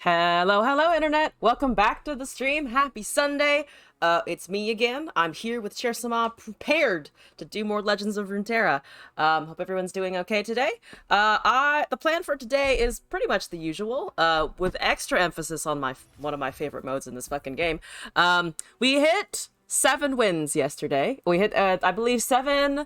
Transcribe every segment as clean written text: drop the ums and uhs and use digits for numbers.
Hello, hello, Internet. Welcome back to the stream. Happy Sunday. It's me again. I'm here with Chersama, prepared to do more Legends of Runeterra. Hope everyone's doing okay today. The plan for today is pretty much the usual, with extra emphasis on one of my favorite modes in this fucking game. We hit 7 wins yesterday. We hit, I believe, 7-1.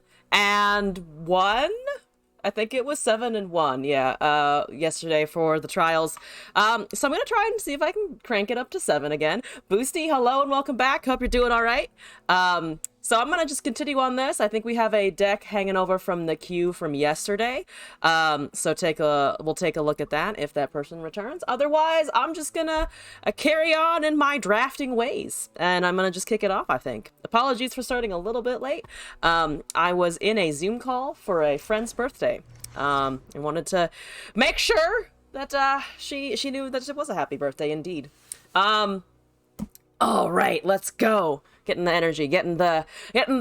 I think it was 7-1, yeah, yesterday for the trials. So I'm gonna try and see if I can crank it up to 7 again. Boosty, hello and welcome back. Hope you're doing all right. So I'm gonna just continue on this. I think we have a deck hanging over from the queue from yesterday. So we'll take a look at that if that person returns. Otherwise, I'm just gonna carry on in my drafting ways, and I'm gonna just kick it off, I think. Apologies for starting a little bit late. I was in a Zoom call for a friend's birthday. I wanted to make sure that she knew that it was a happy birthday indeed. All right, let's go. Getting the energy, getting the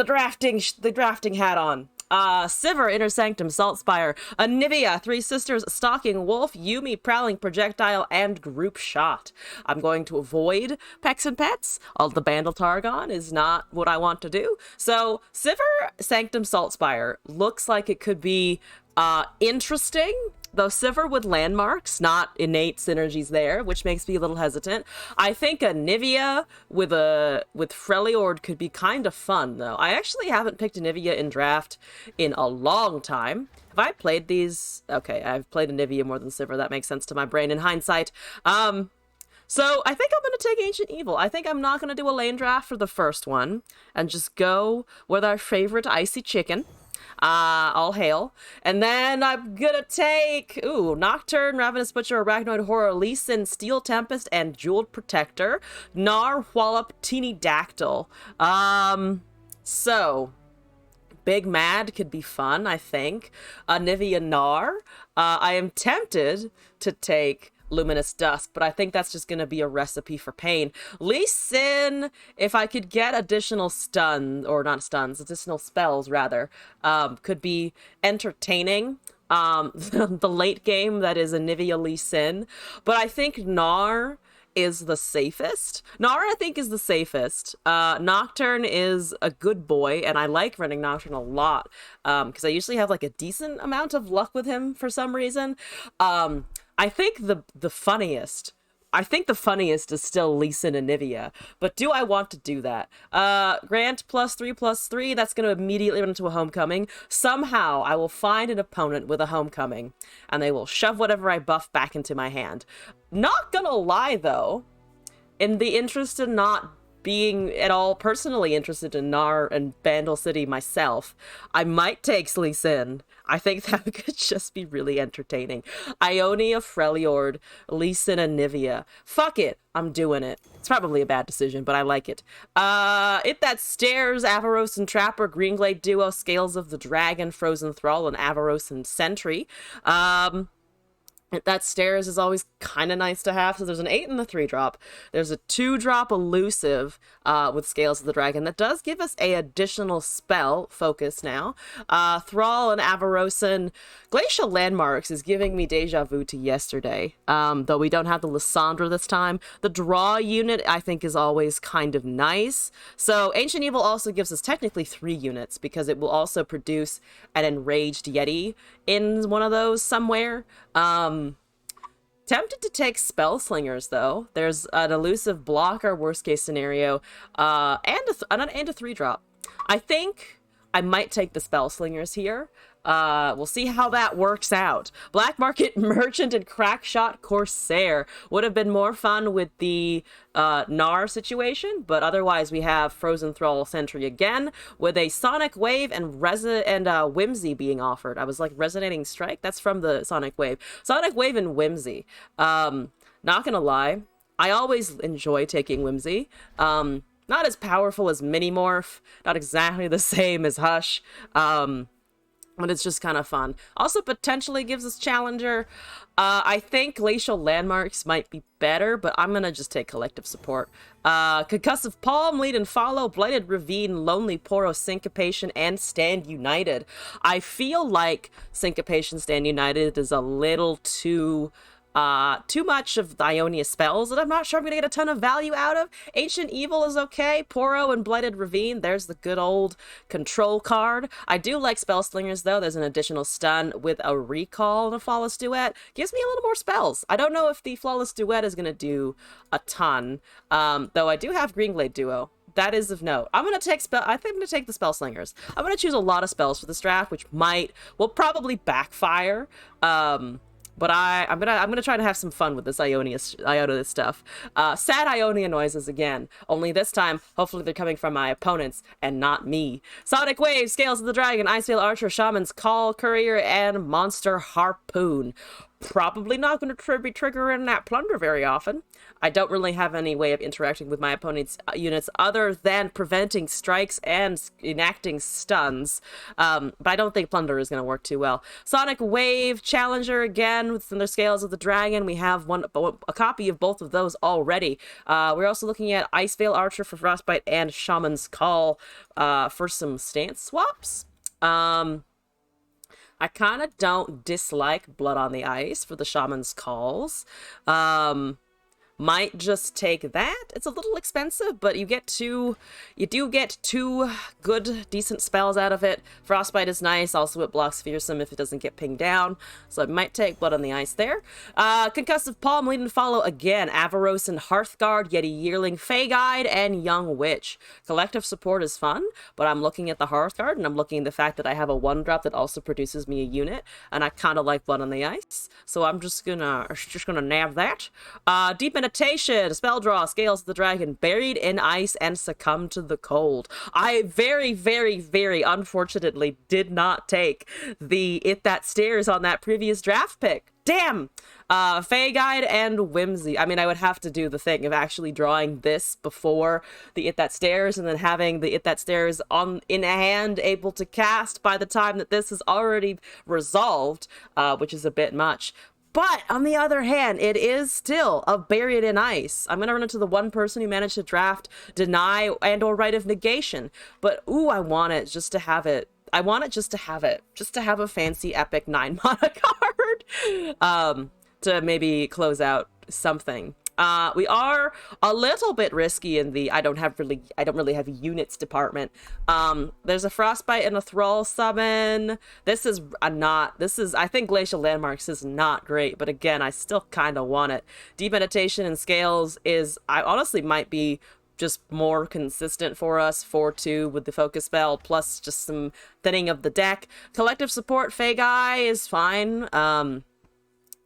drafting hat on. Sivir, Inner Sanctum, Saltspire, Anivia, Three Sisters, Stalking Wolf, Yuumi, Prowling Projectile, and Group Shot. I'm going to avoid Pecs and Pets. All the Bandle Targon is not what I want to do. So Sivir, Sanctum, Saltspire looks like it could be interesting. Though Sivir with landmarks, not innate synergies there, which makes me a little hesitant. I think Anivia with Freljord could be kind of fun, though. I actually haven't picked Anivia in draft in a long time. Have I played these? Okay, I've played Anivia more than Sivir. That makes sense to my brain in hindsight. So I think I'm going to take Ancient Evil. I think I'm not going to do a lane draft for the first one and just go with our favorite Icy Chicken. All hail. And then I'm gonna take, Nocturne, Ravenous Butcher, Arachnoid Horror, Lee Sin, Steel Tempest, and Jeweled Protector. Gnar, Wallop, Teeny Dactyl. So, Big Mad could be fun, I think. Anivia Gnar. I am tempted to take Luminous Dusk, but I think that's just going to be a recipe for pain. Lee Sin, if I could get additional additional spells, rather, could be entertaining. The late game, that is Anivia Lee Sin. But I think Gnar is the safest. Gnar, I think, is the safest. Nocturne is a good boy, and I like running Nocturne a lot, because I usually have, like, a decent amount of luck with him for some reason. I think the funniest is still Lee Sin and Anivia, but do I want to do that? Grant +3/+3, that's going to immediately run into a homecoming. Somehow I will find an opponent with a homecoming, and they will shove whatever I buff back into my hand. Not gonna lie, though, in the interest of not being at all personally interested in Gnar and Bandle City myself, I might take Lee Sin. I think that could just be really entertaining. Ionia, Freljord, Lee Sin, and Anivia. Fuck it, I'm doing it. It's probably a bad decision, but I like it. That Stairs, Avaros and Trapper, Greenglade Duo, Scales of the Dragon, Frozen Thrall, and Avaros and Sentry. That Stairs is always kind of nice to have. So there's an 8 and a 3-drop. There's a 2-drop elusive with Scales of the Dragon that does give us a additional spell focus now. Thrall and Avarosan. Glacial Landmarks is giving me deja vu to yesterday, though we don't have the Lysandra this time. The draw unit, I think, is always kind of nice. So Ancient Evil also gives us technically 3 units, because it will also produce an Enraged Yeti in one of those somewhere. Tempted to take Spell Slingers, though. There's an elusive blocker, worst case scenario, and a 3-drop. I think I might take the Spell Slingers here. We'll see how that works out. Black Market Merchant and Crackshot Corsair would have been more fun with the Gnar situation, but otherwise we have Frozen Thrall Sentry again with a Sonic Wave and Whimsy being offered. I was like, Resonating Strike? That's from the Sonic Wave. Sonic Wave and Whimsy. Not gonna lie, I always enjoy taking Whimsy. Not as powerful as Minimorph, not exactly the same as Hush. But it's just kind of fun. Also potentially gives us Challenger. I think Glacial Landmarks might be better, but I'm gonna just take Collective Support. Concussive Palm, Lead and Follow, Blighted Ravine, Lonely Poro, Syncopation, and Stand United. I feel like Syncopation, Stand United is a little too Too much of the Ionia spells that I'm not sure I'm gonna get a ton of value out of. Ancient Evil is okay. Poro and Blighted Ravine, there's the good old control card. I do like Spell Slingers though. There's an additional stun with a recall and a Flawless Duet. Gives me a little more spells. I don't know if the Flawless Duet is gonna do a ton, though I do have Greenglade Duo. That is of note. I think I'm gonna take the Spell Slingers. I'm gonna choose a lot of spells for this draft, which will probably backfire. But I'm gonna try to have some fun with this Ionia stuff. Sad Ionia noises again. Only this time, hopefully they're coming from my opponents and not me. Sonic Wave, Scales of the Dragon, Iceveil Archer, Shaman's Call, Courier, and Monster Harpoon. Probably not going to be triggering that plunder very often. I don't really have any way of interacting with my opponent's units other than preventing strikes and enacting stuns. But I don't think plunder is going to work too well. Sonic Wave, Challenger again with their Scales of the Dragon. We have a copy of both of those already. We're also looking at Iceveil Archer for Frostbite and Shaman's Call for some stance swaps. I kind of don't dislike Blood on the Ice for the Shaman's Calls. Might just take that. It's a little expensive, but you do get two good, decent spells out of it. Frostbite is nice. Also, it blocks Fearsome if it doesn't get pinged down. So I might take Blood on the Ice there. Concussive Palm, Lead and Follow again. Avaros and Hearthguard, Yeti Yearling, Fey Guide, and Young Witch. Collective Support is fun, but I'm looking at the Hearthguard, and I'm looking at the fact that I have a 1-drop that also produces me a unit, and I kind of like Blood on the Ice. So I'm just gonna nab that. Deep Meditation, Spell Draw, Scales of the Dragon, Buried in Ice, and Succumb to the Cold. I very, very, very unfortunately did not take the It That Stares on that previous draft pick. Damn! Fey Guide and Whimsy. I mean, I would have to do the thing of actually drawing this before the It That Stares and then having the It That Stares in hand able to cast by the time that this is already resolved, which is a bit much. But on the other hand, it is still a Buried in Ice. I'm going to run into the one person who managed to draft Deny and or Rite of Negation. But, ooh, I want it just to have it. I want it just to have it. Just to have a fancy epic 9-mana card. To maybe close out something. We are a little bit risky in the I don't really have units department. There's a Frostbite and a Thrall summon. I think Glacial Landmarks is not great, but again, I still kind of want it. Deep Meditation and Scales I honestly might be just more consistent for us. 4-2 with the focus spell, plus just some thinning of the deck. Collective Support, Fey Guy is fine.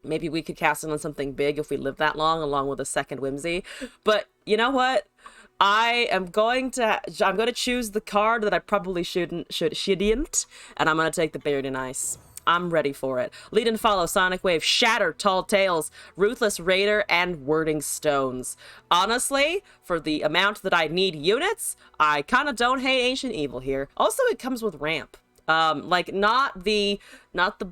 Maybe we could cast it on something big if we live that long, along with a second Whimsy. But you know what? I'm going to choose the card that I probably shouldn't, and I'm going to take the Buried in Ice. I'm ready for it. Lead and Follow, Sonic Wave, Shatter, Tall Tales, Ruthless Raider, and Wording Stones. Honestly, for the amount that I need units, I kind of don't hate Ancient Evil here. Also, it comes with ramp. Like not the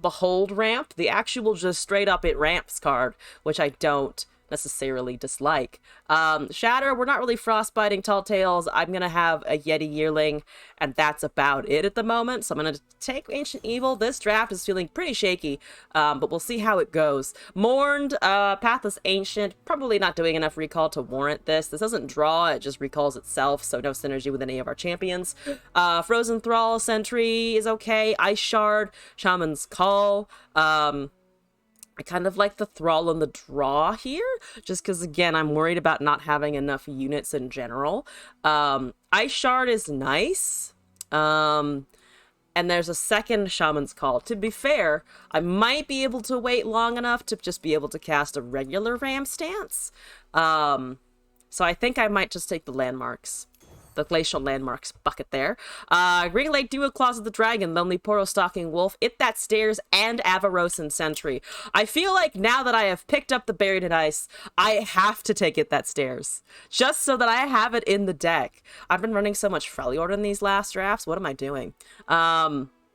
Behold ramp, the actual just straight up it ramps card, which I don't necessarily dislike. Shatter, we're not really frostbiting Tall Tales. I'm gonna have a Yeti Yearling, and that's about it at the moment. So I'm gonna take Ancient Evil. This draft is feeling pretty shaky, but we'll see how it goes. Mourned, Pathless Ancient, probably not doing enough recall to warrant this. This doesn't draw, it just recalls itself, so no synergy with any of our champions. Frozen Thrall, Sentry is okay. Ice Shard, Shaman's Call. I kind of like the Thrall and the draw here, just because, again, I'm worried about not having enough units in general. Ice Shard is nice. And there's a second Shaman's Call. To be fair, I might be able to wait long enough to just be able to cast a regular Ram Stance. So I think I might just take the Landmarks. The Glacial Landmarks bucket there. Greenglade Duo, Claws of the Dragon, Lonely Poro, Stalking Wolf, It That Stares, and Avaros and Sentry. I feel like now that I have picked up the Buried in Ice, I have to take It That Stares, just so that I have it in the deck. I've been running so much Freljord in these last drafts. What am I doing?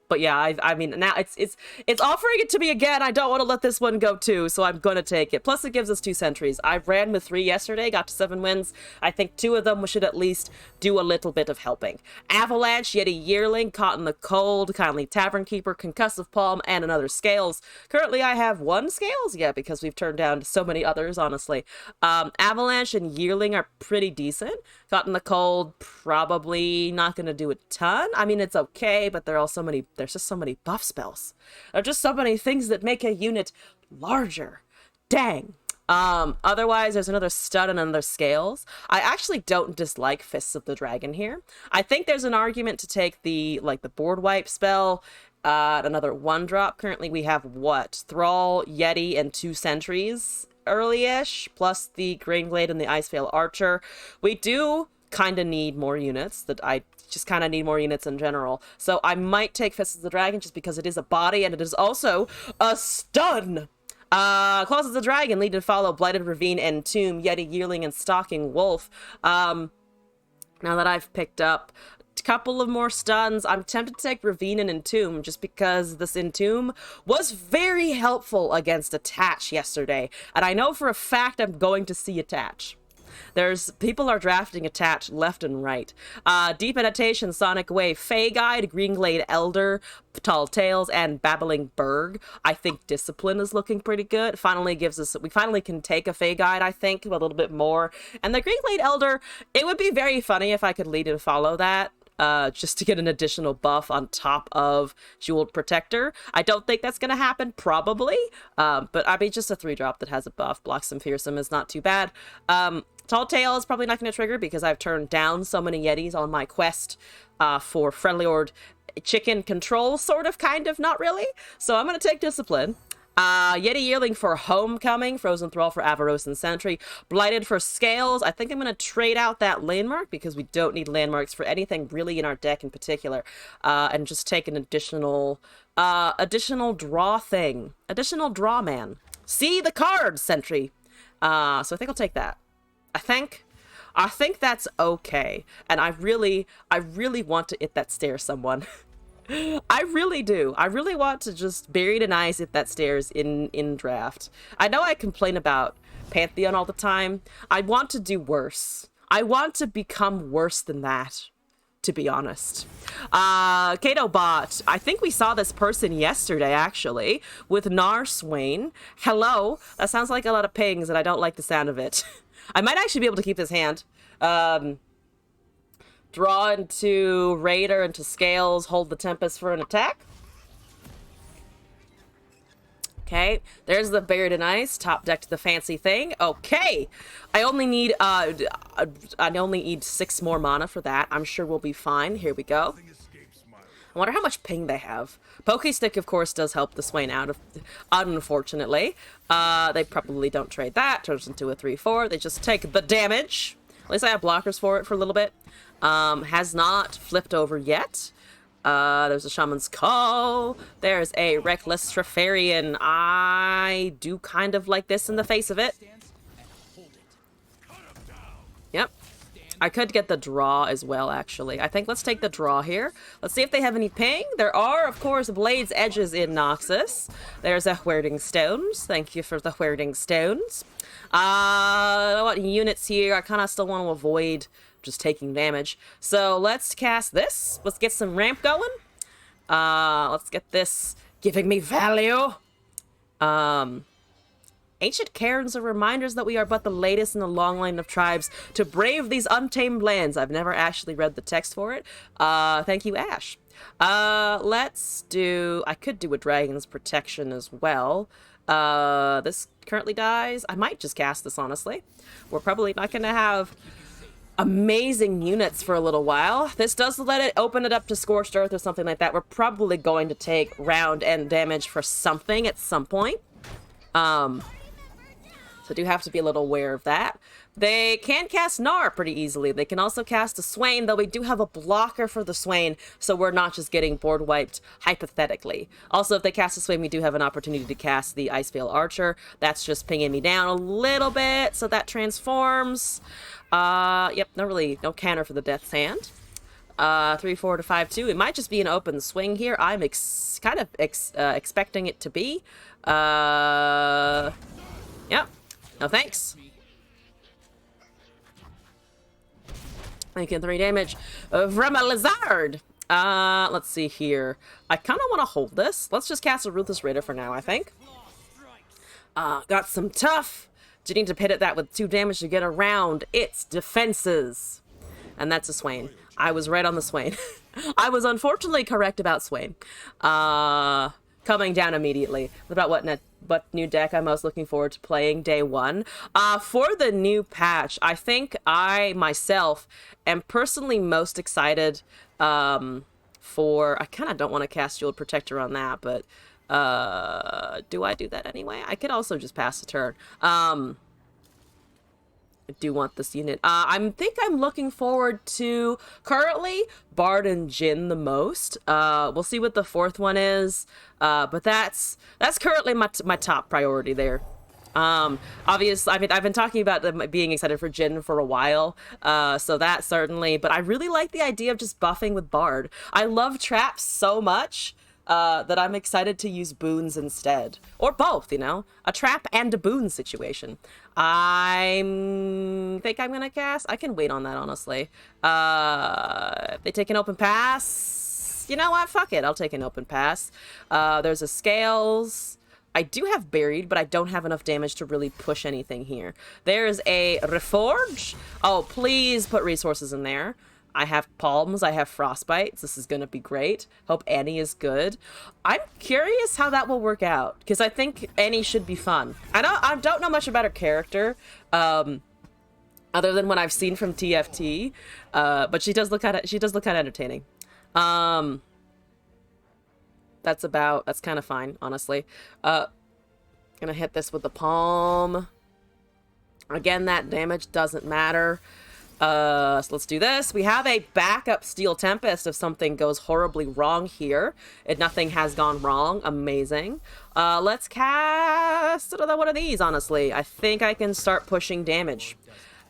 But yeah, I mean, now it's offering it to me again. I don't want to let this one go too, so I'm gonna take it. Plus, it gives us 2 sentries. I ran with 3 yesterday, got to 7 wins. I think 2 of them should at least do a little bit of helping. Avalanche, Yeti Yearling, Caught in the Cold, Kindly Tavern Keeper, Concussive Palm, and another Scales. Currently, I have 1 Scales, yeah, because we've turned down so many others, honestly. Avalanche and Yearling are pretty decent. Caught in the Cold, probably not gonna do a ton. I mean, it's okay, but there's just so many buff spells. There are just so many things that make a unit larger. Dang. Otherwise, there's another Stud and another Scales. I actually don't dislike Fists of the Dragon here. I think there's an argument to take the board wipe spell, another 1-drop. Currently, we have what? Thrall, Yeti, and 2 sentries early-ish, plus the Grainglade and the Iceveil Archer. We do kind of need more units. I just kind of need more units in general. So I might take Fists of the Dragon just because it is a body and it is also a stun. Claws of the Dragon, lead and follow, Blighted Ravine, Entomb, Yeti Yearling, and Stalking Wolf. Now that I've picked up a couple of more stuns, I'm tempted to take Ravine and Entomb just because this Entomb was very helpful against Attach yesterday. And I know for a fact I'm going to see Attach. People are drafting Attach left and right. Deep Meditation, Sonic Wave, Fey Guide, Greenglade Elder, Tall Tales, and Babbling Berg. I think Discipline is looking pretty good. We finally can take a Fey Guide, I think, a little bit more. And the Greenglade Elder, it would be very funny if I could lead and follow that. Just to get an additional buff on top of Jeweled Protector. I don't think that's going to happen, probably. But I mean, just a 3-drop that has a buff. Bloxam Fearsome is not too bad. Tall Tale is probably not going to trigger because I've turned down so many Yetis on my quest for Friendlord Chicken control, sort of, kind of, not really. So I'm going to take Discipline. Yeti Yearling for Homecoming, Frozen Thrall for Avaros and Sentry, Blighted for Scales. I think I'm going to trade out that landmark because we don't need landmarks for anything really in our deck in particular, and just take an additional draw thing. Additional draw man. See the card, Sentry. So I think I'll take that. I think that's okay. And I really want to hit that stair someone. I really do. I really want to just Buried in Ice hit that stairs in draft. I know I complain about Pantheon all the time. I want to do worse. I want to become worse than that, to be honest. Kato Bot. I think we saw this person yesterday, actually, with Gnar Swain. Hello. That sounds like a lot of pings, and I don't like the sound of it. I might actually be able to keep this hand. Draw into Raider, into Scales, hold the Tempest for an attack. Okay, there's the Buried in Ice, top deck to the fancy thing. Okay, I only need 6 more mana for that. I'm sure we'll be fine. Here we go. I wonder how much ping they have. Pokestick, of course, does help the Swain out, unfortunately. They probably don't trade that. Turns into a 3/4. They just take the damage. At least I have blockers for it for a little bit. Has not flipped over yet. There's a Shaman's Call. There's a Reckless Trefarian. I do kind of like this in the face of it. Yep. I could get the draw as well, actually. I think let's take the draw here. Let's see if they have any ping. There are, of course, Blade's Edges in Noxus. There's a Whirling Stones. Thank you for the Whirling Stones. I want units here. I kind of still want to avoid just taking damage. So let's cast this. Let's get some ramp going. Let's get this giving me value. Ancient cairns are reminders that we are but the latest in a long line of tribes to brave these untamed lands. I've never actually read the text for it. Thank you, Ash. Let's do... I could do a Dragon's Protection as well. This currently dies. I might just cast this, honestly. We're probably not going to have amazing units for a little while. This does let it open it up to Scorched Earth or something like that. We're probably going to take round end damage for something at some point. So I do have to be a little aware of that. They can cast Gnar pretty easily. They can also cast a Swain, though we do have a blocker for the Swain, so we're not just getting board wiped hypothetically. Also, if they cast a Swain, we do have an opportunity to cast the Iceveil Archer. That's just pinging me down a little bit, so that transforms. Yep, no counter for the Death's Hand. 3-4 to 5-2. It might just be an open swing here. I'm kind of expecting it to be. Yep. No thanks. Making 3 damage from a lizard. Let's see here. I kind of want to hold this. Let's just cast a Ruthless Raider for now, I think. Got some tough. You need to hit it that with 2 damage to get around its defenses. And that's a Swain. I was right on the Swain. I was unfortunately correct about Swain. Coming down immediately. About what new deck I'm most looking forward to playing day 1. For the new patch, I think I myself am personally most excited for... I kind of don't want to cast Jeweled Protector on that, but do I do that anyway? I could also just pass the turn. I do want this unit. I think I'm looking forward to currently Bard and Jhin the most. We'll see what the 4th one is. But that's currently my top priority there. Obviously, I've been talking about being excited for Jhin for a while, so that certainly, but I really like the idea of just buffing with Bard. I love traps so much, that I'm excited to use boons instead. Or both, you know? A trap and a boon situation. I think I'm gonna cast. I can wait on that, honestly. If they take an open pass, you know what? Fuck it. I'll take an open pass. There's a Scales. I do have Buried, but I don't have enough damage to really push anything here. There's a Reforge. Oh, please put resources in there. I have Palms, I have Frostbites. This is going to be great. Hope Annie is good. I'm curious how that will work out, because I think Annie should be fun. I don't know much about her character, other than what I've seen from TFT, but she does look kind of entertaining. That's kind of fine, honestly. Gonna hit this with the Palm. Again, that damage doesn't matter. So let's do this. We have a backup Steel Tempest if something goes horribly wrong here. If nothing has gone wrong, amazing. Let's cast another one of these, honestly. I think I can start pushing damage.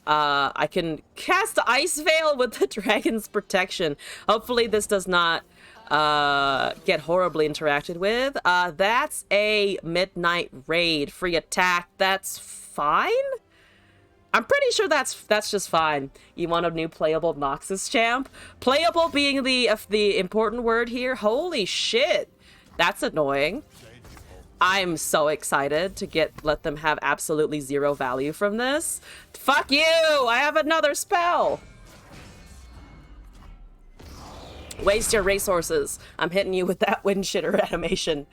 I can cast Ice Veil with the Dragon's Protection. Hopefully this does not get horribly interacted with. That's a Midnight Raid. Free attack. That's fine? I'm pretty sure that's just fine. You want a new playable Noxus champ? Playable being the important word here. Holy shit. That's annoying. I'm so excited to let them have absolutely 0 value from this. Fuck you! I have another spell! Waste your resources. I'm hitting you with that wind shitter animation.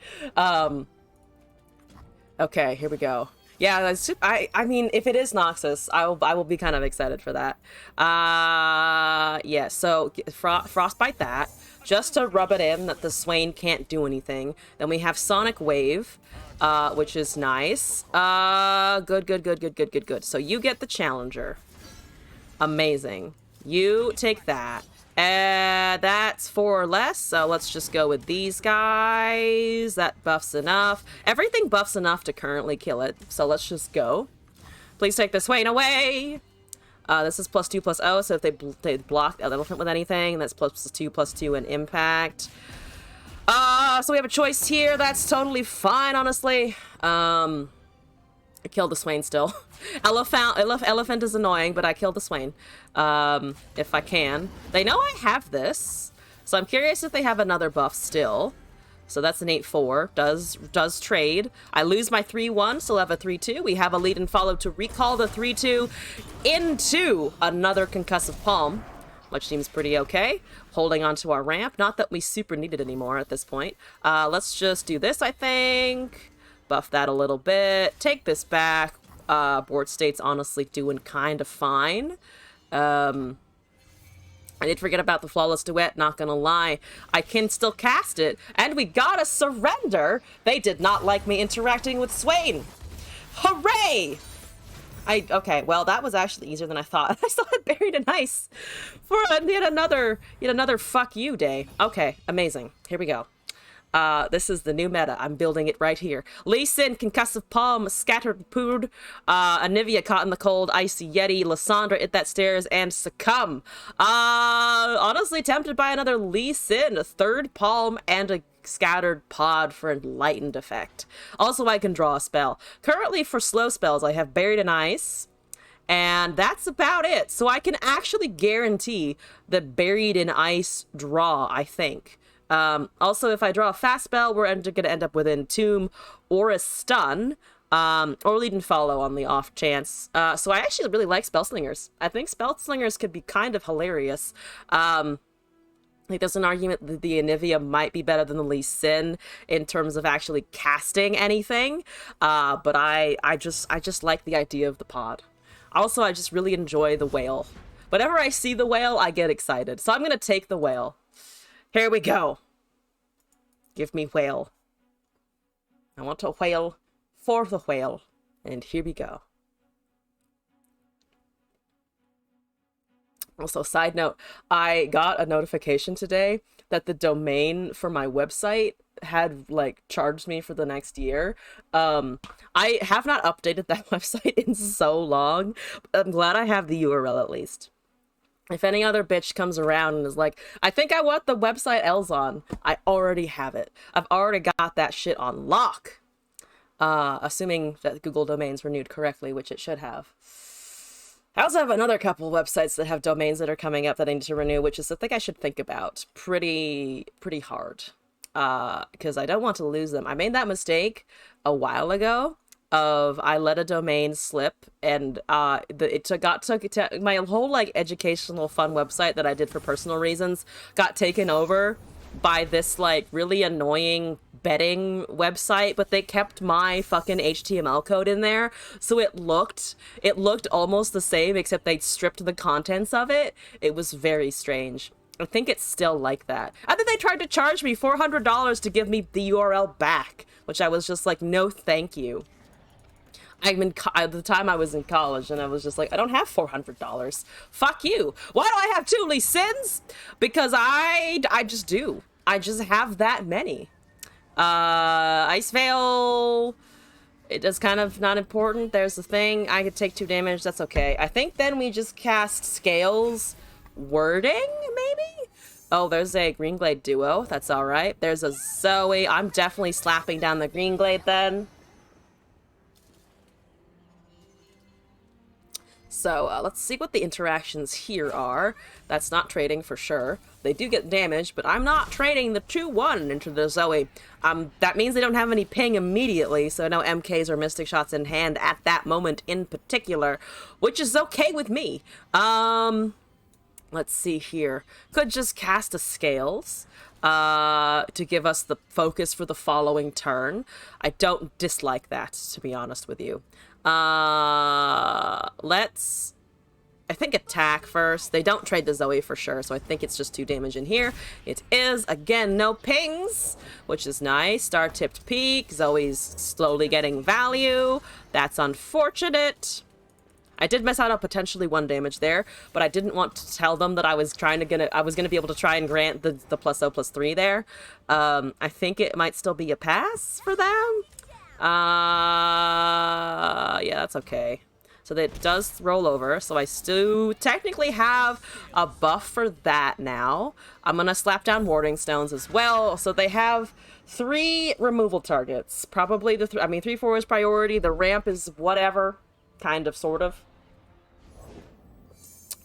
Okay, here we go. Yeah, I mean, if it is Noxus, I will be kind of excited for that. Yeah, so Frostbite that, just to rub it in that the Swain can't do anything. Then we have Sonic Wave, which is nice. Good. So you get the Challenger. Amazing. You take that. That's 4 or less, so let's just go with these guys. That buffs enough. Everything buffs enough to currently kill it, so let's just go. Please take the Swain away. This is +2/+0, so if they block the elephant with anything, that's +2/+2 in impact. So we have a choice here. That's totally fine, honestly. I killed the Swain still. Elephant is annoying, but I killed the Swain. If I can. They know I have this, so I'm curious if they have another buff still. So that's an 8/4. Does trade. I lose my 3/1, still have a 3/2. We have a lead and follow to recall the 3/2 into another concussive palm, which seems pretty okay. Holding onto our ramp. Not that we super need it anymore at this point. Let's just do this, I think. Buff that a little bit. Take this back. Board state's honestly doing kind of fine. I did forget about the Flawless Duet, not gonna lie. I can still cast it, and we got a surrender! They did not like me interacting with Swain! Hooray! Okay, well, that was actually easier than I thought. I still had Buried in Ice for yet another fuck you day. Okay, amazing. Here we go. This is the new meta. I'm building it right here. Lee Sin, Concussive Palm, Scattered Pood, Anivia, Caught in the Cold, Icy Yeti, Lysandra, Hit That Stairs, and Succumb. Honestly tempted by another Lee Sin, a third Palm, and a Scattered Pod for Enlightened effect. Also, I can draw a spell. Currently, for slow spells, I have Buried in Ice, and that's about it. So I can actually guarantee the Buried in Ice draw, I think. Also, if I draw a fast spell, we're going to end up with Entomb or a Stun, or Lead and Follow on the off chance. So I actually really like Spell Slingers. I think Spell Slingers could be kind of hilarious. I think there's an argument that the Anivia might be better than the Lee Sin in terms of actually casting anything. But I just like the idea of the pod. Also, I just really enjoy the whale. Whenever I see the whale, I get excited. So I'm going to take the whale. Here we go. Give me whale. I want a whale for the whale. And here we go. Also, side note, I got a notification today that the domain for my website had, like, charged me for the next year. I have not updated that website in so long, but I'm glad I have the URL at least. If any other bitch comes around and is like, I think I want the website Elzon, I already have it. I've already got that shit on lock. Assuming that Google Domains renewed correctly, which it should have. I also have another couple websites that have domains that are coming up that I need to renew, which is a thing I should think about pretty hard. Because I don't want to lose them. I made that mistake a while ago of I let a domain slip, and my whole like educational fun website that I did for personal reasons got taken over by this like really annoying betting website, but they kept my fucking HTML code in there, so it looked almost the same, except they'd stripped the contents of it. It was very strange. I think it's still like that. I think they tried to charge me $400 to give me the URL back, which I was just like, no thank you. At the time I was in college, and I was just like, I don't have $400. Fuck you. Why do I have 2 Lee Sins? Because I just do. I just have that many. Ice Veil, it is kind of not important. There's the thing. I could take 2 damage. That's okay. I think then we just cast Scales Wording, maybe? Oh, there's a Greenglade duo. That's all right. There's a Zoe. I'm definitely slapping down the Greenglade then. So let's see what the interactions here are. That's not trading for sure. They do get damage, but I'm not trading the 2-1 into the Zoe. That means they don't have any ping immediately, so no MKs or Mystic Shots in hand at that moment in particular, which is okay with me. Let's see here. Could just cast a Scales to give us the focus for the following turn. I don't dislike that, to be honest with you. Let's, I think, attack first. They don't trade the Zoe for sure, so I think it's just 2 damage in here. It is, again, no pings, which is nice. Star-tipped peak. Zoe's slowly getting value. That's unfortunate. I did miss out on potentially 1 damage there, but I didn't want to tell them that I was gonna be able to try and grant the +0/+3 there. I think it might still be a pass for them. Yeah, that's okay. So that does roll over, so I still technically have a buff for that now. I'm gonna slap down Warding Stones as well, so they have 3 removal targets. Probably the 3/4 is priority, the ramp is whatever, kind of, sort of.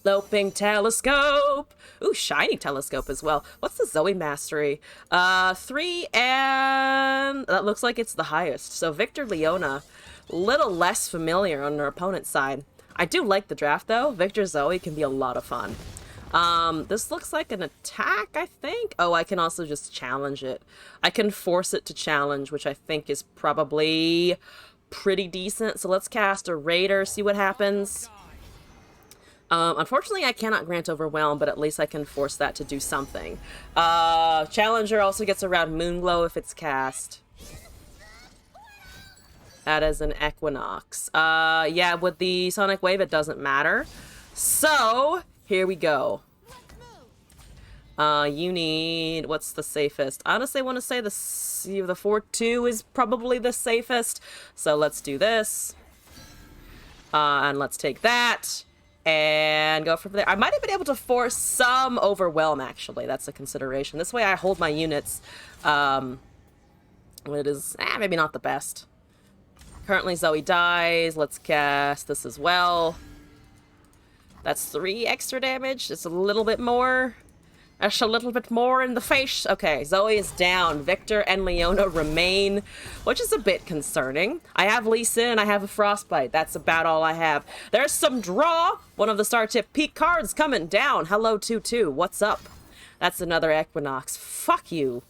Loping Telescope. Ooh, shiny Telescope as well. What's the Zoe Mastery? 3, and that looks like it's the highest. So Victor Leona, little less familiar on our opponent's side. I do like the draft though. Victor Zoe can be a lot of fun. This looks like an attack, I think. Oh, I can also just challenge it. I can force it to challenge, which I think is probably pretty decent. So let's cast a Raider, see what happens. Unfortunately, I cannot grant Overwhelm, but at least I can force that to do something. Challenger also gets around Moonglow if it's cast. That is an Equinox. Yeah, with the Sonic Wave, it doesn't matter. So, here we go. You need... What's the safest? I honestly want to say the 4-2 is probably the safest. So let's do this. And let's take that. And go from there. I might have been able to force some overwhelm, actually. That's a consideration. This way I hold my units. It is maybe not the best. Currently Zoe dies. Let's cast this as well. That's 3 extra damage. Just a little bit more. That's a little bit more in the face. Okay, Zoe is down. Victor and Leona remain, which is a bit concerning. I have Lee Sin, I have a Frostbite. That's about all I have. There's some draw. One of the star tip peak cards coming down. Hello, 2-2. What's up? That's another Equinox. Fuck you.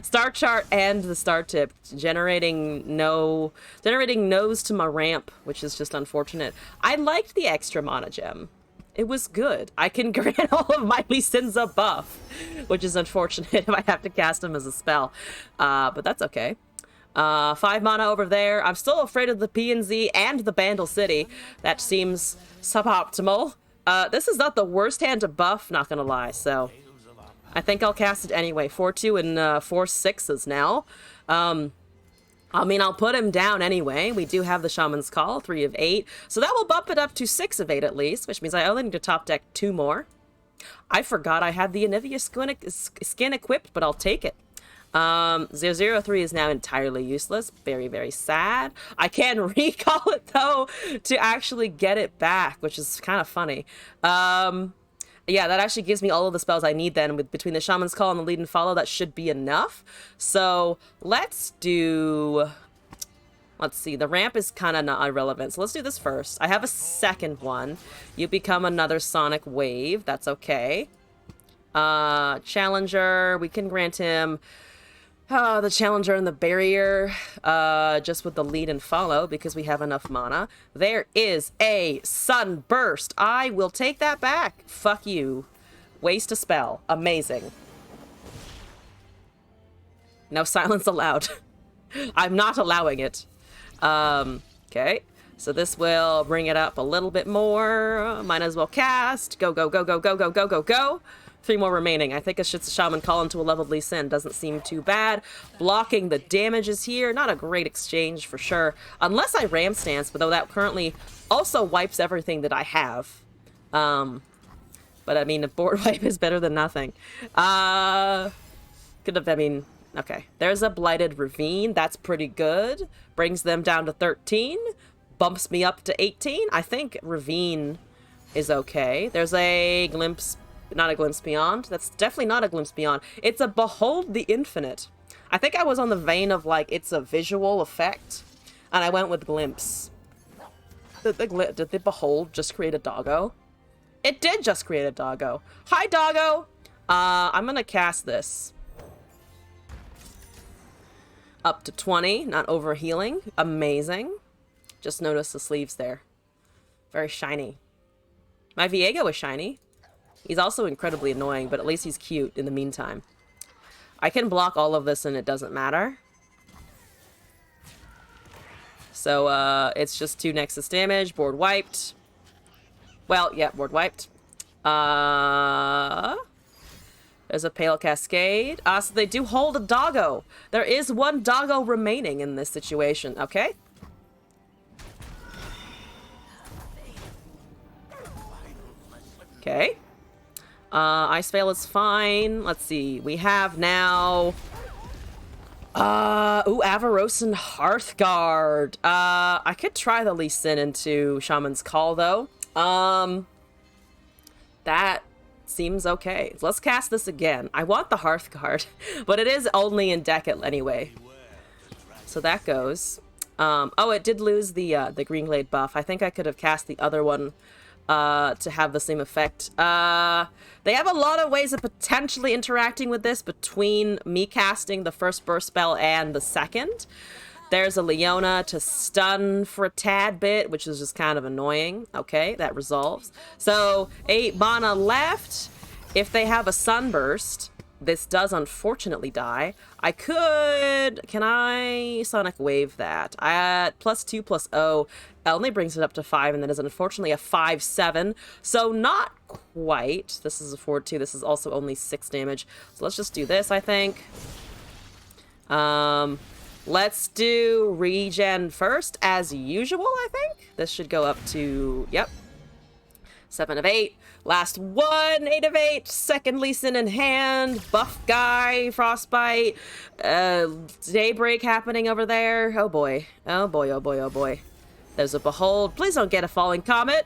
Star chart and the star tip generating no's to my ramp, which is just unfortunate. I liked the extra mana gem. It was good. I can grant all of my Lee Sin's a buff, which is unfortunate if I have to cast him as a spell. But that's okay. 5 mana over there. I'm still afraid of the PNZ and the Bandle City. That seems suboptimal. This is not the worst hand to buff, not gonna lie, so I think I'll cast it anyway. 4-2 and 4 6s now. I mean, I'll put him down anyway. We do have the Shaman's Call, 3 of 8. So that will bump it up to 6 of 8 at least, which means I only need to top deck 2 more. I forgot I had the Anivia skin equipped, but I'll take it. 003 is now entirely useless. Very, very sad. I can recall it, though, to actually get it back, which is kind of funny. Yeah, that actually gives me all of the spells I need then. Between the Shaman's Call and the Lead and Follow, that should be enough. So let's do... Let's see, the ramp is kind of not irrelevant. So let's do this first. I have a second one. You become another Sonic Wave. That's okay. Challenger, we can grant him... the Challenger and the Barrier, just with the Lead and Follow, because we have enough mana. There is a Sunburst. I will take that back. Fuck you. Waste a spell. Amazing. No silence allowed. I'm not allowing it. Okay. So this will bring it up a little bit more. Might as well cast. Go, go, go, go, go, go, go, go, go. 3 more remaining. I think it's just a Shaman Call into a leveled Lee Sin. Doesn't seem too bad. Blocking the damages here. Not a great exchange for sure. Unless I Ram Stance, but though that currently also wipes everything that I have. But I mean, a board wipe is better than nothing. Could have, I mean, okay. There's a Blighted Ravine. That's pretty good. Brings them down to 13. Bumps me up to 18. I think Ravine is okay. There's a Glimpse... Not a Glimpse Beyond. That's definitely not a Glimpse Beyond. It's a Behold the Infinite. I think I was on the vein of, like, it's a visual effect, and I went with Glimpse. Did the Behold just create a doggo? It did just create a doggo. Hi, doggo! I'm gonna cast this. Up to 20, not overhealing. Amazing. Just notice the sleeves there. Very shiny. My Viego is shiny. He's also incredibly annoying, but at least he's cute in the meantime. I can block all of this and it doesn't matter. So, it's just 2 Nexus damage. Board wiped. Well, yeah, board wiped. There's a Pale Cascade. So they do hold a doggo. There is 1 doggo remaining in this situation, okay? Okay. Ice Veil is fine. Let's see. We have now... Avarosan Hearthguard. I could try the Lee Sin into Shaman's Call, though. That seems okay. Let's cast this again. I want the Hearthguard, but it is only in deck anyway. So that goes. Oh, it did lose the Green Glade buff. I think I could have cast the other one to have the same effect. They have a lot of ways of potentially interacting with this between me casting the first burst spell and the second. There's a Leona to stun for a tad bit, which is just kind of annoying. Okay, that resolves. So 8 mana left. If they have a Sunburst, This does unfortunately die. I could... Can I Sonic Wave that? At +2/+0 only brings it up to 5, and that is unfortunately a 5/7. So not quite. This is a 4/2. This is also only 6 damage. So let's just do this, I think. Let's do regen first, as usual, I think. This should go up to... Yep. 7 of 8. Last one, 8 of 8. Second Lee Sin in hand. Buff guy, Frostbite. Daybreak happening over there. Oh boy. Oh boy, oh boy, oh boy. There's a Behold. Please don't get a falling comet.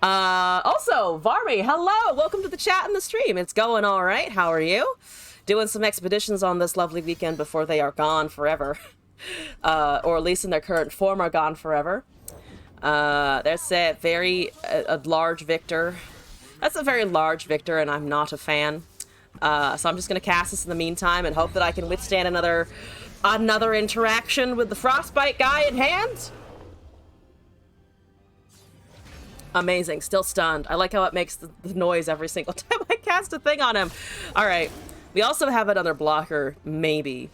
Also, Varmy, hello. Welcome to the chat and the stream. It's going all right. How are you? Doing some expeditions on this lovely weekend before they are gone forever. Or at least in their current form are gone forever. There's a large Victor. That's a very large Victor, and I'm not a fan. So I'm just going to cast this in the meantime and hope that I can withstand another interaction with the Frostbite guy in hand. Amazing. Still stunned. I like how it makes the noise every single time I cast a thing on him. All right. We also have another blocker, maybe.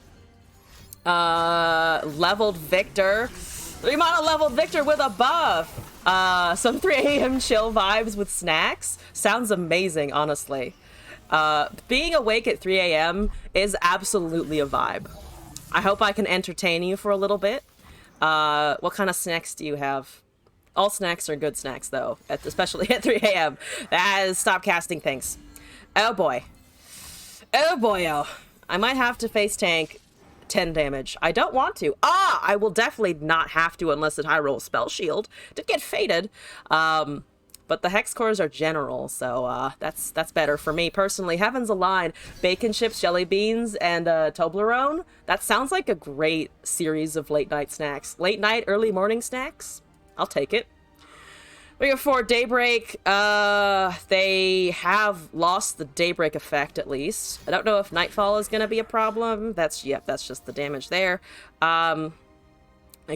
Leveled Victor. 3-mana leveled Victor with a buff. Some 3 AM chill vibes with snacks. Sounds amazing, honestly. Being awake at 3 AM is absolutely a vibe. I hope I can entertain you for a little bit. What kind of snacks do you have? All snacks are good snacks, though, especially at 3 AM. That is, stop casting things. Oh, boy. Oh, boy, oh. I might have to face tank 10 damage. I don't want to. I will definitely not have to unless I roll Spell Shield. Did get faded. But the Hex Cores are general, so that's better for me personally. Heavens Align, Bacon Chips, Jelly Beans, and Toblerone. That sounds like a great series of late night snacks. Late night, early morning snacks? I'll take it. We have 4 Daybreak. They have lost the Daybreak effect, at least. I don't know if Nightfall is going to be a problem. That's just the damage there. I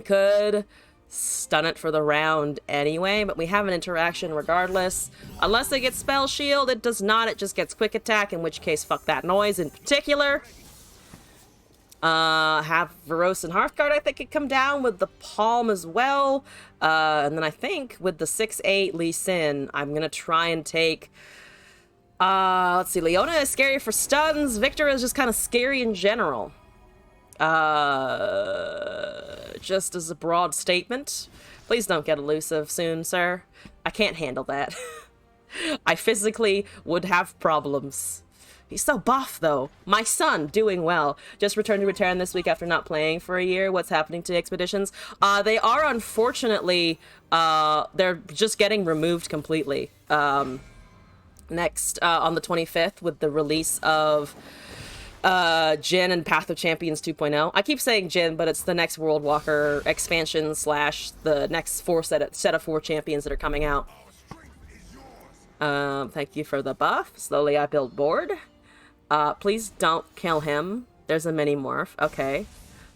could stun it for the round anyway, but we have an interaction regardless. Unless it gets Spell Shield, it does not. It just gets Quick Attack, in which case, fuck that noise in particular. Have Veros and Hearthguard, I think, could come down with the Palm as well. And then I think with the 6/8 Lee Sin, I'm gonna try and take... let's see, Leona is scary for stuns. Victor is just kind of scary in general. Just as a broad statement. Please don't get elusive soon, sir. I can't handle that. I physically would have problems. He's so buff, though. My son, doing well. Just returned to Return this week after not playing for a year. What's happening to expeditions? They are, unfortunately, they're just getting removed completely. Next, on the 25th, with the release of Jin and Path of Champions 2.0. I keep saying Jin, but it's the next World Walker expansion / the next set of 4 champions that are coming out. Thank you for the buff. Slowly I build board. Please don't kill him. There's a mini morph. Okay.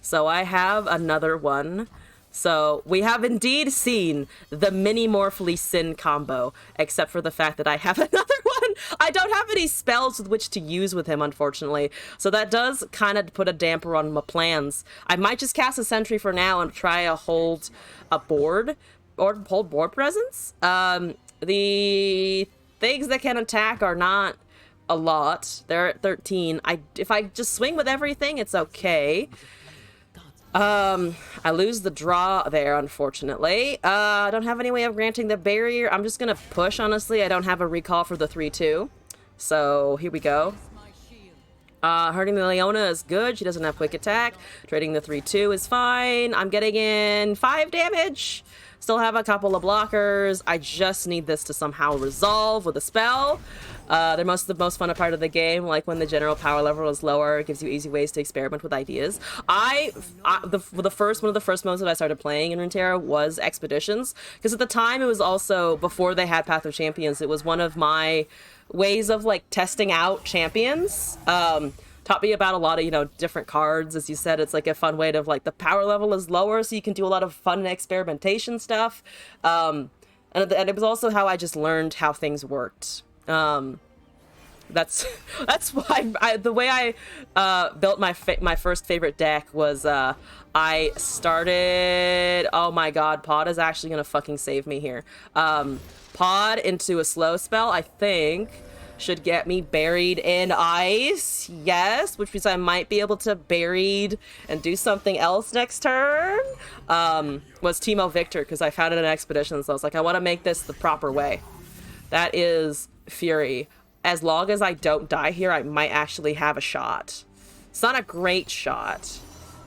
So I have another one. So we have indeed seen the mini morph Lee Sin combo, except for the fact that I have another one. I don't have any spells with which to use with him, unfortunately. So that does kind of put a damper on my plans. I might just cast a sentry for now and try to hold a board or hold board presence. The things that can attack are not a lot. They're at 13. If I just swing with everything, it's okay. I lose the draw there, unfortunately. I don't have any way of granting the barrier. I'm just gonna push, honestly. I don't have a recall for the 3/2. So, here we go. Hurting the Leona is good. She doesn't have quick attack. Trading the 3/2 is fine. I'm getting in 5 damage. Still have a couple of blockers. I just need this to somehow resolve with a spell. They're the most fun part of the game, like when the general power level is lower, it gives you easy ways to experiment with ideas. One of the first modes that I started playing in Runeterra was Expeditions, because at the time it was also, before they had Path of Champions, it was one of my ways of like testing out champions. Taught me about a lot of, different cards. As you said, it's like a fun way to, like, the power level is lower, so you can do a lot of fun experimentation stuff. And it was also how I just learned how things worked. That's why the way I built my first favorite deck was I started. Oh my god, Pod is actually gonna fucking save me here. Pod into a slow spell, I think, should get me Buried in Ice. Yes, which means I might be able to Buried and do something else next turn. Was Teemo Victor, because I found it in Expedition, so I was like, I want to make this the proper way. That is Fury. As long as I don't die here, I might actually have a shot. It's not a great shot.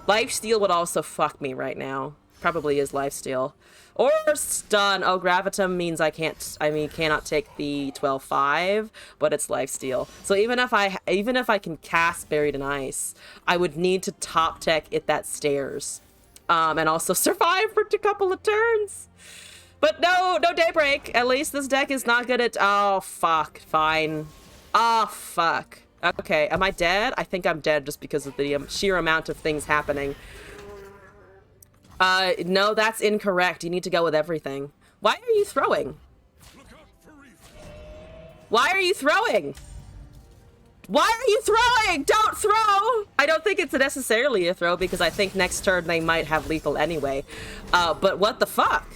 Lifesteal would also fuck me right now. Probably is Lifesteal. Or Stun. Oh, Gravitum means cannot take the 12-5, but it's Lifesteal. So even if I can cast Buried in Ice, I would need to top deck it that stairs. And also survive for a couple of turns. But no Daybreak. At least this deck is not good at... Oh, fuck. Fine. Oh, fuck. Okay, am I dead? I think I'm dead just because of the sheer amount of things happening. No, that's incorrect. You need to go with everything. Why are you throwing? Why are you throwing? Why are you throwing? Don't throw! I don't think it's necessarily a throw because I think next turn they might have lethal anyway. But what the fuck?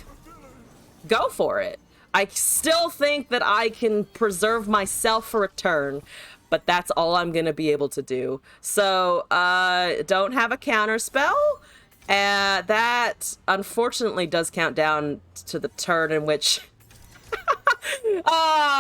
Go for it. I still think that I can preserve myself for a turn, but that's all I'm gonna be able to do. So, don't have a counter spell. That unfortunately does count down to the turn in which...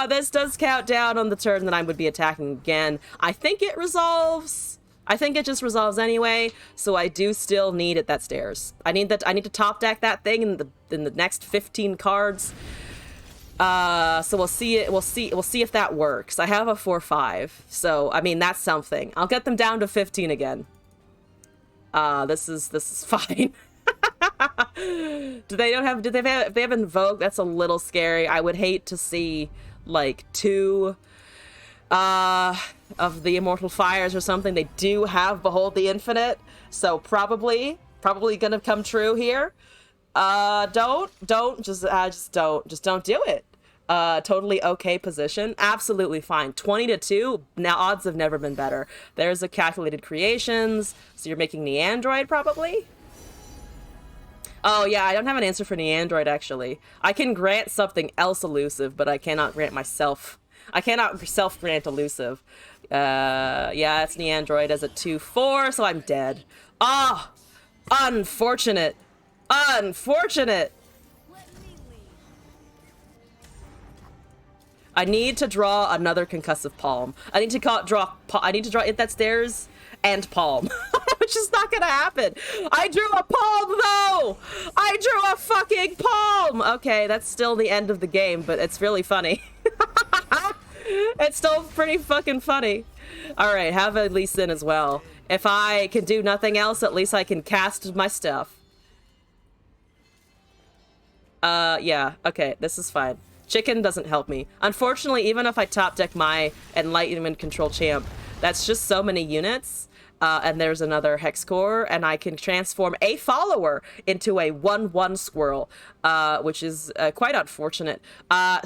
this does count down on the turn that I would be attacking again. I think it resolves. I think it just resolves anyway, so I do still need it that stairs. I need to top deck that thing in the next 15 cards. So we'll see if that works. I have a 4/5, so I mean that's something. I'll get them down to 15 again. This is fine. If they have Invoke, that's a little scary. I would hate to see like 2 of the Immortal Fires or something. They do have Behold the Infinite, so probably gonna come true here. Just don't do it. Totally okay position. Absolutely fine. 20-2. Now odds have never been better. There's a Calculated Creations. So you're making Neandroid probably? Oh yeah, I don't have an answer for Neandroid actually. I can grant something else elusive, but I cannot grant myself. I cannot self-grant elusive. Yeah, it's Neandroid as a 2/4, so I'm dead. Ah! Unfortunate. Unfortunate! I need to draw another Concussive Palm. I need to draw It That Stairs and Palm. Which is not gonna happen. I drew a palm though! I drew a fucking palm! Okay, that's still the end of the game, but it's really funny. It's still pretty fucking funny. Alright, have a Lee Sin as well. If I can do nothing else, at least I can cast my stuff. Yeah, okay, this is fine. Chicken doesn't help me. Unfortunately, even if I top deck my Enlightenment Control Champ, that's just so many units. And there's another Hex Core, and I can transform a follower into a 1/1 squirrel, which is quite unfortunate.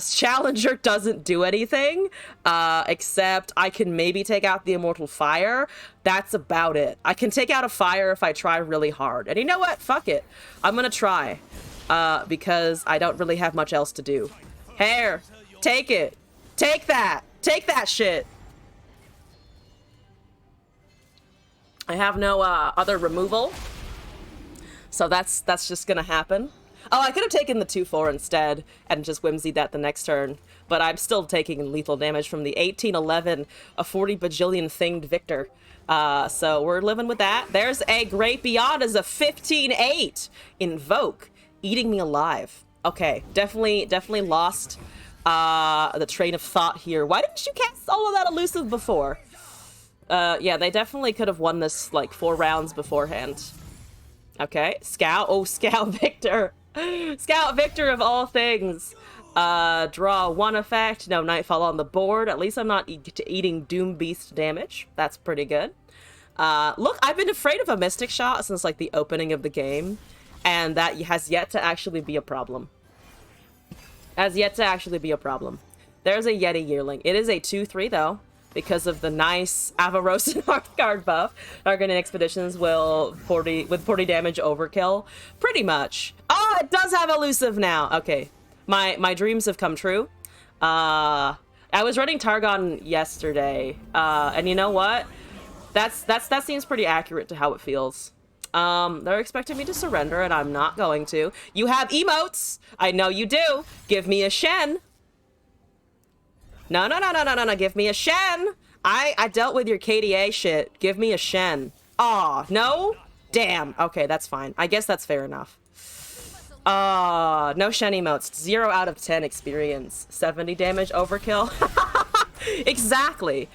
Challenger doesn't do anything, except I can maybe take out the Immortal Fire. That's about it. I can take out a fire if I try really hard. And you know what? Fuck it. I'm gonna try, because I don't really have much else to do. Hair, take it. Take that. Take that shit. I have no other removal, so that's just gonna happen. Oh, I could have taken the 2/4 instead and just whimsied that the next turn, but I'm still taking lethal damage from the 1811, a 40 bajillion thinged Victor. So we're living with that. There's a Great Beyond as a 15/8 Invoke, eating me alive. Okay, definitely lost the train of thought here. Why didn't you cast all of that elusive before? Yeah, they definitely could have won this, like, 4 rounds beforehand. Okay, Scout. Oh, Scout Victor. Scout Victor of all things. Draw 1 effect. No Nightfall on the board. At least I'm not eating Doom Beast damage. That's pretty good. Look, I've been afraid of a Mystic Shot since, like, the opening of the game. And that has yet to actually be a problem. Has yet to actually be a problem. There's a Yeti Yearling. It is a 2/3, though. because of the nice Avarosa Hearthguard buff. Targeting expeditions will 40 damage overkill. Pretty much. Oh, it does have elusive now. Okay. My dreams have come true. I was running Targon yesterday, and you know what? That seems pretty accurate to how it feels. They're expecting me to surrender, and I'm not going to. You have emotes! I know you do! Give me a Shen! No, give me a Shen! I dealt with your KDA shit. Give me a Shen. Aw, no? Damn. Okay, that's fine. I guess that's fair enough. No Shen emotes. 0 out of 10 experience. 70 damage overkill. Exactly.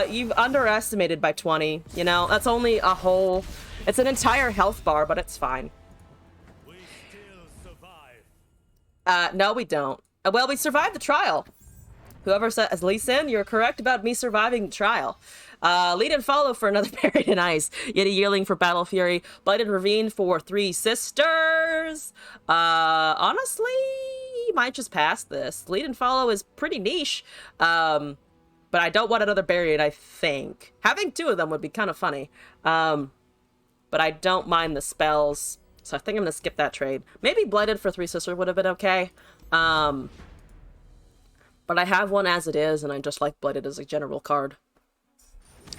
You've underestimated by 20. You know, that's only a whole... It's an entire health bar, but it's fine. We still survive. No, we don't. Well, we survived the trial. Whoever says Lee Sin, you're correct about me surviving the trial. Lead and follow for another Buried in Ice. Yeti Yearling for Battle Fury. Blighted Ravine for 3 Sisters. Honestly, might just pass this. Lead and follow is pretty niche. But I don't want another Buried, I think. Having 2 of them would be kind of funny. But I don't mind the spells. So I think I'm going to skip that trade. Maybe Blighted for 3 Sisters would have been okay. But I have one as it is, and I just like Blighted as a general card.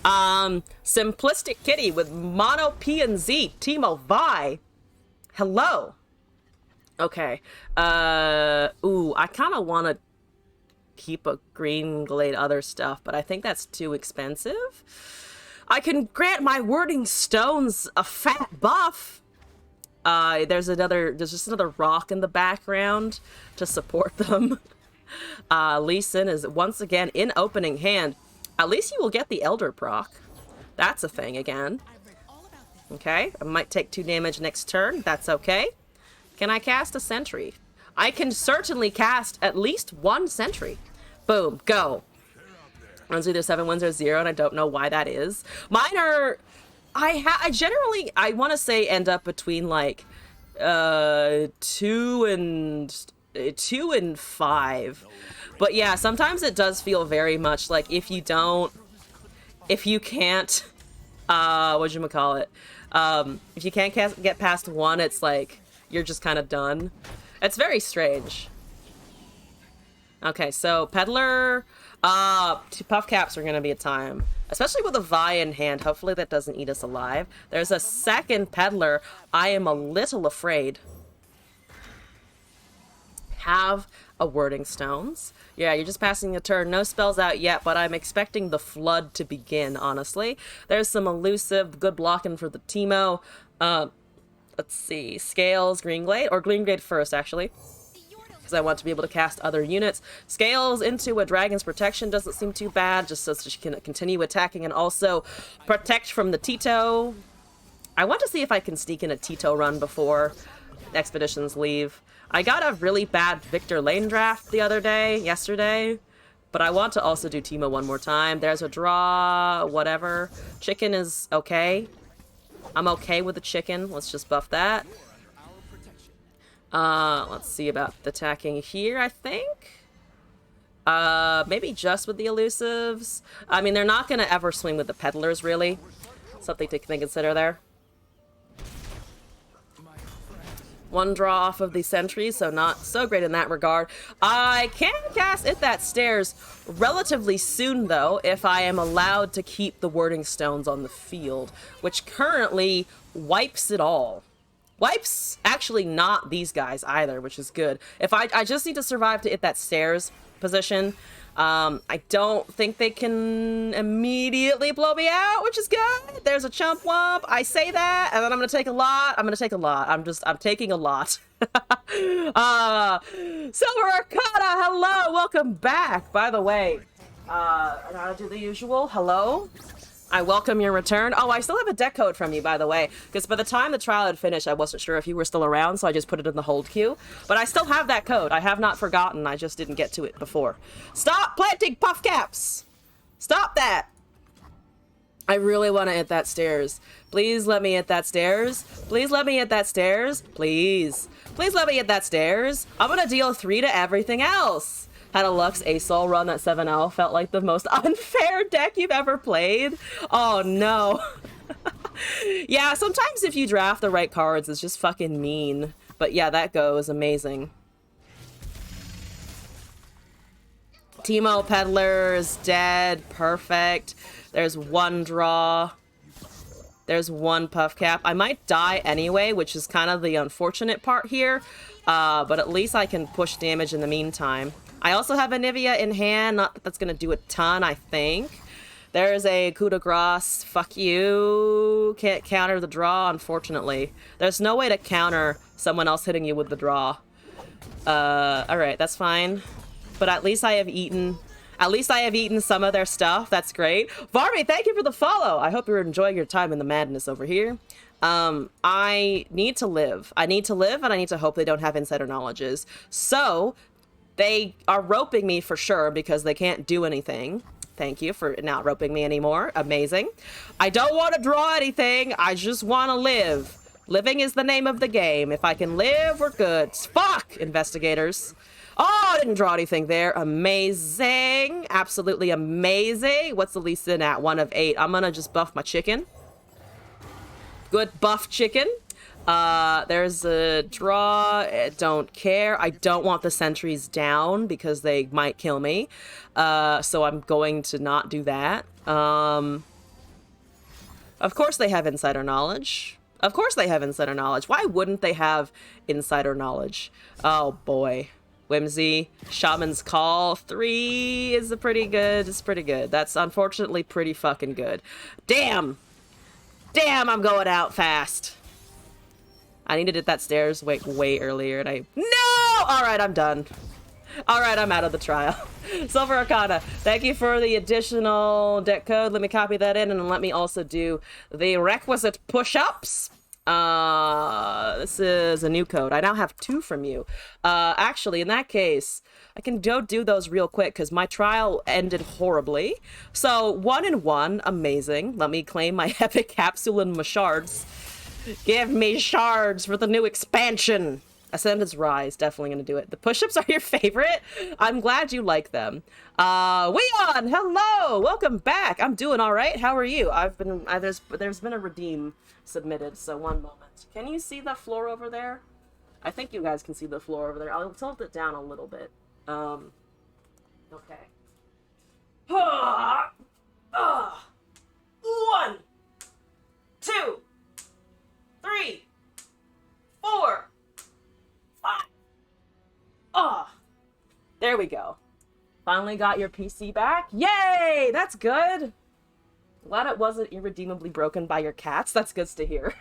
Simplistic Kitty with Mono P and Z. Teemo Vi. Hello. Okay. Ooh, I kind of want to keep a Green Glade other stuff, but I think that's too expensive. I can grant my Wording Stones a fat buff. There's just another rock in the background to support them. Lee Sin is once again in opening hand. At least you will get the Elder proc. That's a thing again. Okay, I might take 2 damage next turn. That's okay. Can I cast a Sentry? I can certainly cast at least 1 Sentry. Boom, go. Runs either 7 wins or 0, and I don't know why that is. Mine are... I generally, I want to say end up between like 2 and 5. But yeah, sometimes it does feel very much like if you can't, whatchamacallit, if you can't get past 1, it's like you're just kind of done. It's very strange. Okay, so Peddler, 2 puff caps are gonna be a time. Especially with a Vi in hand. Hopefully that doesn't eat us alive. There's a second Peddler. I am a little afraid. Have a Wording Stones. Yeah, you're just passing a turn. No spells out yet, but I'm expecting the flood to begin, honestly. There's some elusive, good blocking for the Teemo. Let's see. Scales, Green Glade, or Green Glade first, actually. Because I want to be able to cast other units. Scales into a Dragon's Protection doesn't seem too bad, just so she can continue attacking and also protect from the Tito. I want to see if I can sneak in a Tito run before expeditions leave. I got a really bad Victor Lane draft yesterday, but I want to also do Teemo one more time. There's a draw, whatever. Chicken is okay. I'm okay with the chicken. Let's just buff that. Let's see about the attacking here, I think. Maybe just with the elusives. I mean, they're not going to ever swing with the peddlers, really. Something to consider there. 1 draw off of the sentries, so not so great in that regard. I can cast If That Stares relatively soon, though, if I am allowed to keep the Wording Stones on the field, which currently wipes it all. Wipes, actually not these guys either, which is good. If I just need to survive to If That Stares position. I don't think they can immediately blow me out, which is good. There's a chump wump. I say that, and then I'm gonna take a lot. I'm taking a lot. Silver Arcana, hello, welcome back. By the way, I gotta do the usual. Hello. I welcome your return. Oh, I still have a deck code from you, by the way, because by the time the trial had finished, I wasn't sure if you were still around, so I just put it in the hold queue. But I still have that code. I have not forgotten. I just didn't get to it before. Stop planting puff caps! Stop that! I really want to hit that stairs. Please let me hit that stairs. Please let me hit that stairs. Please. Please let me hit that stairs. I'm gonna deal 3 to everything else. had a Lux ASOL run that 7-0 felt like the most unfair deck you've ever played. Oh no. Yeah, sometimes if you draft the right cards, it's just fucking mean. But yeah, that goes amazing. Teemo Peddler is dead. Perfect. There's one draw. There's one puff cap. I might die anyway, which is kind of the unfortunate part here. But at least I can push damage in the meantime. I also have a Nivea in hand. Not that that's going to do a ton, I think. There's a coup de grace. Fuck you. Can't counter the draw, unfortunately. There's no way to counter someone else hitting you with the draw. Alright, that's fine. But at least I have eaten... At least I have eaten some of their stuff. That's great. Varmy, thank you for the follow. I hope you're enjoying your time in the madness over here. I need to live. I need to live, and I need to hope they don't have insider knowledges. So, they are roping me for sure because they can't do anything. Thank you for not roping me anymore. Amazing. I don't want to draw anything. I just want to live. Living is the name of the game. If I can live, we're good. Fuck, investigators. Oh, I didn't draw anything there. Amazing. Absolutely amazing. What's the Lee Sin at? 1 of 8. I'm gonna just buff my chicken. Good buff chicken. There's a draw. I don't care. I don't want the sentries down because they might kill me. So I'm going to not do that. Of course they have insider knowledge. Of course they have insider knowledge. Why wouldn't they have insider knowledge? Oh boy. Whimsy. Shaman's Call. 3 is pretty good. It's pretty good. That's unfortunately pretty fucking good. Damn! Damn, I'm going out fast. I needed to hit that stairs way earlier, and No! Alright, I'm done. Alright, I'm out of the trial. Silver Arcana, thank you for the additional deck code. Let me copy that in, and let me also do the requisite push-ups. This is a new code. I now have 2 from you. Actually, in that case, I can go do those real quick, because my trial ended horribly. So, 1 and 1, amazing. Let me claim my epic capsule and my shards. Give me shards for the new expansion. Ascendant's Rise, definitely gonna do it. The push-ups are your favorite? I'm glad you like them. Weon, hello! Welcome back. I'm doing all right. How are you? There's been a redeem submitted, so one moment. Can you see the floor over there? I think you guys can see the floor over there. I'll tilt it down a little bit. Okay. 1, 2, 3, 4, 5. There we go. Finally got your PC back. Yay! That's good. Glad it wasn't irredeemably broken by your cats. That's good to hear.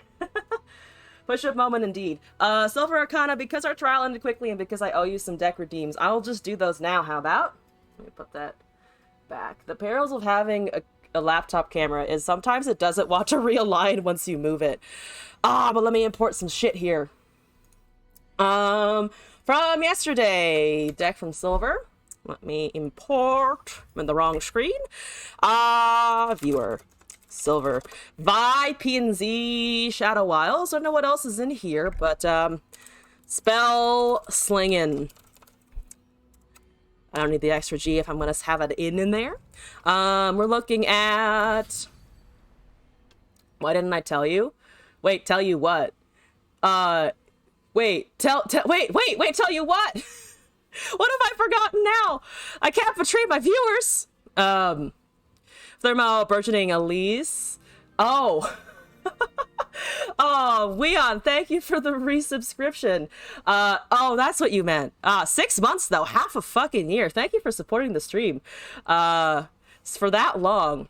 Push-up moment indeed. Silver Arcana, because our trial ended quickly and because I owe you some deck redeems, I'll just do those now. How about? Let me put that back. The perils of having a laptop camera is sometimes it doesn't want to realign once you move it. But let me import some shit here. From yesterday, deck from Silver. Let me import. I'm in the wrong screen. Viewer. Silver. Vi, P&Z, Shadow Isles. I don't know what else is in here, but Spell Slingin'. I don't need the extra G if I'm gonna have it in there. We're looking at... Why didn't I tell you? Wait, tell you what? Wait, tell you what? What have I forgotten now? I can't betray my viewers. Thermo Burgeoning Elise. Oh. Oh, Weon, thank you for the resubscription. Oh, that's what you meant. 6 months though, half a fucking year. Thank you for supporting the stream. For that long.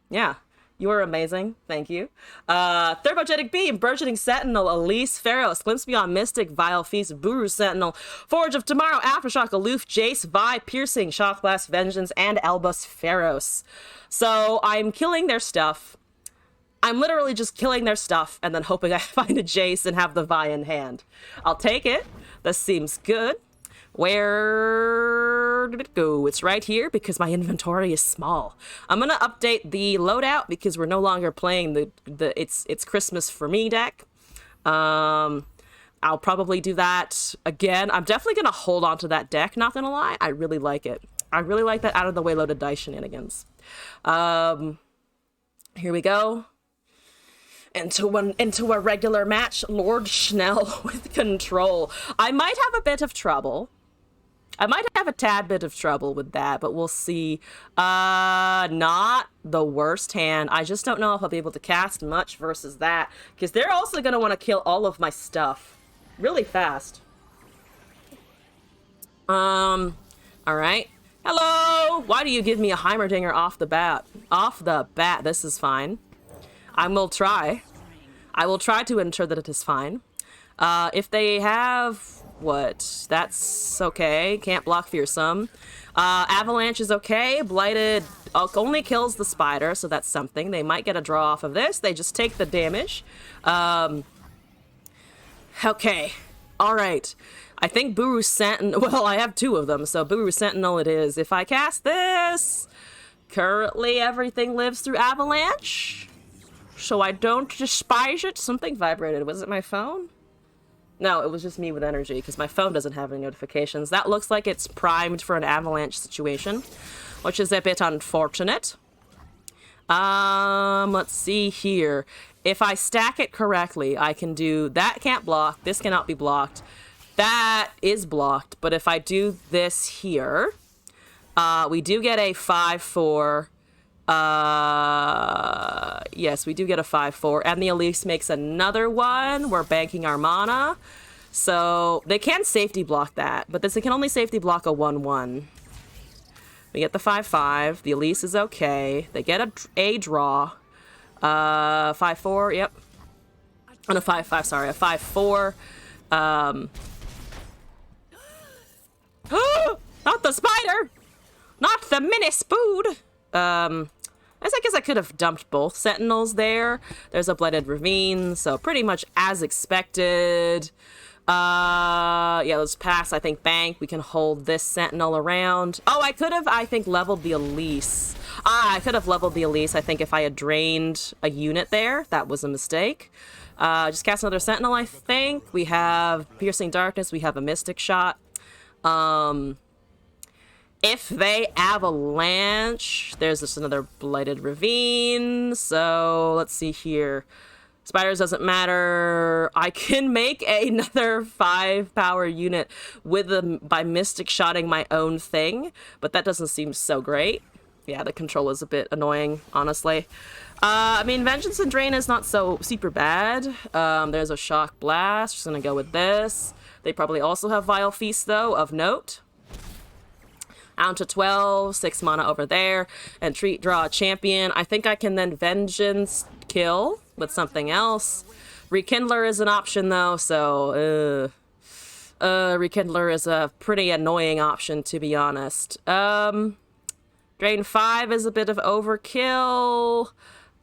Yeah. You are amazing. Thank you. Thermogenic Beam, Burgeoning Sentinel, Elise, Pharaohs, Glimpse Beyond Mystic, Vile Feast, Buru Sentinel, Forge of Tomorrow, Aftershock, Aloof, Jace, Vi, Piercing, Shock Blast, Vengeance, and Albus Pharaohs. So I'm killing their stuff. I'm literally just killing their stuff and then hoping I find a Jace and have the Vi in hand. I'll take it. This seems good. Where did it go? It's right here because my inventory is small. I'm gonna update the loadout because we're no longer playing the It's Christmas for Me deck. I'll probably do that again. I'm definitely gonna hold on to that deck, not gonna lie. I really like it. I really like that out of the way loaded dice shenanigans. Here we go. Into a regular match. Lord Schnell with control. I might have a bit of trouble. I might have a tad bit of trouble with that, but we'll see. Not the worst hand. I just don't know if I'll be able to cast much versus that, because they're also going to want to kill all of my stuff really fast. All right. Hello! Why do you give me a Heimerdinger off the bat? Off the bat, this is fine. I will try. I will try to ensure that it is fine. If they have... What? That's okay. Can't block Fearsome. Avalanche is okay. Blighted only kills the spider, so that's something. They might get a draw off of this. They just take the damage. Okay. Alright. I think Buru Sentinel... Well, I have two of them, so Buru Sentinel it is. If I cast this... Currently, everything lives through Avalanche. So I don't despise it. Something vibrated. Was it my phone? No, it was just me with energy, because my phone doesn't have any notifications. That looks like it's primed for an avalanche situation, which is a bit unfortunate. Let's see here. If I stack it correctly, I can do... That can't block. This cannot be blocked. That is blocked. But if I do this here, we do get a 5/4... yes, we do get a 5/4, and the Elise makes another one. We're banking our mana. So, they can safety block that, but they can only safety block a 1/1. We get the 5/5. The Elise is okay. They get a draw. 5/4, yep. On a 5/5, sorry, a 5/4. Not the spider! Not the mini spood! I guess I could have dumped both Sentinels there. There's a Blighted Ravine, so pretty much as expected. Yeah, let's pass. I think bank. We can hold this Sentinel around. Oh, I could have, I think, leveled the Elise. I could have leveled the Elise, I think, if I had drained a unit there. That was a mistake. Just cast another Sentinel, I think. We have Piercing Darkness. We have a Mystic Shot. If they avalanche, there's just another Blighted Ravine. So let's see here. Spiders doesn't matter. I can make another 5-power unit with by Mystic Shotting my own thing, but that doesn't seem so great. Yeah, the control is a bit annoying, honestly. I mean, Vengeance and Drain is not so super bad. There's a Shock Blast. Just gonna go with this. They probably also have Vile Feast, though, of note. Down to 12, 6 mana over there, and treat, draw a champion. I think I can then Vengeance kill with something else. Rekindler is an option, though, so, Rekindler is a pretty annoying option, to be honest. Drain 5 is a bit of overkill,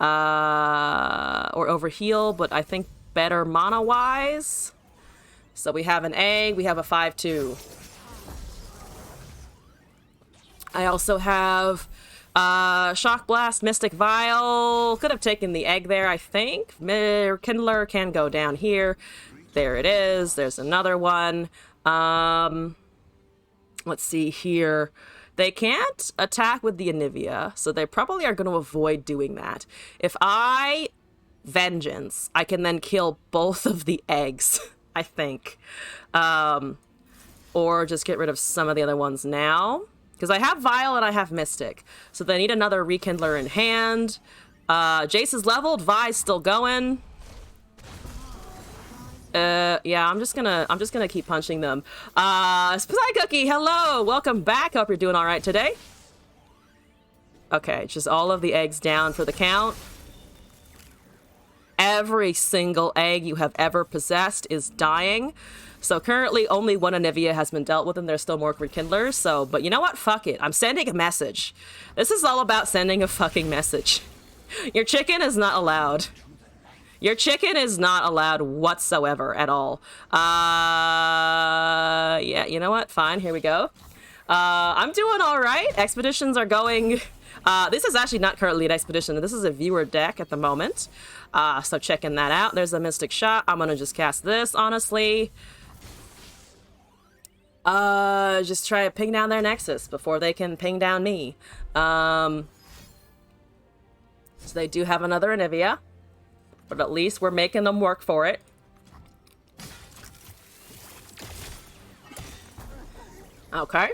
or overheal, but I think better mana-wise. So we have an egg, we have a 5/2. I also have Shock Blast, Mystic Vial. Could have taken the egg there, I think. Kindler can go down here. There it is. There's another one. Let's see here. They can't attack with the Anivia, so they probably are going to avoid doing that. If I Vengeance, I can then kill both of the eggs, I think. Or just get rid of some of the other ones now. Because I have Vial and I have Mystic. So they need another Rekindler in hand. Jace is leveled. Vi's still going. Yeah, I'm just gonna keep punching them. Spy Cookie, hello! Welcome back. Hope you're doing alright today. Okay, just all of the eggs down for the count. Every single egg you have ever possessed is dying. So currently only one Anivia has been dealt with, and there's still more Rekindlers, so, but you know what? Fuck it. I'm sending a message. This is all about sending a fucking message. Your chicken is not allowed. Your chicken is not allowed whatsoever at all. Yeah, you know what? Fine, here we go. I'm doing all right. Expeditions are going This is actually not currently an expedition. This is a viewer deck at the moment. So checking that out. There's a Mystic Shot. I'm gonna just cast this, honestly. Just try to ping down their Nexus before they can ping down me. So they do have another Anivia, but at least we're making them work for it. Okay.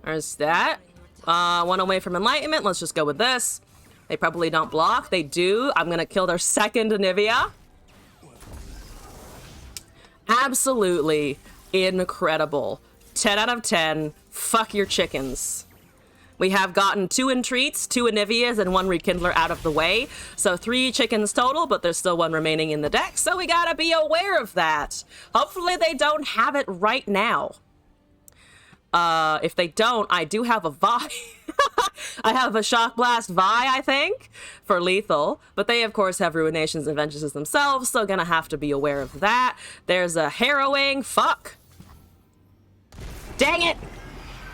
There's that. One away from Enlightenment. Let's just go with this. They probably don't block. They do. I'm gonna kill their second Anivia. Absolutely incredible. 10 out of 10. Fuck your chickens. We have gotten 2 Entreats, 2 Anivias, and 1 Rekindler out of the way. So 3 chickens total, but there's still 1 remaining in the deck. So we gotta be aware of that. Hopefully they don't have it right now. If they don't, I do have a Vi. I have a Shock Blast Vi, I think, for lethal. But they, of course, have Ruinations and Vengeances themselves, so gonna have to be aware of that. There's a Harrowing. Fuck. Dang it!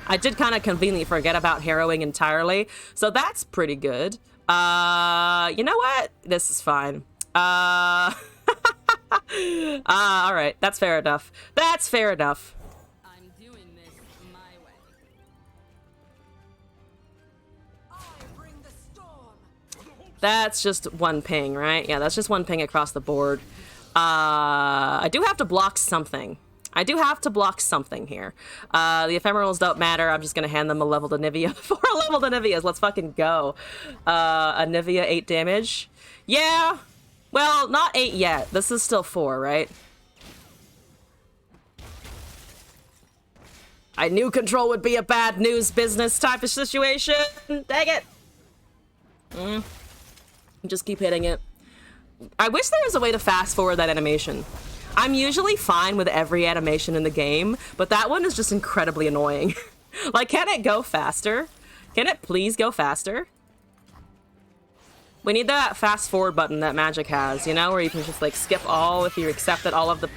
I did kind of conveniently forget about Harrowing entirely, so that's pretty good. You know what? This is fine. Alright, that's fair enough. That's fair enough. I'm doing this my way. That's just 1 ping, right? Yeah, that's just 1 ping across the board. I do have to block something. I do have to block something here. The ephemerals don't matter. I'm just gonna hand them a leveled Anivia. 4 leveled Anivias. Let's fucking go. Anivia 8 damage. Yeah. Well, not 8 yet. This is still 4, right? I knew control would be a bad news business type of situation. Dang it. Just keep hitting it. I wish there was a way to fast forward that animation. I'm usually fine with every animation in the game, but that one is just incredibly annoying. Like, can it go faster? Can it please go faster? We need that fast forward button that Magic has, you know, where you can just like skip all if you accept that all of the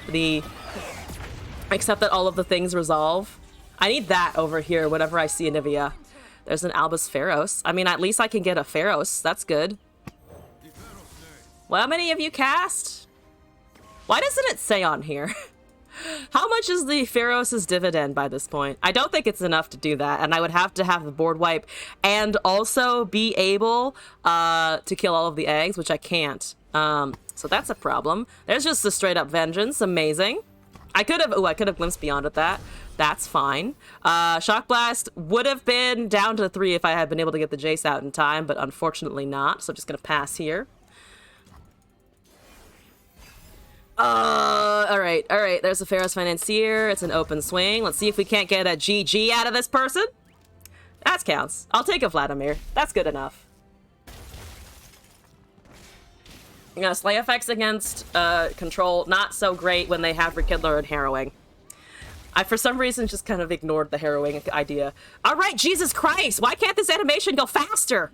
things resolve. I need that over here whenever I see Anivia. There's an Albus Pharos. I mean, at least I can get a Pharos. That's good. Well, how many of you cast? Why doesn't it say on here? How much is the Pharos' dividend by this point? I don't think it's enough to do that, and I would have to have the board wipe and also be able to kill all of the eggs, which I can't. So that's a problem. There's just a straight up Vengeance. Amazing. I could have glimpsed beyond at that. That's fine. Shock Blast would have been down to 3 if I had been able to get the Jace out in time, but unfortunately not, so I'm just gonna pass here. All right. There's a Pharos Financier. It's an open swing. Let's see if we can't get a GG out of this person. That counts. I'll take a Vladimir. That's good enough. You know, Slay effects against control, not so great when they have Rekindler and Harrowing. I, for some reason, just kind of ignored the Harrowing idea. All right, Jesus Christ. Why can't this animation go faster?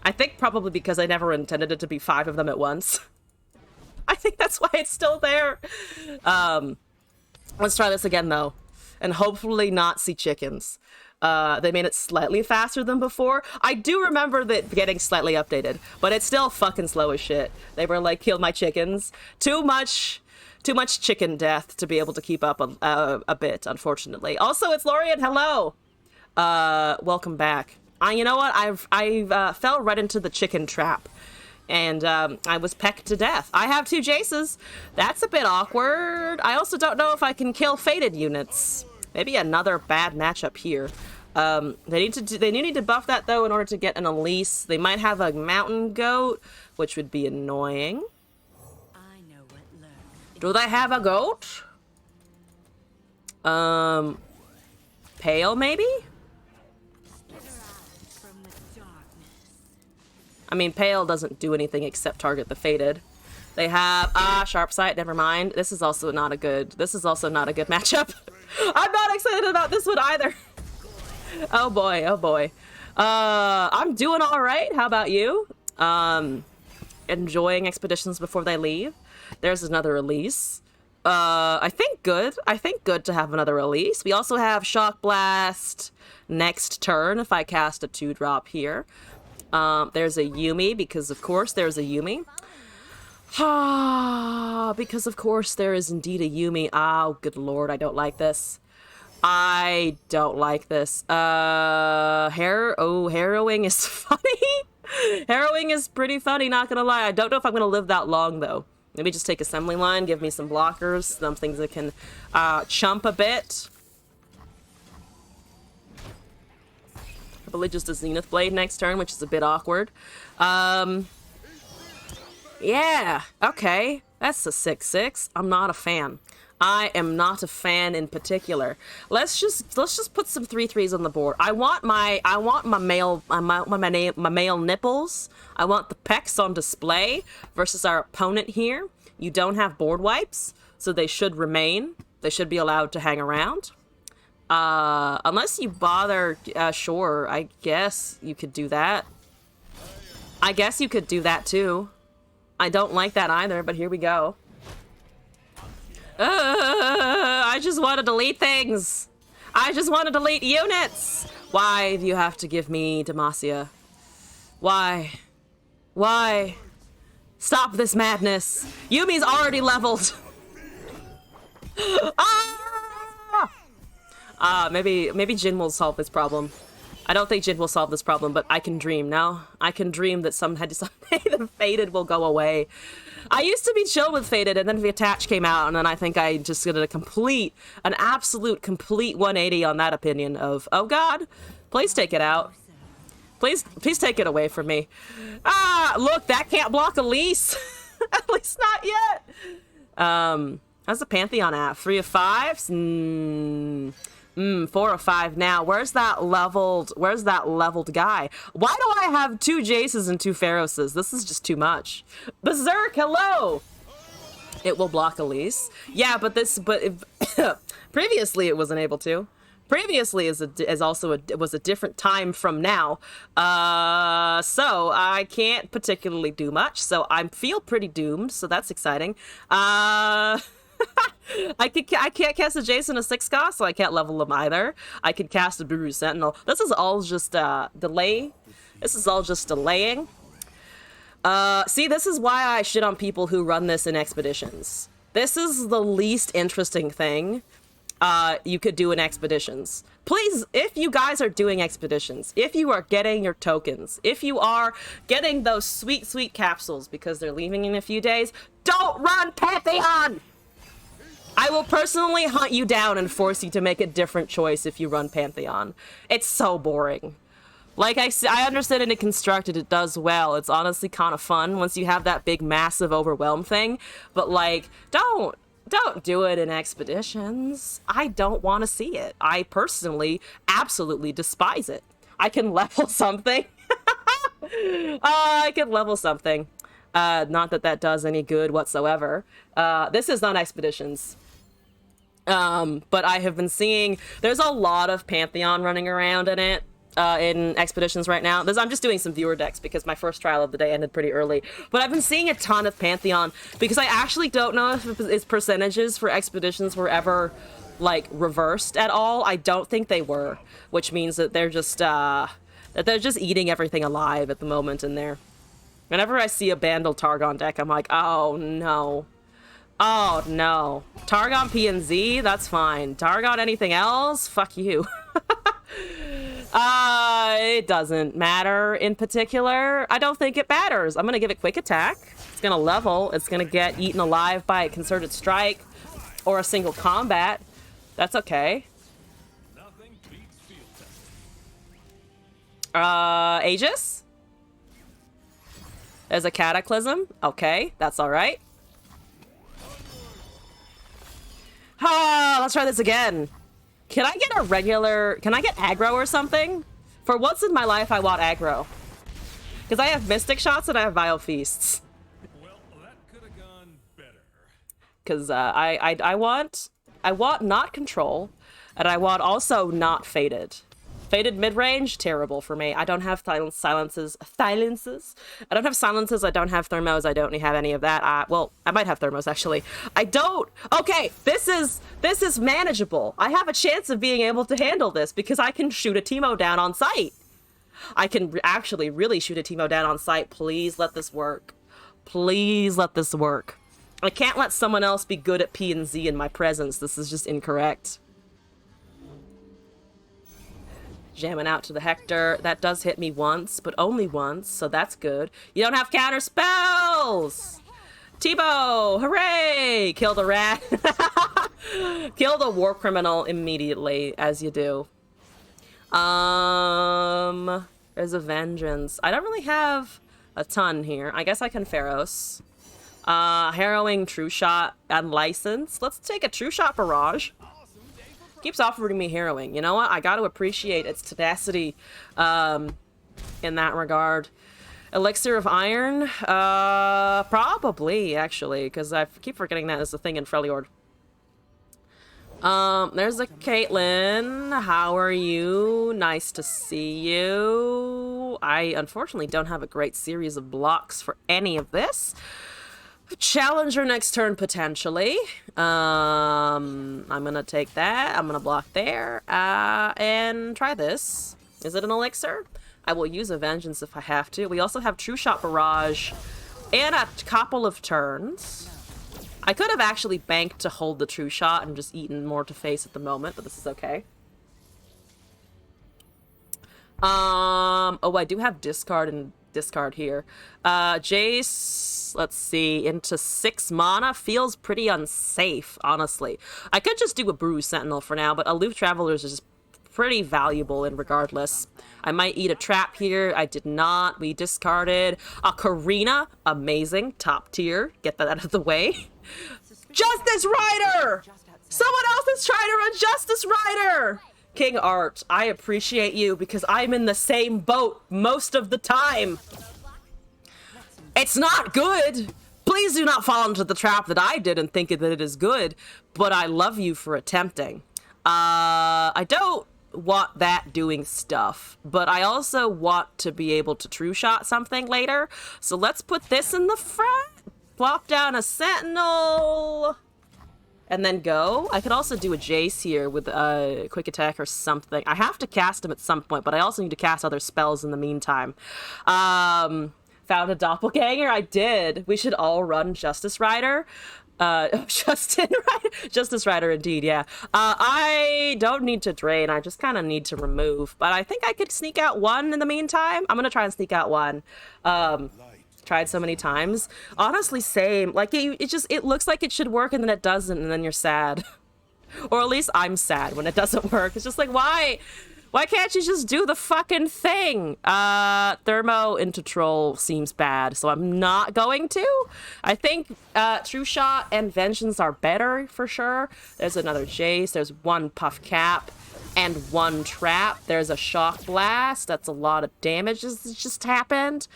I think probably because I never intended it to be 5 of them at once. I think that's why it's still there. Let's try this again, though. And hopefully not see chickens. They made it slightly faster than before. I do remember that getting slightly updated, but it's still fucking slow as shit. They were like, kill my chickens. Too much chicken death to be able to keep up a bit, unfortunately. Also, it's Lorian. Hello. Welcome back. You know what? I fell right into the chicken trap, and I was pecked to death. I have 2 Jaces. That's a bit awkward. I also don't know if I can kill fated units. Maybe another bad matchup here. They need to buff that though in order to get an Elise. They might have a mountain goat, which would be annoying. I know what learned. Do they have a goat? Pale maybe? I mean, Pale doesn't do anything except target the Fated. They have Sharp Sight. Never mind. This is also not a good matchup. I'm not excited about this one either. Oh boy. I'm doing all right. How about you? Enjoying expeditions before they leave. There's another release. I think good. I think good to have another release. We also have Shock Blast next turn if I cast a 2-drop here. There's a Yuumi, because of course there's a Yuumi. Because of course there is indeed a Yuumi. Oh, good lord, I don't like this. I don't like this. Harrowing is funny. Harrowing is pretty funny, not gonna lie. I don't know if I'm gonna live that long, though. Maybe just take Assembly Line, give me some blockers, some things that can chump a bit. Probably just a Zenith Blade next turn, which is a bit awkward. Yeah, okay. That's a 6/6. I'm not a fan. I am not a fan in particular. Let's just put some 3/3s on the board. I want my male nipples. I want the pecs on display versus our opponent here. You don't have board wipes, so they should remain. They should be allowed to hang around. Unless you bother, sure, I guess you could do that. I guess you could do that too. I don't like that either, but here we go. I just want to delete things. I just want to delete units. Why do you have to give me Demacia? Why? Why? Stop this madness. Yumi's already leveled. Maybe Jin will solve this problem. I don't think Jin will solve this problem, but I can dream now. I can dream that someday the Fated will go away. I used to be chill with Fated, and then the Attach came out, and then I think I just did an absolute complete 180 on that opinion of, oh god, please take it out. Please take it away from me. Look, that can't block Elise. At least not yet. How's the Pantheon at? 3 of 5s? 4 of 5 now. Where's that leveled guy? Why do I have 2 Jaces and 2 Pharoses? This is just too much. Berserk, hello! It will block Elise. Yeah, but previously it wasn't able to. Previously was a different time from now. So I can't particularly do much, so I feel pretty doomed, so that's exciting. I can't cast a Jason a 6 cost, so I can't level him either. I could cast a Buru Sentinel. This is all just delay. This is all just delaying. See, this is why I shit on people who run this in expeditions. This is the least interesting thing you could do in expeditions. Please, if you guys are doing expeditions, if you are getting your tokens, if you are getting those sweet, sweet capsules because they're leaving in a few days, don't run Pantheon! I will personally hunt you down and force you to make a different choice if you run Pantheon. It's so boring. Like I understand it in Constructed, it does well. It's honestly kind of fun once you have that big, massive overwhelm thing. But like, don't do it in expeditions. I don't want to see it. I personally absolutely despise it. I can level something. I can level something. Not that that does any good whatsoever. This is not expeditions. But I have been seeing there's a lot of Pantheon running around in it. In expeditions right now. I'm just doing some viewer decks because my first trial of the day ended pretty early. But I've been seeing a ton of Pantheon because I actually don't know if its percentages for expeditions were ever like reversed at all. I don't think they were, which means that they're just eating everything alive at the moment in there. Whenever I see a Bandle Targon deck, I'm like, oh no. Oh no. Targon PNZ, that's fine. Targon anything else? Fuck you. It doesn't matter in particular. I don't think it matters. I'm gonna give it quick attack. It's gonna level. It's gonna get eaten alive by a concerted strike or a single combat. That's okay. Nothing beats field testing. Aegis? There's a Cataclysm. Okay, that's alright. Let's try this again. Can I get aggro or something? For once in my life, I want aggro. Because I have Mystic Shots and I have Vile Feasts. Well, that could have gone better. Because I want not Control, and I want also not Fated. Faded mid-range, terrible for me. I don't have silences. I don't have silences, I don't have thermos, I don't have any of that. Well, I might have thermos, actually. I don't. Okay, this is manageable. I have a chance of being able to handle this because I can shoot a Teemo down on sight. I can actually really shoot a Teemo down on sight. Please let this work. Please let this work. I can't let someone else be good at P and Z in my presence. This is just incorrect. Jamming out to the Hector. That does hit me once, but only once, so that's good. You don't have counter spells! T-Bow! Hooray! Kill the rat. Kill the war criminal immediately, as you do. There's a vengeance. I don't really have a ton here. I guess I can Pharos. Harrowing, True Shot, and License. Let's take a True Shot Barrage. Keeps offering me harrowing. You know what? I got to appreciate its tenacity in that regard. Elixir of Iron? Probably, actually, because I keep forgetting that is a thing in Freljord. There's a Caitlyn. How are you? Nice to see you. I unfortunately don't have a great series of blocks for any of this. Challenger next turn, potentially. I'm gonna take that. I'm gonna block there. And try this. Is it an elixir? I will use a vengeance if I have to. We also have True Shot Barrage and a couple of turns. I could have actually banked to hold the True Shot and just eaten more to face at the moment, but this is okay. Oh, I do have discard and discard here. Jace, let's see, into 6 mana feels pretty unsafe, honestly. I could just do a Bruise Sentinel for now, but Aloof Travelers is just pretty valuable in regardless. I might eat a trap here. I did not. We discarded a Karina. Amazing. Top tier. Get that out of the way. Justice Rider! Someone else is trying to run Justice Rider! King Art, I appreciate you because I'm in the same boat most of the time. It's not good. Please do not fall into the trap that I did and think that it is good, but I love you for attempting. I don't want that doing stuff, but I also want to be able to True Shot something later. So let's put this in the front. Plop down a Sentinel. And then go. I could also do a Jace here with a quick attack or something. I have to cast him at some point, but I also need to cast other spells in the meantime. Found a doppelganger? I did. We should all run Justice Rider. Justice Rider indeed, yeah. I don't need to drain. I just kind of need to remove. But I think I could sneak out one in the meantime. I'm going to try and sneak out one. Tried so many times. Honestly, same. Like, it looks like it should work and then it doesn't, and then you're sad. Or at least I'm sad when it doesn't work. It's just like, why? Why can't you just do the fucking thing? Thermo into Troll seems bad, so I'm not going to. I think True Shot and Vengeance are better for sure. There's another Jace. There's one Puff Cap and one Trap. There's a Shock Blast. That's a lot of damage that just happened.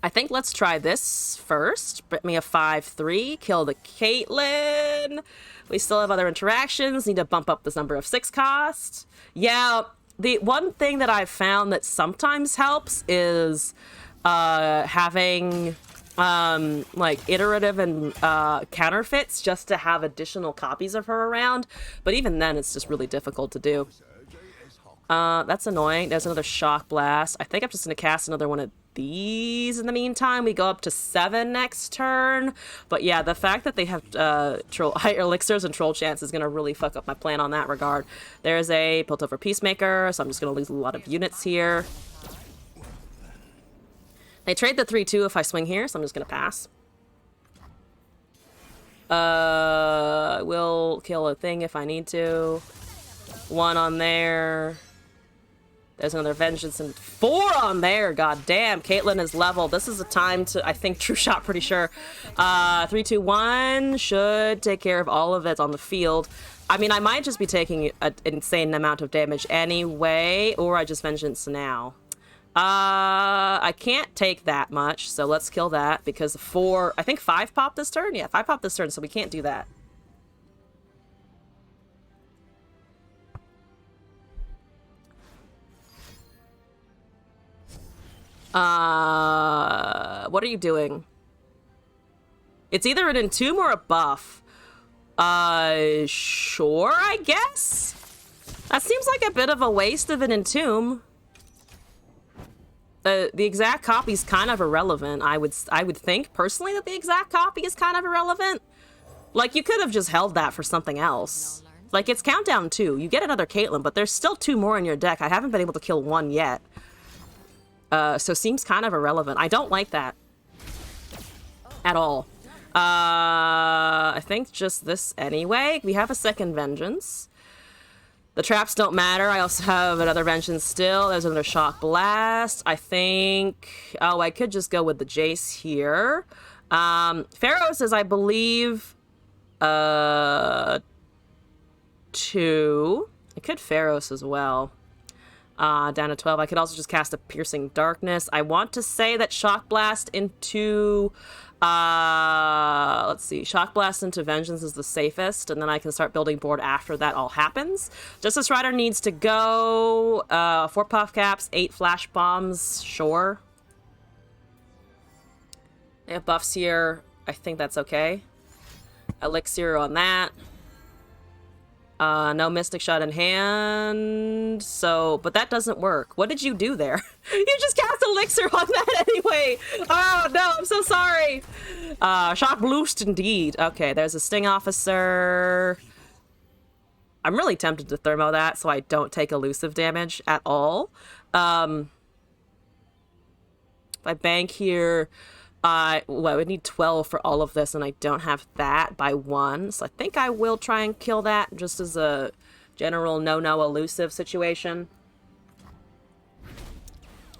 I think let's try this first. Brit me a 5/3. Kill the Caitlyn. We still have other interactions. Need to bump up this number of 6 cost. Yeah, the one thing that I've found that sometimes helps is having like iterative and counterfeits just to have additional copies of her around. But even then, it's just really difficult to do. That's annoying. There's another Shock Blast. I think I'm just going to cast another one of these in the meantime. We go up to 7 next turn. But yeah, the fact that they have high elixirs and troll chance is going to really fuck up my plan on that regard. There's a Piltover Peacemaker, so I'm just going to lose a lot of units here. They trade the 3/2 if I swing here, so I'm just going to pass. We'll kill a thing if I need to. 1 on there. There's another Vengeance and 4 on there. God damn, Caitlyn is level. This is a time to, I think, True Shot, pretty sure. 3, 2, 1 should take care of all of it on the field. I mean, I might just be taking an insane amount of damage anyway, or I just Vengeance now. I can't take that much, so let's kill that because 4, I think 5 popped this turn? Yeah, 5 popped this turn, so we can't do that. What are you doing? It's either an entomb or a buff. Sure, I guess? That seems like a bit of a waste of an entomb. The exact copy is kind of irrelevant. I would think personally that the exact copy is kind of irrelevant. Like, you could have just held that for something else. Like, it's countdown 2. You get another Caitlyn, but there's still 2 more in your deck. I haven't been able to kill 1 yet. So seems kind of irrelevant. I don't like that. At all. I think just this anyway. We have a second Vengeance. The traps don't matter. I also have another Vengeance still. There's another Shock Blast. I think... Oh, I could just go with the Jace here. Pharaohs is, I believe... 2. I could Pharaohs as well. Down to 12. I could also just cast a Piercing Darkness. I want to say that Shock Blast into... let's see. Shock Blast into Vengeance is the safest, and then I can start building board after that all happens. Justice Rider needs to go. 4 Puff Caps, 8 Flash Bombs. Sure. They have buffs here. I think that's okay. Elixir on that. No Mystic Shot in hand, so, but that doesn't work. What did you do there? You just cast Elixir on that anyway! Oh no, I'm so sorry! Shock Boost indeed. Okay, there's a Sting Officer. I'm really tempted to Thermo that so I don't take elusive damage at all. If I bank here... well, I would need 12 for all of this, and I don't have that by 1. So I think I will try and kill that just as a general no-no elusive situation.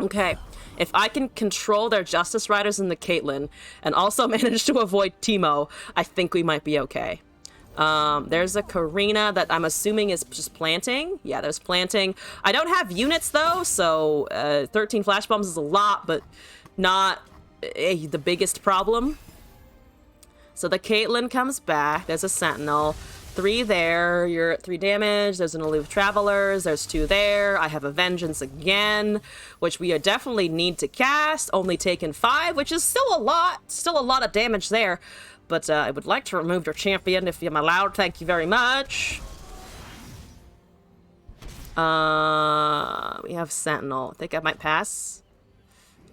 Okay. If I can control their Justice Riders and the Caitlyn, and also manage to avoid Teemo, I think we might be okay. There's a Karina that I'm assuming is just planting. Yeah, there's planting. I don't have units, though, so 13 Flash Bombs is a lot, but not... the biggest problem. So the Caitlyn comes back. There's a Sentinel. 3 there. You're at 3 damage. There's an Elusive Travelers. There's 2 there. I have a Vengeance again, which we definitely need to cast. Only taken 5, which is still a lot. Still a lot of damage there. But I would like to remove their champion if I'm allowed. Thank you very much. We have Sentinel. I think I might pass.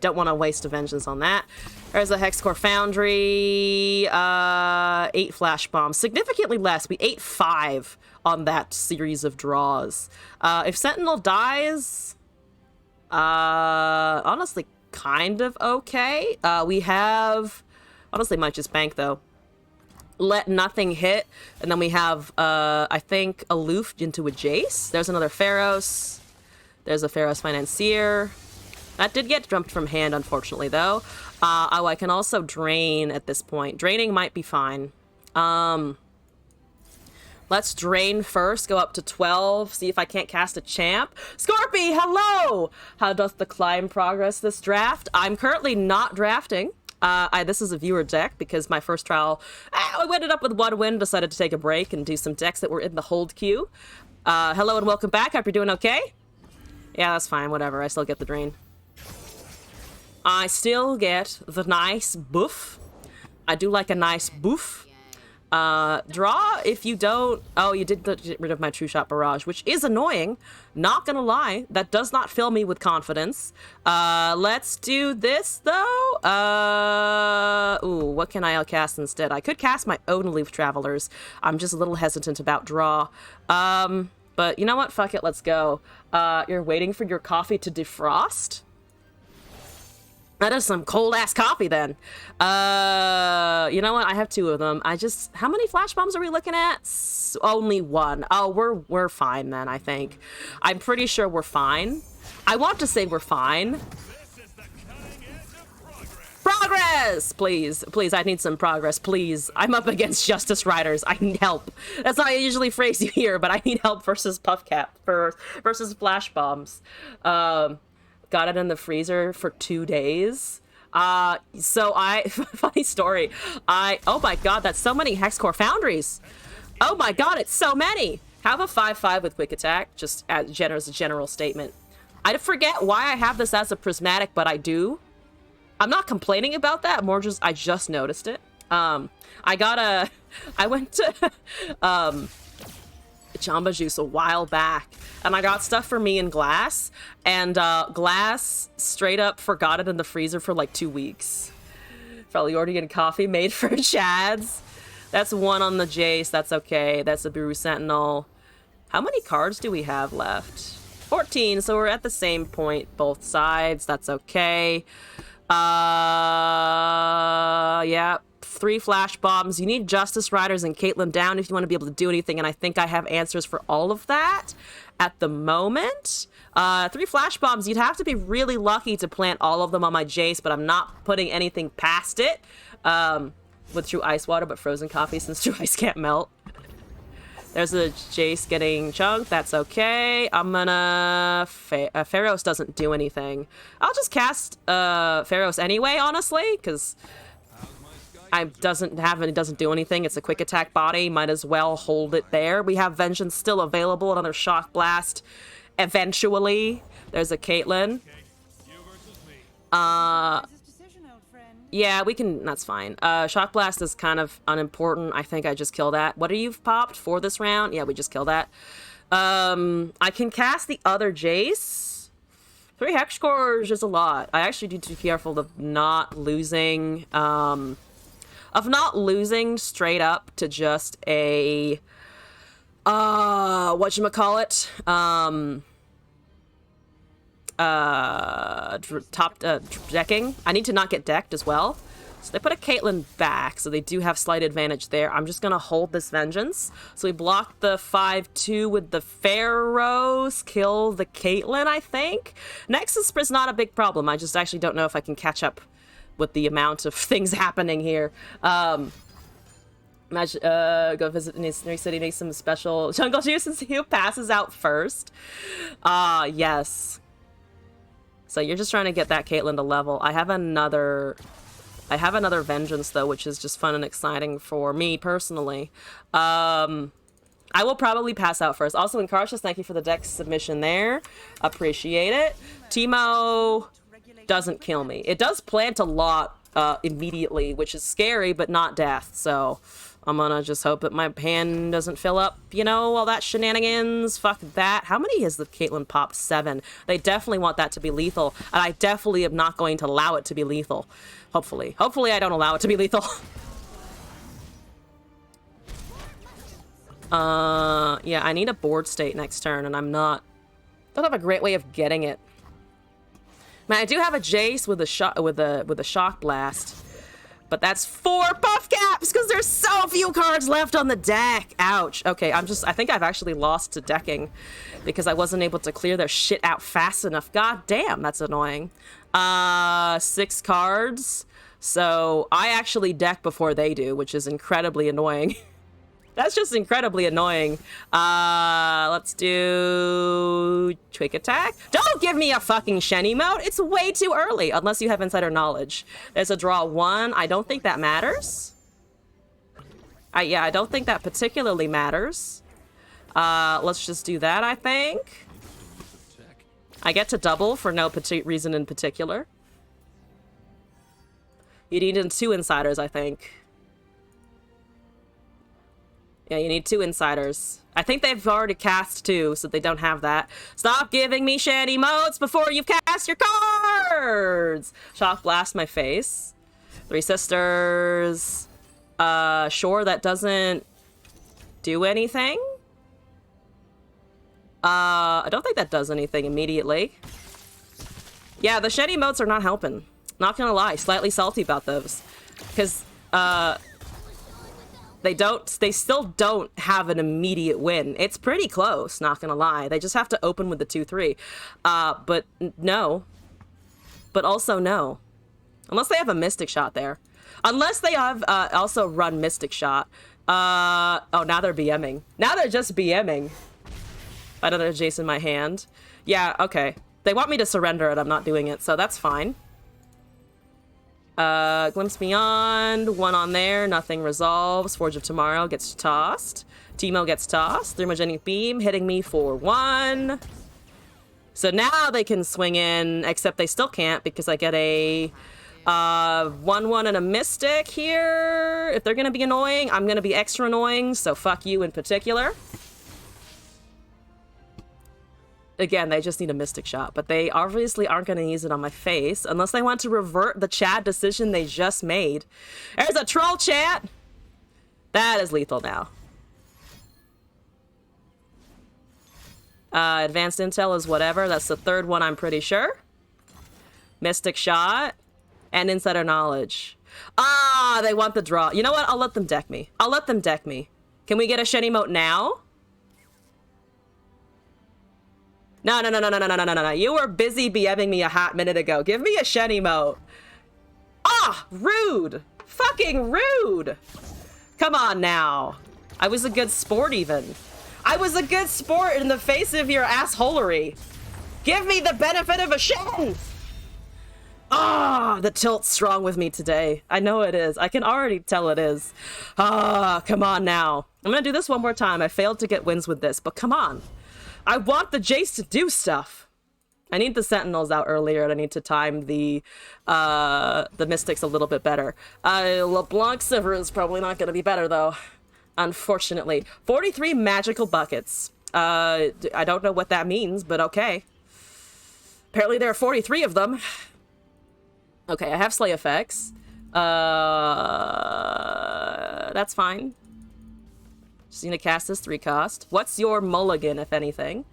Don't want to waste a Vengeance on that. There's a Hexcore Foundry. 8 Flash Bombs. Significantly less. We ate 5 on that series of draws. If Sentinel dies... honestly, kind of okay. We have... Honestly, might just bank, though. Let nothing hit. And then we have, I think, Aloof into a Jace. There's another Pharaohs. There's a Pharaohs Financier. That did get jumped from hand, unfortunately, though. Oh, I can also drain at this point. Draining might be fine. Let's drain first, go up to 12, see if I can't cast a champ. Scorpy, hello! How doth the climb progress this draft? I'm currently not drafting. This is a viewer deck because my first trial, I ended up with 1 win, decided to take a break and do some decks that were in the hold queue. Hello and welcome back. Hope you're doing okay. Yeah, that's fine. Whatever. I still get the drain. I still get the nice buff. I do like a nice buff. Draw if you don't... Oh, you did get rid of my True Shot Barrage, which is annoying. Not gonna lie. That does not fill me with confidence. Let's do this, though. Ooh, what can I cast instead? I could cast my own Leaf Travelers. I'm just a little hesitant about draw. But you know what? Fuck it, let's go. You're waiting for your coffee to defrost? That is some cold-ass coffee, then. You know what? I have 2 of them. How many Flash Bombs are we looking at? Only 1. Oh, we're fine, then, I think. I'm pretty sure we're fine. I want to say we're fine. This is the cutting edge of progress. Progress! Please, please, I need some progress, please. I'm up against Justice Riders. I need help. That's not usually phrase you hear, but I need help versus Puff Cap, versus Flash Bombs. Got it in the freezer for 2 days. Funny story. Oh my god, that's so many Hexcore Foundries. Oh my god, it's so many. Have a 5/5 with Quick Attack, just as a general statement. I forget why I have this as a prismatic, but I do. I'm not complaining about that, more just I just noticed it. I went to Jamba Juice a while back, and I got stuff for me and Glass, and Glass straight up forgot it in the freezer for like 2 weeks. Probably ordering coffee made for Chads. That's 1 on the Jace, that's okay. That's the Buru Sentinel. How many cards do we have left? 14, so we're at the same point, both sides, that's okay. Yeah, 3 flash bombs. You need Justice Riders and Caitlyn down if you want to be able to do anything, and I think I have answers for all of that at the moment. 3 flash bombs, you'd have to be really lucky to plant all of them on my Jace, but I'm not putting anything past it. With True Ice Water, but frozen coffee since True Ice can't melt. There's a Jace getting chunked. That's okay. I'm gonna... Pharaohs doesn't do anything. I'll just cast Pharaohs anyway, honestly, because it doesn't do anything. It's a quick attack body. Might as well hold it there. We have Vengeance still available. Another Shock Blast. Eventually. There's a Caitlyn. Yeah, we can... That's fine. Shock Blast is kind of unimportant. I think I just kill that. What are you popped for this round? Yeah, we just kill that. I can cast the other Jace. 3 Hex Cores is a lot. I actually need to be careful of not losing... straight up to just a... whatchamacallit? Decking. I need to not get decked as well. So they put a Caitlyn back, so they do have slight advantage there. I'm just gonna hold this Vengeance. So we block the 5-2 with the Pharaohs, kill the Caitlyn, I think. Nexus is not a big problem. I just actually don't know if I can catch up with the amount of things happening here. Go visit New City, make some special jungle juice and see who passes out first. Yes. So you're just trying to get that Caitlyn to level. I have another Vengeance, though, which is just fun and exciting for me, personally. I will probably pass out first. Also, Incarcious, thank you for the deck submission there. Appreciate it. Teemo doesn't kill me. It does plant a lot immediately, which is scary, but not death. So I'm gonna just hope that my hand doesn't fill up, you know, all that shenanigans. Fuck that. How many has the Caitlyn popped? 7. They definitely want that to be lethal, and I definitely am not going to allow it to be lethal. Hopefully. Hopefully I don't allow it to be lethal. Yeah, I need a board state next turn, and don't have a great way of getting it. Man, I do have a Jace with a Shock Blast. But that's 4 buff caps because there's so few cards left on the deck. Ouch. Okay, I think I've actually lost to decking because I wasn't able to clear their shit out fast enough. God damn, that's annoying. 6 cards. So I actually deck before they do, which is incredibly annoying. That's just incredibly annoying. Let's do Quick Attack. Don't give me a fucking Shen mode. It's way too early, unless you have Insider Knowledge. There's a draw 1. I don't think that matters. Yeah, I don't think that particularly matters. Let's just do that, I think. I get to double for no reason in particular. You need 2 Insiders, I think. Yeah, you need 2 Insiders. I think they've already cast 2, so they don't have that. Stop giving me shitty modes before you've cast your cards! Shock Blast my face. 3 Sisters. Sure, that doesn't do anything. I don't think that does anything immediately. Yeah, the shitty modes are not helping. Not gonna lie, slightly salty about those. Because, they still don't have an immediate win. It's pretty close, not gonna lie. They just have to open with the 2-3. But no. But also no. Unless they have a Mystic Shot there. Unless they have also run Mystic Shot. Oh, now they're BMing. Now they're just BMing. Another Jace in my hand. Yeah, okay. They want me to surrender it, I'm not doing it, so that's fine. Glimpse Beyond, 1 on there, nothing resolves. Forge of Tomorrow gets tossed. Teemo gets tossed. Thermogenic Beam hitting me for 1. So now they can swing in, except they still can't because I get a 1/1 and a Mystic here. If they're going to be annoying, I'm going to be extra annoying, so fuck you in particular. Again, they just need a Mystic shot, but they obviously aren't going to use it on my face unless they want to revert the Chad decision they just made. There's a troll, chat! That is lethal now. Advanced intel is whatever. That's the third one, I'm pretty sure. Mystic shot. And insider knowledge. Ah, they want the draw. You know what? I'll let them deck me. I'll let them deck me. Can we get a Shen emote now? No. You were busy BMing me a hot minute ago. Give me a Shen emote. Ah, rude. Fucking rude. Come on now. I was a good sport even. I was a good sport in the face of your assholery. Give me the benefit of a Shen! Ah, the tilt's strong with me today. I know it is. I can already tell it is. Ah, come on now. I'm gonna do this one more time. I failed to get wins with this, but come on. I want the Jace to do stuff. I need the Sentinels out earlier, and I need to time the Mystics a little bit better. LeBlanc Silver is probably not gonna be better, though. Unfortunately. 43 magical buckets. I don't know what that means, but okay. Apparently there are 43 of them. Okay, I have Slay effects. That's fine. Just need to cast this 3 cost. What's your mulligan, if anything?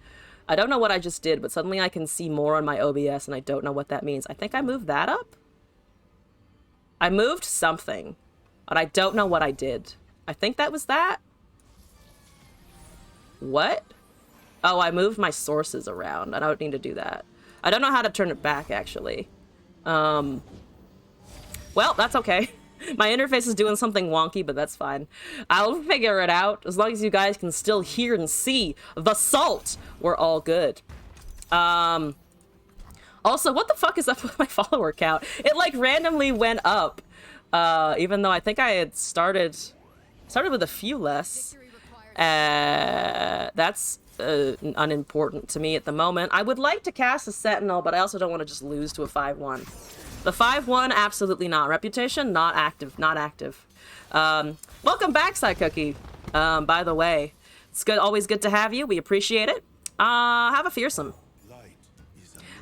I don't know what I just did, but suddenly I can see more on my OBS, and I don't know what that means. I think I moved that up? I moved something, but I don't know what I did. I think that was that. What? Oh, I moved my sources around. I don't need to do that. I don't know how to turn it back, actually. Well, that's okay. My interface is doing something wonky, but that's fine. I'll figure it out. As long as you guys can still hear and see the salt, we're all good. Also, what the fuck is up with my follower count? It, like, randomly went up. Even though I think I had started with a few less. That's unimportant to me at the moment. I would like to cast a Sentinel, but I also don't want to just lose to a 5/1. The 5/1, absolutely not. Reputation, not active. Not active. Welcome back, Cookie. By the way, it's good. Always good to have you. We appreciate it. Have a fearsome.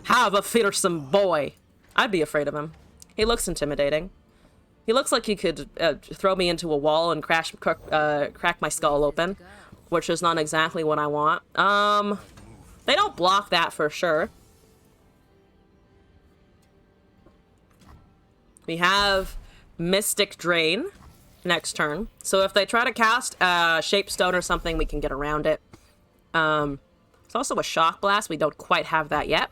Have a fearsome boy. I'd be afraid of him. He looks intimidating. He looks like he could throw me into a wall and crack my skull open, which is not exactly what I want. They don't block that for sure. We have Mystic Drain next turn. So if they try to cast Shapestone or something, we can get around it. It's also a Shock Blast. We don't quite have that yet.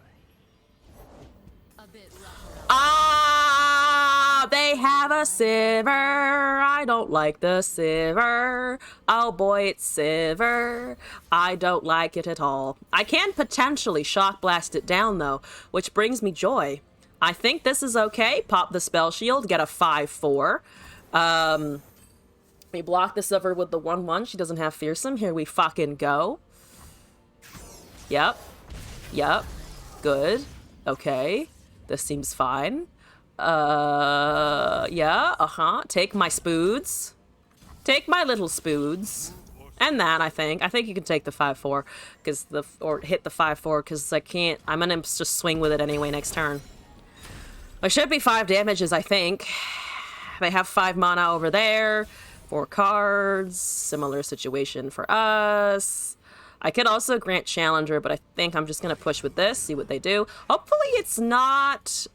They have a Sivir. I don't like the Sivir. Oh boy, it's Sivir. I don't like it at all. I can potentially Shock Blast it down, though, which brings me joy. I think this is okay. Pop the Spell Shield, get a 5/4. We block the Sivir with the 1/1. She doesn't have Fearsome. Here we fucking go. Yep. Good. Okay. This seems fine. Yeah, Take my spoods. Take my little spoods. And that, I think. I think you can take the 5/4, or hit the 5/4, because I can't, I'm gonna just swing with it anyway next turn. It should be 5 damages, I think. They have 5 mana over there. 4 cards. Similar situation for us. I could also grant Challenger, but I think I'm just gonna push with this, see what they do. Hopefully it's not,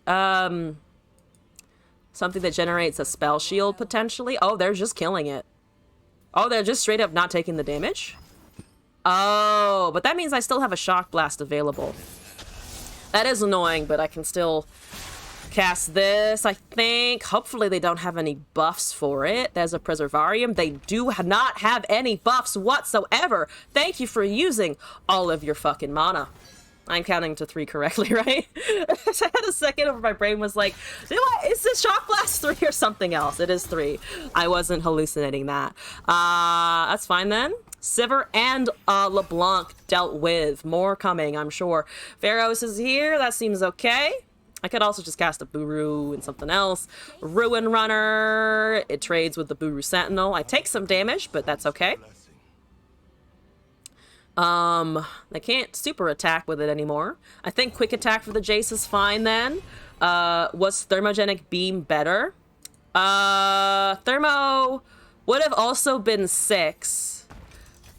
something that generates a spell shield, potentially. Oh, they're just killing it. Oh, they're just straight up not taking the damage? Oh, but that means I still have a Shock Blast available. That is annoying, but I can still cast this, I think. Hopefully they don't have any buffs for it. There's a Preservarium. They do not have any buffs whatsoever. Thank you for using all of your fucking mana. I'm counting to 3 correctly, right? I had a second where my brain was like, is this Shock Blast 3 or something else? It is 3. I wasn't hallucinating that. That's fine then. Sivir and LeBlanc dealt with. More coming, I'm sure. Pharaohs is here. That seems okay. I could also just cast a Buru and something else. Ruin Runner. It trades with the Buru Sentinel. I take some damage, but that's okay. They can't super attack with it anymore. I think quick attack for the Jace is fine then. Was Thermogenic Beam better? Thermo would have also been 6.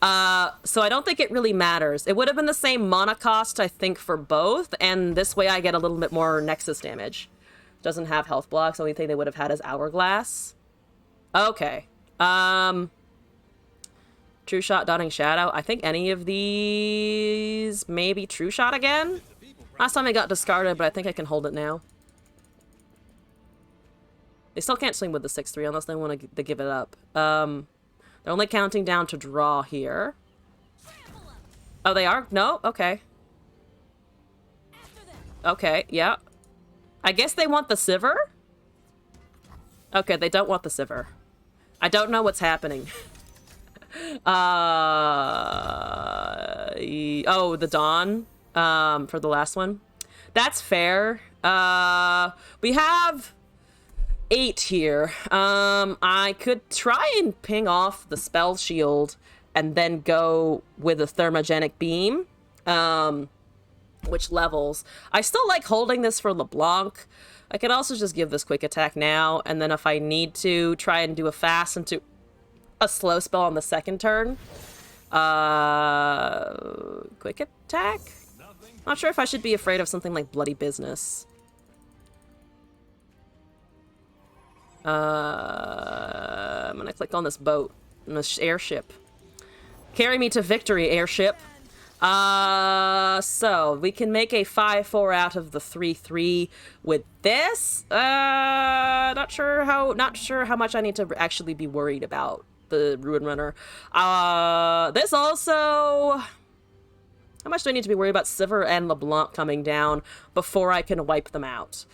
So I don't think it really matters. It would have been the same mana cost, I think, for both, and this way I get a little bit more Nexus damage. Doesn't have health blocks. Only thing they would have had is Hourglass. Okay. True Shot, Dawning Shadow. I think any of these... Maybe True Shot again? Last time it got discarded, but I think I can hold it now. They still can't swing with the 6-3 unless they want to give it up. They're only counting down to draw here. Oh, they are? No? Okay. Okay, yeah. I guess they want the Sivir? Okay, they don't want the Sivir. I don't know what's happening. Oh, the Dawn for the last one. That's fair. We have 8 here. I could try and ping off the spell shield and then go with a thermogenic beam, which levels. I still like holding this for LeBlanc. I could also just give this quick attack now, and then if I need to, try and do a fast into a slow spell on the second turn. Quick attack? Not sure if I should be afraid of something like Bloody Business. I'm gonna click on this boat, this airship. Carry me to victory, airship. So we can make a 5/4 out of the 3/3 with this. Not sure how much I need to actually be worried about the Ruin Runner. This also. How much do I need to be worried about Sivir and LeBlanc coming down before I can wipe them out?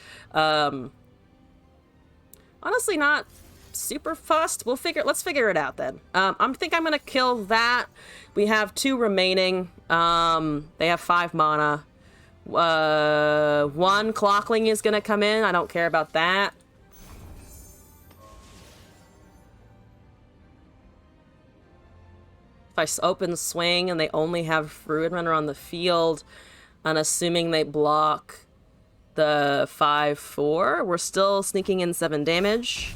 Honestly, not super fussed. Let's figure it out then. I think I'm gonna kill that. We have 2 remaining. They have 5 mana. 1 Clockling is gonna come in. I don't care about that. If I open swing and they only have Ruin Runner on the field, and assuming they block the 5/4, we're still sneaking in 7 damage.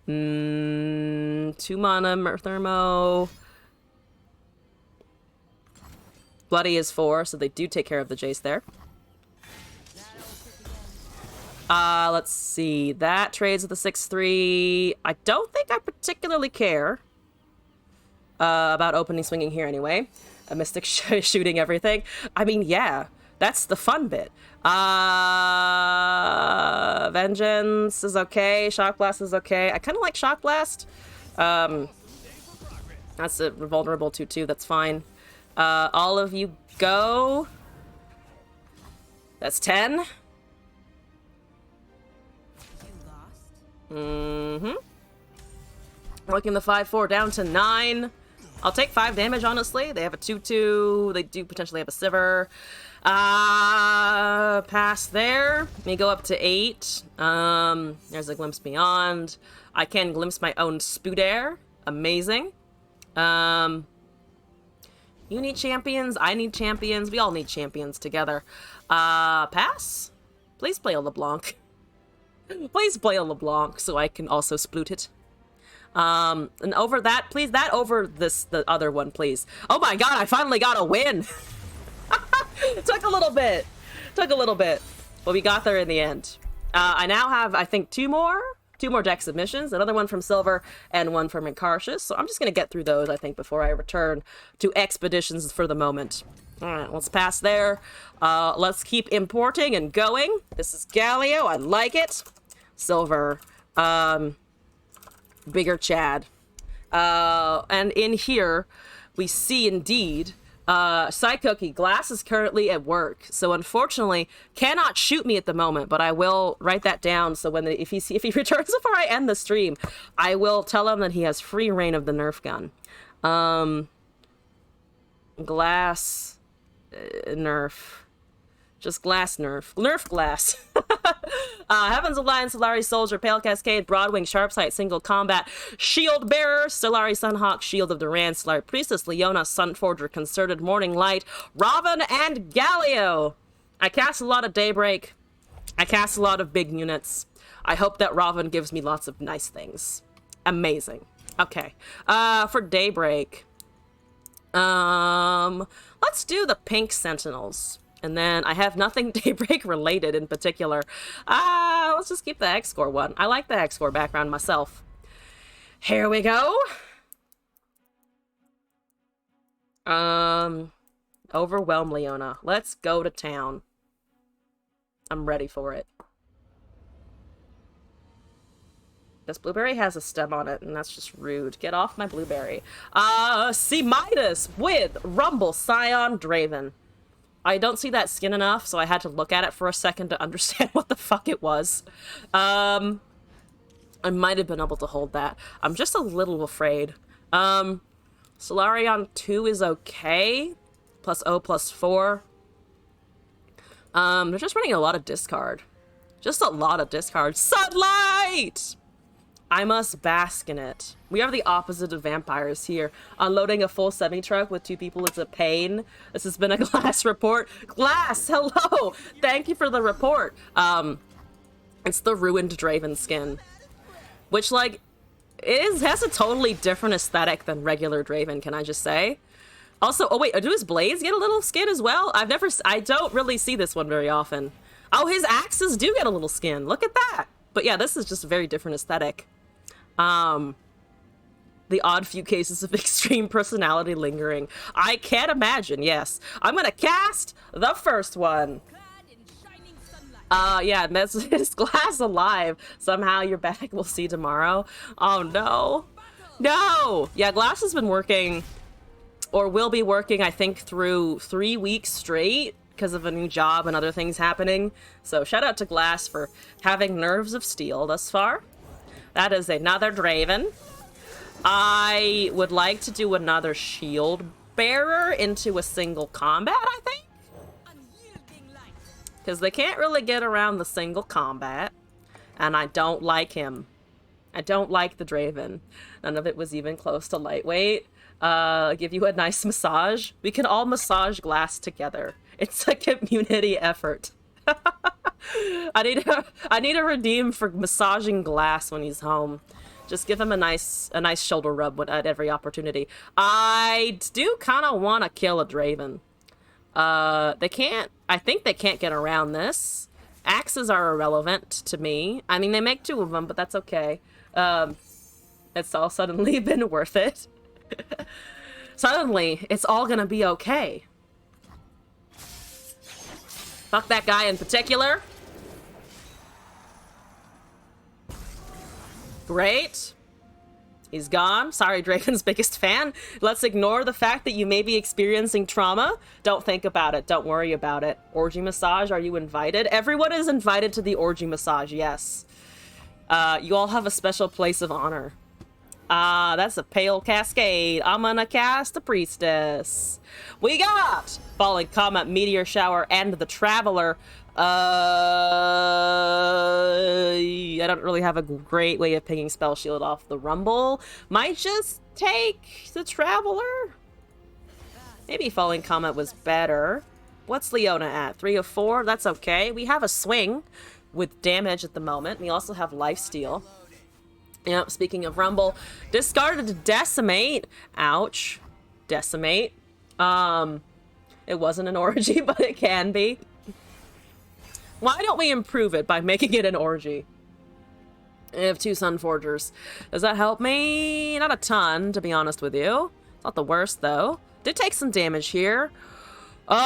2 mana Thermo. Bloody is 4, so they do take care of the Jace there. Let's see. That trades with the 6/3. I don't think I particularly care about opening swinging here anyway. A Mystic shooting everything. I mean, yeah. That's the fun bit. Vengeance is okay. Shock Blast is okay. I kind of like Shock Blast. That's a vulnerable 2/2. That's fine. All of you go. That's 10. Working the 5/4 down to 9. I'll take 5 damage, honestly. They have a 2/2. They do potentially have a Sivir. Pass there. Let me go up to 8. There's a Glimpse Beyond. I can glimpse my own Spoodair. Amazing. You need champions. I need champions. We all need champions together. Pass? Please play a LeBlanc. Please play a LeBlanc so I can also sploot it. And over that, please. That over the other one, please. Oh my god, I finally got a win! It took a little bit. But we got there in the end. I now have, I think, 2 more deck submissions. Another one from Silver and one from Incarcius. So I'm just going to get through those, I think, before I return to Expeditions for the moment. Alright, let's pass there. Let's keep importing and going. This is Galio. I like it. Silver. Bigger Chad. And in here, we see indeed Psycookie, Glass is currently at work, so unfortunately cannot shoot me at the moment, but I will write that down so if he returns before I end the stream, I will tell him that he has free reign of the Nerf gun. Glass, Nerf. Just Glass Nerf. Nerf Glass. Heavens Alliance, Solari Soldier, Pale Cascade, Broadwing, Sharpsight, Single Combat, Shield Bearer, Solari Sunhawk, Shield of Duran, Solari Priestess, Leona, Sunforger, Concerted, Morning Light, Robin, and Galio. I cast a lot of Daybreak. I cast a lot of big units. I hope that Robin gives me lots of nice things. Amazing. Okay. For Daybreak, let's do the Pink Sentinels. And then I have nothing Daybreak related in particular. Let's just keep the X-Score one. I like the X-Score background myself. Here we go. Overwhelm Leona. Let's go to town. I'm ready for it. This blueberry has a stem on it, and that's just rude. Get off my blueberry. C Midas with Rumble Scion Draven. I don't see that skin enough, so I had to look at it for a second to understand what the fuck it was. I might have been able to hold that. I'm just a little afraid. Solarion 2 is okay. Plus O plus 4. They're just running a lot of discard. Just a lot of discard. Sunlight! I must bask in it. We are the opposite of vampires here. Unloading a full semi-truck with 2 people is a pain. This has been a Glass report. Glass, hello! Thank you for the report. It's the ruined Draven skin. Which, like, has a totally different aesthetic than regular Draven, can I just say? Also, oh wait, do his blades get a little skin as well? I don't really see this one very often. Oh, his axes do get a little skin. Look at that. But yeah, this is just a very different aesthetic. The odd few cases of extreme personality lingering. I can't imagine, yes. I'm gonna cast the first one. Yeah, is Glass alive? Somehow you're back, we'll see tomorrow. Oh no. No! Yeah, Glass has been working, or will be working, I think, through 3 weeks straight because of a new job and other things happening. So shout out to Glass for having nerves of steel thus far. That is another Draven. I would like to do another Shield Bearer into a single combat, I think. Because they can't really get around the single combat. And I don't like him. I don't like the Draven. None of it was even close to lightweight. Give you a nice massage. We can all massage Glass together. It's a community effort. I need a redeem for massaging Glass when he's home. Just give him a nice shoulder rub at every opportunity. I do kind of want to kill a Draven. I think they can't get around this. Axes are irrelevant to me. I mean, they make 2 of them, but that's okay. It's all suddenly been worth it. Suddenly, it's all gonna be okay. Fuck that guy in particular. Great. He's gone. Sorry, Draven's biggest fan. Let's ignore the fact that you may be experiencing trauma. Don't think about it. Don't worry about it. Orgy massage, are you invited? Everyone is invited to the orgy massage, yes. You all have a special place of honor. That's a Pale Cascade. I'm gonna cast a Priestess. We got Falling Comet, Meteor Shower, and the Traveler. I don't really have a great way of picking Spell Shield off the Rumble. Might just take the Traveler. Maybe Falling Comet was better. What's Leona at? 3 of 4? That's okay. We have a swing with damage at the moment. We also have lifesteal. Yeah, speaking of Rumble, discarded to Decimate. Ouch. Decimate. It wasn't an orgy, but it can be. Why don't we improve it by making it an orgy? I have 2 Sunforgers. Does that help me? Not a ton, to be honest with you. It's not the worst, though. Did take some damage here. Let's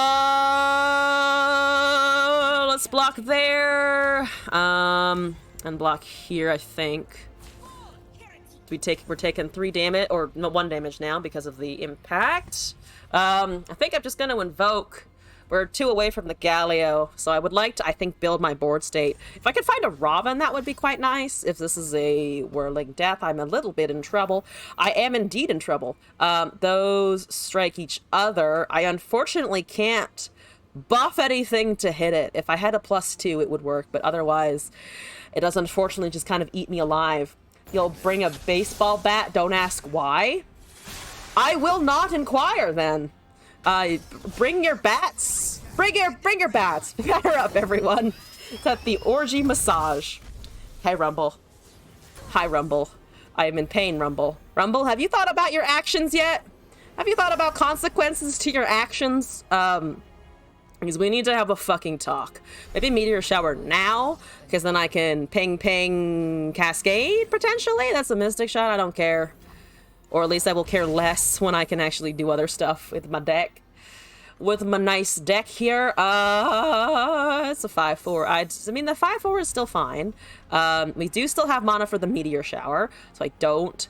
block there. And block here, I think. we're taking 3 damage, or no, 1 damage now because of the impact. I think I'm just going to invoke. We're 2 away from the Galio, so I would like to, I think, build my board state. If I could find a Robin, that would be quite nice. If this is a Whirling Death, I'm a little bit in trouble. I am indeed in trouble. Those strike each other. I unfortunately can't buff anything to hit it. If I had a +2, it would work, but otherwise, it does unfortunately just kind of eat me alive. You'll bring a baseball bat, don't ask why. I will not inquire, then. Bring your bats. Bring your bats. Fire up, everyone. It's at the orgy massage. Hey, Rumble. Hi, Rumble. I am in pain, Rumble. Rumble, have you thought about your actions yet? Have you thought about consequences to your actions? Because we need to have a fucking talk. Maybe Meteor Shower now, because then I can ping Cascade, potentially? That's a Mystic Shot, I don't care. Or at least I will care less when I can actually do other stuff with my deck. With my nice deck here. It's a 5/4. I mean, the 5/4 is still fine. We do still have mana for the Meteor Shower, so I don't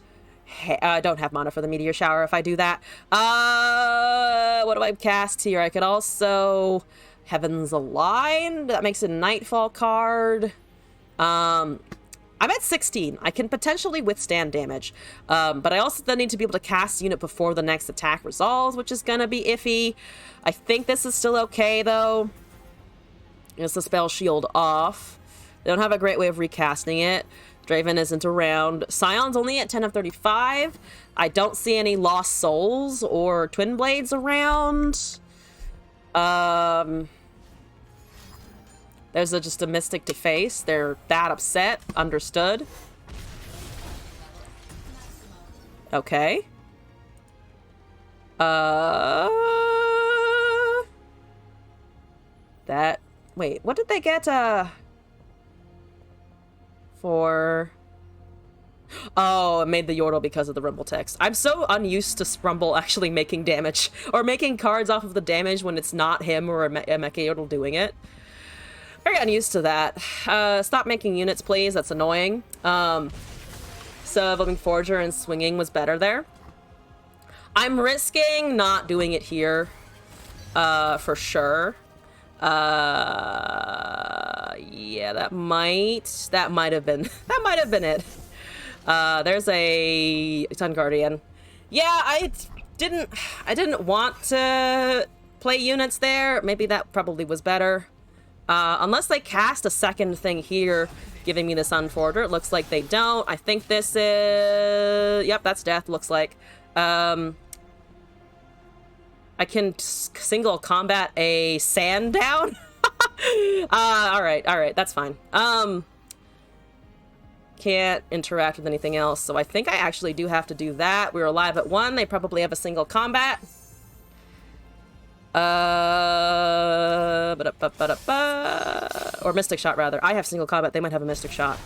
have mana for the Meteor Shower if I do that. What do I cast here? I could also Heavens Aligned. That makes a Nightfall card. I'm at 16. I can potentially withstand damage. But I also then need to be able to cast a unit before the next attack resolves, which is gonna be iffy. I think this is still okay, though. It's the spell shield off. They don't have a great way of recasting it. Draven isn't around. Scion's only at 10 of 35. I don't see any Lost Souls or Twin Blades around. There's just a Mystic to face. They're that upset. Understood. Okay. Wait, what did they get, for... Oh, it made the Yordle because of the Rumble text. I'm so unused to Rumble actually making damage, or making cards off of the damage when it's not him or a Mecha Yordle doing it. Very unused to that. Stop making units, please. That's annoying. So, Living Forger and swinging was better there. I'm risking not doing it here, for sure. Yeah, that might have been it. There's a Sun Guardian. Yeah, I didn't want to play units there. Maybe that probably was better. Unless they cast a second thing here, giving me the Sun Forger. It looks like they don't. I think this is... Yep, that's death, looks like. I can single combat a sand down? Alright, that's fine. Can't interact with anything else, so I think I actually do have to do that. We were alive at 1. They probably have a single combat. Or Mystic Shot, rather. I have single combat. They might have a Mystic Shot.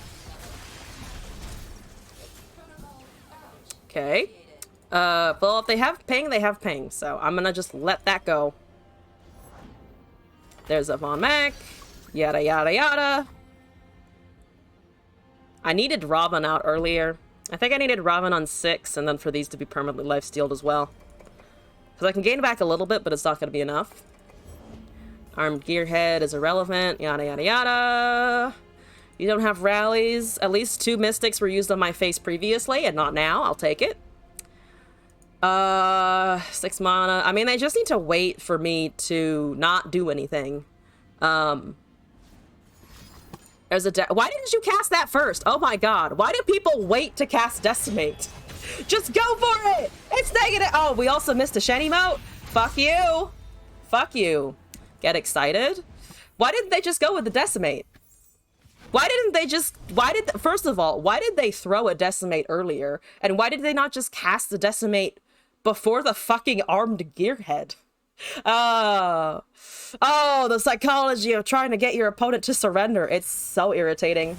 Okay. Well, if they have ping, they have ping. So I'm gonna just let that go. There's a Von Mech. Yada, yada, yada. I needed Robin out earlier. I think I needed Robin on 6, and then for these to be permanently life-stealed as well. Because I can gain back a little bit, but it's not going to be enough. Armed Gearhead is irrelevant. Yada, yada, yada. You don't have rallies. At least 2 Mystics were used on my face previously, and not now. I'll take it. 6 mana. I mean, they just need to wait for me to not do anything. There's a why didn't you cast that first? Oh my god. Why do people wait to cast Decimate? Just go for it! It's negative! Oh, we also missed a Shen emote? Fuck you. Fuck you. Get excited? Why didn't they just go with the Decimate? Why didn't they just... First of all, why did they throw a Decimate earlier? And why did they not just cast the Decimate before the fucking Armed Gearhead? Oh, the psychology of trying to get your opponent to surrender. It's so irritating.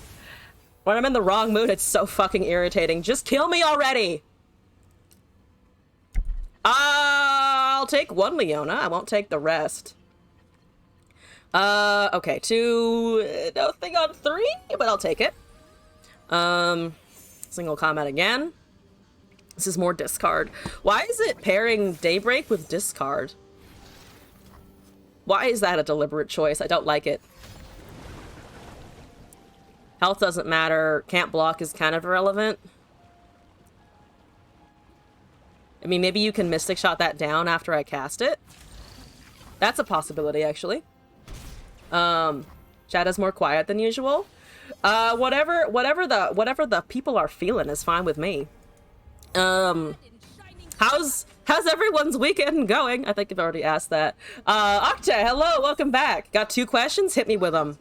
When I'm in the wrong mood, it's so fucking irritating. Just kill me already! I'll take 1 Leona. I won't take the rest. Okay, 2... Nothing on 3, but I'll take it. Single combat again. This is more discard. Why is it pairing Daybreak with discard? Why is that a deliberate choice? I don't like it. Health doesn't matter. Can't block is kind of irrelevant. I mean, maybe you can Mystic Shot that down after I cast it. That's a possibility, actually. Chat is more quiet than usual. Whatever the people are feeling is fine with me. How's everyone's weekend going? I think I've already asked that. Octa, hello, welcome back. Got 2 questions? Hit me with them.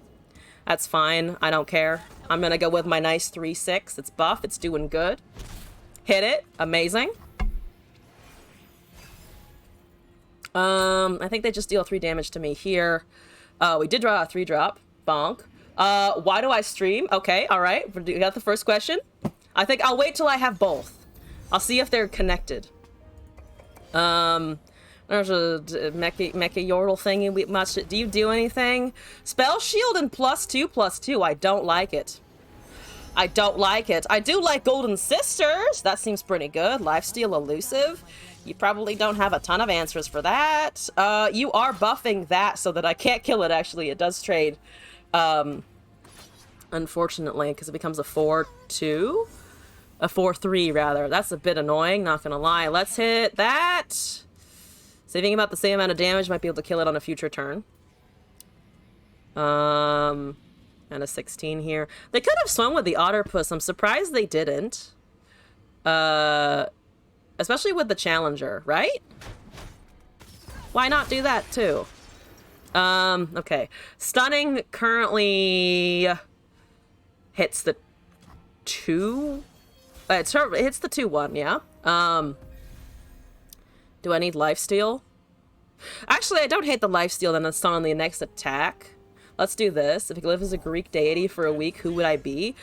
That's fine. I don't care. I'm gonna go with my nice 3/6. It's buff. It's doing good. Hit it. Amazing. I think they just deal 3 damage to me here. We did draw a 3-drop. Bonk. Why do I stream? Okay, alright. We got the first question. I think I'll wait till I have both. I'll see if they're connected. There's a mecha yordle thingy. Do you do anything? Spell shield and +2/+2. I don't like it. I don't like it. I do like Golden Sisters. That seems pretty good. Lifesteal elusive. You probably don't have a ton of answers for that. You are buffing that so that I can't kill it, actually. It does trade. Unfortunately, because it becomes a 4/2? A 4/3, rather. That's a bit annoying, not gonna lie. Let's hit that. Saving about the same amount of damage, might be able to kill it on a future turn. And a 16 here. They could have swung with the Otterpuss. I'm surprised they didn't. Especially with the Challenger, right? Why not do that, too? Okay. Stunning currently hits the 2... it hits the 2/1, yeah? Do I need lifesteal? Actually, I don't hate the lifesteal, then it's on the next attack. Let's do this. If I live as a Greek deity for a week, who would I be?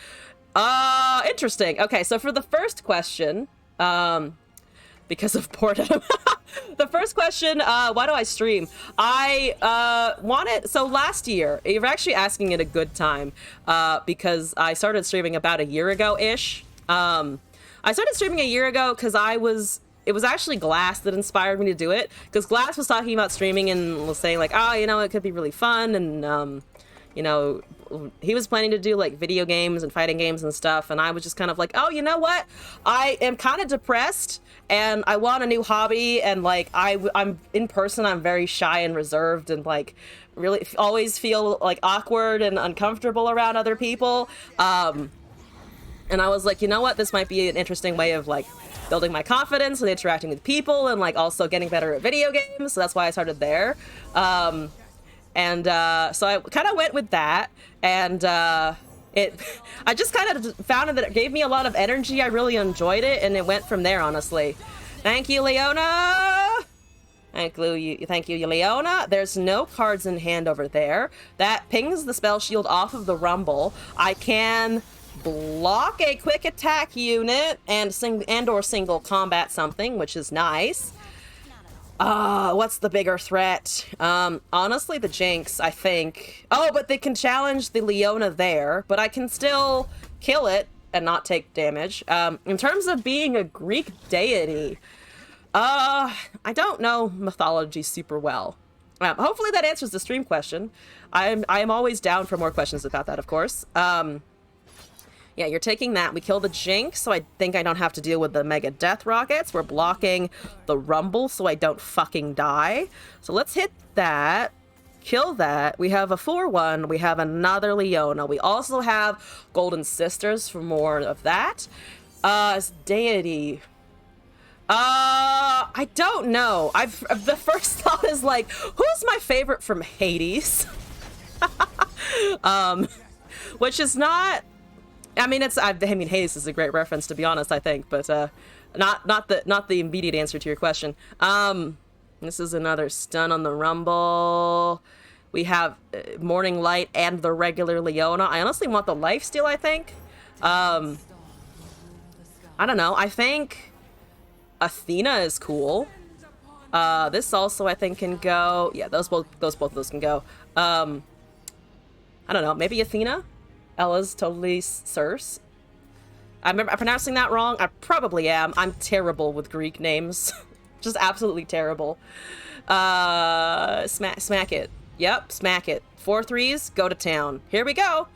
Interesting. Okay, so for the first question, because of boredom. The first question, why do I stream? I wanted, so last year, you're actually asking at a good time, because I started streaming about a year ago-ish. I started streaming a year ago because it was actually Glass that inspired me to do it, because Glass was talking about streaming and was saying like, oh, you know, it could be really fun, and you know, he was planning to do like video games and fighting games and stuff, and I was just kind of like, oh, you know what, I am kind of depressed and I want a new hobby, and like I'm in person, I'm very shy and reserved and like really always feel like awkward and uncomfortable around other people, and I was like, you know what, this might be an interesting way of like building my confidence and interacting with people and like also getting better at video games. So that's why I started there. So I kind of went with that, and I just kind of found that it gave me a lot of energy. I really enjoyed it, and it went from there, honestly. Thank you, Leona. Thank you, Leona. There's no cards in hand over there. That pings the spell shield off of the Rumble. I can block a quick attack unit and or single combat something, which is nice. What's the bigger threat? Honestly, the Jinx, I think. Oh, but they can challenge the Leona there, but I can still kill it and not take damage. In terms of being a Greek deity, I don't know mythology super well. Hopefully that answers the stream question. I am always down for more questions about that, of course. Yeah, you're taking that. We kill the Jinx, so I think I don't have to deal with the Mega Death Rockets. We're blocking the Rumble so I don't fucking die. So let's hit that. Kill that. We have a 4/1. We have another Leona. We also have Golden Sisters for more of that. As deity. I don't know. The first thought is like, who's my favorite from Hades? Which is not... I mean, Hades is a great reference, to be honest, I think, but not the immediate answer to your question. This is another stun on the Rumble. We have Morning Light and the regular Leona. I honestly want the lifesteal, I think. I don't know. I think Athena is cool. This also, I think, can go. Yeah, both of those can go. I don't know. Maybe Athena? Ella's totally Circe. I'm pronouncing that wrong. I probably am. I'm terrible with Greek names. Just absolutely terrible. Smack it. Yep, smack it. 4 threes, go to town. Here we go.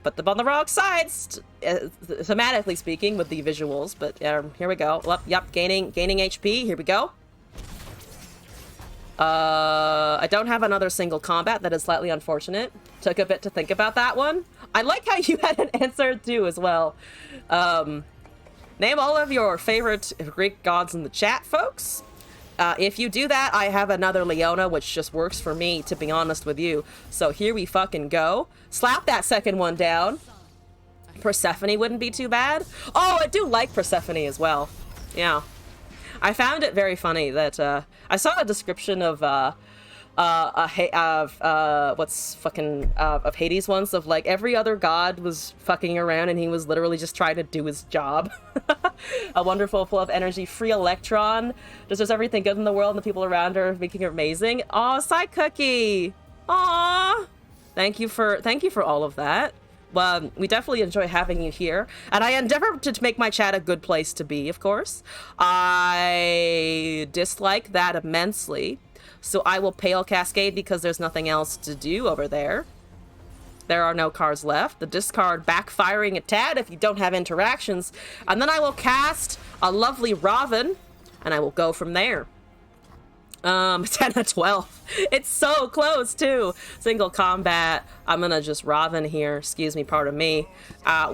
Put them on the wrong sides, thematically speaking, with the visuals. But here we go. Yep, gaining HP. Here we go. I don't have another single combat. That is slightly unfortunate. Took a bit to think about that one. I like how you had an answer too as well. Name all of your favorite Greek gods in the chat, folks. If you do that, I have another Leona, which just works for me, to be honest with you. So here we fucking go. Slap that second one down. Persephone wouldn't be too bad. Oh, I do like Persephone as well. Yeah. I found it very funny that, I saw a description of, of Hades once, of like every other god was fucking around and he was literally just trying to do his job. A wonderful, full of energy, free electron, deserves everything good in the world and the people around her making her amazing. Aw, Psy Cookie. Aw. Thank you for all of that. Well, we definitely enjoy having you here, and I endeavor to make my chat a good place to be, of course. I dislike that immensely, so I will Pale Cascade because there's nothing else to do over there. There are no cards left. The discard backfiring a tad if you don't have interactions, and then I will cast a lovely Raven, and I will go from there. 10 of 12. It's so close too. Single combat. I'm gonna just Raven here. Excuse me, pardon me.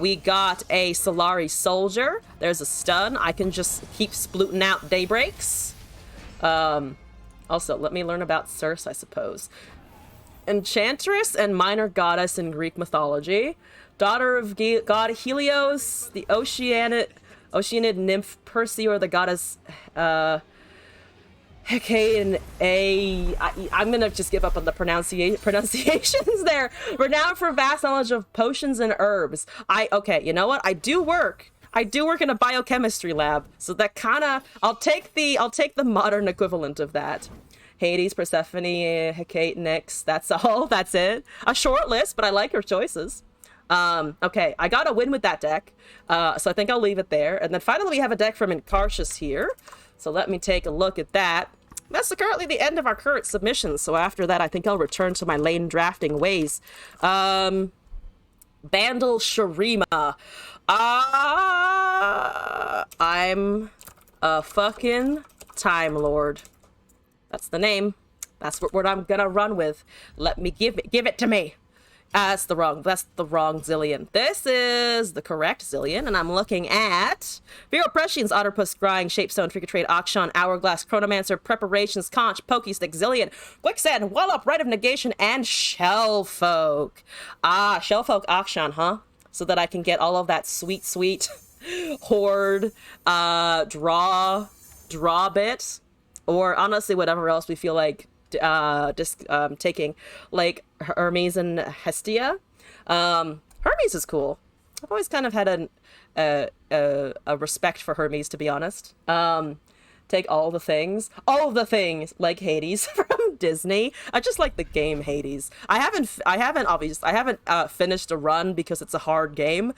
We got a Solari Soldier. There's a stun. I can just keep splooting out Daybreaks. Also, let me learn about Circe, I suppose. Enchantress and minor goddess in Greek mythology. Daughter of god Helios, the Oceanid nymph Perse, or the goddess Hecate, I'm gonna just give up on the pronunciations there. Renowned for vast knowledge of potions and herbs. Okay, you know what? I do work in a biochemistry lab, so that kinda, I'll take the modern equivalent of that. Hades, Persephone, Hecate, Nyx. That's all. That's it. A short list, but I like your choices. Okay, I got a win with that deck, so I think I'll leave it there. And then finally we have a deck from Incarcius here. So let me take a look at that. That's currently the end of our current submissions. So after that, I think I'll return to my lane drafting ways. Bandle Sharima. I'm a fucking Time Lord. That's the name. That's what I'm gonna run with. Let me give it to me. That's the wrong Zilean. This is the correct Zilean, and I'm looking at Vero Prescience, Otterpuss, Scrying, Shapestone, Trick or Trade, Auction, Hourglass, Chronomancer, Preparations, Conch, Pokestick, Zilean, Quicksand, Wallop, Rite of Negation, and Shellfolk. Shellfolk Auction, huh? So that I can get all of that sweet horde draw bit, or honestly whatever else we feel like taking, like Hermes and Hestia. Hermes is cool. I've always kind of had a respect for Hermes, to be honest. Take all the things like Hades from Disney. I just like the game Hades. I haven't finished a run because it's a hard game.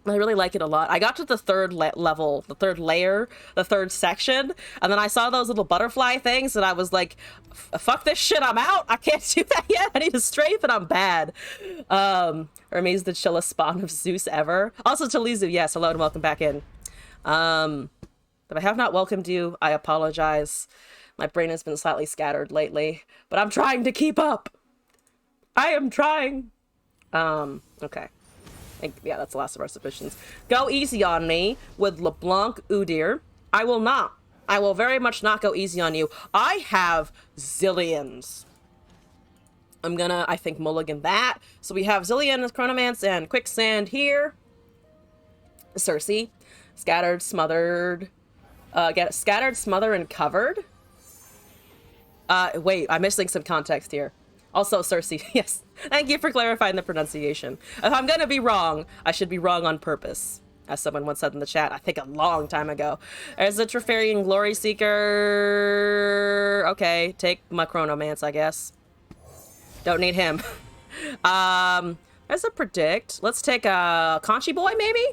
I really like it a lot. I got to the third level, the third layer, the third section, and then I saw those little butterfly things, and I was like, fuck this shit, I'm out. I can't do that yet. I need a strafe, and I'm bad. Hermes, the chillest spawn of Zeus ever. Also, Talizu, yes, hello, and welcome back in. If I have not welcomed you, I apologize. My brain has been slightly scattered lately, but I'm trying to keep up. I am trying. Okay. Yeah, that's the last of our submissions. Go easy on me with LeBlanc Udyr. I will not. I will very much not go easy on you. I have zillions. I'm gonna, I think, mulligan that. So we have Zilean, Chronomance, and Quicksand here. Circe. Scattered, smothered. Scattered, smother, and covered. Wait, I'm missing some context here. Also, Circe, yes. Thank you for clarifying the pronunciation. If I'm gonna be wrong, I should be wrong on purpose. As someone once said in the chat, I think a long time ago. There's a Trifarian Glory Seeker. Okay, take my Chronomance, I guess. Don't need him. There's a Predict. Let's take a Conchi Boy, maybe?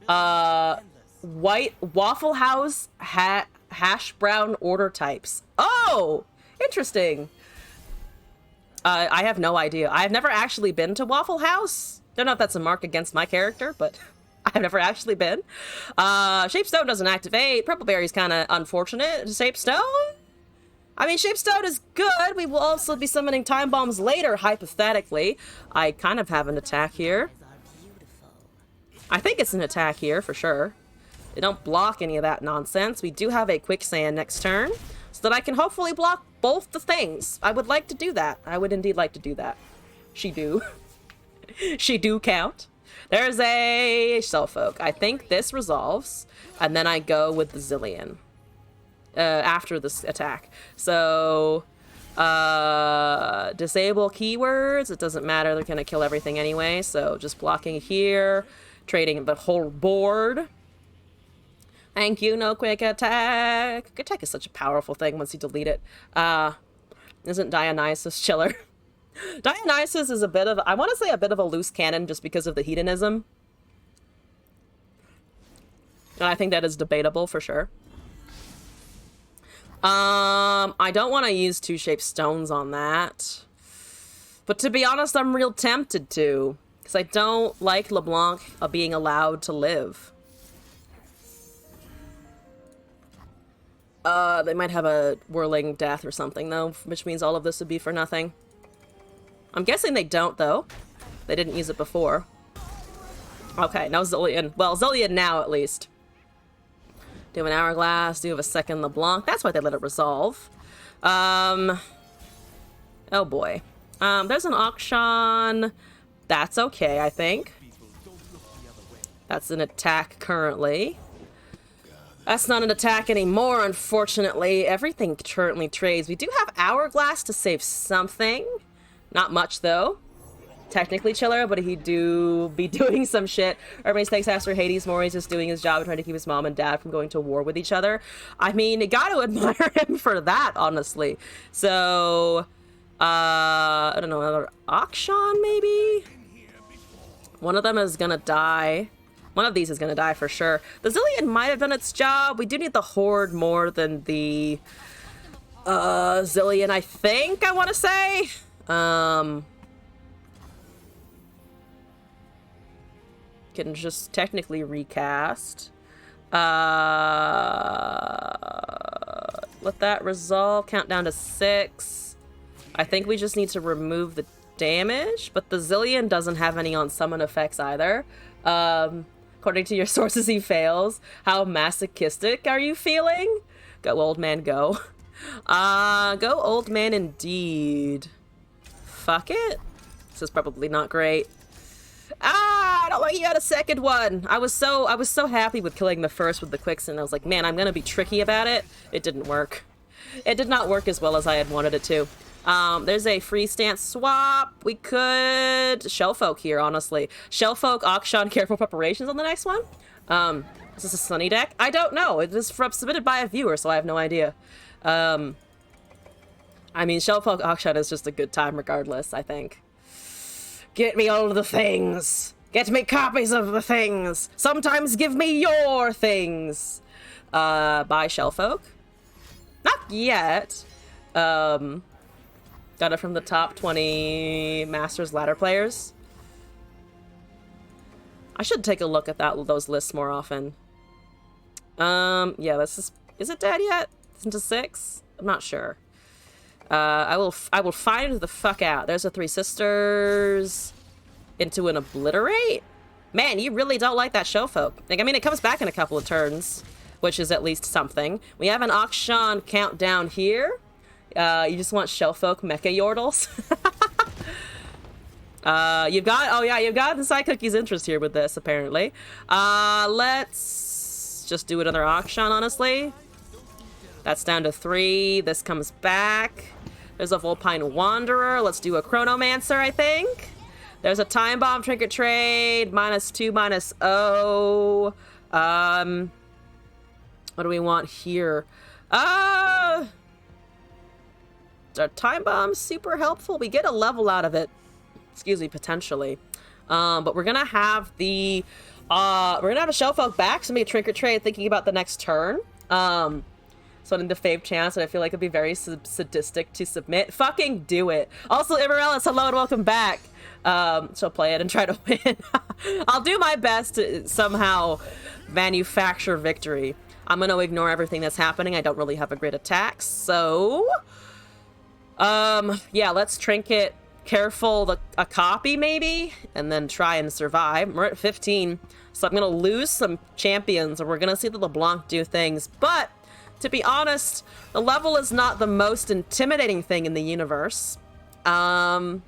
White Waffle House hash brown order types. Oh, interesting. I have no idea. I've never actually been to Waffle House. Don't know if that's a mark against my character, but I've never actually been. Shapestone doesn't activate. Purple Berry's kind of unfortunate. Shapestone? I mean, Shapestone is good. We will also be summoning Time Bombs later, hypothetically. I kind of have an attack here. I think it's an attack here, for sure. They don't block any of that nonsense. We do have a Quicksand next turn, so that I can hopefully block both the things. I would like to do that. I would indeed like to do that. She do. She do count. There's a Shellfolk. I think this resolves, and then I go with the Zillion after this attack. So, disable keywords. It doesn't matter. They're going to kill everything anyway. So, just blocking here, trading the whole board. Thank you, no quick attack. Quick attack is such a powerful thing once you delete it. Isn't Dionysus chiller? Dionysus is a bit of, I want to say a bit of a loose cannon just because of the hedonism. And I think that is debatable for sure. I don't want to use two-shaped stones on that. But to be honest, I'm real tempted to. Because I don't like LeBlanc being allowed to live. They might have a whirling death or something, though, which means all of this would be for nothing. I'm guessing they don't, though. They didn't use it before. Okay, no Zillion. Well, Zillion now, at least. Do an Hourglass, do have a second LeBlanc. That's why they let it resolve. Oh, boy. There's an Auction. That's okay, I think. That's an attack currently. That's not an attack anymore, unfortunately. Everything currently trades. We do have Hourglass to save something. Not much, though. Technically chiller, but he do be doing some shit. Everybody takes after Hades more. He's just doing his job and trying to keep his mom and dad from going to war with each other. I mean, you gotta admire him for that, honestly. So, I don't know, another Auction, maybe? One of them is gonna die. One of these is gonna die for sure. The Zillion might have done its job. We do need the Horde more than the Zillion, I think, I want to say. Can just technically recast. Let that resolve. Count down to 6. I think we just need to remove the damage, but the Zillion doesn't have any on summon effects either. According to your sources, he fails. How masochistic are you feeling? Go, old man, go. Go, old man, indeed. Fuck it. This is probably not great. I don't like you had a second one. I was so happy with killing the first with the Quicksand. I was like, man, I'm gonna be tricky about it. It didn't work. It did not work as well as I had wanted it to. There's a free stance swap. We could Shellfolk here, honestly. Shellfolk, Auction, Careful Preparations on the next one. Is this a Sunny deck? I don't know. It was submitted by a viewer, so I have no idea. I mean, Shellfolk Auction is just a good time regardless, I think. Get me all of the things. Get me copies of the things. Sometimes give me your things. Buy Shellfolk. Not yet. Got it from the top 20 Masters ladder players. I should take a look at those lists more often. Yeah, is it dead yet? Into 6? I'm not sure. I will find the fuck out. There's a Three Sisters into an Obliterate. Man, you really don't like that Shellfolk. Like, I mean, it comes back in a couple of turns, which is at least something. We have an Auction countdown here. You just want Shellfolk Mecha Yordles. You've got the Side Cookie's interest here with this, apparently. Let's just do another Auction, honestly. That's down to 3. This comes back. There's a Vulpine Wanderer. Let's do a Chronomancer, I think. There's a Time Bomb Trinket Trade. -2, -0. What do we want here? Are Time Bombs super helpful? We get a level out of it. Excuse me, potentially. But we're gonna have the We're gonna have a Shellfolk back, so maybe Trick or Trade thinking about the next turn. So in the fave chance, and I feel like it'd be very sadistic to submit. Fucking do it. Also, Immorellis, hello and welcome back. She'll play it and try to win. I'll do my best to somehow manufacture victory. I'm gonna ignore everything that's happening. I don't really have a great attack, so... yeah, let's Trinket Careful a copy, maybe? And then try and survive. We're at 15, so I'm gonna lose some champions, and we're gonna see the LeBlanc do things, but... to be honest, the level is not the most intimidating thing in the universe. I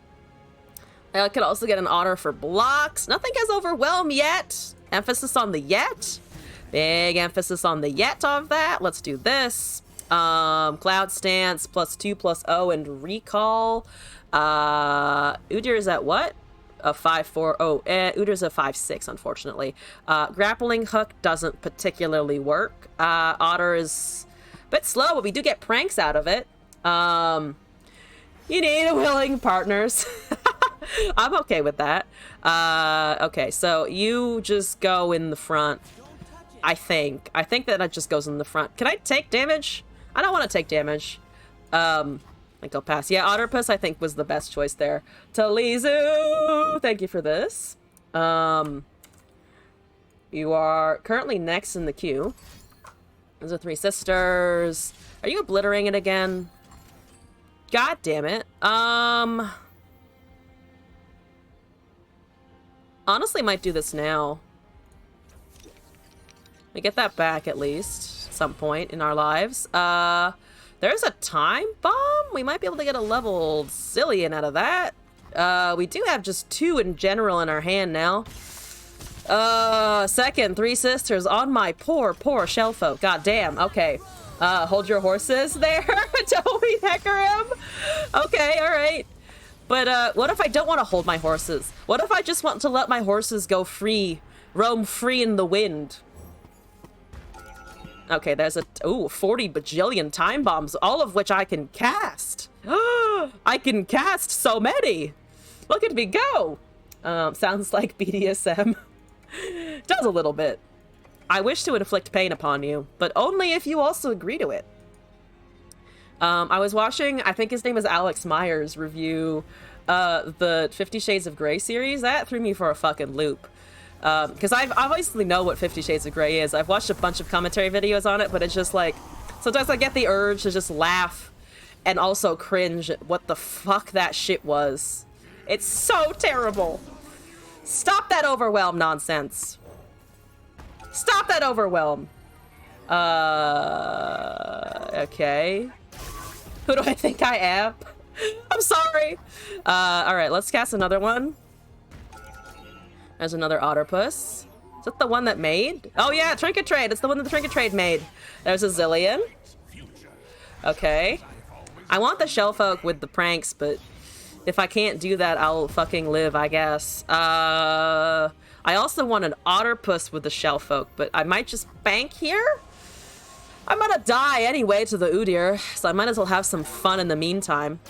could also get an Otter for blocks. Nothing has Overwhelm yet. Emphasis on the yet. Big emphasis on the yet of that. Let's do this. Cloud Stance, +2/+0, and Recall. Udyr is at what? A 5/4. Oh, Udyr's a 5/6, unfortunately. Grappling Hook doesn't particularly work. Otter is a bit slow, but we do get pranks out of it. You need willing partners. I'm okay with that. Okay, so you just go in the front. I think that it just goes in the front. Can I take damage? I don't want to take damage. I think I'll pass. Yeah, Otterpuss I think was the best choice there. Talizu, thank you for this. You are currently next in the queue. Those are 3 sisters. Are you obliterating it again? God damn it. Honestly, might do this now. We get that back at least, at some point in our lives. There's a time bomb? We might be able to get a leveled Zilean out of that. We do have just 2 in general in our hand now. Second, 3 sisters on my poor Shellfolk. God damn, okay. Hold your horses there. Toby Hecarim. Okay, alright. But, what if I don't want to hold my horses? What if I just want to let my horses go free, roam free in the wind? Okay, there's 40 bajillion time bombs, all of which I can cast. I can cast so many. Look at me go. Sounds like BDSM. Does a little bit. I wish to inflict pain upon you, but only if you also agree to it. I was watching, I think his name is Alex Myers, review the 50 Shades of Grey series. That threw me for a fucking loop. Because I obviously know what 50 Shades of Grey is. I've watched a bunch of commentary videos on it, but it's just like, sometimes I get the urge to just laugh and also cringe at what the fuck that shit was. It's so terrible. Stop that overwhelm nonsense. Stop that overwhelm. Okay. Who do I think I am? I'm sorry. Alright, let's cast another one. There's another Otterpuss. Is that the one that made? Oh yeah, Trinket Trade. It's the one that the Trinket Trade made. There's a Zilean. Okay. I want the Shellfolk with the pranks, but if I can't do that, I'll fucking live, I guess. I also want an Otterpuss with the Shellfolk, but I might just bank here? I'm gonna die anyway to the Udyr, so I might as well have some fun in the meantime.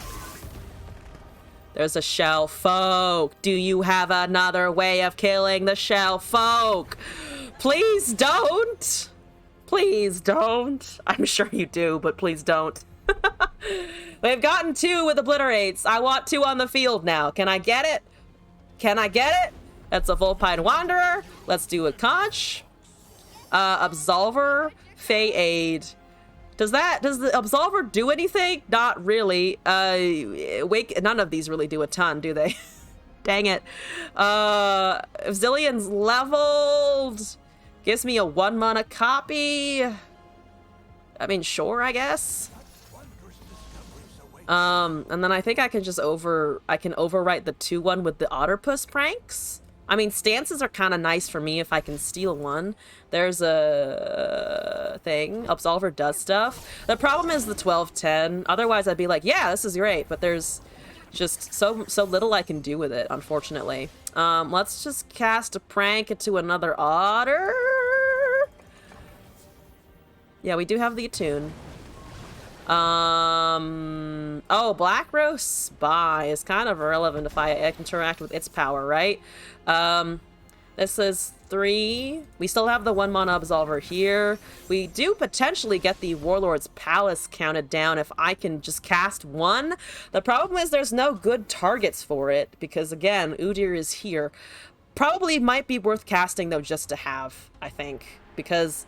There's a Shellfolk. Do you have another way of killing the Shellfolk? Please don't. Please don't. I'm sure you do, but please don't. We've gotten 2 with obliterates. I want 2 on the field now. Can I get it? Can I get it? That's a Vulpine Wanderer. Let's do a conch. Absolver. Fey Aid. Does the Absolver do anything? Not really. None of these really do a ton, do they? Dang it. If Zilean's leveled, gives me a 1 mana copy. I mean, sure, I guess. And then I think I can just overwrite the 2/1 with the Otterpuss pranks. I mean, stances are kind of nice for me if I can steal one. There's a thing. Absolver does stuff. The problem is the 12/10. Otherwise, I'd be like, yeah, this is great. But there's just so little I can do with it, unfortunately. Let's just cast a prank into another Otter. Yeah, we do have the attune. Oh, Black Rose Spy is kind of irrelevant if I interact with its power, right? This is 3. We still have the 1 mana Absolver here. We do potentially get the Warlord's Palace counted down if I can just cast 1. The problem is there's no good targets for it because, again, Udyr is here. Probably might be worth casting, though, just to have, I think, because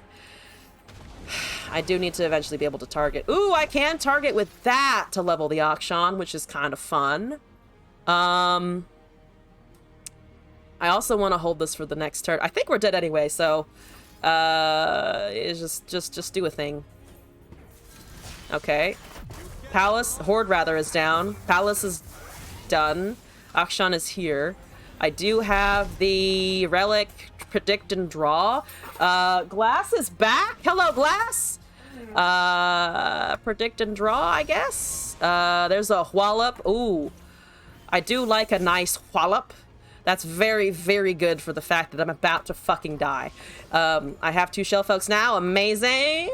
I do need to eventually be able to target. Ooh, I can target with that to level the Akshan, which is kind of fun. I also want to hold this for the next turn. I think we're dead anyway, so just do a thing. Okay. Horde rather is down. Palace is done. Akshan is here. I do have the Relic, Predict and Draw. Glass is back. Hello, Glass. Predict and Draw, I guess. There's a Wallop. Ooh. I do like a nice Wallop. That's very, very good for the fact that I'm about to fucking die. I have 2 shell folks now. Amazing.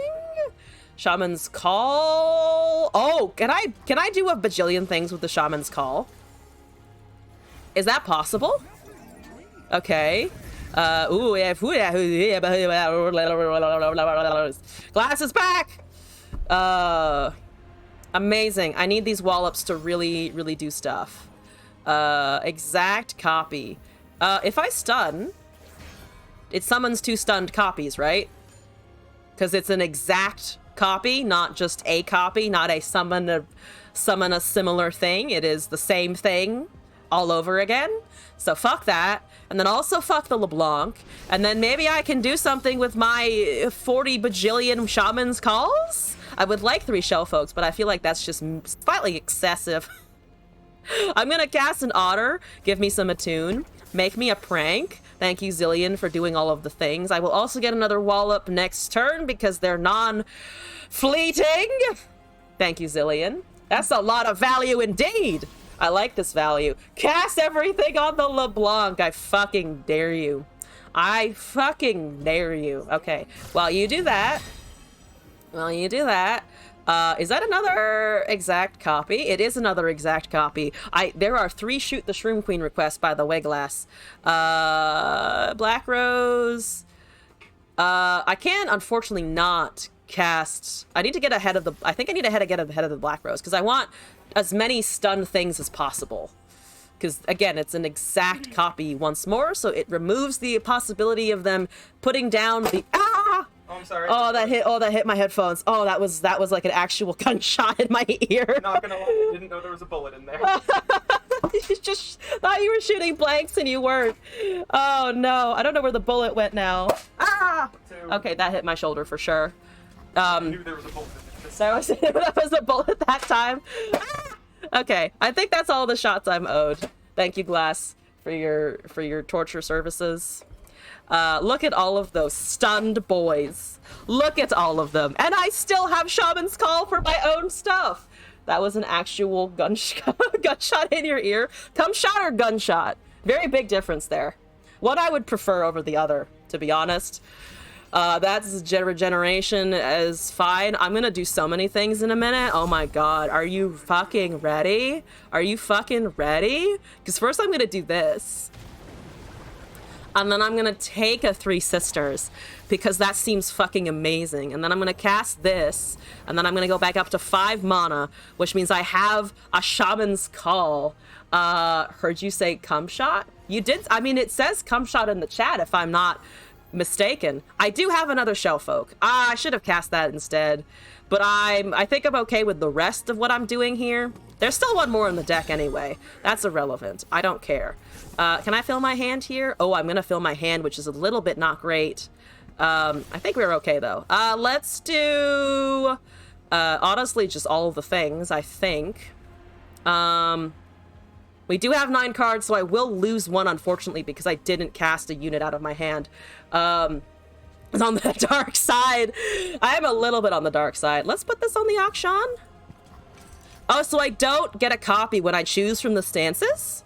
Shaman's Call. Oh, can I do a bajillion things with the Shaman's Call? Is that possible? Okay. Ooh, yeah. Glass is back. Amazing. I need these wallops to really, really do stuff. Exact copy. If I stun, it summons 2 stunned copies, right? Because it's an exact copy, not just a copy, not a summon a similar thing. It is the same thing all over again. So fuck that. And then also fuck the LeBlanc. And then maybe I can do something with my 40 bajillion Shaman's Calls? I would like 3 shell folks, but I feel like that's just slightly excessive. I'm gonna cast an Otter, give me some Attune, make me a Prank. Thank you, Zillion, for doing all of the things. I will also get another Wallop next turn because they're non-fleeting. Thank you, Zillion. That's a lot of value indeed. I like this value. Cast everything on the LeBlanc. I fucking dare you. I fucking dare you. Okay, while you do that, is that another exact copy? It is another exact copy. There are 3 Shoot the Shroom Queen requests, by the way, Glass. Black Rose. I can, unfortunately, not cast... I need to get ahead of the... I think I need to get ahead of the Black Rose, because I want as many stun things as possible. Because, again, it's an exact copy once more, so it removes the possibility of them putting down the... Ah! Oh, I'm sorry. Oh, that hit my headphones. Oh, that was like an actual gunshot in my ear. Not gonna lie, I didn't know there was a bullet in there. You just thought you were shooting blanks and you weren't. Oh no, I don't know where the bullet went now. Ah! Okay, that hit my shoulder for sure. I knew there was a bullet in there. So that was a bullet that time. Ah! Okay, I think that's all the shots I'm owed. Thank you, Glass, for your torture services. Look at all of those stunned boys. Look at all of them. And I still have Shaman's Call for my own stuff. That was an actual gunshot in your ear. Come shot or gunshot. Very big difference there. One I would prefer over the other, to be honest. That's regeneration is fine. I'm gonna do so many things in a minute. Oh my god. Are you fucking ready? Are you fucking ready? Because first I'm gonna do this. And then I'm gonna take a 3 Sisters because that seems fucking amazing. And then I'm gonna cast this, and then I'm gonna go back up to 5 mana, which means I have a Shaman's Call. Heard you say cum shot? You did. I mean, it says cum shot in the chat if I'm not mistaken. I do have another Shell Folk. I should have cast that instead, but I think I'm okay with the rest of what I'm doing here. There's still 1 more in the deck anyway. That's irrelevant. I don't care. Can I fill my hand here? Oh, I'm gonna fill my hand, which is a little bit not great. I think we're okay though. Let's do honestly just all of the things, I think. We do have 9 cards, so I will lose 1, unfortunately, because I didn't cast a unit out of my hand. It's on the dark side. I am a little bit on the dark side. Let's put this on the Akshan. Oh, so I don't get a copy when I choose from the stances?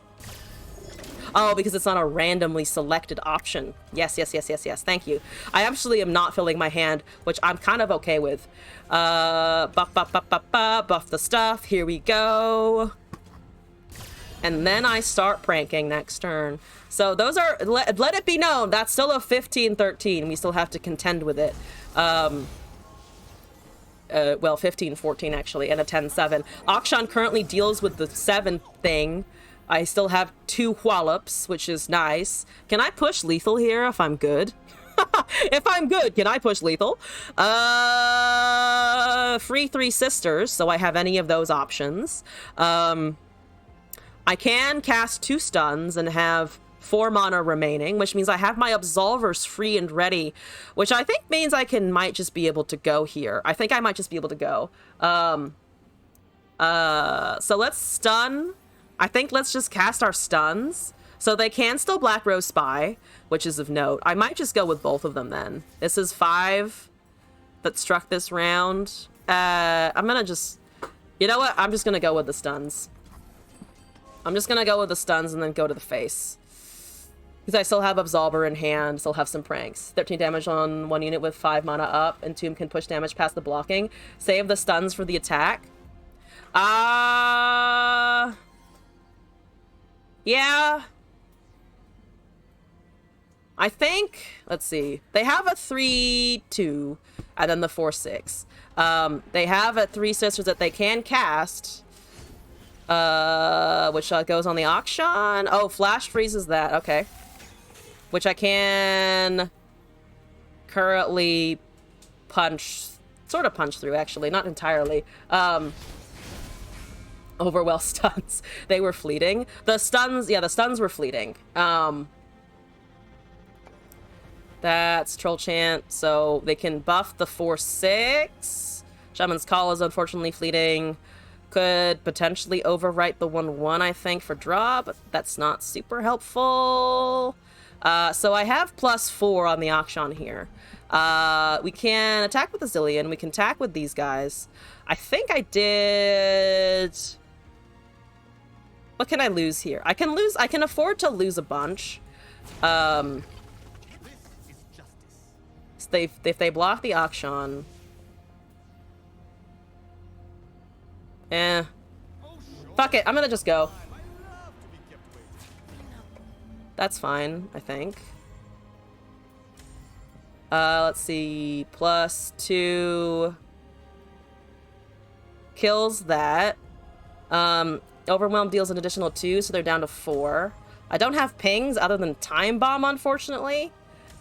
Oh, because it's on a randomly selected option. Yes. Thank you. I actually am not filling my hand, which I'm kind of okay with. Buff the stuff. Here we go. And then I start pranking next turn. So those are, let it be known, that's still a 15-13. We still have to contend with it. Well, 15-14 actually, and a 10-7. Akshan currently deals with the 7 thing. I still have 2 Whallops, which is nice. Can I push lethal here if I'm good? If I'm good, can I push lethal? Free 3 sisters, so I have any of those options. I can cast 2 stuns and have 4 mana remaining, which means I have my absolvers free and ready, which I think means I might just be able to go here. I think I might just be able to go. So let's stun. I think let's just cast our stuns. So they can still Black Rose Spy, which is of note. I might just go with both of them then. This is 5 that struck this round. I'm gonna just... You know what? I'm just gonna go with the stuns. I'm just gonna go with the stuns and then go to the face. Because I still have Absolver in hand, still have some pranks. 13 damage on 1 unit with 5 mana up. Entomb can push damage past the blocking. Save the stuns for the attack. Yeah. I think, let's see. They have a 3-2 and then the 4-6. They have a 3 sisters that they can cast. Which goes on the Akshan. Oh, Flash freezes that. Okay. Which I can currently sort of punch through, actually. Not entirely. Overwhelm stuns. They were fleeting. The stuns were fleeting. That's Troll Chant, so they can buff the 4-6. Shaman's Call is unfortunately fleeting. Could potentially overwrite the 1-1, I think, for draw, but that's not super helpful. So I have +4 on the Akshan here. We can attack with the Zillion. We can attack with these guys. I think I did... What can I lose here? I can afford to lose a bunch. If they block the Akshan... Fuck it, I'm gonna just go. That's fine, I think. Let's see. +2 kills that. Overwhelm deals an additional 2, so they're down to 4. I don't have pings other than Time Bomb, unfortunately.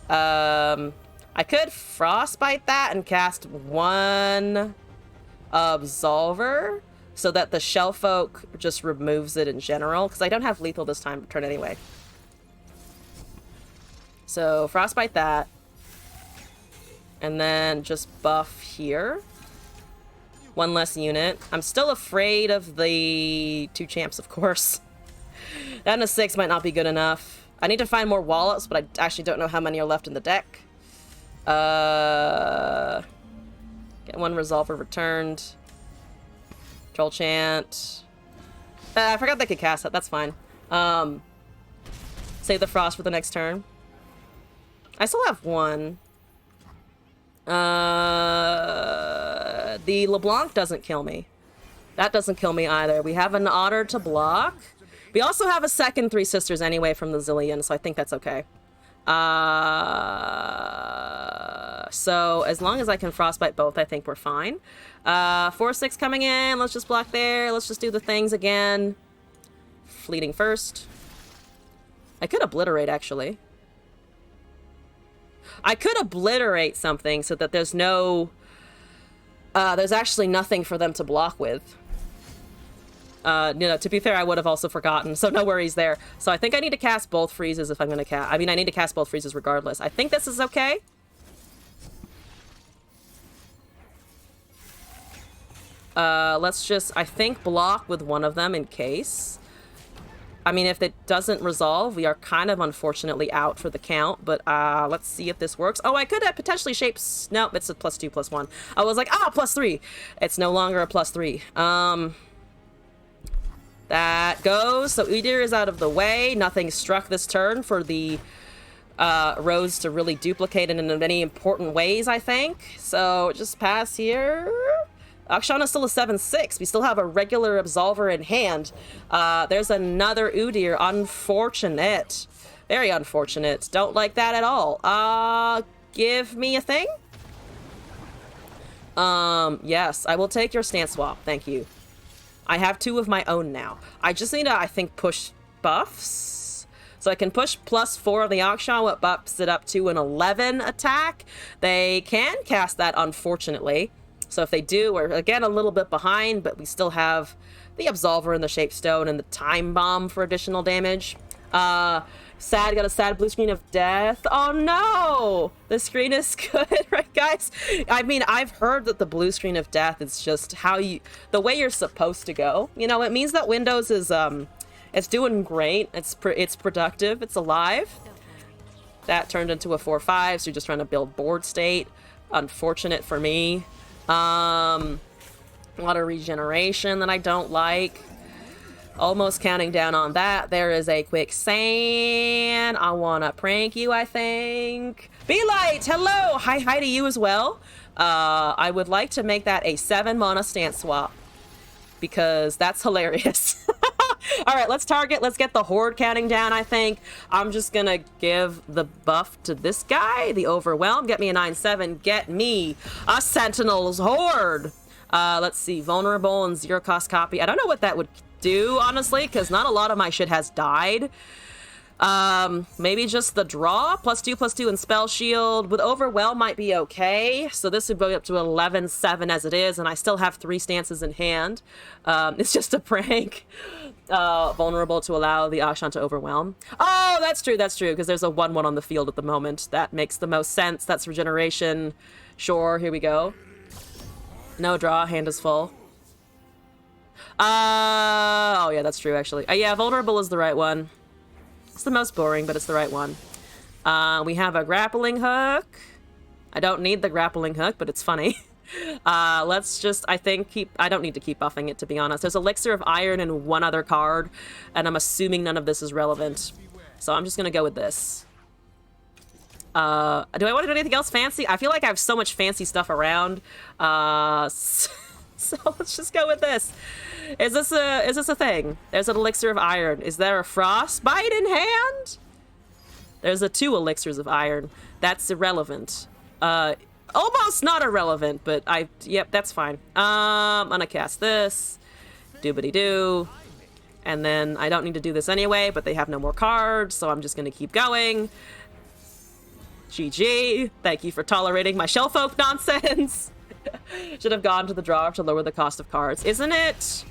I could Frostbite that and cast 1 Absolver, so that the Shellfolk just removes it in general, because I don't have lethal this turn anyway. So Frostbite that, and then just buff here. 1 less unit. I'm still afraid of the 2 champs, of course. That and a 6 might not be good enough. I need to find more Wallops, but I actually don't know how many are left in the deck. Get 1 Resolver returned. Troll Chant. I forgot they could cast that. That's fine. Save the Frost for the next turn. I still have 1. The LeBlanc doesn't kill me. That doesn't kill me either. We have an Otter to block. We also have a second 3 sisters anyway from the Zillion, so I think that's okay. So as long as I can Frostbite both, I think we're fine. 4-6 coming in. Let's just block there. Let's just do the things again. Fleeting first. I could obliterate, actually. I could obliterate something so that there's no... there's actually nothing for them to block with. You know, to be fair, I would have also forgotten, so no worries there. So I think I need to cast both freezes if I'm going to cast... I mean, I need to cast both freezes regardless. I think this is okay. Let's just, I think, block with 1 of them in case. I mean, if it doesn't resolve, we are kind of unfortunately out for the count, but let's see if this works. Oh, I could have potentially shapes... No, it's a +2/+1. I was like, +3. It's no longer a +3. That goes. So Udyr is out of the way. Nothing struck this turn for the Rose to really duplicate it in many important ways, I think. So just pass here. Akshana is still a 7/6. We still have a regular Absolver in hand. There's another Udyr. Unfortunate. Very unfortunate. Don't like that at all. Give me a thing? Yes, I will take your stance swap. Thank you. I have 2 of my own now. I just need to, I think, push buffs. So I can push +4 of the Akshan, what buffs it up to an 11 attack. They can cast that, unfortunately. So if they do, we're again a little bit behind, but we still have the Absolver and the Shapestone and the Time Bomb for additional damage. Sad, got a sad blue screen of death. Oh no! The screen is good, right guys? I mean, I've heard that the blue screen of death is just the way you're supposed to go. You know, it means that Windows is, it's doing great. It's productive. It's alive. That turned into a 4/5, so you're just trying to build board state. Unfortunate for me. A lot of regeneration that I don't like. Almost counting down on that. There is a quicksand. I want to prank you, I think. Be-Light, hello! Hi to you as well. I would like to make that a 7 mana stance swap, because that's hilarious. All right, let's target. Let's get the horde counting down, I think. I'm just going to give the buff to this guy, the Overwhelm. Get me a 9/7. Get me a Sentinel's Horde. Let's see. Vulnerable and 0 cost copy. I don't know what that would do, honestly, because not a lot of my shit has died. Maybe just the draw, +2/+2 and spell shield with Overwhelm might be okay. So this would go up to 11/7 as it is, and I still have 3 stances in hand. It's just a prank. Vulnerable to allow the Akshan to overwhelm. Oh, that's true, because there's a 1/1 on the field at the moment. That makes the most sense. That's regeneration. Sure, here we go. No draw, hand is full. Oh yeah, that's true actually. Yeah, vulnerable is the right one. It's the most boring, but it's the right one. We have a grappling hook. I don't need the grappling hook, but it's funny. Let's just, I think, I don't need to keep buffing it, to be honest. There's Elixir of Iron and 1 other card, and I'm assuming none of this is relevant. So I'm just gonna go with this. Do I want to do anything else fancy? I feel like I have so much fancy stuff around. So let's just go with this. Is this a thing? There's an Elixir of Iron. Is there a Frostbite in hand? There's 2 Elixirs of Iron. That's irrelevant. Almost not irrelevant, but yep, that's fine. I'm gonna cast this. Doobity-doo. And then I don't need to do this anyway, but they have no more cards, so I'm just gonna keep going. GG. Thank you for tolerating my Shell Folk nonsense. Should have gone to the drawer to lower the cost of cards. Isn't it?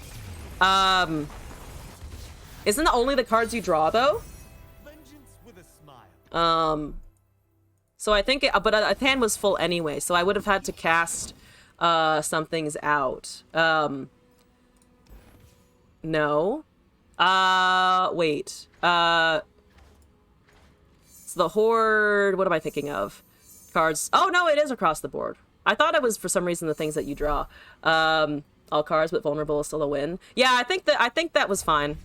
Isn't it only the cards you draw, though? Vengeance with a smile. So I think, but a hand was full anyway, so I would have had to cast some things out. No. Wait. So the Horde, what am I thinking of? Cards. Oh, no, it is across the board. I thought it was, for some reason, the things that you draw. All cards, but vulnerable is still a win. Yeah, I think that was fine.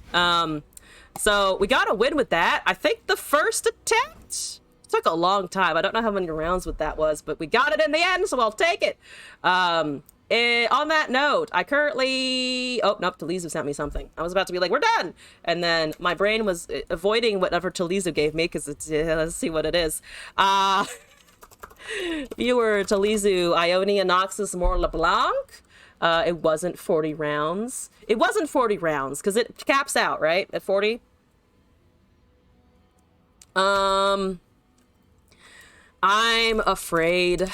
So we got a win with that. I think the first attempt took a long time. I don't know how many rounds with that was, but we got it in the end, so I'll take it. On that note, I currently... Oh, nope, Talizu sent me something. I was about to be like, we're done! And then my brain was avoiding whatever Talizu gave me, because it's... let's see what it is. Viewer Talizu, Ionia Noxus More LeBlanc. It wasn't 40 rounds. It wasn't 40 rounds, because it caps out, right? At 40? I'm afraid.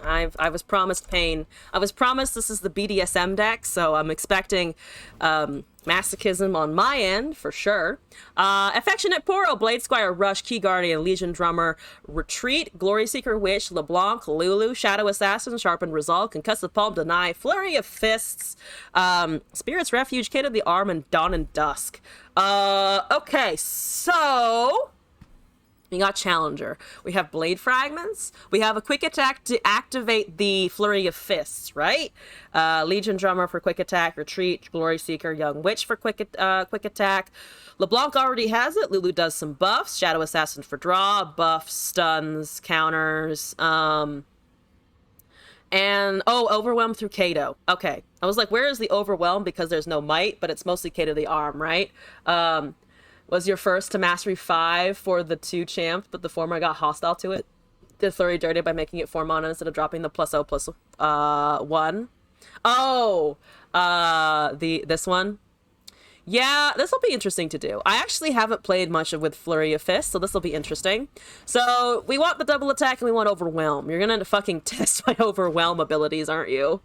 I was promised pain. I was promised this is the BDSM deck, so I'm expecting masochism on my end, for sure. Affectionate Poro, Blade Squire, Rush, Key Guardian, Legion Drummer, Retreat, Glory Seeker, Witch, LeBlanc, Lulu, Shadow Assassin, Sharpened Resolve, Concussive Palm, Deny, Flurry of Fists, Spirit's Refuge, Kid of the Arm, and Dawn and Dusk. Okay, so... we got Challenger. We have Blade Fragments. We have a quick attack to activate the Flurry of Fists, right? Legion Drummer for quick attack. Retreat. Glory Seeker. Young Witch for quick attack. LeBlanc already has it. Lulu does some buffs. Shadow Assassin for draw. Buffs, stuns, counters. And, oh, Overwhelm through Kato. Okay. I was like, where is the Overwhelm? Because there's no might, but it's mostly Kato the arm, right? Was your first to Mastery 5 for the 2 champs, but the former got hostile to it? Did Flurry dirty by making it 4 mana instead of dropping the +0/+1? Oh! This one? Yeah, this will be interesting to do. I actually haven't played much with Flurry of Fists, so this will be interesting. So, we want the double attack and we want Overwhelm. You're gonna fucking test my Overwhelm abilities, aren't you?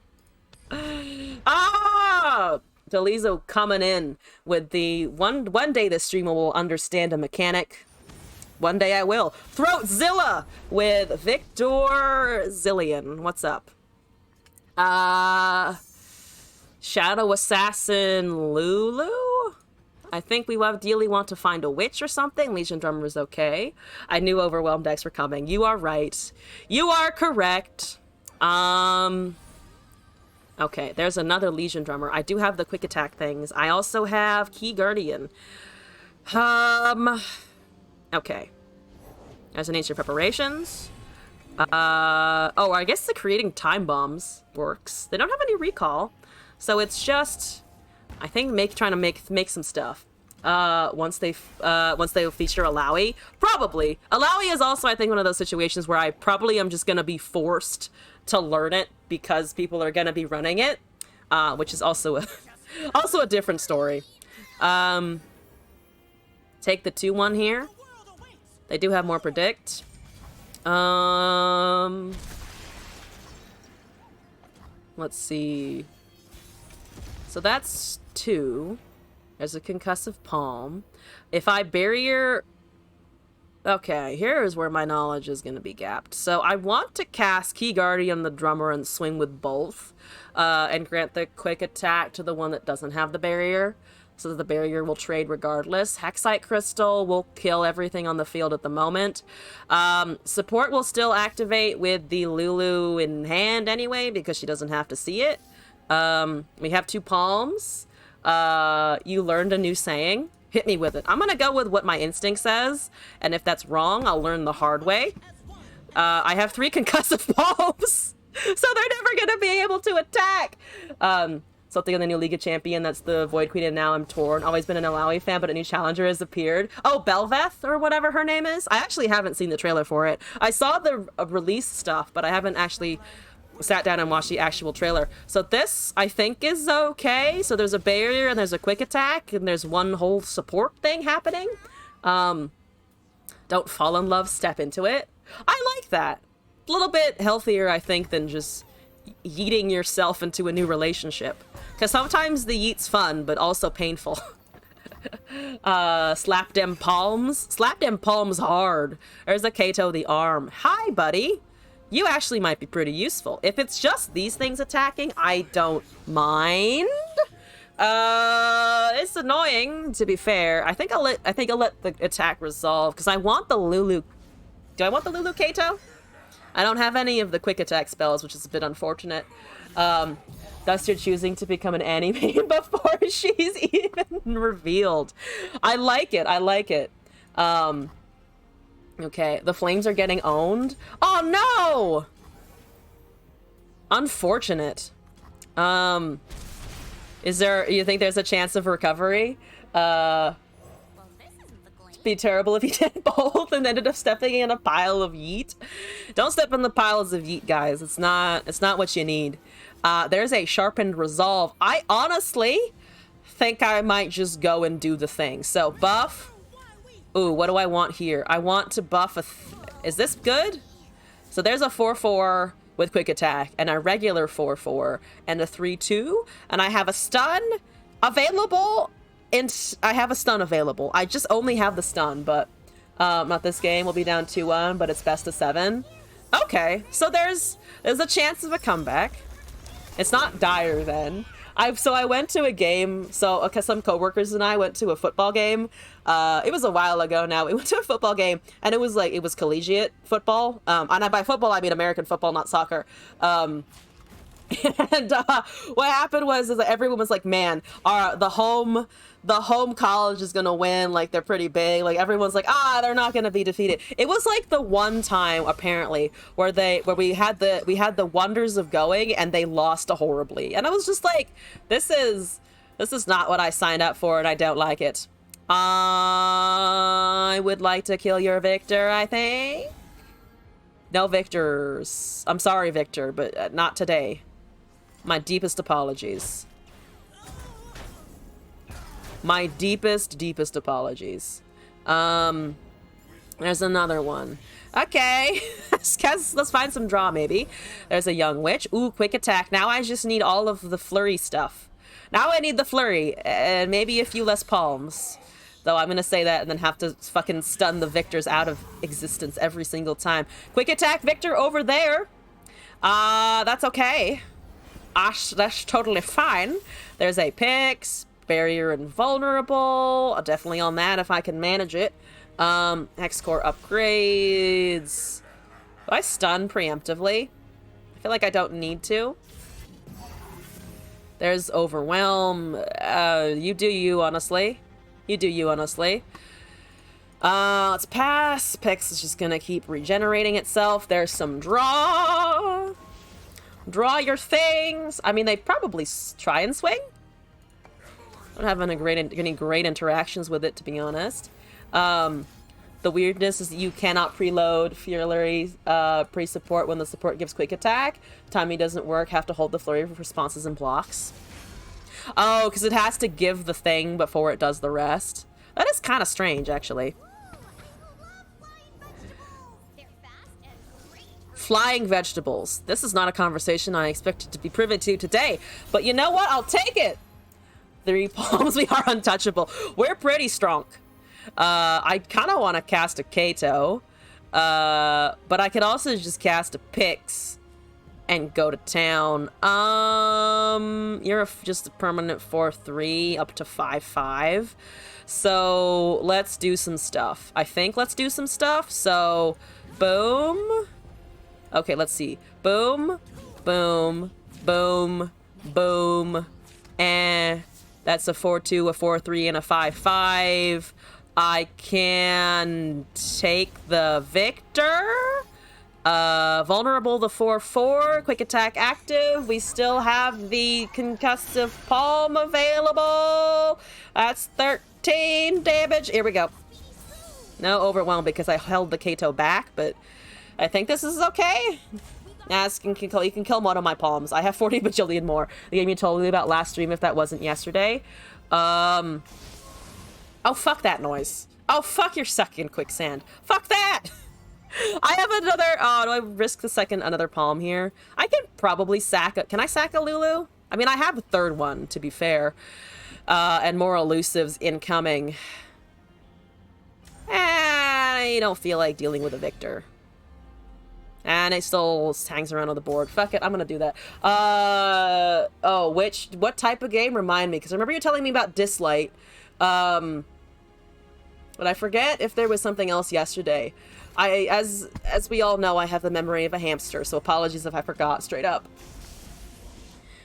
Ah! Delizo coming in with the one day this streamer will understand a mechanic. One day I will. Throatzilla with Victor Zillion. What's up? Shadow Assassin Lulu? I think we ideally want to find a witch or something. Legion Drummer is okay. I knew Overwhelmed decks were coming. You are right. You are correct. Okay, there's another Legion Drummer. I do have the quick attack things. I also have Key Guardian. Okay. There's an Ancient Preparations. Oh, I guess the creating time bombs works. They don't have any recall. So it's just, I think, trying to make some stuff. Once they feature Alawi, probably. Alawi is also, I think, one of those situations where I probably am just gonna be forced to learn it because people are gonna be running it, which is also a different story. Take the 2/1 here. They do have more predict. Let's see. So that's 2. There's a Concussive Palm. If I barrier... Okay, here's where my knowledge is going to be gapped. So I want to cast Key Guardian the Drummer and swing with both. And grant the quick attack to the one that doesn't have the barrier. So that the barrier will trade regardless. Hexite Crystal will kill everything on the field at the moment. Support will still activate with the Lulu in hand anyway, because she doesn't have to see it. We have 2 palms. You learned a new saying. Hit me with it. I'm gonna go with what my instinct says, and if that's wrong, I'll learn the hard way. I have 3 concussive palms, so they're never gonna be able to attack. Something in the new League of Champion, that's the Void Queen, and now I'm torn. Always been an Alawi fan, but a new challenger has appeared. Oh, Belveth, or whatever her name is? I actually haven't seen the trailer for it. I saw the release stuff, but I haven't actually sat down and watched the actual trailer. So this, I think, is okay. So there's a barrier, and there's a quick attack, and there's one whole support thing happening. Don't fall in love, step into it. I like that. A little bit healthier, I think, than just yeeting yourself into a new relationship. Because sometimes the yeet's fun, but also painful. Slap dem palms. Slap dem palms hard. There's a Kato the arm. Hi, buddy. You actually might be pretty useful. If it's just these things attacking, I don't mind. It's annoying, to be fair. I think I'll let the attack resolve, because I want the Lulu. Do I want the Lulu Kato? I don't have any of the quick attack spells, which is a bit unfortunate. Thus you're choosing to become an anime before she's even revealed. I like it. I like it. Okay, the flames are getting owned. Oh no! Unfortunate. Is there, you think there's a chance of recovery? It'd be terrible if he did both and ended up stepping in a pile of yeet. Don't step in the piles of yeet, guys. It's not what you need. There's a sharpened resolve. I honestly think I might just go and do the thing. So buff. Ooh, what do I want here? I want to buff is this good? So there's a 4/4 with quick attack and a regular 4/4 and a 3/2, and I have a stun available, and I have a stun available. I just only have the stun, but not this game. We'll be down 2-1, but it's best of 7. Okay, so there's a chance of a comeback. It's not dire then. I went to a game, so some coworkers and I went to a football game. It was a while ago now. We went to a football game, and it was collegiate football. And by football, I mean American football, not soccer. And what happened was is that everyone was like, man, the home college is gonna win, like they're pretty big, like everyone's like, they're not gonna be defeated. It was like the one time apparently where we had the wonders of going and they lost horribly, and I was just like, this is not what I signed up for, and I don't like it. I would like to kill your Victor, I think. No Victors. I'm sorry, Victor, but not today. My deepest apologies. My deepest apologies. There's another one. Okay. Let's find some draw, maybe. There's a young witch. Ooh, quick attack. Now I just need all of the flurry stuff. Now I need the flurry, and maybe a few less palms. Though I'm gonna say that and then have to fucking stun the Victors out of existence every single time. Quick attack Victor over there. That's okay. That's totally fine. There's a Pix, barrier and vulnerable. Definitely on that if I can manage it. Hex core upgrades. Do I stun preemptively? I feel like I don't need to. There's overwhelm. You do you, honestly. You do you, honestly. Let's pass. Pix is just gonna keep regenerating itself. There's some draw. Draw your things. I mean, they probably try and swing. I don't have any great interactions with it, to be honest. The weirdness is that you cannot preload Flurry pre-support when the support gives quick attack. Timing doesn't work. Have to hold the Flurry for responses and blocks. Oh, because it has to give the thing before it does the rest. That is kind of strange, actually. Flying vegetables. This is not a conversation I expected to be privy to today, but you know what? I'll take it. 3 palms. We are untouchable. We're pretty strong. I kind of want to cast a Kato, but I could also just cast a Pix and go to town. You're just a permanent 4/3 up to 5/5. So let's do some stuff. I think let's do some stuff. So boom. Okay, let's see. Boom, boom, boom, boom. And that's a 4/2, a 4/3, and a 5/5. I can take the Victor. Vulnerable the 4/4. Quick attack active. We still have the concussive palm available. That's 13 damage. Here we go. No overwhelm because I held the Kato back, but I think this is okay. Yes, you can kill one of my palms. I have 40 bajillion more. The game you told me about last stream, if that wasn't yesterday. Oh, fuck that noise. Oh, fuck your second quicksand. Fuck that! I have another... Oh, do I risk another palm here? I can probably sack a... Can I sack a Lulu? I mean, I have a third one, to be fair. And more elusives incoming. I don't feel like dealing with a Victor. And it still hangs around on the board. Fuck it, I'm gonna do that. Oh, what type of game? Remind me, because I remember you telling me about Dislight. But I forget if there was something else yesterday. As we all know, I have the memory of a hamster, so apologies if I forgot, straight up.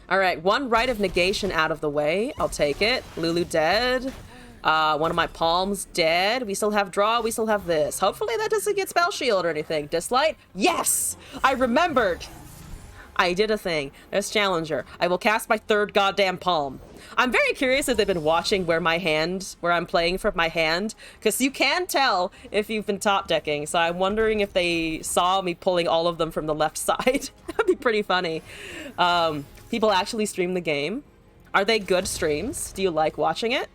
Alright, 1 Rite of Negation out of the way. I'll take it. Lulu dead. One of my palms dead. We still have draw. We still have this. Hopefully that doesn't get spell shield or anything. Dislight? Yes! I remembered! I did a thing. There's Challenger. I will cast my 3rd goddamn palm. I'm very curious if they've been watching where I'm playing from my hand, because you can tell if you've been top decking, so I'm wondering if they saw me pulling all of them from the left side. That'd be pretty funny. People actually stream the game. Are they good streams? Do you like watching it?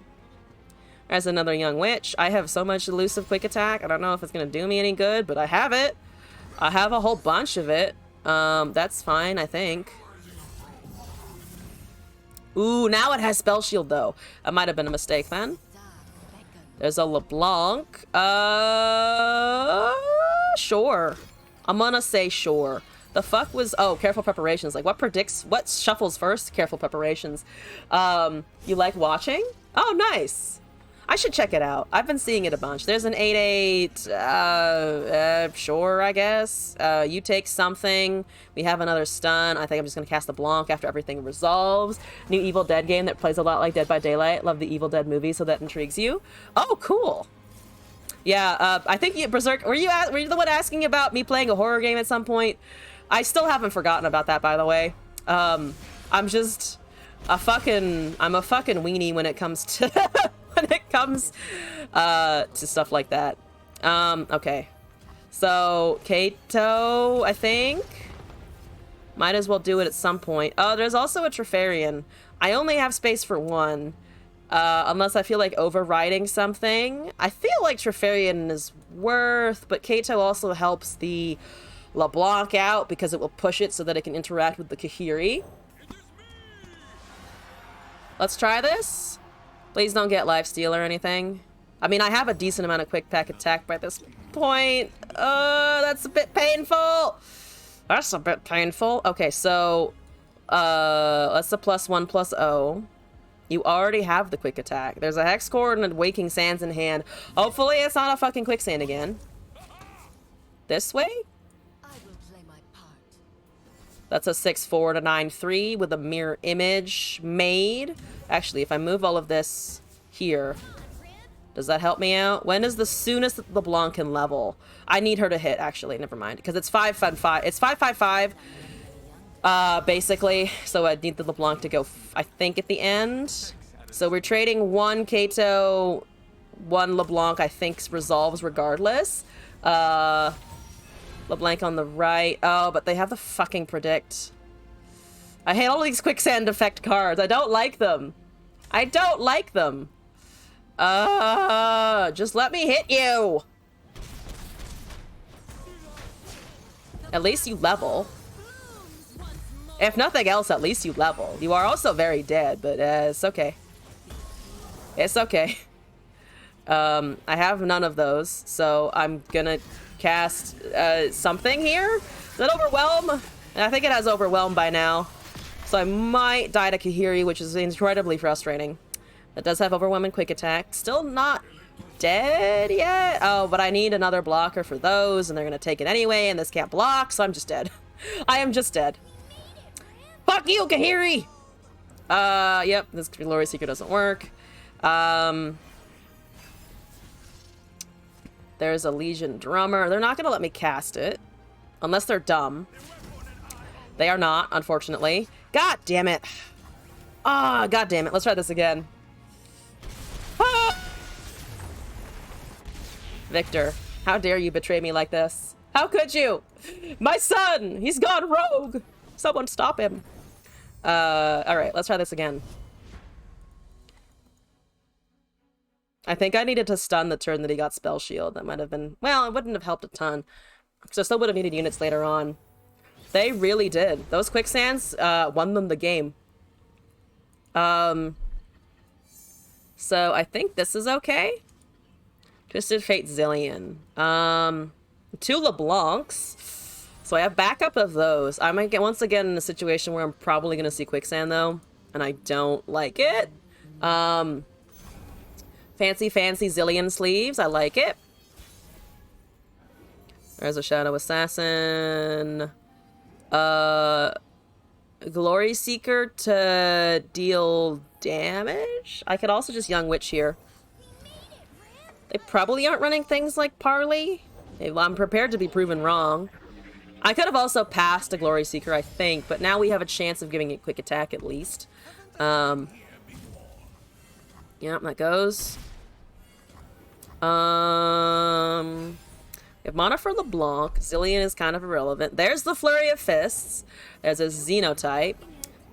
There's another young witch. I have so much elusive quick attack. I don't know if it's gonna do me any good, but I have it. I have a whole bunch of it. That's fine, I think. Ooh, now it has spell shield though. That might have been a mistake then. There's a LeBlanc. Sure. I'm gonna say sure. The fuck was... Oh, careful preparations. Like, what shuffles first? Careful preparations. You like watching? Oh, nice. I should check it out. I've been seeing it a bunch. There's an 8/8. Sure, I guess. You take something. We have another stun. I think I'm just going to cast the Blanc after everything resolves. New Evil Dead game that plays a lot like Dead by Daylight. Love the Evil Dead movie, so that intrigues you. Oh, cool. Yeah, I think you, Berserk, were you the one asking about me playing a horror game at some point? I still haven't forgotten about that, by the way. I'm just a fucking weenie when it comes to to stuff like that. Okay. So, Kato, I think. Might as well do it at some point. Oh, there's also a Trifarian. I only have space for one. Unless I feel like overriding something. I feel like Trifarian is worth, but Kato also helps the LeBlanc out because it will push it so that it can interact with the Kahiri. Let's try this. Please don't get lifesteal or anything. I mean, I have a decent amount of quick pack attack by this point. That's a bit painful. That's a bit painful. Okay, so that's a +1/+0. You already have the quick attack. There's a Hex Cord and a Waking Sands in hand. Hopefully it's not a fucking quicksand again. This way? I will play my part. That's a 6/4 to 9/3 with a mirror image made. Actually, if I move all of this here, does that help me out? When is the soonest that LeBlanc can level? I need her to hit, actually. Never mind. Because it's 5/5. It's 5/5/5. Basically, so I need the LeBlanc to go, I think, at the end. So we're trading one Kato, one LeBlanc, I think, resolves regardless. LeBlanc on the right. Oh, but they have the fucking predict. I hate all these quicksand effect cards. I don't like them. I don't like them. Just let me hit you. At least you level. If nothing else, at least you level. You are also very dead, but it's okay. It's okay. I have none of those, so I'm gonna cast something here. Does that overwhelm? And I think it has overwhelm by now. So I might die to Kahiri, which is incredibly frustrating. That does have overwhelm and quick attack. Still not dead yet. Oh, but I need another blocker for those, and they're gonna take it anyway, and this can't block, so I'm just dead. I am just dead. Fuck you, Kahiri! Yep, this Glory Seeker doesn't work. There's a Legion Drummer. They're not gonna let me cast it. Unless they're dumb. They are not, unfortunately. God damn it. Ah, god damn it. Let's try this again. Ah! Victor, how dare you betray me like this? How could you? My son! He's gone rogue! Someone stop him. Alright, let's try this again. I think I needed to stun the turn that he got Spell Shield. That might have been... Well, it wouldn't have helped a ton. So I still would have needed units later on. They really did. Those quicksands won them the game. So I think this is okay. Twisted Fate Zillion. 2 LeBlancs. So I have backup of those. I might get once again in a situation where I'm probably going to see quicksand though. And I don't like it. Fancy Zillion sleeves. I like it. There's a Shadow Assassin. Glory Seeker to deal damage. I could also just Young Witch here. They probably aren't running things like Parley. Well, I'm prepared to be proven wrong. I could have also passed a Glory Seeker, I think, but now we have a chance of giving it quick attack at least. Yeah, that goes. We have mana for LeBlanc. Zillion is kind of irrelevant. There's the Flurry of Fists. There's a Xenotype.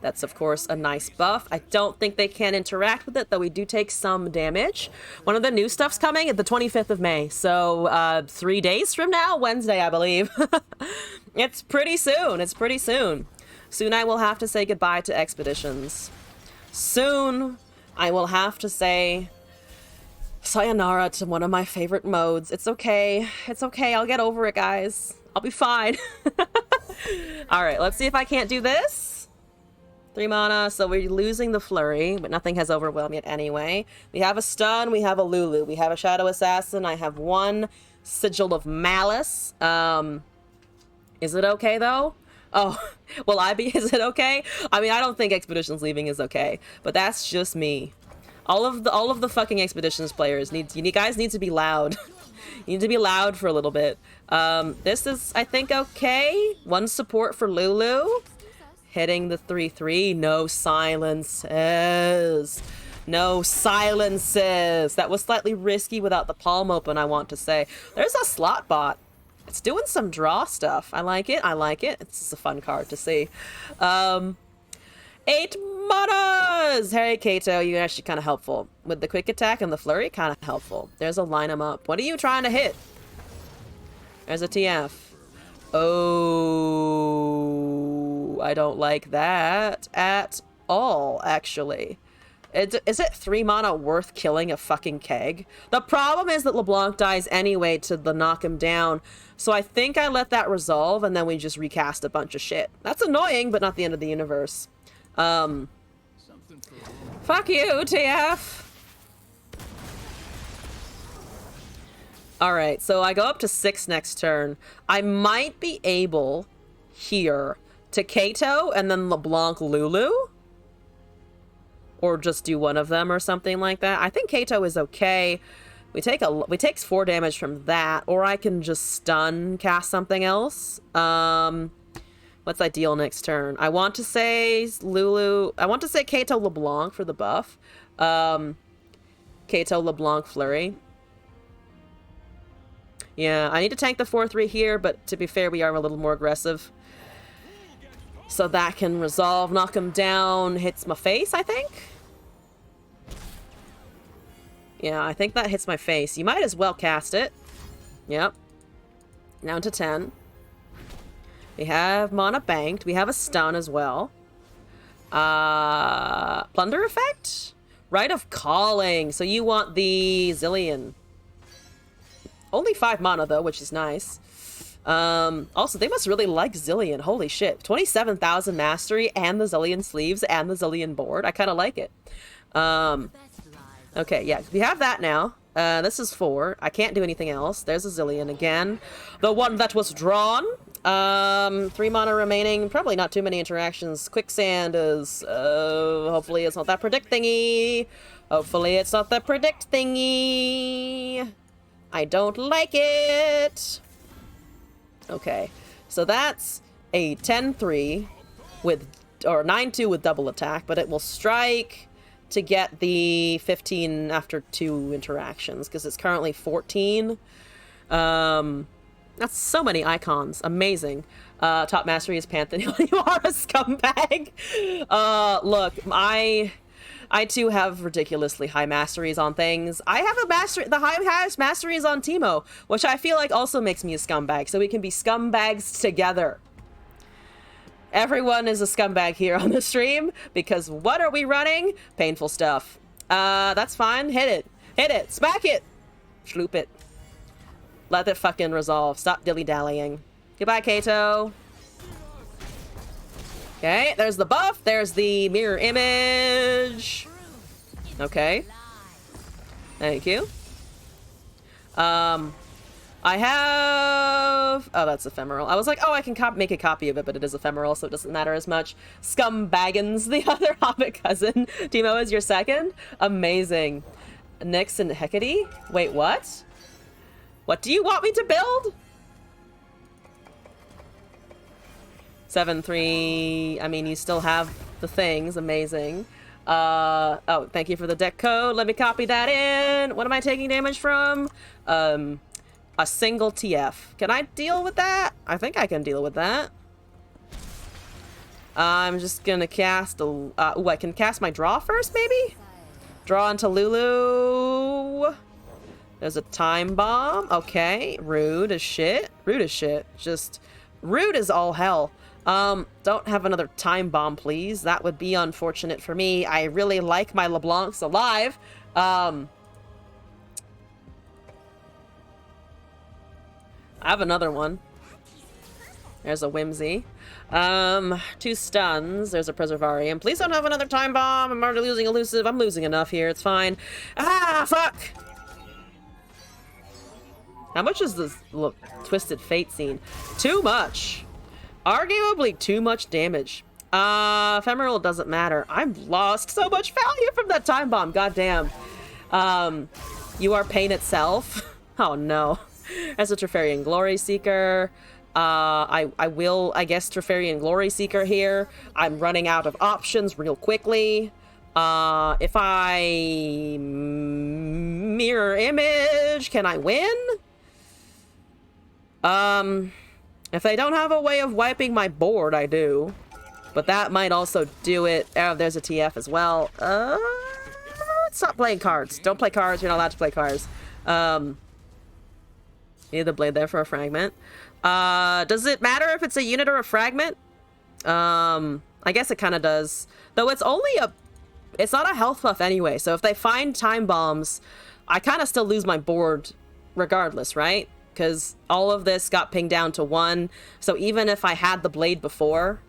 That's, of course, a nice buff. I don't think they can interact with it, though we do take some damage. One of the new stuff's coming at the 25th of May. So, 3 days from now? Wednesday, I believe. It's pretty soon. It's pretty soon. Soon I will have to say goodbye to Expeditions. Soon I will have to say sayonara to one of my favorite modes. It's okay. It's okay. I'll get over it, guys. I'll be fine. Alright, let's see if I can't do this. 3 mana, so we're losing the Flurry, but nothing has overwhelmed yet anyway. We have a stun, we have a Lulu, we have a Shadow Assassin, I have 1 Sigil of Malice. Is it okay though? Oh, will I be? Is it okay? I mean, I don't think Expeditions leaving is okay, but that's just me. All of the fucking Expeditions players you guys need to be loud. You need to be loud for a little bit. This is, I think, okay. 1 support for Lulu. Hitting the 3/3. No silences. No silences. That was slightly risky without the palm open, I want to say. There's a slot bot. It's doing some draw stuff. I like it. I like it. It's just a fun card to see. 8 manas! Hey, Kato, you're actually kind of helpful. With the quick attack and the flurry, kind of helpful. There's a line 'em up. What are you trying to hit? There's a TF. Oh, I don't like that at all, actually. Is it 3 mana worth killing a fucking keg? The problem is that LeBlanc dies anyway to the knock him down, so I think I let that resolve and then we just recast a bunch of shit. That's annoying, but not the end of the universe. Fuck you, TF! Alright, so I go up to 6 next turn. I might be able here to Kato and then LeBlanc Lulu? Or just do one of them or something like that. I think Kato is okay. We take 4 damage from that, or I can just stun cast something else. What's ideal next turn? I want to say Lulu. I want to say Kato LeBlanc for the buff. Kato LeBlanc Flurry. Yeah, I need to tank the 4/3 here, but to be fair, we are a little more aggressive. So that can resolve, knock him down, hits my face, I think? Yeah, I think that hits my face. You might as well cast it. Yep. Down to 10. We have mana banked. We have a stun as well. Plunder effect? Rite of Calling. So you want the Zillion. Only 5 mana though, which is nice. Also, they must really like Zillion. Holy shit. 27,000 mastery and the Zillion sleeves and the Zillion board. I kind of like it. Okay, yeah, we have that now. This is 4. I can't do anything else. There's a Zillion again. The one that was drawn. 3 mana remaining. Probably not too many interactions. Quicksand is, hopefully it's not that predict thingy. Hopefully it's not that predict thingy. I don't like it. Okay, so that's a 10-3 with, or 9-2 with double attack, but it will strike to get the 15 after 2 interactions, because it's currently 14. That's so many icons. Amazing. Top mastery is Pantheon. You are a scumbag. Look, I too have ridiculously high masteries on things. I have a mastery, the highest mastery is on Teemo, which I feel like also makes me a scumbag, so we can be scumbags together. Everyone is a scumbag here on the stream, because what are we running? Painful stuff. That's fine. Hit it. Hit it. Smack it. Schloop it. Let it fucking resolve. Stop dilly-dallying. Goodbye, Kato. Okay, there's the buff. There's the mirror image. Okay. Thank you. I have... Oh, that's ephemeral. I was like, oh, I can make a copy of it, but it is ephemeral, so it doesn't matter as much. Scumbaggins, the other Hobbit cousin. Teemo is your second? Amazing. Nyx and Hecate? Wait, what? What do you want me to build? 7-3. I mean, you still have the things. Amazing. Oh, thank you for the deck code. Let me copy that in. What am I taking damage from? A single TF. Can I deal with that? I think I can deal with that. I'm just gonna cast a... ooh, I can cast my draw first, maybe? Draw into Lulu. There's a time bomb. Okay. Rude as shit. Rude as shit. Just... rude as all hell. Don't have another time bomb, please. That would be unfortunate for me. I really like my LeBlancs alive. I have another one. There's a Whimsy. 2 stuns. There's a Preservarium. Please don't have another Time Bomb. I'm already losing Elusive. I'm losing enough here. It's fine. Ah, fuck! How much is this Twisted Fate scene? Too much. Arguably too much damage. Ephemeral doesn't matter. I've lost so much value from that Time Bomb. Goddamn. You are pain itself. Oh no. As a Trifarian Glory Seeker. I will, I guess, Trifarian Glory Seeker here. I'm running out of options real quickly. If I mirror image, can I win? If they don't have a way of wiping my board, I do. But that might also do it. Oh, there's a TF as well. Stop playing cards. Don't play cards. You're not allowed to play cards. Need the blade there for a fragment. Does it matter if it's a unit or a fragment? I guess it kind of does. Though it's only it's not a health buff anyway. So if they find time bombs, I kind of still lose my board regardless, right? Because all of this got pinged down to 1. So even if I had the blade before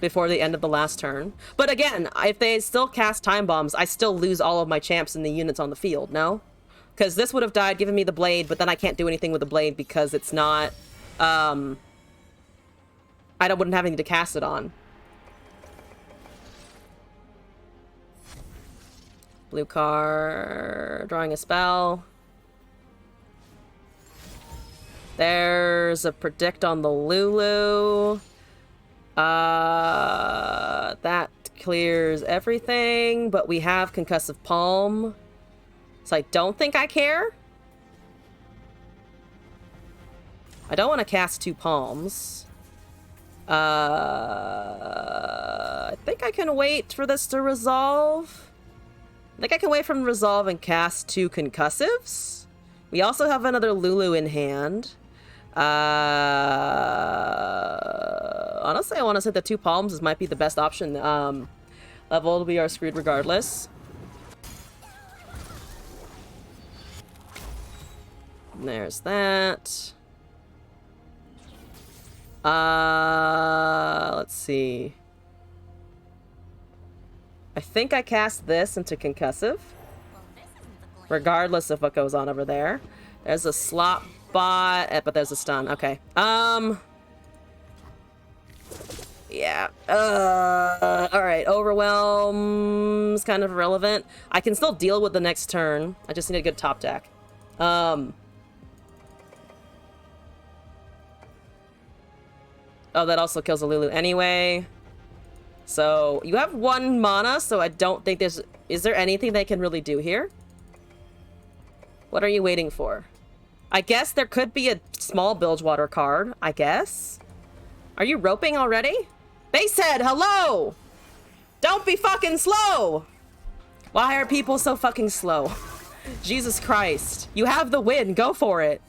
the end of the last turn. But again, if they still cast time bombs, I still lose all of my champs and the units on the field, no? Because this would have died, giving me the blade, but then I can't do anything with the blade because it's not, wouldn't have anything to cast it on. Blue card, drawing a spell. There's a predict on the Lulu. That clears everything, but we have Concussive Palm. So I don't think I care. I don't want to cast 2 palms. I think I can wait for this to resolve. I think I can wait for them to resolve and cast 2 concussives. We also have another Lulu in hand. Honestly, I want to say the 2 palms might be the best option. Level, we are screwed regardless. There's that. Let's see. I think I cast this into concussive. Regardless of what goes on over there. There's a slot bot, but there's a stun. Okay. Yeah. Alright. Overwhelm's kind of irrelevant. I can still deal with the next turn. I just need a good top deck. Oh, that also kills a Lulu anyway. So, you have 1 mana, so I don't think there's... Is there anything they can really do here? What are you waiting for? I guess there could be a small Bilgewater card, I guess. Are you roping already? Basehead, hello! Don't be fucking slow! Why are people so fucking slow? Jesus Christ. You have the win, go for it.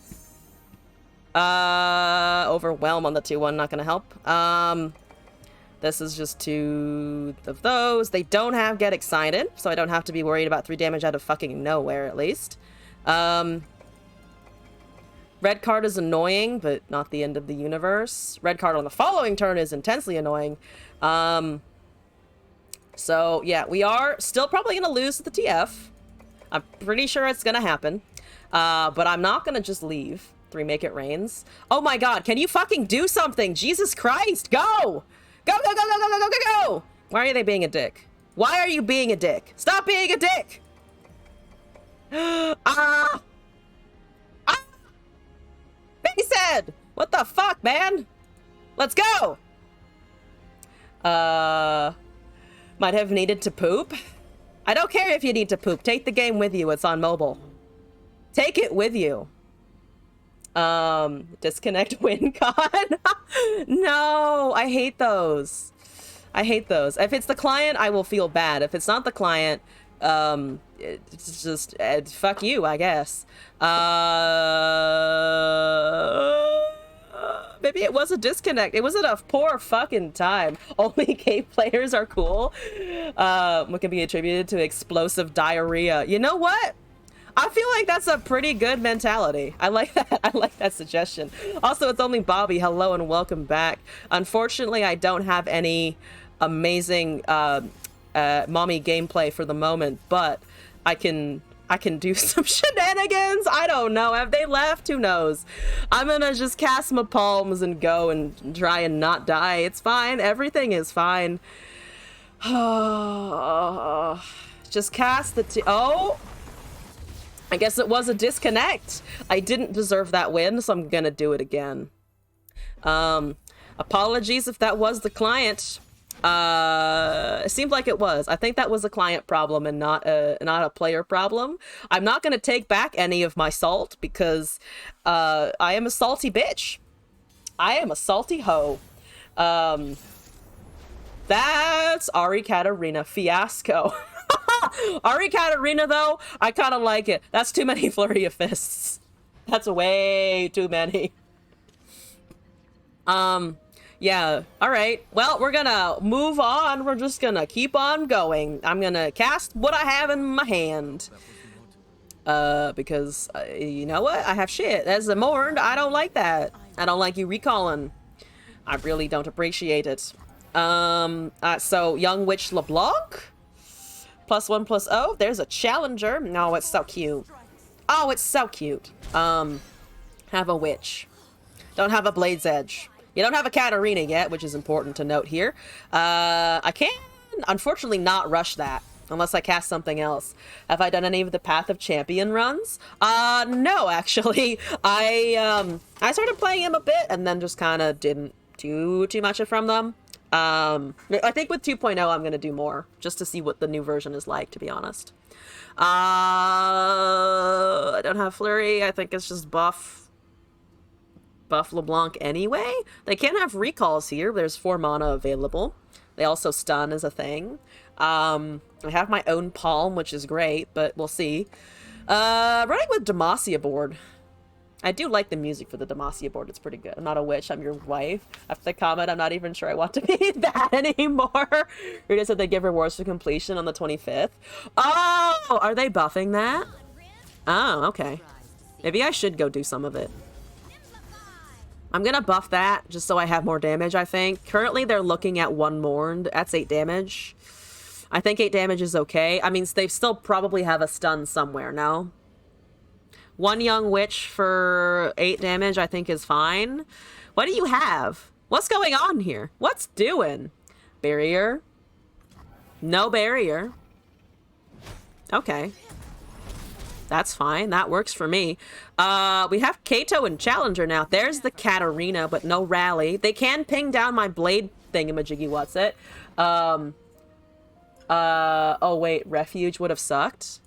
Overwhelm on the 2-1, not gonna help. This is just 2 of those. They don't have Get Excited, so I don't have to be worried about 3 damage out of fucking nowhere, at least. Red card is annoying, but not the end of the universe. Red card on the following turn is intensely annoying. So, yeah, we are still probably gonna lose to the TF. I'm pretty sure it's gonna happen. But I'm not gonna just leave. 3 Make It Rains. Oh my god, can you fucking do something? Jesus Christ, go! Go, go, go, go, go, go, go, go, go! Why are they being a dick? Why are you being a dick? Stop being a dick! Ah! Ah! Basehead! What the fuck, man? Let's go! Might have needed to poop. I don't care if you need to poop. Take the game with you. It's on mobile. Take it with you. Disconnect WinCon. No, I hate those. I hate those. If it's the client, I will feel bad. If it's not the client, it's just fuck you, I guess. Maybe it was a disconnect. It wasn't a poor fucking time. Only cave players are cool. What can be attributed to explosive diarrhea? You know what? I feel like that's a pretty good mentality. I like that. I like that suggestion. Also, it's only Bobby. Hello and welcome back. Unfortunately, I don't have any amazing mommy gameplay for the moment, but I can do some shenanigans. I don't know. Have they left? Who knows? I'm gonna just cast my palms and go and try and not die. It's fine. Everything is fine. Just cast the oh! I guess it was a disconnect. I didn't deserve that win, so I'm gonna do it again. Apologies if that was the client. It seemed like it was. I think that was a client problem and not a player problem. I'm not gonna take back any of my salt because I am a salty bitch. I am a salty hoe. That's Ari Katarina fiasco. Ari Katarina, though, I kind of like it. That's too many flurry of fists. That's way too many. Yeah, all right. Well, we're gonna move on. We're just gonna keep on going. I'm gonna cast what I have in my hand. Because, you know what? I have shit. As a Morn, I don't like that. I don't like you recalling. I really don't appreciate it. So, Young Witch LeBlanc? +1/+0. There's a challenger. No, it's so cute. Oh, it's so cute. Have a witch. Don't have a Blade's Edge. You don't have a Katarina yet, which is important to note here. I can, unfortunately, not rush that unless I cast something else. Have I done any of the Path of Champion runs? No, actually. I started playing them a bit and then just kind of didn't do too much from them. I think with 2.0 I'm gonna do more just to see what the new version is like, to be honest. I don't have flurry. I think it's just buff LeBlanc anyway. They can have recalls here. There's 4 mana available. They also stun as a thing. I have my own palm, which is great, but we'll see. Running with Demacia board. I do like the music for the Demacia board. It's pretty good. I'm not a witch. I'm your wife. After the comment, I'm not even sure I want to be that anymore. Rita said they give rewards for completion on the 25th. Oh, are they buffing that? Oh, okay. Maybe I should go do some of it. I'm gonna buff that just so I have more damage, I think. Currently, they're looking at 1 Mourned. That's 8 damage. I think 8 damage is okay. I mean, they still probably have a stun somewhere, no? 1 Young Witch for 8 damage, I think, is fine. What do you have? What's going on here? What's doing? Barrier? No barrier. Okay. That's fine. That works for me. We have Kato and Challenger now. There's the Katarina, but no rally. They can ping down my blade thingamajiggy, what's it? Oh, wait. Refuge would have sucked.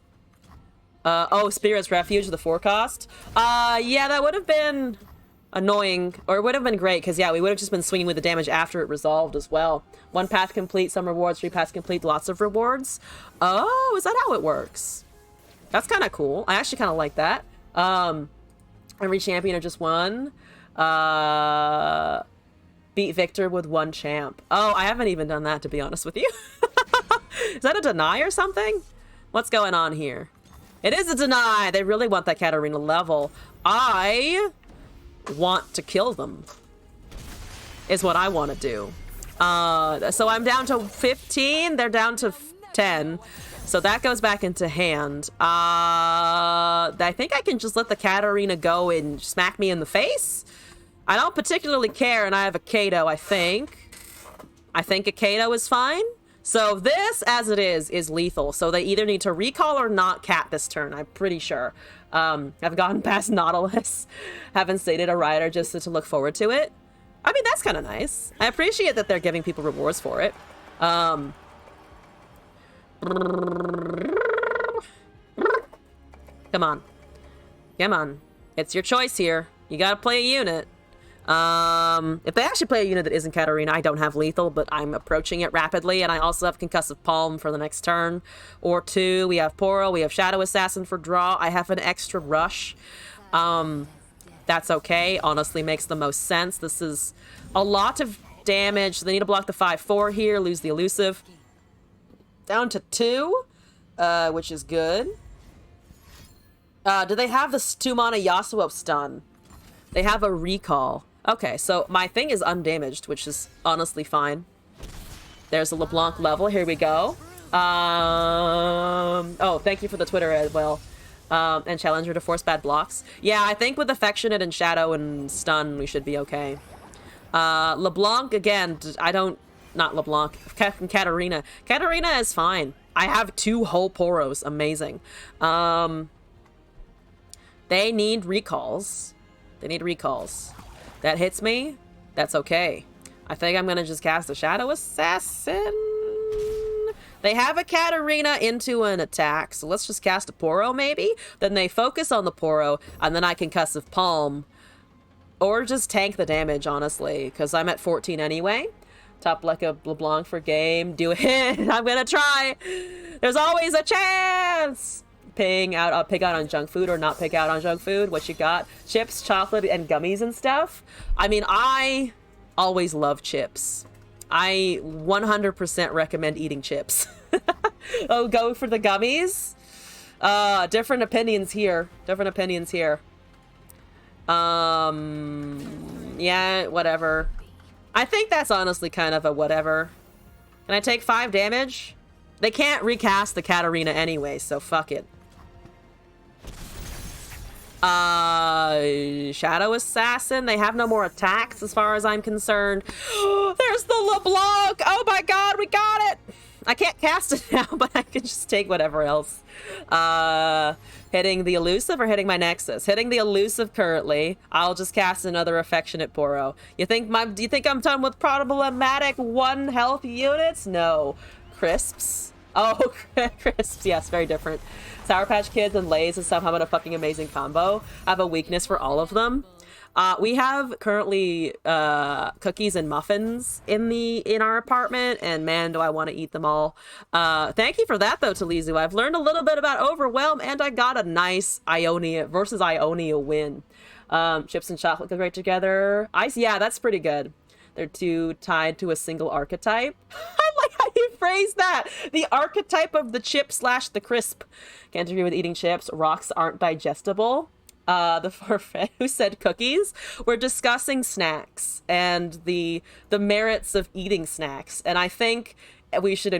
Oh, Spirit's Refuge, the 4 cost. Yeah, that would have been annoying, or it would have been great, because, yeah, we would have just been swinging with the damage after it resolved as well. 1 path complete, some rewards, 3 paths complete, lots of rewards. Oh, is that how it works? That's kind of cool. I actually kind of like that. Every champion or just 1. Beat Victor with 1 champ. Oh, I haven't even done that, to be honest with you. Is that a deny or something? What's going on here? It is a deny. They really want that Katarina level. I want to kill them. Is what I want to do. So I'm down to 15. They're down to 10. So that goes back into hand. I think I can just let the Katarina go and smack me in the face. I don't particularly care, and I have a Kato, I think. I think a Kato is fine. So this, as it is lethal. So they either need to recall or not cat this turn, I'm pretty sure. I've gotten past Nautilus. Haven't stated a rider just to look forward to it. I mean, that's kind of nice. I appreciate that they're giving people rewards for it. Come on. Come on. It's your choice here. You gotta play a unit. If they actually play a unit that isn't Katarina, I don't have lethal, but I'm approaching it rapidly, and I also have Concussive Palm for the next turn or 2. We have Poro, we have Shadow Assassin for draw. I have an extra rush. That's okay. Honestly, makes the most sense. This is a lot of damage. They need to block the 5/4 here, lose the elusive. Down to 2, which is good. Do they have the 2-mana Yasuo stun? They have a recall. Okay, so my thing is undamaged, which is honestly fine. There's a LeBlanc level. Here we go. Oh, thank you for the Twitter as well. And Challenger to force bad blocks. Yeah, I think with Affectionate and Shadow and Stun, we should be okay. LeBlanc, again, not LeBlanc, Katarina. Katarina is fine. I have 2 whole Poros. Amazing. They need recalls. They need recalls. That hits me. That's okay. I think I'm gonna just cast a Shadow Assassin. They have a Katarina into an attack, so let's just cast a Poro maybe. Then they focus on the Poro, and then I can Concussive Palm. Or just tank the damage, honestly, because I'm at 14 anyway. Top like a LeBlanc for game. Do it. I'm gonna try. There's always a chance. Pig out on junk food or not pig out on junk food. What you got? Chips, chocolate, and gummies and stuff. I mean, I always love chips. I 100% recommend eating chips. Oh, go for the gummies. Different opinions here. Different opinions here. Yeah, whatever. I think that's honestly kind of a whatever. Can I take 5 damage? They can't recast the Katarina anyway, so fuck it. Shadow Assassin. They have no more attacks as far as I'm concerned. There's the LeBlanc. Oh my god, we got it. I can't cast it now, but I can just take whatever else. Hitting the elusive or hitting my Nexus? Hitting the elusive currently. I'll just cast another Affectionate Poro. Do you think I'm done with problematic 1 health units? No. Crisps. Oh, crisps. Yes, very different. Sour Patch Kids and Lay's is somehow a fucking amazing combo. I have a weakness for all of them. We have currently cookies and muffins in our apartment, and man, do I want to eat them all. Thank you for that, though, Talizu. I've learned a little bit about Overwhelm, and I got a nice Ionia versus Ionia win. Chips and chocolate go great together. Ice, yeah, that's pretty good. They're 2 tied to a single archetype. I like how you phrase that. The archetype of the chip / the crisp. Can't agree with eating chips. Rocks aren't digestible. The forfeit who said cookies. We're discussing snacks and the merits of eating snacks. And I think we should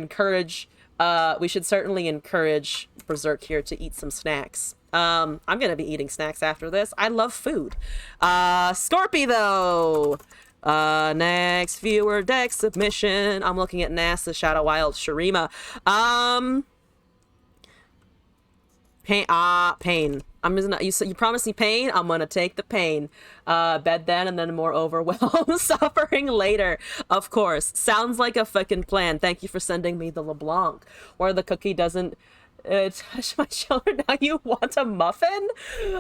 certainly encourage Berserk here to eat some snacks. I'm gonna be eating snacks after this. I love food. Scorpy though. Next viewer deck submission. I'm looking at NASA Shadow Wild Shurima. Pain. I'm just not, you promised me pain. I'm gonna take the pain. Bed then, and then more overwhelm. Suffering later. Of course. Sounds like a fucking plan. Thank you for sending me the LeBlanc, where the cookie doesn't touch my shoulder. Now you want a muffin?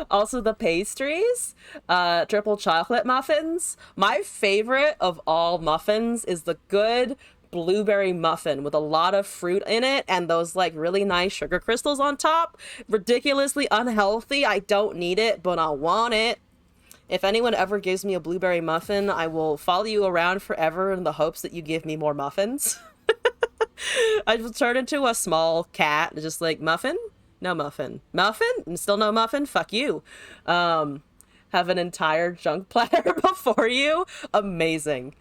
Also the pastries. Triple chocolate muffins. My favorite of all muffins is the good blueberry muffin with a lot of fruit in it and those like really nice sugar crystals on top. Ridiculously unhealthy. I don't need it, but I want it. If anyone ever gives me a blueberry muffin, I will follow you around forever in the hopes that you give me more muffins. I will turn into a small cat, just like, muffin? No muffin. Muffin? Still no muffin? Fuck you. Have an entire junk platter before you? Amazing.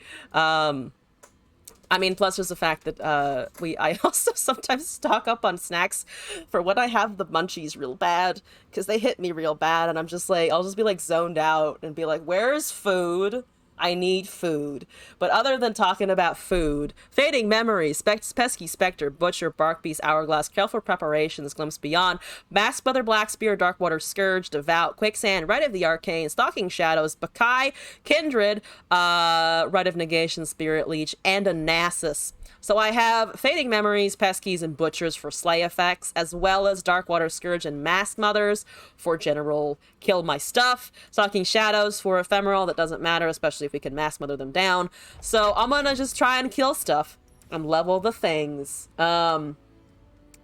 I mean, plus there's the fact that I also sometimes stock up on snacks for when I have the munchies real bad, because they hit me real bad, and I'm just like, I'll just be like zoned out and be like, where's food? I need food. But other than talking about food, Fading Memories, Pesky Spectre, Butcher, Bark Beast, Hourglass, Careful Preparations, Glimpse Beyond, Masked Brother, Black Spear, Darkwater Scourge, Devout, Quicksand, Rite of the Arcane, Stalking Shadows, Bakai, Kindred, Rite of Negation, Spirit Leech, and a Nasus. So I have Fading Memories, Peskies, and Butchers for slay effects, as well as Darkwater Scourge and Mask Mothers for general kill my stuff. Stalking Shadows for ephemeral, that doesn't matter, especially if we can Mask Mother them down. So I'm gonna just try and kill stuff and level the things.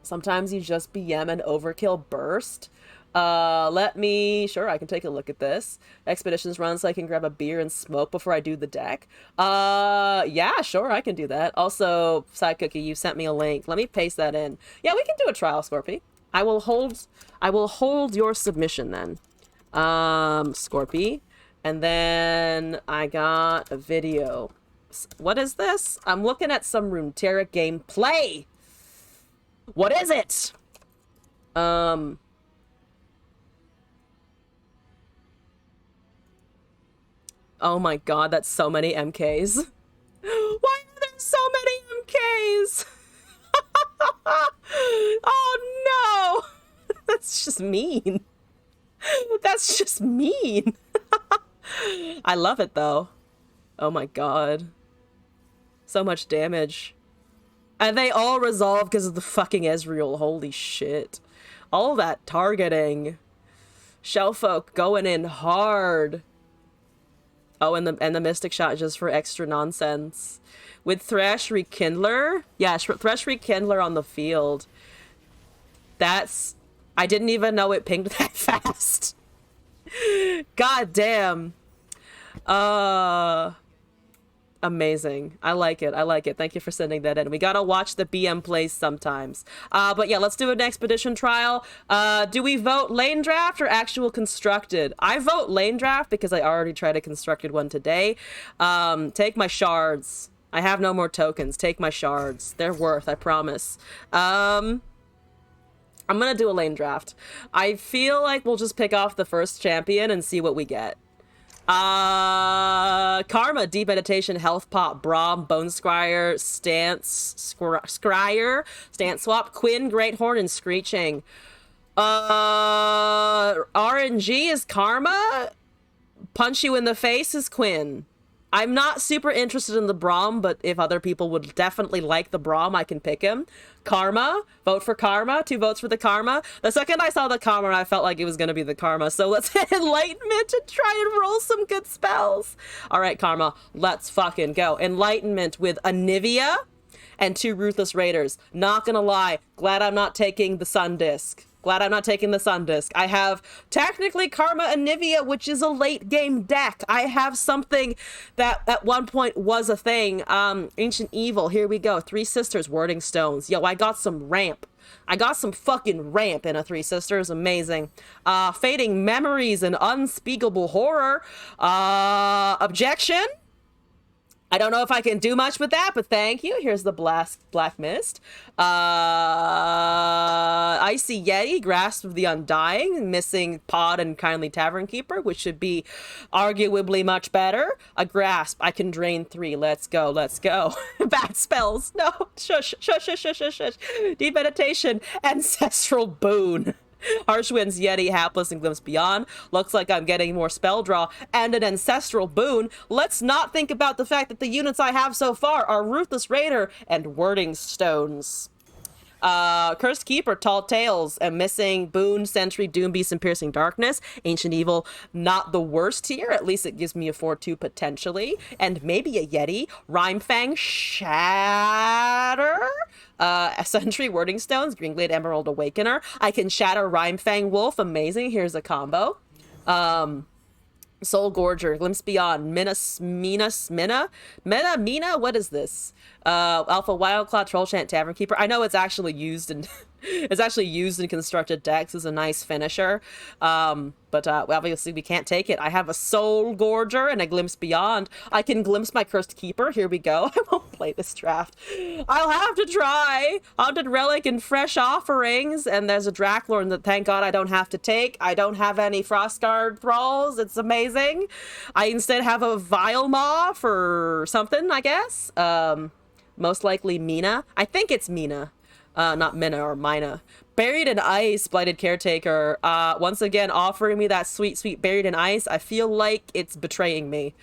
Sometimes you just BM an overkill burst. Sure, I can take a look at this. Expeditions run so I can grab a beer and smoke before I do the deck. Yeah, sure, I can do that. Also, Side Cookie, you sent me a link. Let me paste that in. Yeah, we can do a trial, Scorpy. I will hold your submission then. Scorpy. And then I got a video. What is this? I'm looking at some Runeterra gameplay. What is it? Oh my god, that's so many MKs. Why are there so many MKs? Oh no! That's just mean. That's just mean. I love it though. Oh my god. So much damage. And they all resolve because of the fucking Ezreal. Holy shit. All that targeting. Shellfolk going in hard. Oh, and the Mystic Shot just for extra nonsense. With Thresh Rekindler? Yeah, Thresh Rekindler on the field. That's... I didn't even know it pinged that fast. God damn. Amazing. I like it. I like it. Thank you for sending that in. We gotta watch the BM plays sometimes. But yeah, let's do an expedition trial. Do we vote lane draft or actual constructed? I vote lane draft because I already tried a constructed one today. Take my shards. I have no more tokens. Take my shards. They're worth, I promise. I'm gonna do a lane draft. I feel like we'll just pick off the first champion and see what we get. Karma, Deep Meditation, Health Pop, Braum, Bone Scryer, Scryer, Stance Swap, Quinn, Great Horn, and Screeching. RNG is Karma. Punch You in the Face is Quinn. I'm not super interested in the Braum, but if other people would definitely like the Braum, I can pick him. Karma, vote for Karma, 2 votes for the Karma. The second I saw the Karma, I felt like it was going to be the Karma, so let's hit Enlightenment and try and roll some good spells. All right, Karma, let's fucking go. Enlightenment with Anivia and 2 Ruthless Raiders. Not gonna lie, glad I'm not taking the Sun Disc. Glad I'm not taking the Sun Disc. I have technically Karma Anivia, which is a late game deck. I have something that at one point was a thing. Ancient Evil, here we go. 3 Sisters, Wording Stones. Yo, I got some ramp. I got some fucking ramp in a 3 Sisters. Amazing. Fading Memories and Unspeakable Horror. Objection? I don't know if I can do much with that, but thank you. Here's the Black Mist. Icy Yeti, Grasp of the Undying, missing Pod and Kindly Tavern Keeper, which should be arguably much better. A Grasp, I can drain 3. Let's go, let's go. Bad spells, no. Shush, shush, shush, shush, shush, shush. Deep Meditation, Ancestral Boon. Harsh Winds, Yeti, Hapless, and Glimpse Beyond. Looks like I'm getting more spell draw and an Ancestral Boon. Let's not think about the fact that the units I have so far are Ruthless Raider and Wording Stones. Cursed Keeper, Tall Tales, and missing Boon, Sentry, Doom Beast, and Piercing Darkness. Ancient Evil, not the worst here. At least it gives me a 4-2 potentially. And maybe a Yeti. Rhymefang, Shatter. Sentry, Wording Stones, Greenglade, Emerald Awakener. I can shatter Rhymefang Wolf. Amazing. Here's a combo. Soul Gorger, Glimpse Beyond, Mina, what is this? Alpha Wildclaw, Troll Chant, Tavern Keeper. I know it's actually used in it's actually used in constructed decks as a nice finisher. But obviously we can't take it. I have a Soul Gorger and a Glimpse Beyond. I can glimpse my Cursed Keeper. Here we go. I won't play this draft. I'll have to try. Haunted Relic and Fresh Offerings. And there's a Draklorn that thank God I don't have to take. I don't have any Frostguard Thralls. It's amazing. I instead have a Vile Maw for something, I guess. Most likely Mina. I think it's Mina. Not Mina or Mina. Buried in Ice, Blighted Caretaker. Once again, offering me that sweet, sweet Buried in Ice. I feel like it's betraying me.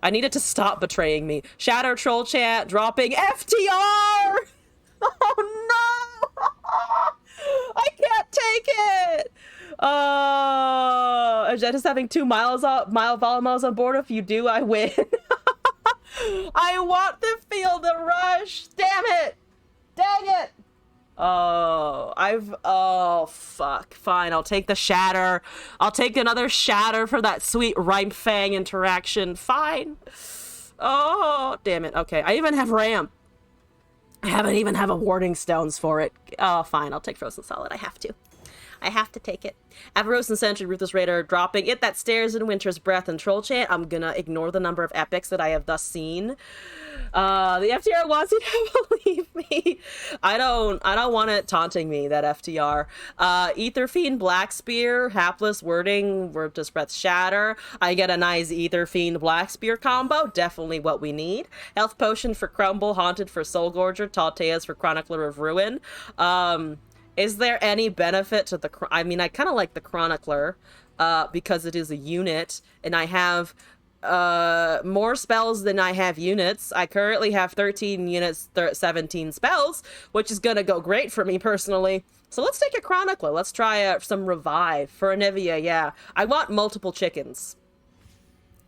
I need it to stop betraying me. Shatter Troll Chant, dropping FTR! Oh no! I can't take it! Just having 2 Mile Volumos on board. If you do, I win. I want to feel the rush! Damn it! Dang it! Oh, fuck. Fine, I'll take the Shatter. I'll take another Shatter for that sweet Rhymefang interaction. Fine. Oh, damn it. Okay, I even have Ramp. I haven't even have a Warding Stones for it. Oh, fine, I'll take Frozen Solid. I have to. I have to take it. Avaros and Sentry, Ruthless Raider dropping it. That Stairs in Winter's Breath and Troll Chant. I'm gonna ignore the number of epics that I have thus seen. The FTR wants you to believe me. I don't want it taunting me, that FTR. Ether Fiend, Black Spear, Hapless Wording, Ruthless Breath, Shatter. I get a nice Ether Fiend, Black Spear combo. Definitely what we need. Health Potion for Crumble, Haunted for Soul Gorger, Talteas for Chronicler of Ruin. Is there any benefit to the... I mean, I kind of like the Chronicler, because it is a unit, and I have more spells than I have units. I currently have 13 units, 17 spells, which is gonna go great for me personally. So let's take a Chronicler. Let's try some Revive for Anivia. Yeah, I want multiple chickens.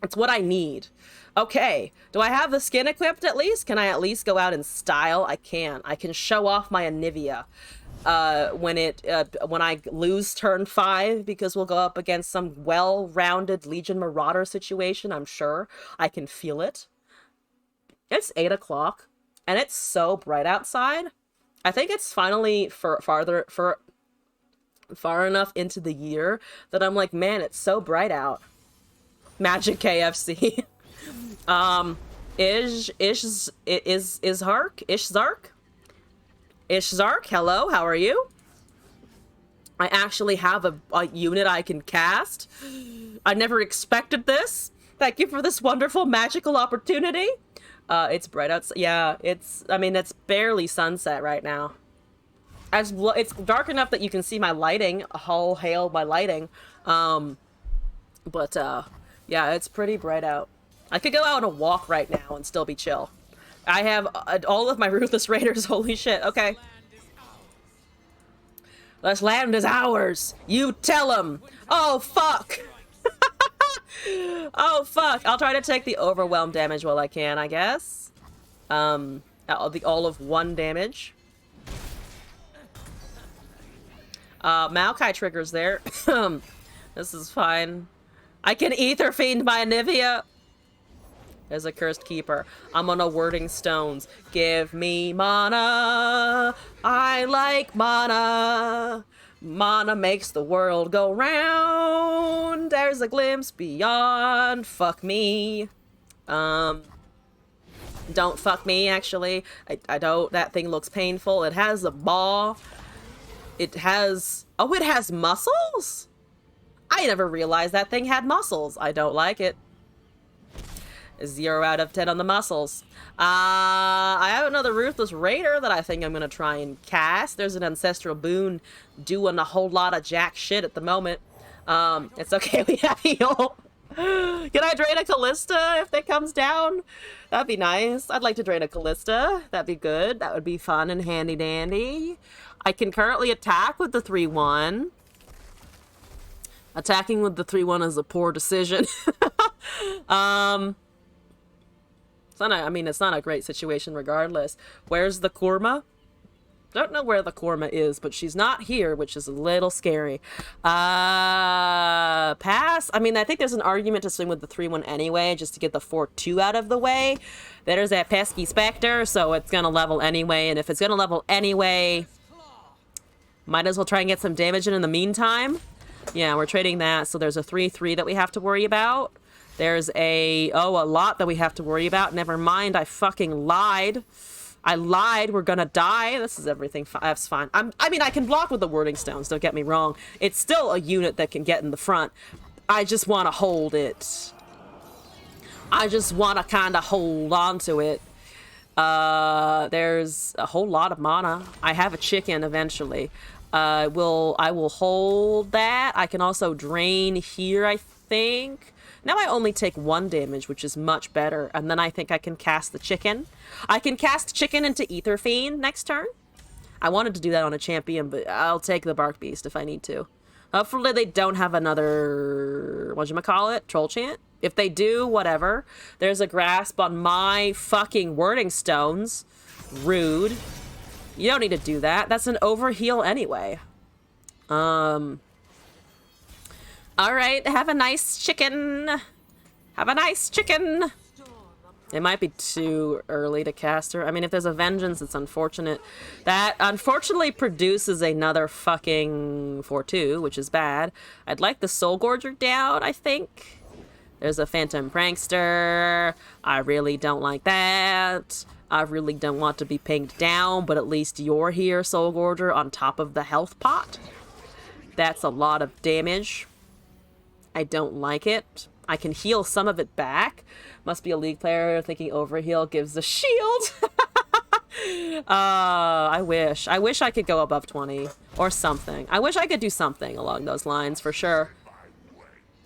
It's what I need. Okay, do I have the skin equipped at least? Can I at least go out in style? I can. I can show off my Anivia when I lose turn 5, because we'll go up against some well-rounded Legion Marauder situation, I'm sure. I can feel it. It's 8 o'clock, and it's so bright outside. I think it's finally far enough into the year that I'm like, man, it's so bright out. Magic KFC. Ishzark, hello, how are you? I actually have a unit I can cast. I never expected this. Thank you for this wonderful magical opportunity. It's bright outside. Yeah, I mean, it's barely sunset right now. It's dark enough that you can see my lighting. All hail my lighting. Yeah, it's pretty bright out. I could go out on a walk right now and still be chill. I have all of my Ruthless Raiders. Holy shit. Okay. This land is ours. You tell them. Oh, fuck. Oh, fuck. I'll try to take the overwhelm damage while I can, I guess. All of 1 damage. Maokai triggers there. This is fine. I can Ether Fiend my Anivia. There's a Cursed Keeper. I'm on a Wording Stones. Give me mana. I like mana. Mana makes the world go round. There's a glimpse beyond. Fuck me. Don't fuck me, actually. I don't. That thing looks painful. It has a maw. It has... Oh, it has muscles? I never realized that thing had muscles. I don't like it. 0 out of 10 on the muscles. I have another Ruthless Raider that I think I'm gonna try and cast. There's an Ancestral Boon doing a whole lot of jack shit at the moment. It's okay, we have heal. Can I drain a Callista if that comes down? That'd be nice. I'd like to drain a Callista. That'd be good. That would be fun and handy dandy. I can currently attack with the 3-1. Attacking with the 3-1 is a poor decision. It's not a great situation regardless. Where's the Korma? Don't know where the Korma is, but she's not here, which is a little scary. Pass. I mean, I think there's an argument to swing with the 3-1 anyway, just to get the 4-2 out of the way. There's that pesky Spectre, so it's gonna level anyway, and if it's gonna level anyway, might as well try and get some damage in the meantime. Yeah, we're trading that, so there's a 3-3 that we have to worry about. There's a lot that we have to worry about. Never mind, I fucking lied. I lied, we're gonna die. This is everything, that's fine. I mean, I can block with the Wording Stones, don't get me wrong. It's still a unit that can get in the front. I just want to hold it. I just want to kind of hold on to it. There's a whole lot of mana. I have a chicken eventually. I will hold that. I can also drain here, I think. Now I only take 1 damage, which is much better. And then I think I can cast the chicken. I can cast chicken into Ether Fiend next turn. I wanted to do that on a champion, but I'll take the Bark Beast if I need to. Hopefully they don't have another, whatchamacallit, Troll Chant. If they do, whatever. There's a Grasp on my fucking Wording Stones. Rude. You don't need to do that. That's an overheal anyway. Alright, have a nice chicken. Have a nice chicken. It might be too early to cast her. I mean, if there's a Vengeance, it's unfortunate. That unfortunately produces another fucking 4/2, which is bad. I'd like the Soul Gorger down, I think. There's a Phantom Prankster. I really don't like that. I really don't want to be pinged down, but at least you're here, Soul Gorger, on top of the health pot. That's a lot of damage. I don't like it. I can heal some of it back. Must be a League player thinking overheal gives a shield. I wish. I wish I could go above 20 or something. I wish I could do something along those lines for sure.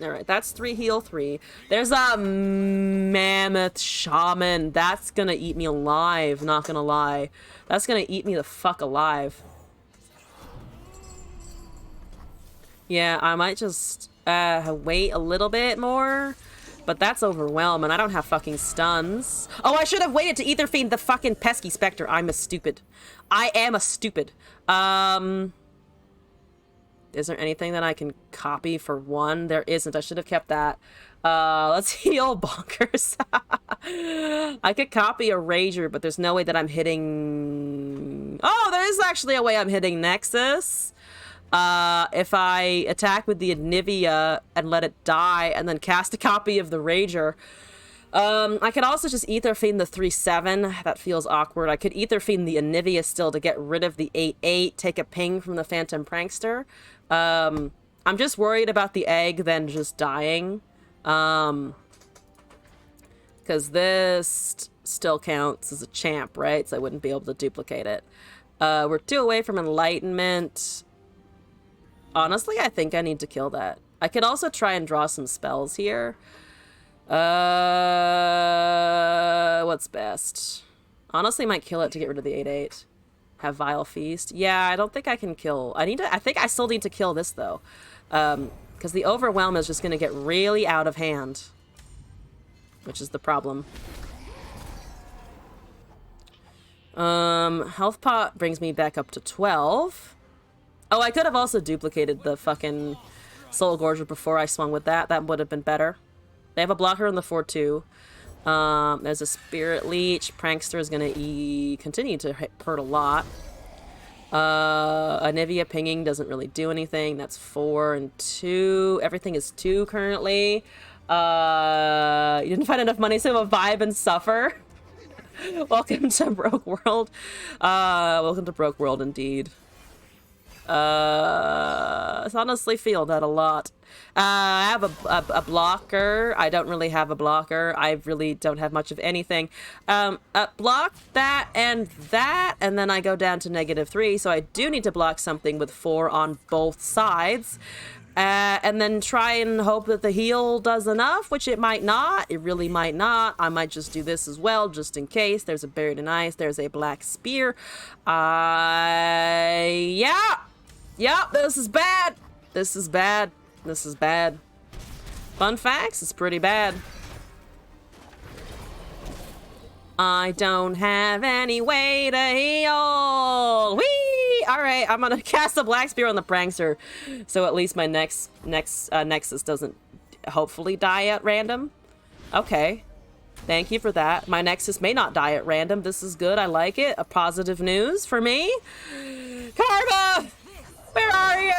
All right, that's 3 heal 3. There's a Mammoth Shaman. That's gonna eat me alive, not gonna lie. That's gonna eat me the fuck alive. Yeah, I might just wait a little bit more. But that's overwhelming. I don't have fucking stuns. Oh, I should have waited to Ether Fiend the fucking pesky specter. I'm a stupid. I am a stupid. Is there anything that I can copy for 1? There isn't. I should have kept that. Let's heal Bonkers. I could copy a Rager, but there's no way that I'm hitting... Oh, there is actually a way I'm hitting Nexus. If I attack with the Anivia and let it die and then cast a copy of the Rager. I could also just Ether Fiend the 3/7. That feels awkward. I could Ether Fiend the Anivia still to get rid of the 8/8, take a ping from the Phantom Prankster. I'm just worried about the egg then just dying. Because this still counts as a champ, right? So I wouldn't be able to duplicate it. We're 2 away from Enlightenment. Honestly, I think I need to kill that. I could also try and draw some spells here. What's best? Honestly, might kill it to get rid of the 8/8. Have Vile Feast. Yeah, I don't think I can kill. I think I still need to kill this though. Because the Overwhelm is just gonna get really out of hand. Which is the problem. Health pot brings me back up to 12. Oh, I could have also duplicated the fucking Soul Gorger before I swung with that. That would have been better. They have a blocker in the 4/2. There's a Spirit Leech. Prankster is going to continue to hurt a lot. Anivia pinging doesn't really do anything. That's 4 and 2. Everything is 2 currently. You didn't find enough money, so vibe and suffer. Welcome to Broke World. Welcome to Broke World indeed. I honestly feel that a lot. I have a blocker. I don't really have a blocker. I really don't have much of anything. Block that, and then I go down to -3, so I do need to block something with 4 on both sides. And then try and hope that the heal does enough, which it might not. It really might not. I might just do this as well, just in case. There's a Buried in Ice. There's a Black Spear. Yeah. Yep, this is bad. This is bad. This is bad. Fun facts, it's pretty bad. I don't have any way to heal. Whee! Alright, I'm gonna cast a Black Spear on the Prankster, so at least my Nexus doesn't hopefully die at random. Okay. Thank you for that. My Nexus may not die at random. This is good. I like it. A positive news for me. Karma! Where are you?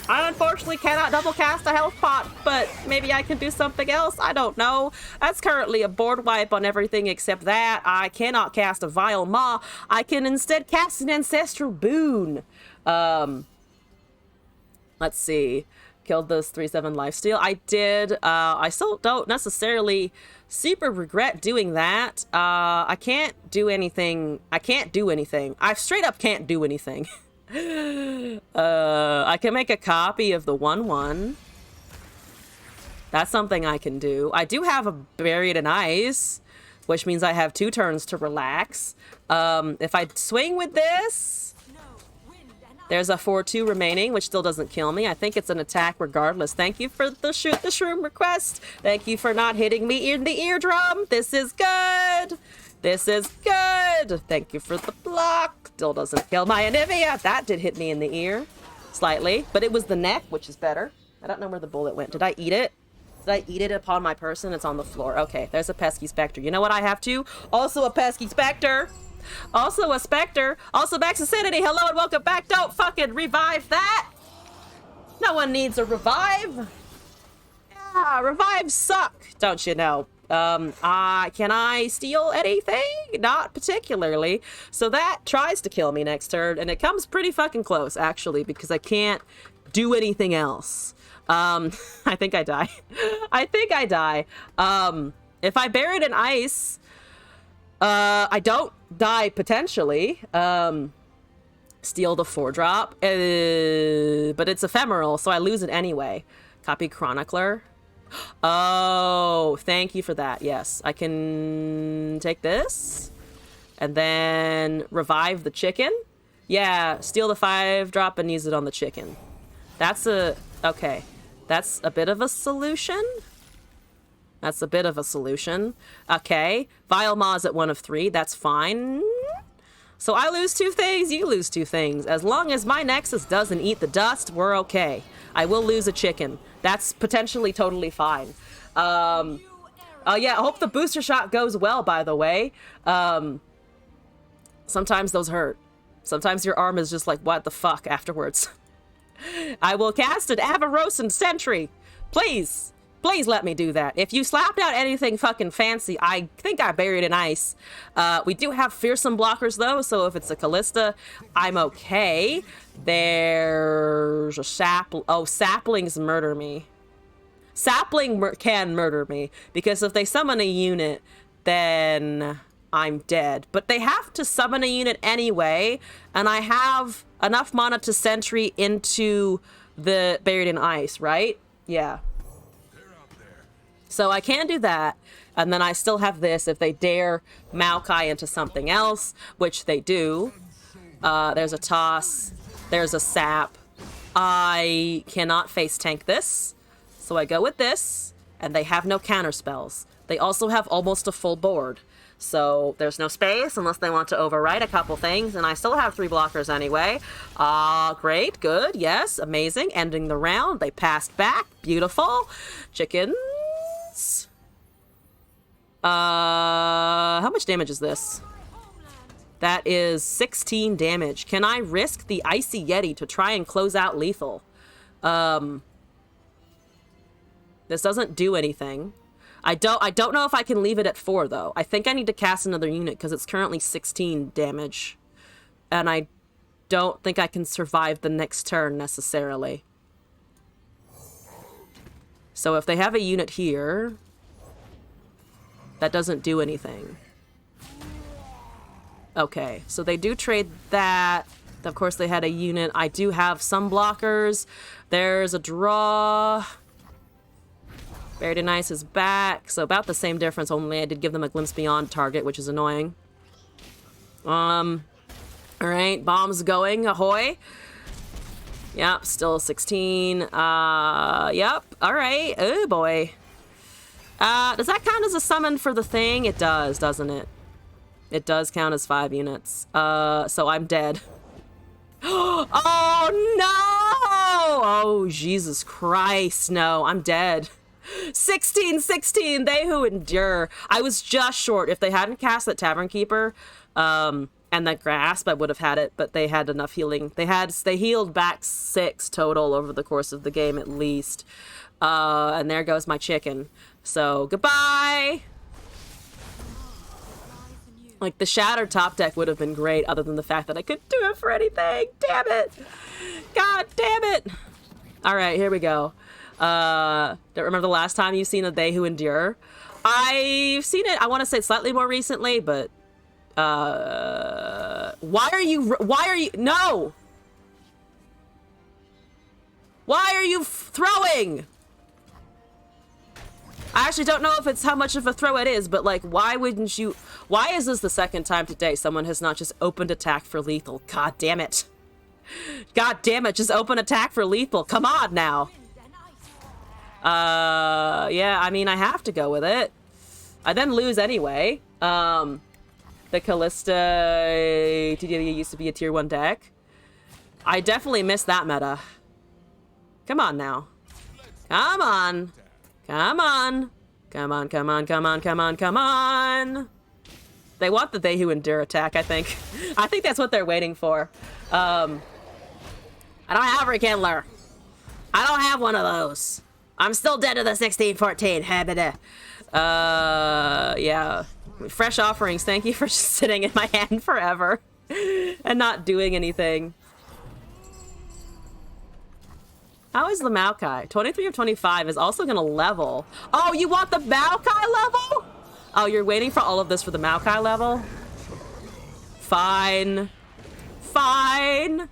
I unfortunately cannot double cast a health pot, but maybe I can do something else. I don't know. That's currently a board wipe on everything except that. I cannot cast a Vile Maw. I can instead cast an Ancestral Boon. Let's see. Killed this 3/7 lifesteal. I did. I still don't necessarily super regret doing that. I can't do anything. I can't do anything. I straight up can't do anything. I can make a copy of the 1/1. That's something I can do. I do have a Buried in Ice, which means I have 2 turns to relax. If I swing with this, there's a 4/2 remaining, which still doesn't kill me. I think it's an attack regardless. Thank you for the Shoot the Shroom request. Thank you for not hitting me in the eardrum. This is good. This is good. Thank you for the block. Still doesn't kill my Anivia. That did hit me in the ear. Slightly. But it was the neck, which is better. I don't know where the bullet went. Did I eat it? Did I eat it upon my person? It's on the floor. Okay, there's a pesky specter. You know what I have too? Also a pesky specter. Also a specter. Also Max Acidity. Hello and welcome back. Don't fucking revive that. No one needs a revive. Yeah, revives suck, don't you know? Can I steal anything? Not particularly. So that tries to kill me next turn, and it comes pretty fucking close, actually, because I can't do anything else. I think I die. I think I die. If I bury it in ice, I don't die potentially. Steal the 4-drop, but it's ephemeral, so I lose it anyway. Copy Chronicler. Oh, thank you for that. Yes, I can take this and then revive the chicken. Yeah, steal the 5-drop and use it on the chicken. That's okay. That's a bit of a solution. That's a bit of a solution. Okay, Vile Maw's at 1 of 3. That's fine. So I lose 2 things, you lose 2 things. As long as my Nexus doesn't eat the dust, we're okay. I will lose a chicken. That's potentially totally fine. Yeah, I hope the booster shot goes well, by the way. Sometimes those hurt. Sometimes your arm is just like, what the fuck, afterwards. I will cast an Avarosan Sentry. Please. Please let me do that. If you slapped out anything fucking fancy, I think I buried in ice. We do have fearsome blockers, though, so if it's a Callista, I'm okay. There's a saplings murder me. Sapling can murder me, because if they summon a unit, then I'm dead. But they have to summon a unit anyway, and I have enough mana to sentry into the buried in ice, right? Yeah. So I can do that, and then I still have this if they dare Maokai into something else, which they do. There's a toss. There's a sap. I cannot face tank this, so I go with this, and they have no counter spells. They also have almost a full board, so there's no space unless they want to overwrite a couple things, and I still have 3 blockers anyway. Great, good, yes, amazing. Ending the round. They passed back. Beautiful. Chickens. How much damage is this? That is 16 damage. Can I risk the Icy Yeti to try and close out lethal? This doesn't do anything. I don't know if I can leave it at 4 though. I think I need to cast another unit because it's currently 16 damage. And I don't think I can survive the next turn necessarily. So if they have a unit here, that doesn't do anything. Okay, so they do trade that. Of course, they had a unit. I do have some blockers. There's a draw. Buried in Ice is back. So about the same difference, only I did give them a Glimpse Beyond target, which is annoying. All right, bombs going. Ahoy. Yep, still 16. Yep, all right. Oh, boy. Does that count as a summon for the thing? It does, doesn't it? It does count as 5 units. So I'm dead. Oh, no! Oh, Jesus Christ, no. I'm dead. 16, they who endure. I was just short. If they hadn't cast that Tavern Keeper, and that Grasp, I would have had it, but they had enough healing. They healed back 6 total over the course of the game at least. And there goes my chicken. So, goodbye! Like, the Shattered top deck would have been great, other than the fact that I couldn't do it for anything. Damn it! God damn it! Alright, here we go. Don't remember the last time you've seen a They Who Endure? I've seen it, I want to say slightly more recently, but... why are you, no! Why are you throwing? I actually don't know if it's how much of a throw it is, but like, why wouldn't you, why is this the second time today someone has not just opened attack for lethal? God damn it. God damn it, just open attack for lethal. Come on now. Yeah, I mean, I have to go with it. I then lose anyway. The Callista TW used to be a tier 1 deck. I definitely missed that meta. Come on now. Come on. Come on. Come on, come on, come on, come on, come on. They want the They Who Endure attack, I think. I think that's what they're waiting for. I don't have Rekindler. I don't have one of those. I'm still dead to the 1614. Yeah. Fresh offerings. Thank you for just sitting in my hand forever and not doing anything. How is the Maokai? 23 of 25 is also going to level. Oh, you want the Maokai level? Oh, you're waiting for all of this for the Maokai level? Fine. Fine.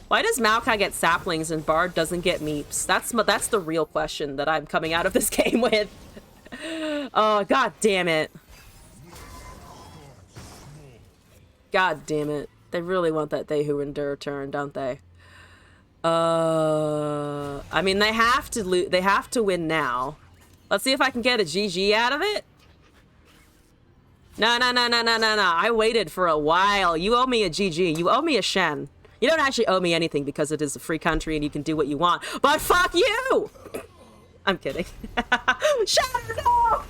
Why does Maokai get saplings and Bard doesn't get meeps? That's the real question that I'm coming out of this game with. Oh, god damn it. God damn it. They really want that They Who Endure turn, don't they? I mean, they have to win now. Let's see if I can get a GG out of it. No. I waited for a while. You owe me a GG. You owe me a Shen. You don't actually owe me anything because it is a free country and you can do what you want. But fuck you! I'm kidding. Shatter, no!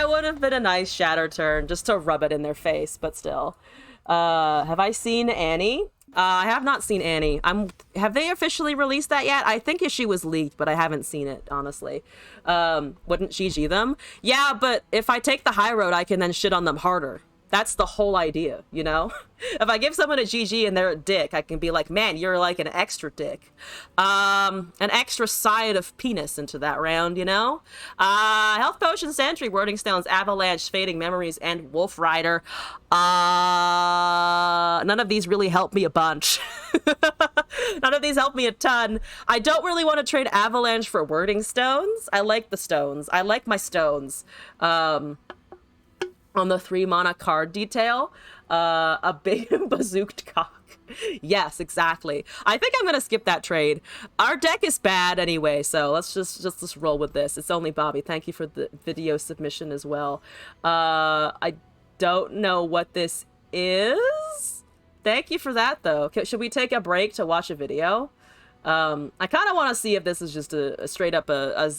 It would have been a nice Shatter turn just to rub it in their face, but still. Have I seen Annie? I have not seen Annie. Have they officially released that yet? I think she was leaked, but I haven't seen it, honestly. Wouldn't GG them? Yeah, but if I take the high road, I can then shit on them harder. That's the whole idea, you know? If I give someone a GG and they're a dick, I can be like, man, you're like an extra dick. An extra side of penis into that round, you know? Health Potion, Sentry, Wording Stones, Avalanche, Fading Memories, and Wolf Rider. None of these really help me a bunch. None of these help me a ton. I don't really want to trade Avalanche for Wording Stones. I like the stones. I like my stones. On the 3 mana card detail, a big bazooked cock. Yes, exactly. I think I'm gonna skip that trade. Our deck is bad anyway, so let's just roll with this. It's only Bobby. Thank you for the video submission as well. I don't know what this is. Thank you for that though. Should we take a break to watch a video? I kind of want to see if this is just a straight up a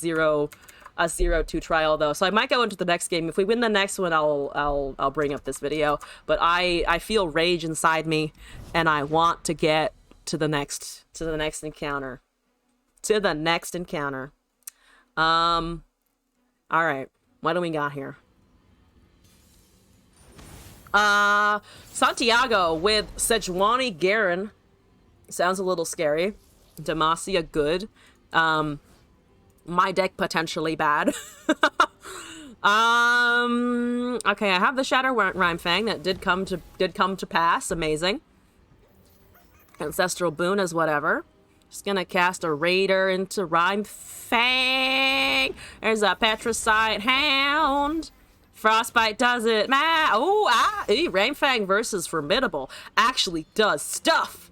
0-2 trial though, so I might go into the next game. If we win the next one, I'll bring up this video. But I feel rage inside me, and I want to get to the next encounter. All right, what do we got here? Santiago with Sejuani Garen. Sounds a little scary. Demacia good. My deck potentially bad. Okay, I have the Shatter Rhyme Fang that did come to pass. Amazing. Ancestral Boon is whatever. Just gonna cast a Raider into Rhyme Fang. There's a Petricite Hound. Frostbite does it. Rhyme Fang versus Formidable actually does stuff.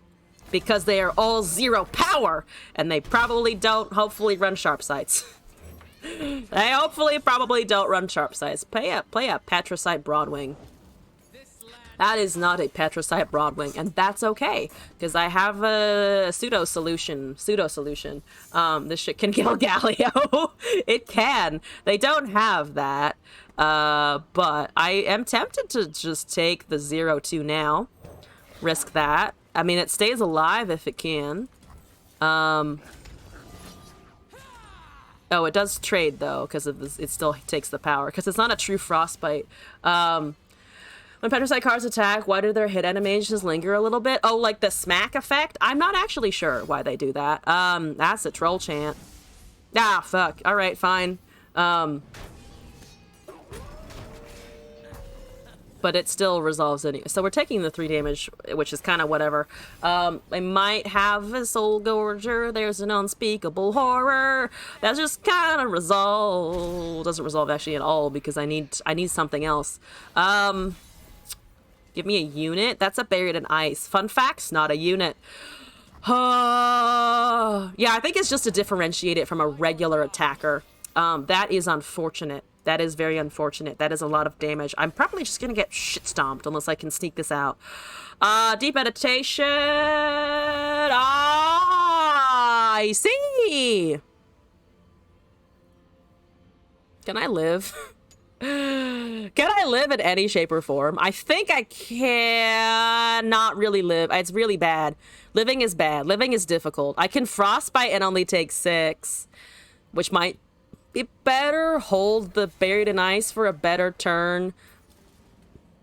Because they are all 0 power, and they probably don't, hopefully, run Sharp Sights. They hopefully probably don't run Sharp Sights. Play a Patricite Broadwing. That is not a Patricite Broadwing, and that's okay, because I have a pseudo solution. This shit can kill Galio. It can. They don't have that, but I am tempted to just take the 0-2 now. Risk that. I mean, it stays alive if it can. Oh, it does trade, though, because it still takes the power. Because it's not a true Frostbite. When Petricite cards attack, why do their hit animations linger a little bit? Oh, like the smack effect? I'm not actually sure why they do that. That's a troll chant. Ah, fuck. Alright, fine. But it still resolves anyway. So we're taking the 3 damage, which is kind of whatever. I might have a Soul Gorger. There's an unspeakable horror. That just kind of doesn't resolve actually at all because I need something else. Give me a unit. That's a Buried in Ice. Fun facts, not a unit. Yeah, I think it's just to differentiate it from a regular attacker. That is unfortunate. That is very unfortunate. That is a lot of damage. I'm probably just gonna get shit stomped unless I can sneak this out. Deep Meditation. I see. Can I live? Can I live in any shape or form? I think I can not really live. It's really bad. Living is bad. Living is difficult. I can frostbite and only take 6, which might be better. Hold the buried in ice for a better turn.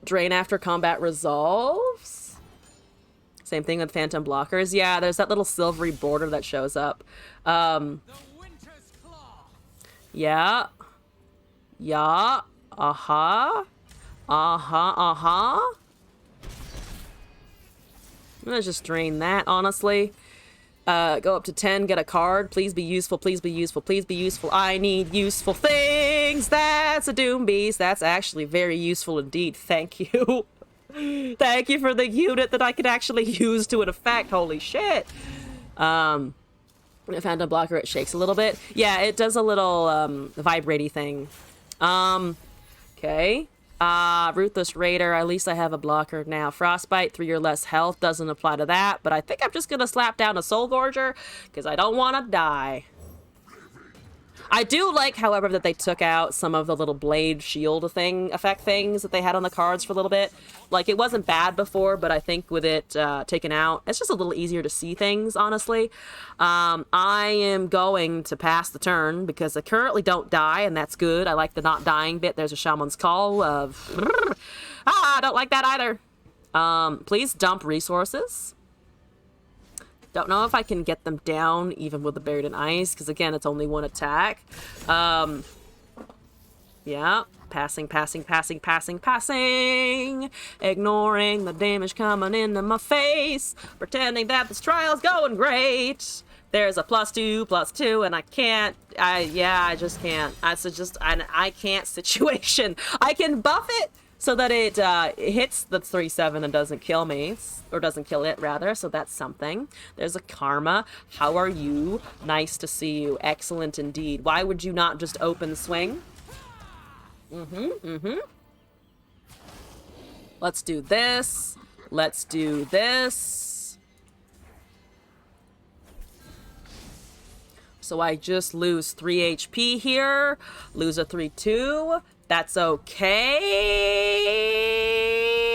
Drain after combat resolves. Same thing with phantom blockers. Yeah, there's that little silvery border that shows up. Yeah. Yeah. Uh-huh. Uh-huh. Uh-huh. I'm gonna just drain that, honestly. Go up to 10, get a card. Please be useful, please be useful, please be useful. I need useful things. That's a Doom Beast. That's actually very useful indeed. Thank you. Thank you for the unit that I could actually use to an effect. Holy shit. Phantom blocker, it shakes a little bit. Yeah, it does a little vibraty thing. Okay. Ruthless Raider, at least I have a blocker now. Frostbite, 3 or less health, doesn't apply to that, but I think I'm just gonna slap down a Soul Gorger, because I don't want to die. I do like, however, that they took out some of the little blade shield effect things that they had on the cards for a little bit. Like, it wasn't bad before, but I think with it taken out, it's just a little easier to see things, honestly. I am going to pass the turn because I currently don't die, and that's good. I like the not dying bit. There's a Shaman's Call of... I don't like that either. Please dump resources. Don't know if I can get them down even with the buried in ice, because again, it's only 1 attack. Yeah, passing. Ignoring the damage coming into my face. Pretending that this trial's going great. There's a +2/+2, and I can't. I just can't. I can't situation. I can buff it so that it hits the 3/7 and doesn't kill me, or doesn't kill it rather, so that's something. There's a Karma. How are you? Nice to see you. Excellent indeed. Why would you not just open swing? Let's do this. Let's do this. So I just lose 3 HP here. Lose a 3/2. That's okay.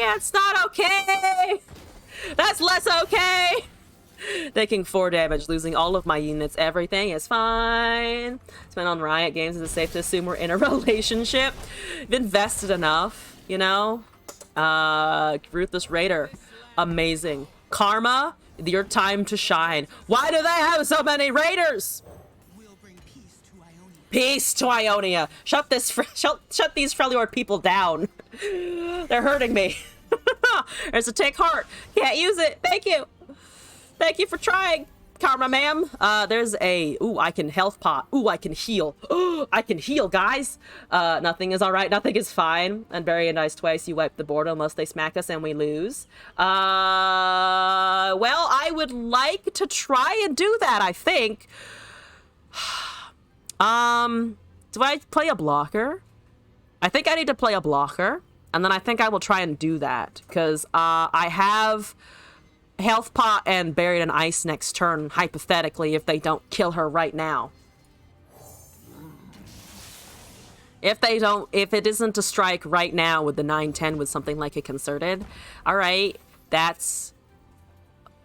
That's not okay. That's less okay. Taking 4 damage, losing all of my units. Everything is fine. Spent on Riot Games. Is it safe to assume we're in a relationship? I've invested enough, you know? Ruthless Raider. Amazing. Karma, your time to shine. Why do they have so many raiders? Peace to Ionia. Shut these Freljord people down. They're hurting me. There's a take heart. Can't use it. Thank you. Thank you for trying, Karma ma'am. There's a... Ooh, I can health pot. Ooh, I can heal. Ooh, I can heal, guys. Nothing is alright. Nothing is fine. And bury and ice twice. You wipe the board unless they smack us and we lose. Well, I would like to try and do that, I think. Do I play a blocker? I think I need to play a blocker, and then I think I will try and do that, because I have health pot and buried in ice next turn, hypothetically, if they don't kill her right now. If it isn't a strike right now with the 9/10 with something like a concerted. Alright, that's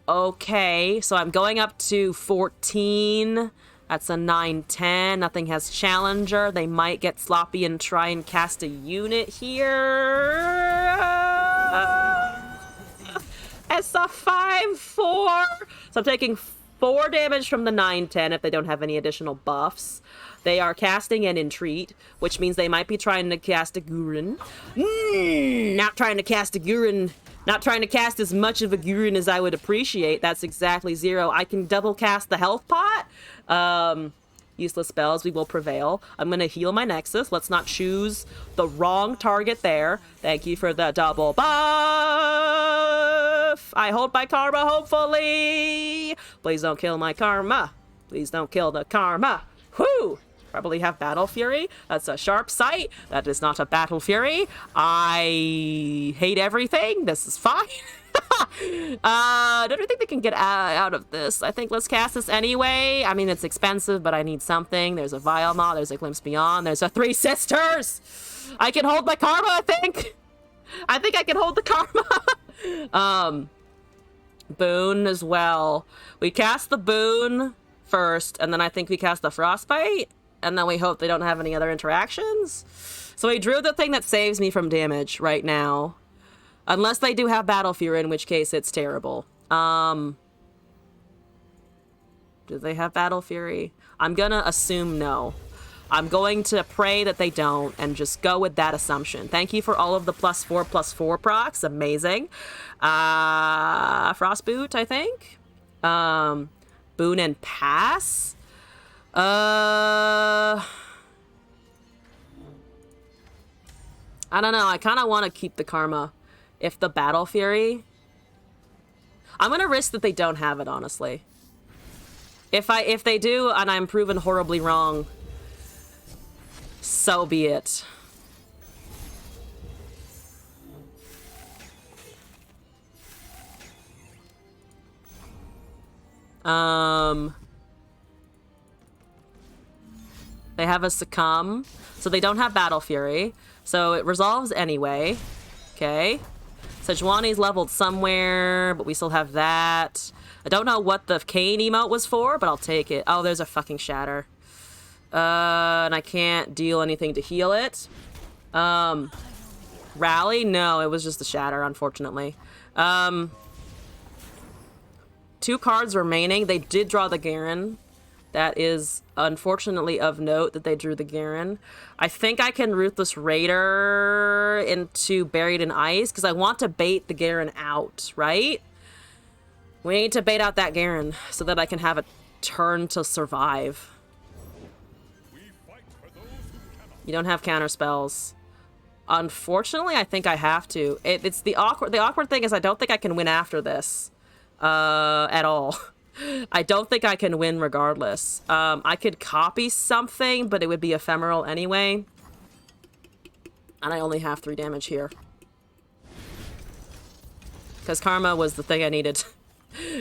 okay. So I'm going up to 14. That's a 9/10. Nothing has challenger. They might get sloppy and try and cast a unit here. It's a 5/4. So I'm taking 4 damage from the 9/10 if they don't have any additional buffs. They are casting an Entreat, which means they might be trying to cast a Gurren. Not trying to cast a Gurren. Not trying to cast as much of a Gurren as I would appreciate. That's exactly 0. I can double cast the health pot. Useless spells, we will prevail. I'm gonna heal my Nexus. Let's not choose the wrong target there. Thank you for the double buff. I hold my Karma, hopefully. Please don't kill my Karma. Please don't kill the Karma. Whoo! Probably have Battle Fury. That's a sharp sight. That is not a Battle Fury. I hate everything. This is fine. Don't think they can get out of this. I think let's cast this anyway. I mean, it's expensive, but I need something. There's a Vialma, there's a Glimpse Beyond, there's a Three Sisters! I can hold my karma, I think! I think I can hold the karma! Boon as well. We cast the Boon first, and then I think we cast the Frostbite, and then we hope they don't have any other interactions. So we drew the thing that saves me from damage right now. Unless they do have Battle Fury, in which case it's terrible. Do they have Battle Fury? I'm gonna assume no. I'm going to pray that they don't and just go with that assumption. Thank you for all of the +4/+4 procs. Amazing. Frostboot, I think. Boon and Pass. I don't know. I kind of want to keep the karma. If the Battle Fury... I'm gonna risk that they don't have it, honestly. If they do, and I'm proven horribly wrong, so be it. They have a Succumb, so they don't have Battle Fury, so it resolves anyway. Okay. Sejuani's leveled somewhere, but we still have that. I don't know what the Kayn emote was for, but I'll take it. Oh, there's a fucking Shatter. And I can't deal anything to heal it. Rally? No, it was just the Shatter, unfortunately. 2 cards remaining. They did draw the Garen. That is unfortunately of note that they drew the Garen. I think I can Ruthless Raider into Buried in Ice because I want to bait the Garen out, right? We need to bait out that Garen so that I can have a turn to survive. You don't have counter spells. Unfortunately, I think I have to. It's the awkward thing is I don't think I can win after this at all. I don't think I can win regardless. I could copy something, but it would be ephemeral anyway. And I only have 3 damage here. Because Karma was the thing I needed.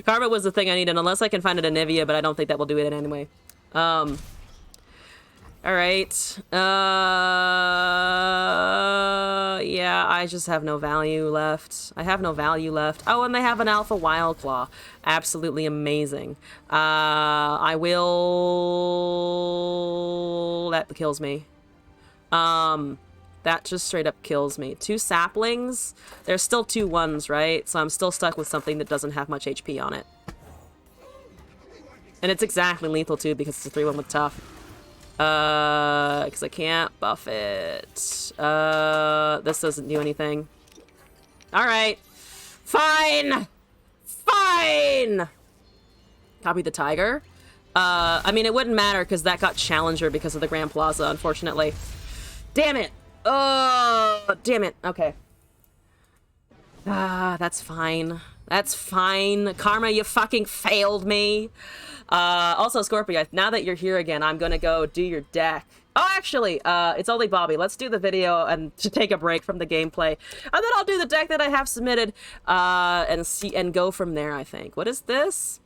Karma was the thing I needed, unless I can find it in Anivia, but I don't think that will do it anyway. Alright. Yeah, I just have no value left. I have no value left. Oh, and they have an Alpha Wildclaw. Absolutely amazing. I will... That kills me. That just straight up kills me. 2 saplings. There's still 2 1s, right? So I'm still stuck with something that doesn't have much HP on it. And it's exactly lethal too because it's a 3-1 with tough. Because I can't buff it. This doesn't do anything. Alright. Fine! Fine! Copy the Tiger. I mean, it wouldn't matter because that got Challenger because of the Grand Plaza, unfortunately. Damn it! Oh, damn it. Okay. That's fine. That's fine. Karma, you fucking failed me. Also, Scorpio, now that you're here again, I'm gonna go do your deck. Oh, actually, it's only Bobby. Let's do the video and to take a break from the gameplay. And then I'll do the deck that I have submitted, and go from there, I think. What is this?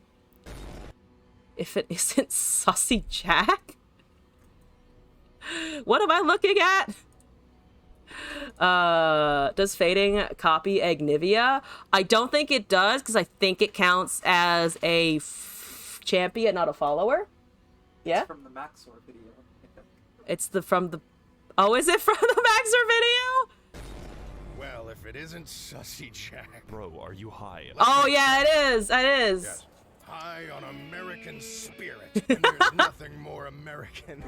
If it isn't Sussy Jack? What am I looking at? Does Fading copy Agnivia? I don't think it does, because I think it counts as a champion, not a follower. Yeah? It's from the Maxor video. It's from the... Oh, is it from the Maxor video? Well, if it isn't Sussy Jack. Bro, are you high? Oh, yeah, it is. It is. Yes. High on American spirit. And there's nothing more American.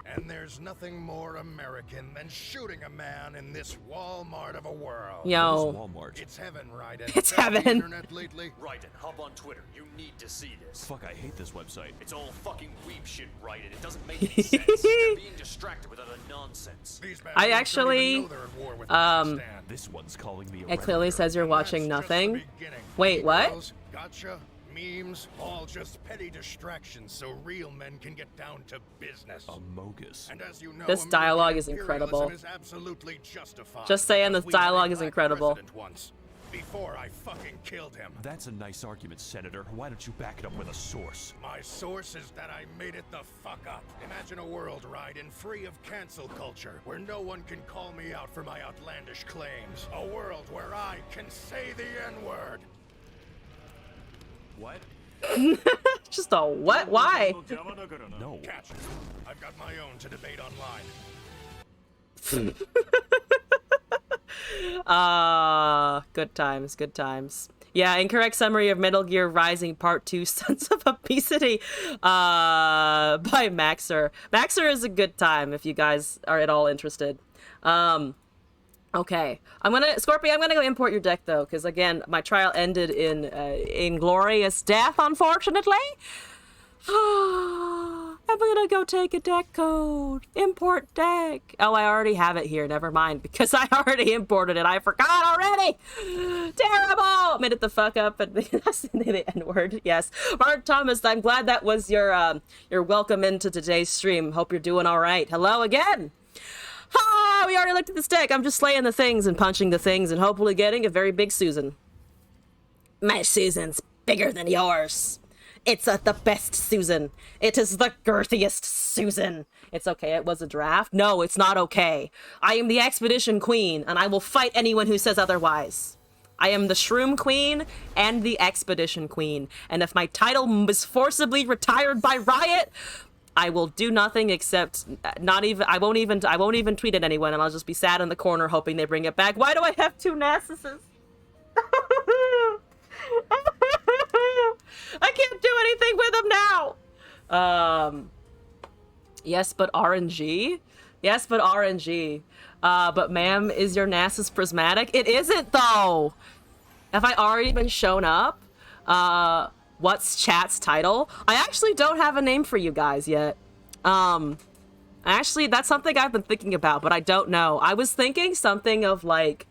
And there's nothing more American than shooting a man in this Walmart of a world. Yo. Walmart. It's heaven, right? It's heaven. The internet lately? Raiden, hop on Twitter. You need to see this. Fuck, I hate this website. It's all fucking weeb shit, Raiden. It doesn't make any sense. You're being distracted with other nonsense. These I bastards actually, don't even know they're at war with Pakistan. This one's calling me a It clearly redditor. says you're watching That's just the nothing. beginning. Wait, what? Emails, Gotcha, memes, all just petty distractions so real men can get down to business. Amogus. And as you know, This American dialogue is imperialism incredible. is absolutely justified Just saying, because this we had a dialogue is black incredible. president once. before I fucking killed him. That's a nice argument, Senator. Why don't you back it up with a source? My source is that I made it the fuck up. Imagine a world, Raiden, free of cancel culture, where no one can call me out for my outlandish claims. A world where I can say the N-word. What? Just a what? Why? No. Catch it. I've got my own to debate online. Good times, good times. Yeah, incorrect summary of Metal Gear Rising Part 2 Sons of Obesity by Maxer. Maxer is a good time if you guys are at all interested. Okay. Scorpio, I'm gonna go import your deck though, because again, my trial ended in inglorious death, unfortunately. I'm gonna go take a deck code. Import deck. Oh, I already have it here. Never mind, because I already imported it. I forgot already. Terrible. Made it the fuck up and the N-word. Yes. Mark Thomas, I'm glad that was your welcome into today's stream. Hope you're doing all right. Hello again. We already looked at this deck. I'm just slaying the things and punching the things and hopefully getting a very big Susan. My Susan's bigger than yours. It's the best Susan. It is the girthiest Susan. It's okay, it was a draft. No, it's not okay. I am the Expedition Queen, and I will fight anyone who says otherwise. I am the Shroom Queen and the Expedition Queen. And if my title is forcibly retired by Riot, I will do nothing except I won't even tweet at anyone, and I'll just be sad in the corner hoping they bring it back. Why do I have two Narcissus? I can't do anything with them now. Yes, but RNG. Yes, but RNG. But ma'am, is your Nasus prismatic? It isn't though. Have I already been shown up? What's chat's title? I actually don't have a name for you guys yet. Actually, that's something I've been thinking about, but I don't know. I was thinking something about like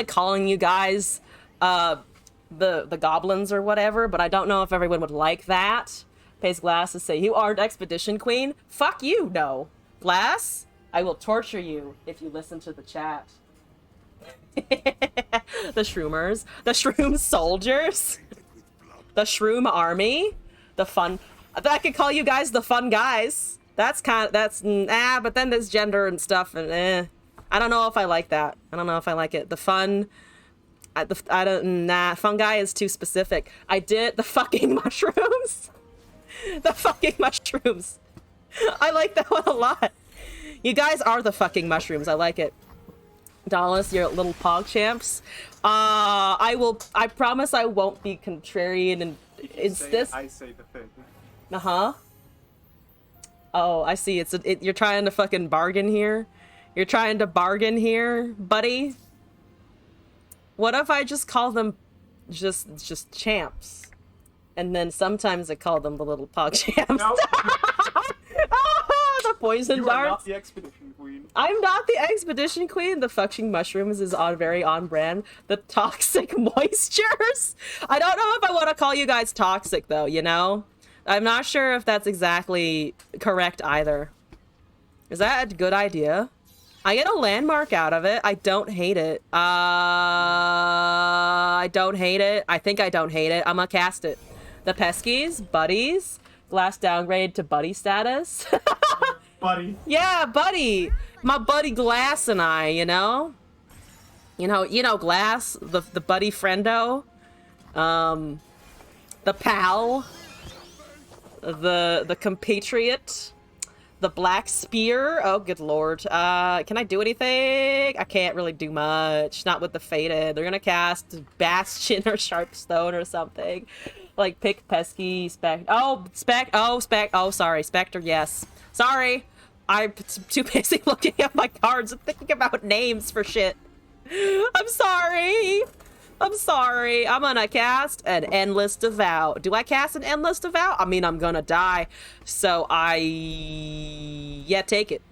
calling you guys the goblins or whatever, but I don't know if everyone would like that. Pays Glass to say, you aren't Expedition Queen? Fuck you, no. Glass, I will torture you if you listen to the chat. The Shroomers. The Shroom Soldiers. The Shroom Army. The fun... I could call you guys the fun guys. But then there's gender and stuff, and I don't know if I like that. I don't know if I like it. The fun... fungi is too specific. I did the fucking mushrooms. The fucking mushrooms. I like that one a lot. You guys are the fucking mushrooms. I like it. Dallas, your little pog champs. I promise I won't be contrarian and insist. I say the thing. Uh-huh. Oh, I see. You're trying to fucking bargain here. You're trying to bargain here, buddy. What if I just call them just champs? And then sometimes I call them the little pog champs. No. The poison You are darts. not the Expedition Queen. I'm not the Expedition Queen. The fucking mushrooms is very on brand. The toxic moistures. I don't know if I want to call you guys toxic though, you know? I'm not sure if that's exactly correct either. Is that a good idea? I get a landmark out of it. I don't hate it. I don't hate it. I think I don't hate it. I'm gonna cast it. The Peskies, buddies, Glass downgrade to buddy status. Buddy. Yeah, buddy. My buddy Glass and I, you know? You know Glass, the buddy friendo. The pal. The compatriot. The Black Spear. Oh, good lord. Can I do anything? I can't really do much. Not with the Fated. They're gonna cast Bastion or Sharpstone or something. Like, pick Pesky, Oh, sorry. Spectre, yes. Sorry. I'm too busy looking at my cards and thinking about names for shit. I'm sorry. I'm gonna cast an Endless Devout. Do I cast an Endless Devout? I mean, I'm gonna die. So yeah, take it.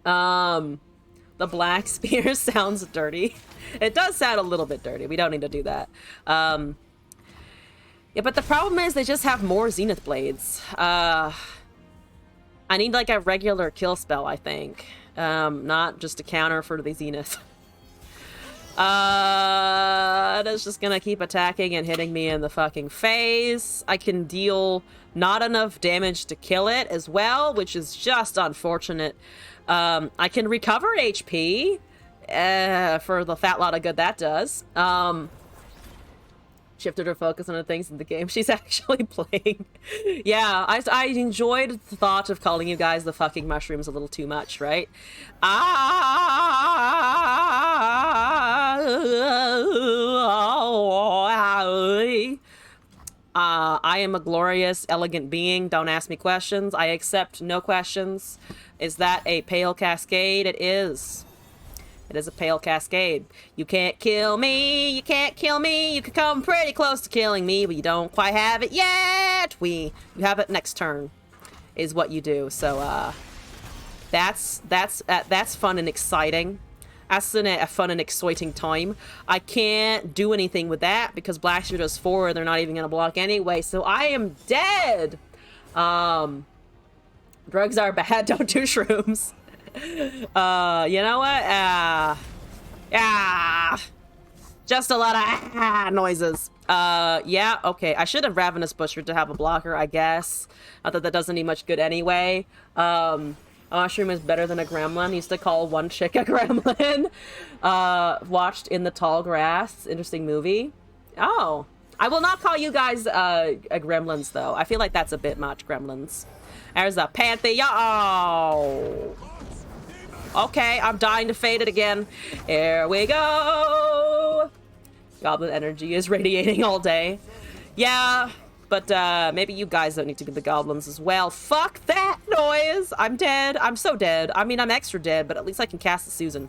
The Black Spear sounds dirty. It does sound a little bit dirty. We don't need to do that. Yeah, but the problem is they just have more Zenith Blades. I need like a regular kill spell, I think. Not just a counter for the Zenith. It's just gonna keep attacking and hitting me in the fucking face. I can deal not enough damage to kill it as well, which is just unfortunate. I can recover HP for the fat lot of good that does. Shifted her focus on the things in the game she's actually playing. Yeah, I enjoyed the thought of calling you guys the fucking mushrooms a little too much, right? I am a glorious, elegant being. Don't ask me questions. I accept no questions. Is that a pale cascade? It is. It is a pale cascade. You can't kill me. You can't kill me. You can come pretty close to killing me, but you don't quite have it yet. You have it next turn, is what you do. So that's fun and exciting. That's a fun and exciting time. I can't do anything with that because Blackshear does 4 and they're not even gonna block anyway. So I am dead. Drugs are bad. Don't do shrooms. You know what? Just a lot of noises. Yeah, okay. I should have Ravenous Butcher to have a blocker, I guess. Not that that doesn't need much good anyway. A mushroom is better than a gremlin. Used to call one chick a gremlin. Watched In the Tall Grass. Interesting movie. Oh. I will not call you guys a gremlins, though. I feel like that's a bit much, gremlins. There's a Pantheon. Oh. Okay, I'm dying to fade it again. Here we go. Goblin energy is radiating all day. Yeah, but maybe you guys don't need to be the goblins as well. Fuck that noise. I'm dead. I'm so dead. I mean, I'm extra dead, but at least I can cast the Susan.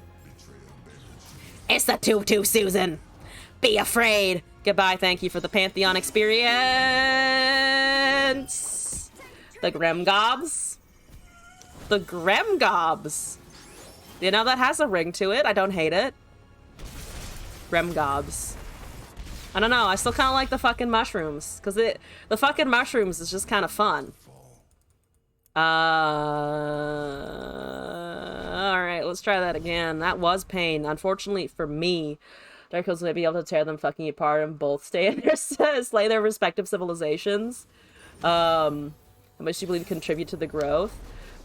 It's the 2/2 Susan. Be afraid. Goodbye. Thank you for the Pantheon experience. The Gremgobs. The Gremgobs. You know, that has a ring to it. I don't hate it. Gremgobs. I don't know. I still kind of like the fucking mushrooms. Because the fucking mushrooms is just kind of fun. Alright, let's try that again. That was pain. Unfortunately for me, Dark Souls may be able to tear them fucking apart and both stay in their slay their respective civilizations. How much do you believe contribute to the growth?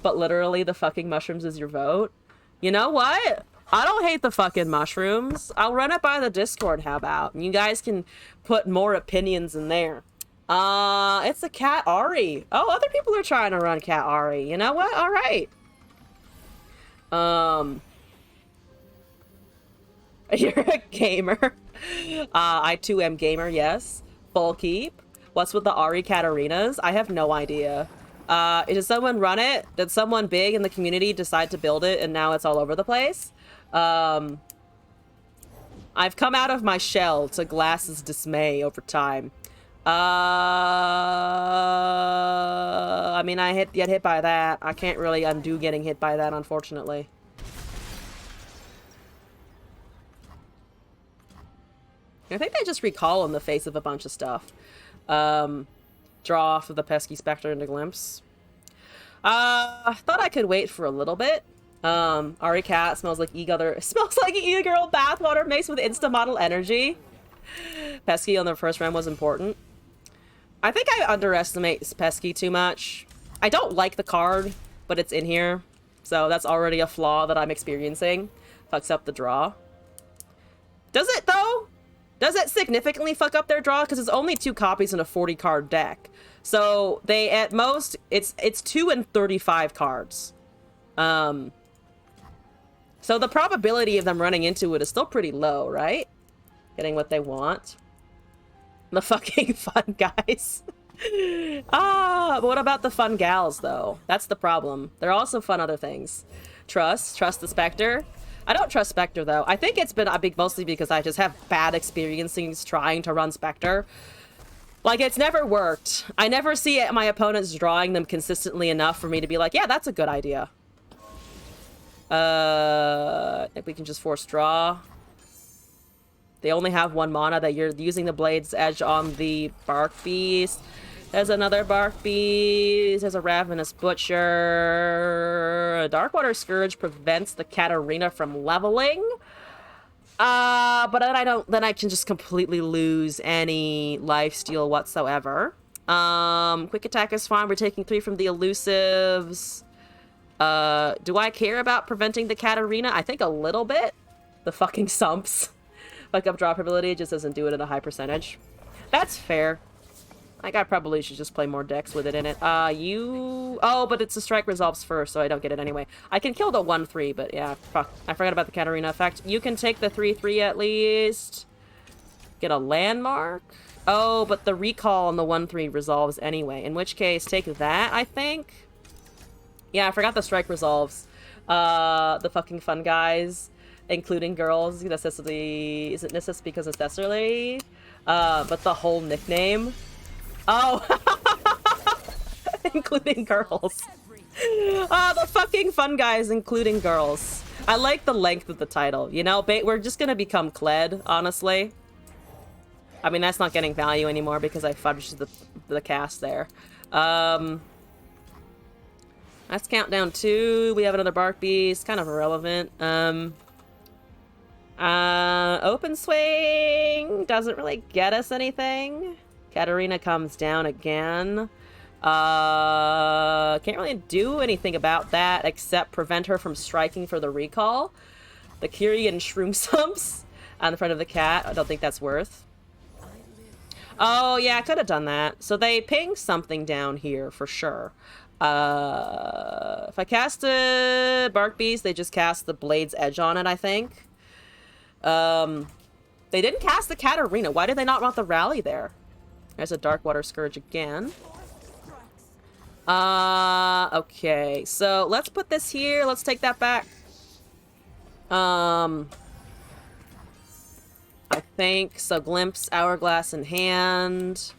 But literally, the fucking mushrooms is your vote. You know what? I don't hate the fucking mushrooms. I'll run it by the Discord, how about? And you guys can put more opinions in there. It's a Cat Ari. Oh, other people are trying to run Cat Ari. You know what? All right. You're a gamer. I too am gamer, yes. Full keep. What's with the Ari Katarinas? I have no idea. Did someone run it? Did someone big in the community decide to build it and now it's all over the place? I've come out of my shell to Glass's dismay over time. I mean, I get hit by that. I can't really undo getting hit by that, unfortunately. I think they just recall in the face of a bunch of stuff. Draw off of the pesky specter into glimpse. I thought I could wait for a little bit. Ari Cat smells like smells like e-girl bathwater mixed with insta model energy. Pesky on the first round was important. I think I underestimate Pesky too much. I don't like the card, but it's in here. So that's already a flaw that I'm experiencing. Fucks up the draw. Does it though? Does it significantly fuck up their draw? Because it's only 2 copies in a 40 card deck. So they, at most, it's 2 and 35 cards. So the probability of them running into it is still pretty low, right? Getting what they want. The fucking fun guys. But what about the fun gals, though? That's the problem. They're also fun other things. Trust the Spectre. I don't trust Spectre, though. I think it's been mostly because I just have bad experiences trying to run Spectre. Like, it's never worked. I never see my opponents drawing them consistently enough for me to be like, yeah, that's a good idea. If we can just force draw. They only have 1 mana that you're using the Blade's Edge on the Bark Beast. There's another Bark Beast. There's a Ravenous Butcher. A Darkwater Scourge prevents the Katarina from leveling. But then I can just completely lose any lifesteal whatsoever. Quick attack is fine. We're taking 3 from the elusives. Do I care about preventing the Katarina? I think a little bit. The fucking sumps. Fuck up drop ability, it just doesn't do it at a high percentage. That's fair. Like, I probably should just play more decks with it in it. Oh, but it's a strike resolves first, so I don't get it anyway. I can kill the 1-3, but yeah, fuck. I forgot about the Katarina effect. You can take the 3-3 at least. Get a landmark. Oh, but the recall on the 1-3 resolves anyway. In which case, take that, I think. Yeah, I forgot the strike resolves. The fucking fun guys, including girls. Necessity isn't necessary because it's necessarily. But the whole nickname. Oh, including girls. The fucking fun guys, including girls. I like the length of the title. You know, we're just gonna become Kled, honestly. I mean, that's not getting value anymore because I fudged the cast there. That's countdown 2. We have another Bark Beast. Kind of irrelevant. Open Swing doesn't really get us anything. Katarina comes down again. Can't really do anything about that except prevent her from striking for the recall. The Kyrian Shroom Sumps on the front of the cat. I don't think that's worth. Oh, yeah, I could have done that. So they ping something down here for sure. If I cast a Bark Beast, they just cast the Blade's Edge on it, I think. They didn't cast the Katarina. Why did they not want the rally there? There's a Darkwater Scourge again. Okay. So let's put this here. Let's take that back. I think so. Glimpse, Hourglass in hand.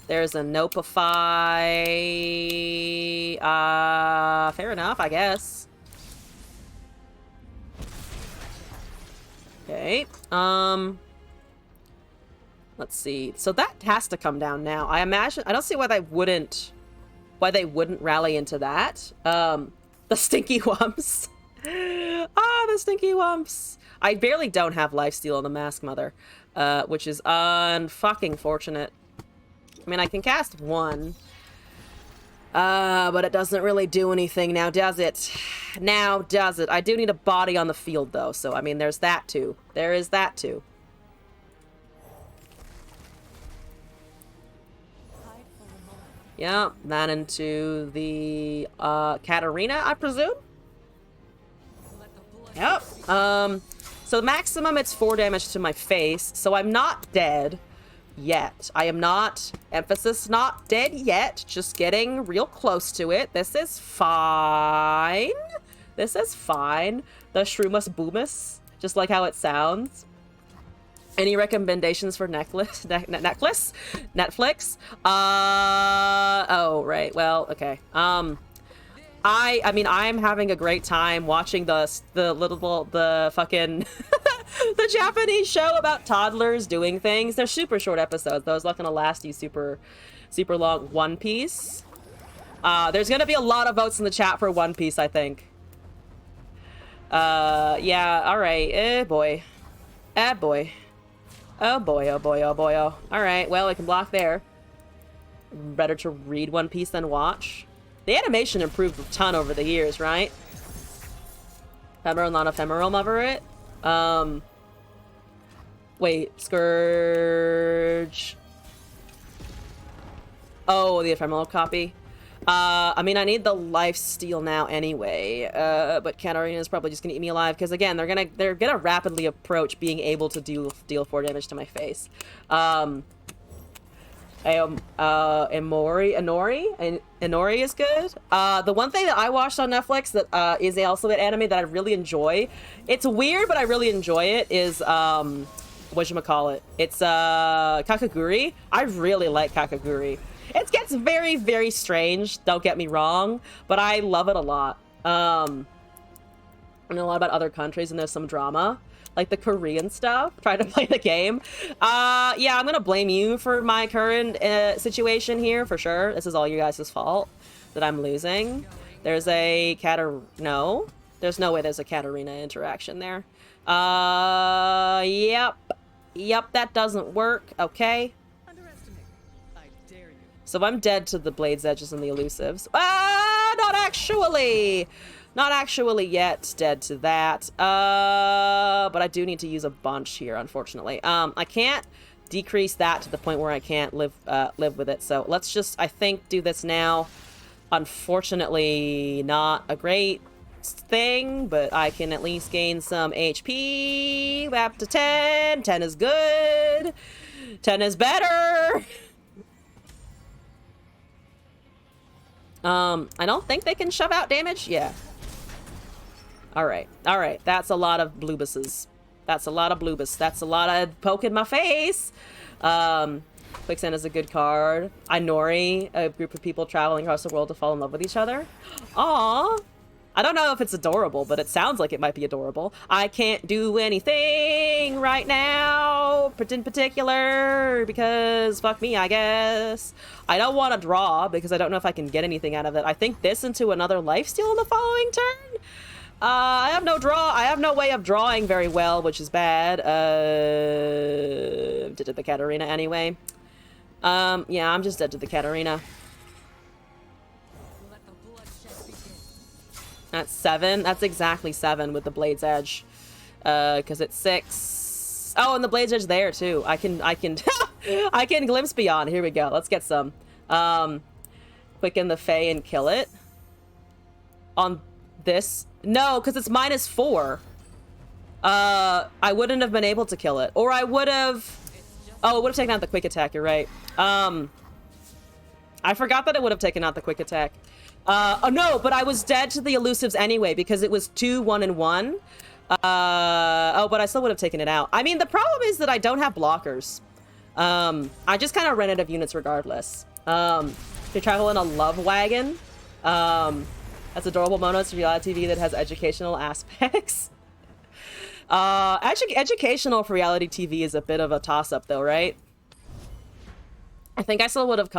There's a Nopify. Fair enough, I guess. Okay. Let's see. So that has to come down now. I imagine. I don't see why they wouldn't rally into that. The Stinky Wumps. The Stinky Wumps. I barely don't have lifesteal on the Mask Mother, which is unfucking fortunate. I mean, I can cast 1. But it doesn't really do anything now, does it? Now, does it? I do need a body on the field, though, so, I mean, there's that, too. There is that, too. Yeah, that into the, Katarina, I presume? Yep. So maximum, it's 4 damage to my face, so I'm not dead yet. I am not, emphasis, not dead yet, just getting real close to it. This is fine. This is fine. The Shroomus Boomus, just like how it sounds. Any recommendations for Netflix? Netflix? Oh, right. Well, okay. I mean, I'm having a great time watching the fucking the Japanese show about toddlers doing things. They're super short episodes. Those not gonna last you super long. One Piece. There's gonna be a lot of votes in the chat for One Piece, I think. Yeah. All right. Boy. Boy. Oh boy. Oh boy. Oh boy. Oh. All right. Well, I can block there. Better to read One Piece than watch. The animation improved a ton over the years, right? Ephemeral, not ephemeral, Moverit. Wait, Scourge. Oh, the ephemeral copy. I mean, I need the lifesteal now anyway. But Katarina is probably just gonna eat me alive because again, they're gonna rapidly approach being able to deal 4 damage to my face. Inori is good. The one thing that I watched on Netflix that is also an anime that I really enjoy. It's weird, but I really enjoy it. Is whatchamacallit? It's Kakaguri. I really like Kakaguri. It gets very, very strange. Don't get me wrong, but I love it a lot. I know a lot about other countries, and there's some drama. Like the Korean stuff, trying to play the game. Yeah, I'm gonna blame you for my current situation here, for sure. This is all you guys' fault that I'm losing. There's a There's no way there's a Katarina interaction there. Yep. Yep, that doesn't work. Okay. So I'm dead to the Blade's Edges and the Elusives. Not actually! Not actually yet dead to that. But I do need to use a bunch here, unfortunately. I can't decrease that to the point where I can't live with it. So let's just, I think, do this now. Unfortunately, not a great thing, but I can at least gain some HP. Up to 10. 10 is good. 10 is better. I don't think they can shove out damage. Yeah. Alright. Alright. That's a lot of bluebuses. That's a lot of bluebus. That's a lot of poke in my face. Quicksand is a good card. Ainori, a group of people traveling across the world to fall in love with each other. Aww. I don't know if it's adorable, but it sounds like it might be adorable. I can't do anything right now in particular because fuck me, I guess. I don't want to draw because I don't know if I can get anything out of it. I think this into another lifesteal in the following turn. I have no draw. I have no way of drawing very well, which is bad. Dead to the Katarina anyway. Yeah, I'm just dead to the Katarina. That's 7. That's exactly 7 with the Blade's Edge. Because it's 6. Oh, and the Blade's Edge there too. I can I can glimpse beyond. Here we go. Let's get some. Quicken the Fae and kill it. On this. No, because it's -4. I wouldn't have been able to kill it. Or I would have... Oh, it would have taken out the quick attack, you're right. I forgot that it would have taken out the quick attack. Oh no, but I was dead to the elusives anyway because it was 2, 1, and 1. Oh, but I still would have taken it out. I mean, the problem is that I don't have blockers. I just kind of ran out of units regardless. You travel in a love wagon. That's adorable Monos reality TV that has educational aspects. Educational for reality TV is a bit of a toss-up though, right? I think I still would have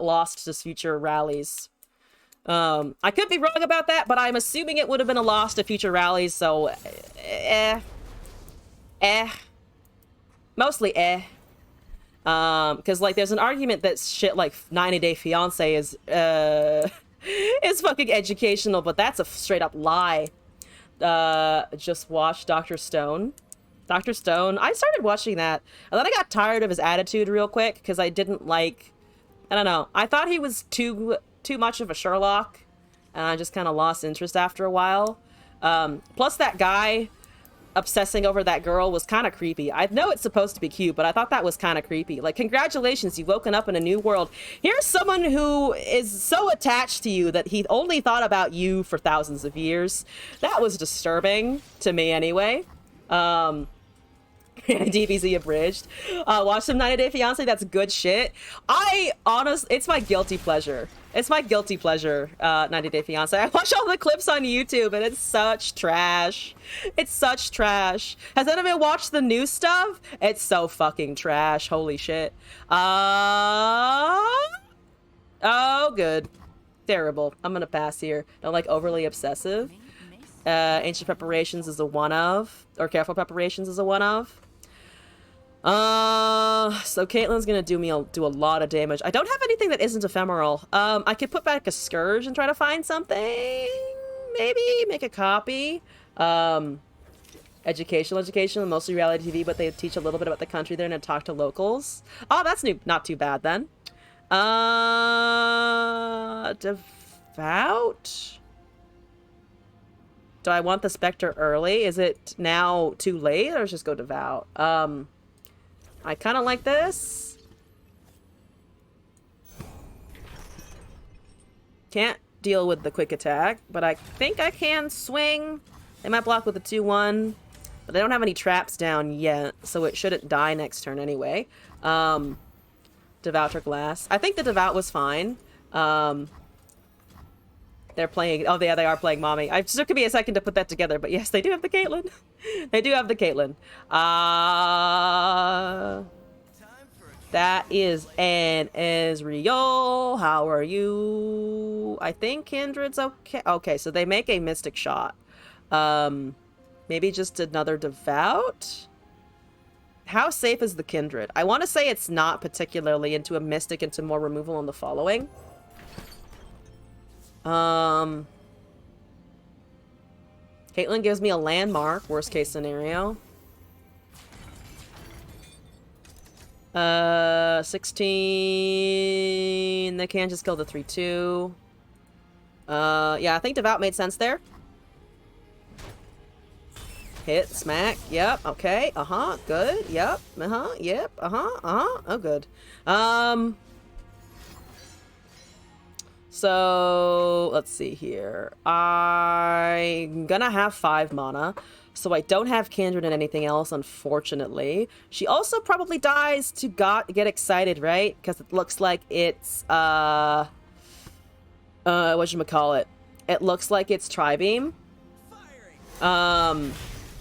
lost to future rallies. I could be wrong about that, but I'm assuming it would have been a loss to future rallies, so mostly because like there's an argument that shit like 90 Day Fiancé is fucking educational, but that's a straight up lie. Just watch Dr. Stone. Dr. Stone, I started watching that, and then I got tired of his attitude real quick because I didn't like, I don't know, I thought he was too much of a Sherlock, and I just kind of lost interest after a while. Plus that guy obsessing over that girl was kind of creepy. I know it's supposed to be cute, but I thought that was kind of creepy. Like, congratulations, you've woken up in a new world. Here's someone who is so attached to you that he only thought about you for thousands of years. That was disturbing to me anyway. DBZ abridged. Watch some 90 Day Fiancé. That's good shit. It's my guilty pleasure. It's my guilty pleasure, 90 Day Fiancé. I watch all the clips on YouTube and it's such trash. It's such trash. Has anyone watched the new stuff? It's so fucking trash. Holy shit. Oh, good. Terrible. I'm gonna pass here. Don't like overly obsessive. Ancient Preparations is a one of, or Careful Preparations is a one of. So Caitlyn's gonna do a lot of damage. I don't have anything that isn't ephemeral. I could put back a Scourge and try to find something. Maybe make a copy. Educational, mostly reality TV, but they teach a little bit about the country there and talk to locals. Oh, that's not too bad then. Devout. Do I want the Spectre early? Is it now too late, or just go Devout? I kind of like this. Can't deal with the quick attack, but I think I can swing. They might block with a 2-1, but they don't have any traps down yet, so it shouldn't die next turn anyway. Devout or Glass. I think the Devout was fine. They're playing... Oh, yeah, they are playing Mommy. It took me a second to put that together, but yes, they do have the Caitlyn. They do have the Caitlyn. That is an Ezreal. How are you? I think Kindred's okay. Okay, so they make a Mystic Shot. Maybe just another Devout? How safe is the Kindred? I want to say it's not particularly into a Mystic, into more removal on the following. Caitlyn gives me a landmark, worst case scenario. 16. They can't just kill the 3/2. Yeah, I think Devout made sense there. Hit, smack, yep, okay, good, yep, yep, oh, good. So, let's see here. I'm gonna have 5 mana, so I don't have Kindred and anything else, unfortunately. She also probably dies to get excited, right? Because it looks like it's, whatchamacallit? It looks like it's Tri-Beam.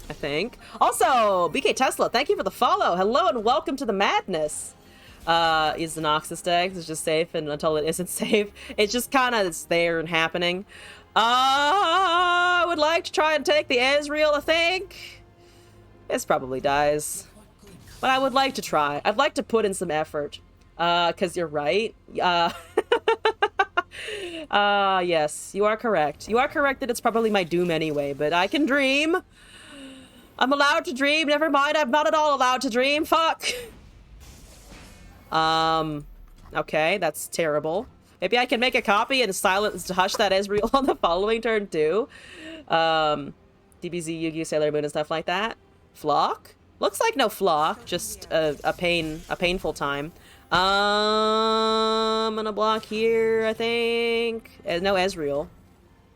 I think. Also, BK Tesla, thank you for the follow. Hello and welcome to the madness. Is the Noxus deck is just safe, and until it isn't safe, it's just kind of it's there and happening. I would like to try and take the Ezreal, I think. This probably dies. But I would like to try. I'd like to put in some effort. Because you're right. Yes, you are correct. You are correct that it's probably my doom anyway, but I can dream. I'm allowed to dream. Never mind, I'm not at all allowed to dream. Fuck. Okay, that's terrible. Maybe I can make a copy and silence to hush that Ezreal on the following turn too. DBZ, Yu-Gi-Oh, Sailor Moon, and stuff like that. Flock? Looks like no Flock, just a painful time. I'm gonna block here, I think. No Ezreal.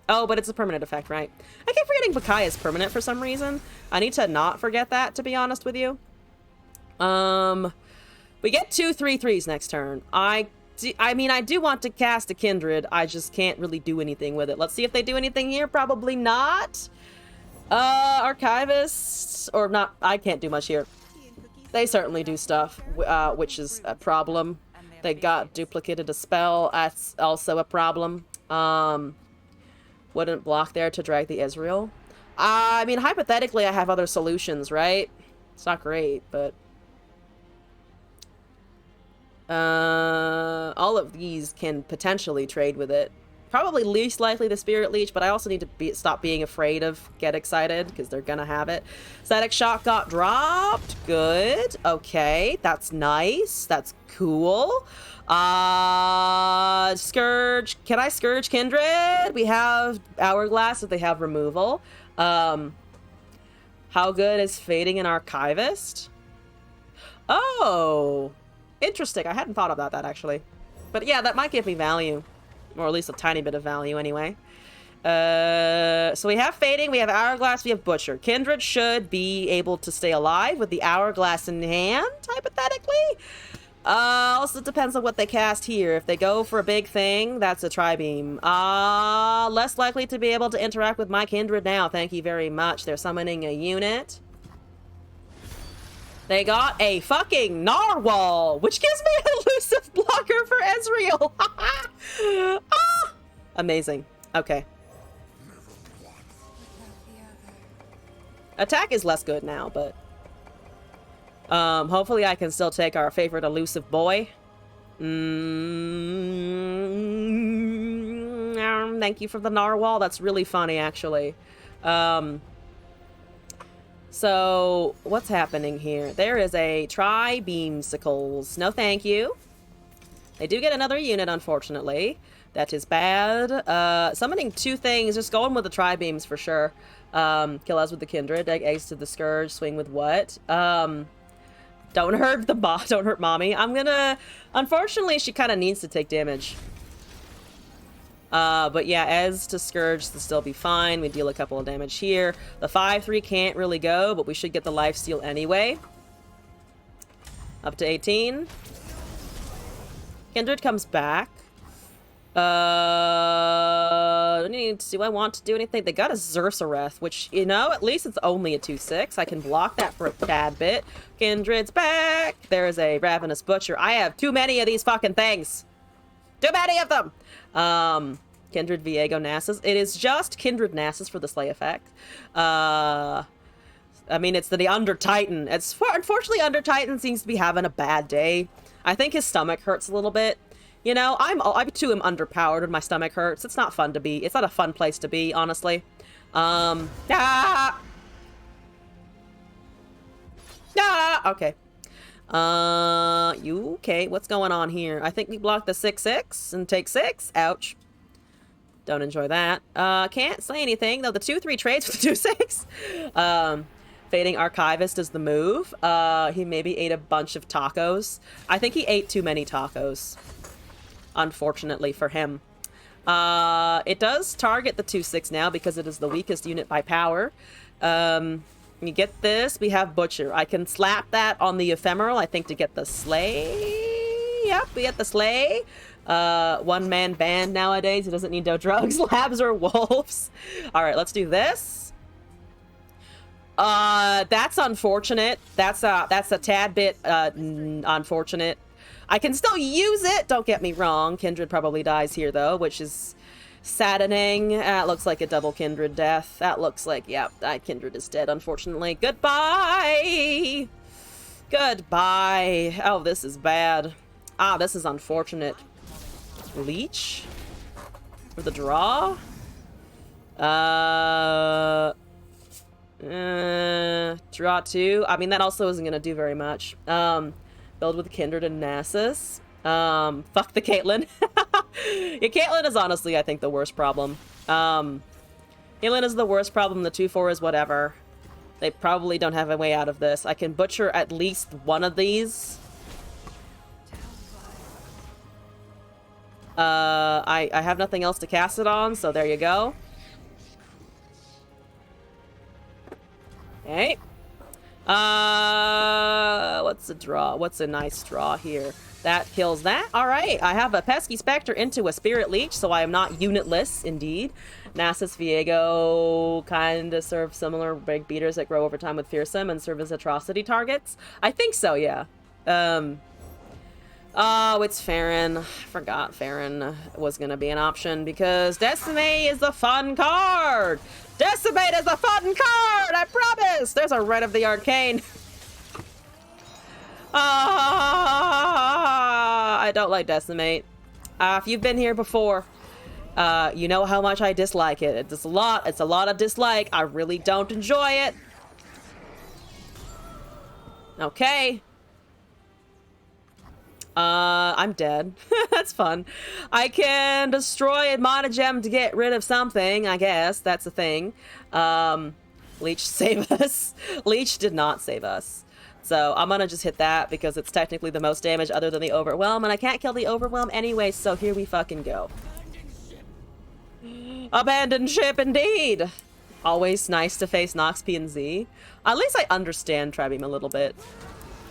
Oh, but it's a permanent effect, right? I keep forgetting Bakai is permanent for some reason. I need to not forget that, to be honest with you. We get 2 3/3s next turn. I mean, I do want to cast a Kindred. I just can't really do anything with it. Let's see if they do anything here. Probably not. Archivist, or not. I can't do much here. They certainly do stuff, which is a problem. They got duplicated a spell. That's also a problem. Wouldn't block there to drag the Ezreal. I mean, hypothetically, I have other solutions, right? It's not great, but... all of these can potentially trade with it. Probably least likely the Spirit Leech, but I also need to stop being afraid of Get Excited, because they're gonna have it. Static Shock got dropped. Good. Okay, that's nice. That's cool. Scourge. Can I Scourge Kindred? We have Hourglass if they have removal. How good is Fading an Archivist? Oh, interesting. I hadn't thought about that, actually. But yeah, that might give me value. Or at least a tiny bit of value, anyway. So we have Fading, we have Hourglass, we have Butcher. Kindred should be able to stay alive with the Hourglass in hand, hypothetically. Also depends on what they cast here. If they go for a big thing, that's a Tri-Beam. Less likely to be able to interact with my Kindred now. Thank you very much. They're summoning a unit. They got a fucking Narwhal, which gives me an elusive blocker for Ezreal. Amazing. Okay. Attack is less good now, but... hopefully I can still take our favorite elusive boy. Thank you for the Narwhal. That's really funny, actually. So, what's happening here? There is a Tri-Beamsicles. No thank you. They do get another unit, unfortunately. That is bad. Summoning 2 things. Just going with the Tri-Beams for sure. Kill us with the Kindred. Eggs to the Scourge. Swing with what? Don't hurt mommy. I'm gonna... Unfortunately, she kind of needs to take damage. But yeah, Ez to Scourge to still be fine. We deal a couple of damage here. The 5/3 can't really go, but we should get the lifesteal anyway. Up to 18. Kindred comes back. Do I want to do anything? They got a Zersereth, which, you know, at least it's only a 2/6. I can block that for a tad bit. Kindred's back. There is a Ravenous Butcher. I have too many of these fucking things. Too many of them. Kindred Viego Nasus. It is just Kindred Nasus for the Slay effect. I mean, it's the Under Titan. Unfortunately, Under Titan seems to be having a bad day. I think his stomach hurts a little bit. You know, I too am underpowered when my stomach hurts. It's not fun to be. It's not a fun place to be, honestly. Okay. You okay? What's going on here? I think we blocked the 6/6 and take 6. Ouch. Don't enjoy that. Can't say anything, though the 2/3 trades with the 2/6. Fading Archivist is the move. He maybe ate a bunch of tacos. I think he ate too many tacos. Unfortunately for him. It does target the 2/6 now because it is the weakest unit by power. You get this. We have Butcher. I can slap that on the Ephemeral, I think, to get the Slay. Yep, we get the Slay. One-man band nowadays. It doesn't need no drugs, labs, or wolves. All right, let's do this. That's unfortunate. That's a tad bit unfortunate. I can still use it, don't get me wrong. Kindred probably dies here, though, which is saddening. It looks like a double Kindred death. That looks like, yeah, Kindred is dead, unfortunately. Goodbye! Goodbye. Oh, this is bad. This is unfortunate. Leech? For the draw? Draw 2. I mean, that also isn't going to do very much. Build with Kindred and Nasus. Fuck the Caitlyn. Yeah, Caitlyn is honestly, I think, the worst problem. Caitlyn is the worst problem. The 2/4 is whatever. They probably don't have a way out of this. I can butcher at least one of these. I have nothing else to cast it on, so there you go. Okay. What's a draw? What's a nice draw here? That kills that. All right. I have a Pesky Spectre into a Spirit Leech, so I am not unitless, indeed. Nasus Viego kind of serve similar big beaters that grow over time with Fearsome and serve as atrocity targets. I think so, yeah. Oh, it's Farron. I forgot Farron was going to be an option because Decimate is a fun card. Decimate is a fun card, I promise! There's a Red of the Arcane. I don't like Decimate. If you've been here before, you know how much I dislike it. It's a lot of dislike. I really don't enjoy it. Okay. I'm dead. That's fun. I can destroy a Monogem to get rid of something, I guess. That's a thing. Leech save us. Leech did not save us. So I'm gonna just hit that because it's technically the most damage other than the Overwhelm, and I can't kill the Overwhelm anyway, so here we fucking go. Abandoned ship indeed! Always nice to face Nox, P, and Z. At least I understand Trebeam a little bit.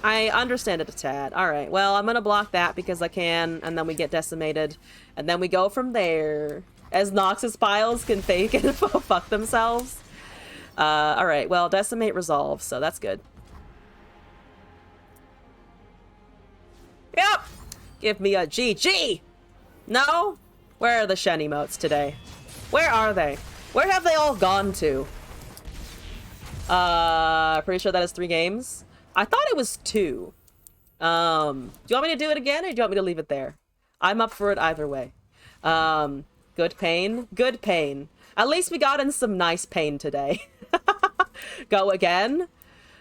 I understand it a tad. Alright, well, I'm gonna block that because I can, and then we get decimated. And then we go from there. As Nox's piles can fake and fuck themselves. Alright, well, Decimate resolves, so that's good. Yep! Give me a GG! No? Where are the Shen emotes today? Where are they? Where have they all gone to? Pretty sure that is 3 games. I thought it was 2. Do you want me to do it again, or do you want me to leave it there? I'm up for it either way. Good pain. Good pain. At least we got in some nice pain today. Go again?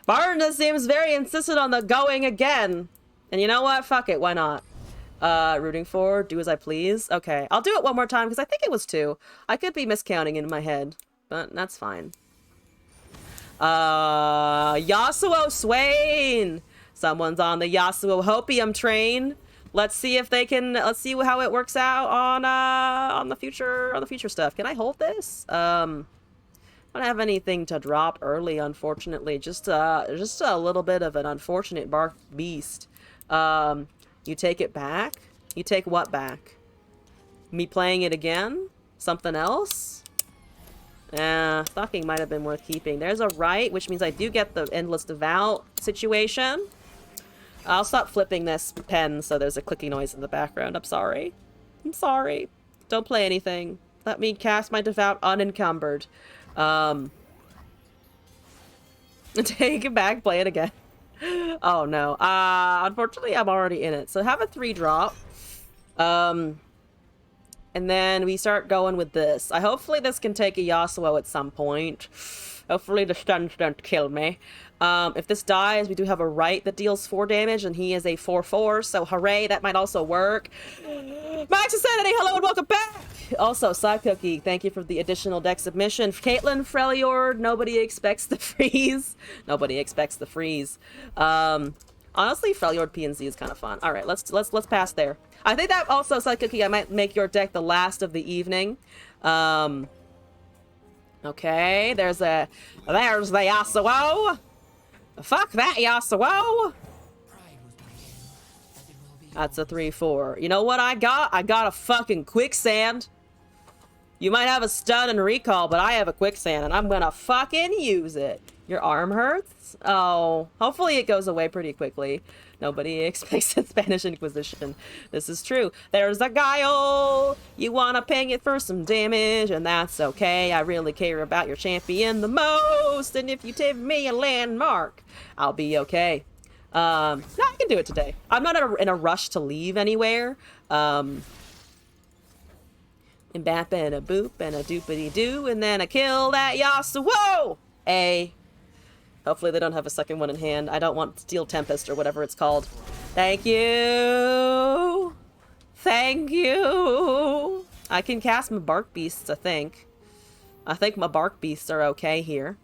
Barna seems very insistent on the going again. And you know what? Fuck it. Why not? Rooting for, do as I please. Okay, I'll do it one more time because I think it was 2. I could be miscounting in my head, but that's fine. Yasuo Swain! Someone's on the Yasuo Hopium train. Let's see if they can, let's see how it works out on the future stuff. Can I hold this? I don't have anything to drop early, unfortunately. Just a little bit of an unfortunate bark beast. You take it back? You take what back? Me playing it again? Something else? Stalking might have been worth keeping. There's a right, which means I do get the Endless Devout situation. I'll stop flipping this pen so there's a clicking noise in the background. I'm sorry. I'm sorry. Don't play anything. Let me cast my Devout unencumbered. Take it back, play it again. Oh no. Unfortunately, I'm already in it. So have a 3-drop. And then we start going with this. Hopefully this can take a Yasuo at some point. Hopefully the stuns don't kill me. If this dies, we do have a right that deals 4 damage, and he is a 4/4, so hooray, that might also work. Max Insanity, hello and welcome back! Also, Side Cookie, thank you for the additional deck submission. Caitlin Freljord, nobody expects the freeze. Nobody expects the freeze. Honestly, Freljord PNC is kind of fun. Alright, let's pass there. I think that also, Side Cookie, I might make your deck the last of the evening. Okay, there's the Yasuo. Fuck that Yasuo. That's a 3/4. You know what I got? I got a fucking quicksand. You might have a stun and recall, but I have a quicksand, and I'm gonna fucking use it. Your arm hurts? Oh, hopefully it goes away pretty quickly. Nobody expects the Spanish Inquisition. This is true. There's a Guile! You wanna ping it for some damage, and that's okay. I really care about your champion the most, and if you give me a landmark, I'll be okay. No, I can do it today. I'm not in a rush to leave anywhere. And bap and a boop and a doopity-doo, and then I kill that Yasuo! Hopefully they don't have a second one in hand. I don't want Steel Tempest or whatever it's called. Thank you! Thank you! I can cast my Bark Beasts, I think. I think my Bark Beasts are okay here.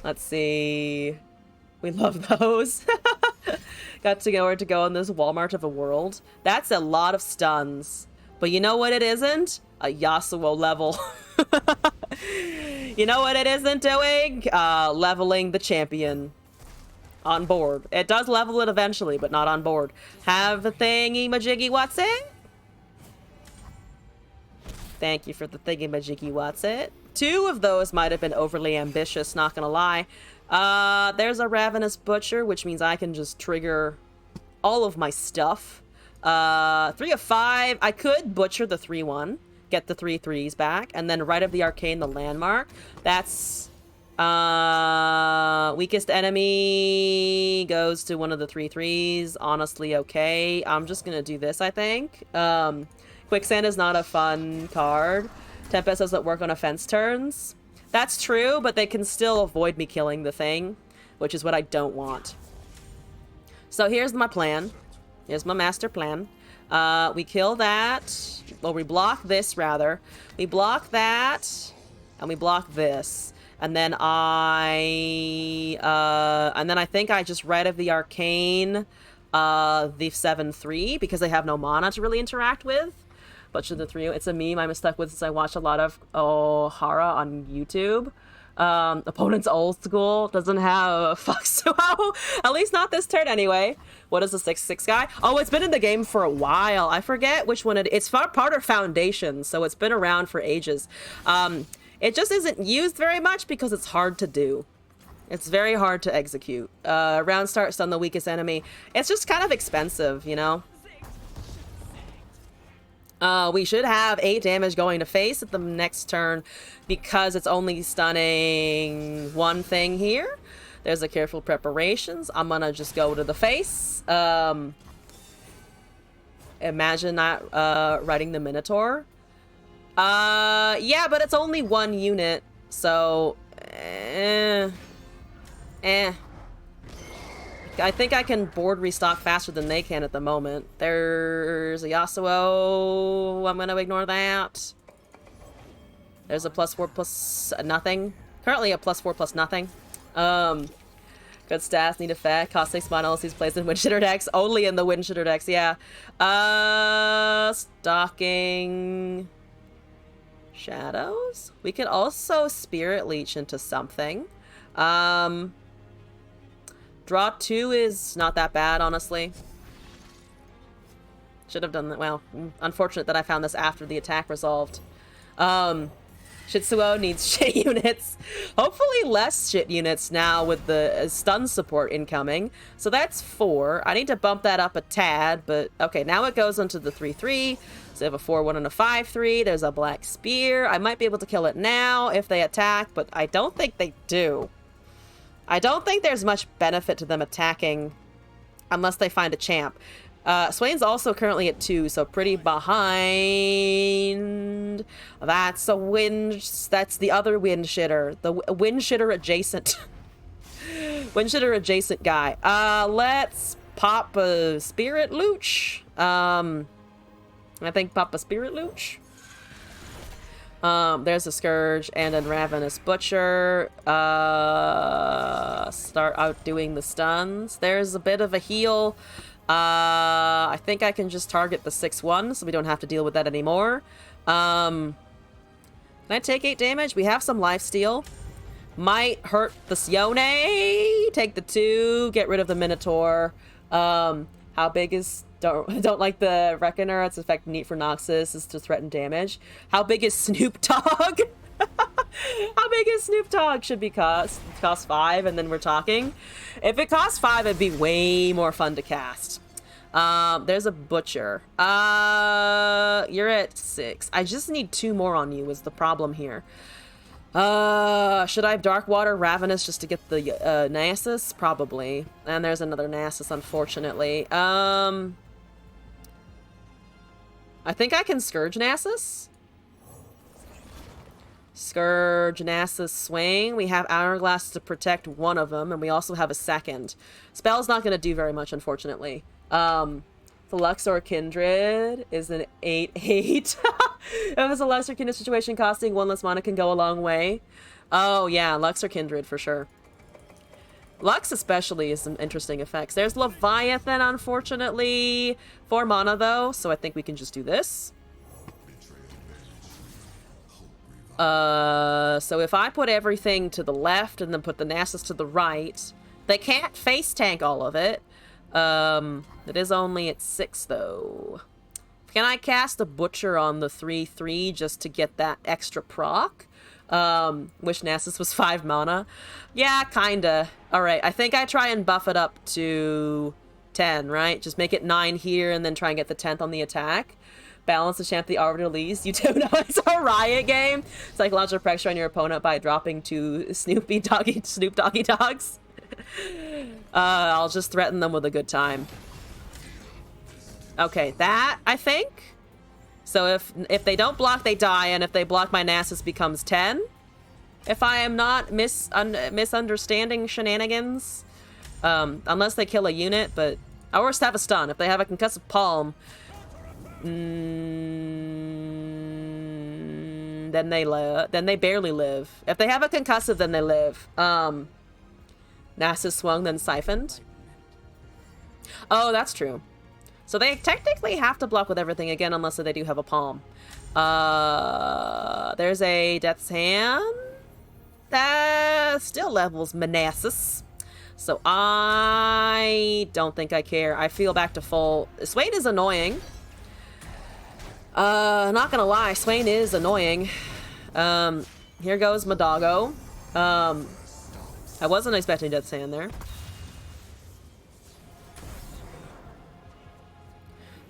Let's see... We love those. Got to know where to go in this Walmart of a world. That's a lot of stuns. But you know what it isn't? A Yasuo level. You know what it isn't doing? Leveling the champion. On board. It does level it eventually, but not on board. Have a thingy majiggy what's it? Thank you for the thingy majiggy what's it. 2 of those might have been overly ambitious, not gonna lie. There's a Ravenous Butcher, which means I can just trigger all of my stuff. 3 of 5. I could butcher the 3/1, get the 3 3s back, and then Rite of the Arcane, the landmark. That's weakest enemy goes to one of the 3 3s. Honestly, okay. I'm just gonna do this, I think. Quicksand is not a fun card. Tempest doesn't work on offense turns. That's true, but they can still avoid me killing the thing, which is what I don't want. So here's my plan. Here's my master plan. We kill that. Well, we block this, rather. We block that, and we block this. And then I think I just Rite of the Arcane the 7/3, because they have no mana to really interact with. Butcher the 3. It's a meme I'm stuck with since I watch a lot of Ohara on YouTube. Opponent's old school, doesn't have fuck so at least not this turn anyway. What is the 6/6 guy? Oh, it's been in the game for a while. I forget which one it's part of Foundation, so it's been around for ages. It just isn't used very much because it's hard to do. It's very hard to execute. Round start, stun the weakest enemy. It's just kind of expensive, you know? We should have 8 damage going to face at the next turn because it's only stunning one thing here. There's a careful preparations. I'm gonna just go to the face. Imagine not riding the Minotaur. Yeah, but it's only 1 unit, so I think I can board restock faster than they can at the moment. There's a Yasuo. I'm gonna ignore that. There's a +4 plus nothing. Currently a +4 plus nothing. Good stats, need effect. Cost 6 mana, these plays in Windshitter decks. Only in the Windshitter decks, yeah. Stalking Shadows? We could also Spirit Leech into something. Draw 2 is not that bad, honestly. Should have done that. Well, unfortunate that I found this after the attack resolved. Shitsuo needs shit units. Hopefully less shit units now with the stun support incoming. So that's 4. I need to bump that up a tad, but okay, now it goes into the 3-3. So I have a 4-1 and a 5-3. There's a black spear. I might be able to kill it now if they attack, but I don't think they do. I don't think there's much benefit to them attacking unless they find a champ. Swain's also currently at 2, so pretty behind. That's a wind. That's the other wind shitter. The wind shitter adjacent. Wind shitter adjacent guy. Let's pop a spirit looch. I think pop a spirit looch. There's a Scourge and a Ravenous Butcher. Start outdoing the stuns. There's a bit of a heal. I think I can just target the 6-1, so we don't have to deal with that anymore. Can I take 8 damage? We have some lifesteal. Might hurt the Sione. Take the 2. Get rid of the Minotaur. How big is... Don't like the Reckoner. Its effect neat for Noxus is to threaten damage. How big is Snoop Dogg? How big is Snoop Dogg? Should be cost 5, and then we're talking. If it costs 5, it'd be way more fun to cast. There's a Butcher. You're at 6. I just need 2 more on you is the problem here. Should I have Darkwater Ravenous just to get the Nasus? Probably. And there's another Nasus, unfortunately. I think I can Scourge Nasus. Scourge, Nasus, Swing. We have Hourglass to protect one of them, and we also have a second. Spell's not going to do very much, unfortunately. The Luxor Kindred is an 8-8. If it's a Luxor Kindred situation, costing 1 less mana can go a long way. Oh, yeah, Luxor Kindred for sure. Lux especially is some interesting effects. There's Leviathan, unfortunately. 4 mana, though, so I think we can just do this. So if I put everything to the left and then put the Nasus to the right, they can't face tank all of it. It is only at 6, though. Can I cast a Butcher on the 3-3 just to get that extra proc? Wish Nasus was 5 mana. Yeah, kinda. Alright, I think I try and buff it up to 10, right? Just make it 9 here and then try and get the 10th on the attack. Balance the champ the Arbiter leads. You don't know it's a Riot game. Psychological pressure on your opponent by dropping 2 Snoop Doggy Dogs. I'll just threaten them with a good time. Okay, that, I think. So if they don't block, they die, and if they block, my Nasus becomes 10. If I am not misunderstanding shenanigans. Unless they kill a unit, but... Or have a stun. If they have a concussive palm... then they barely live. If they have a concussive, then they live. Nasus swung, then siphoned. Oh, that's true. So they technically have to block with everything again, unless they do have a palm. There's a Death's Hand. That still levels Manassas. So I don't think I care. I feel back to full. Swain is annoying. Not gonna lie, Swain is annoying. Here goes Madago. I wasn't expecting Death's Hand there.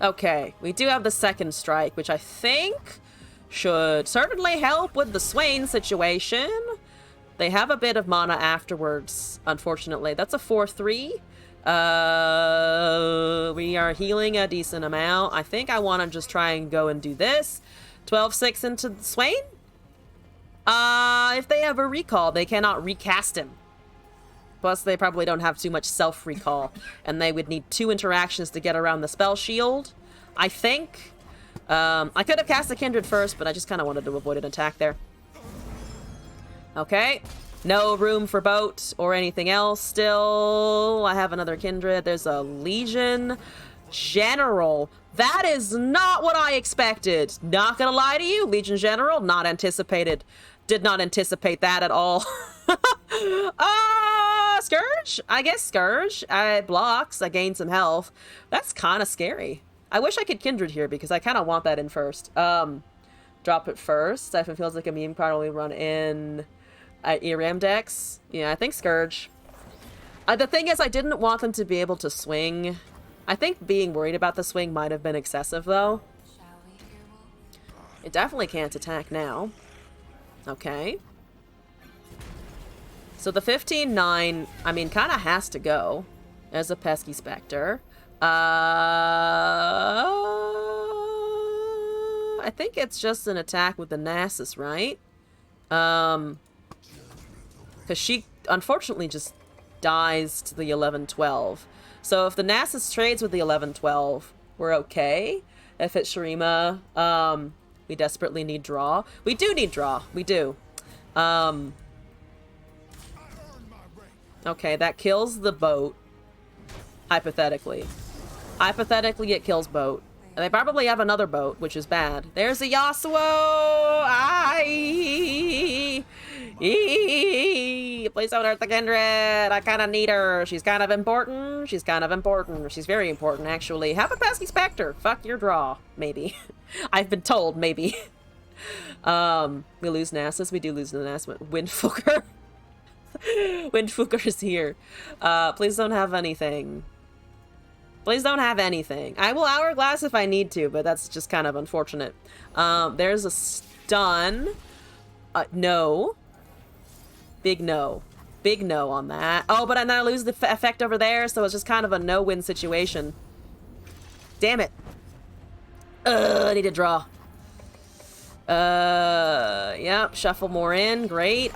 Okay, we do have the second strike, which I think should certainly help with the Swain situation. They have a bit of mana afterwards, unfortunately. That's a 4-3. We are healing a decent amount. I think I want to just try and go and do this. 12-6 into the Swain. If they have a recall, they cannot recast him. Plus, they probably don't have too much self-recall. And they would need 2 interactions to get around the spell shield, I think. I could have cast the Kindred first, but I just kind of wanted to avoid an attack there. Okay. No room for boat or anything else still. I have another Kindred. There's a Legion General. That is not what I expected. Not gonna lie to you. Legion General, not anticipated. Did not anticipate that at all. Scourge? I guess Scourge. It blocks. I gain some health. That's kind of scary. I wish I could Kindred here because I kind of want that in first. Drop it first. Siphon feels like a meme card only run in ERAM decks. Yeah, I think Scourge. The thing is, I didn't want them to be able to swing. I think being worried about the swing might have been excessive, though. Shall we, Earwolf? It definitely can't attack now. Okay. So the 15-9, I mean, kind of has to go as a Pesky Spectre. I think it's just an attack with the Nasus, right? Because she, unfortunately, just dies to the 11-12. So if the Nasus trades with the 11-12, we're okay. If it's Shurima, we desperately need draw. We do need draw. We do. Okay, that kills the boat. Hypothetically. Hypothetically, it kills boat. And they probably have another boat, which is bad. There's a Yasuo! Please don't hurt the Kindred! I kind of need her. She's kind of important. She's kind of important. She's very important, actually. Have a Pesky Spectre. Fuck your draw. Maybe. I've been told, maybe. We lose Nasus. We do lose the Nasus. Windfucker. Windfucker is here. Please don't have anything. Please don't have anything. I will Hourglass if I need to, but that's just kind of unfortunate. There's a stun. No. Big no. Big no on that. Oh, but then I lose the effect over there, so it's just kind of a no-win situation. Damn it. I need to draw. Yep, shuffle more in. Great.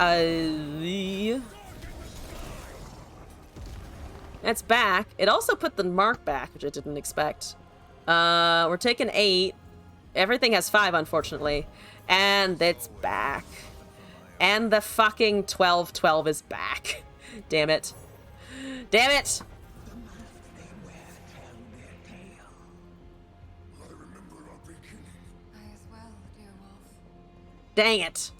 It's back. It also put the mark back, which I didn't expect. We're taking 8. Everything has 5, unfortunately. And it's back. And the fucking 12-12 is back. Damn it. Damn it! I as well, dear wolf. Dang it.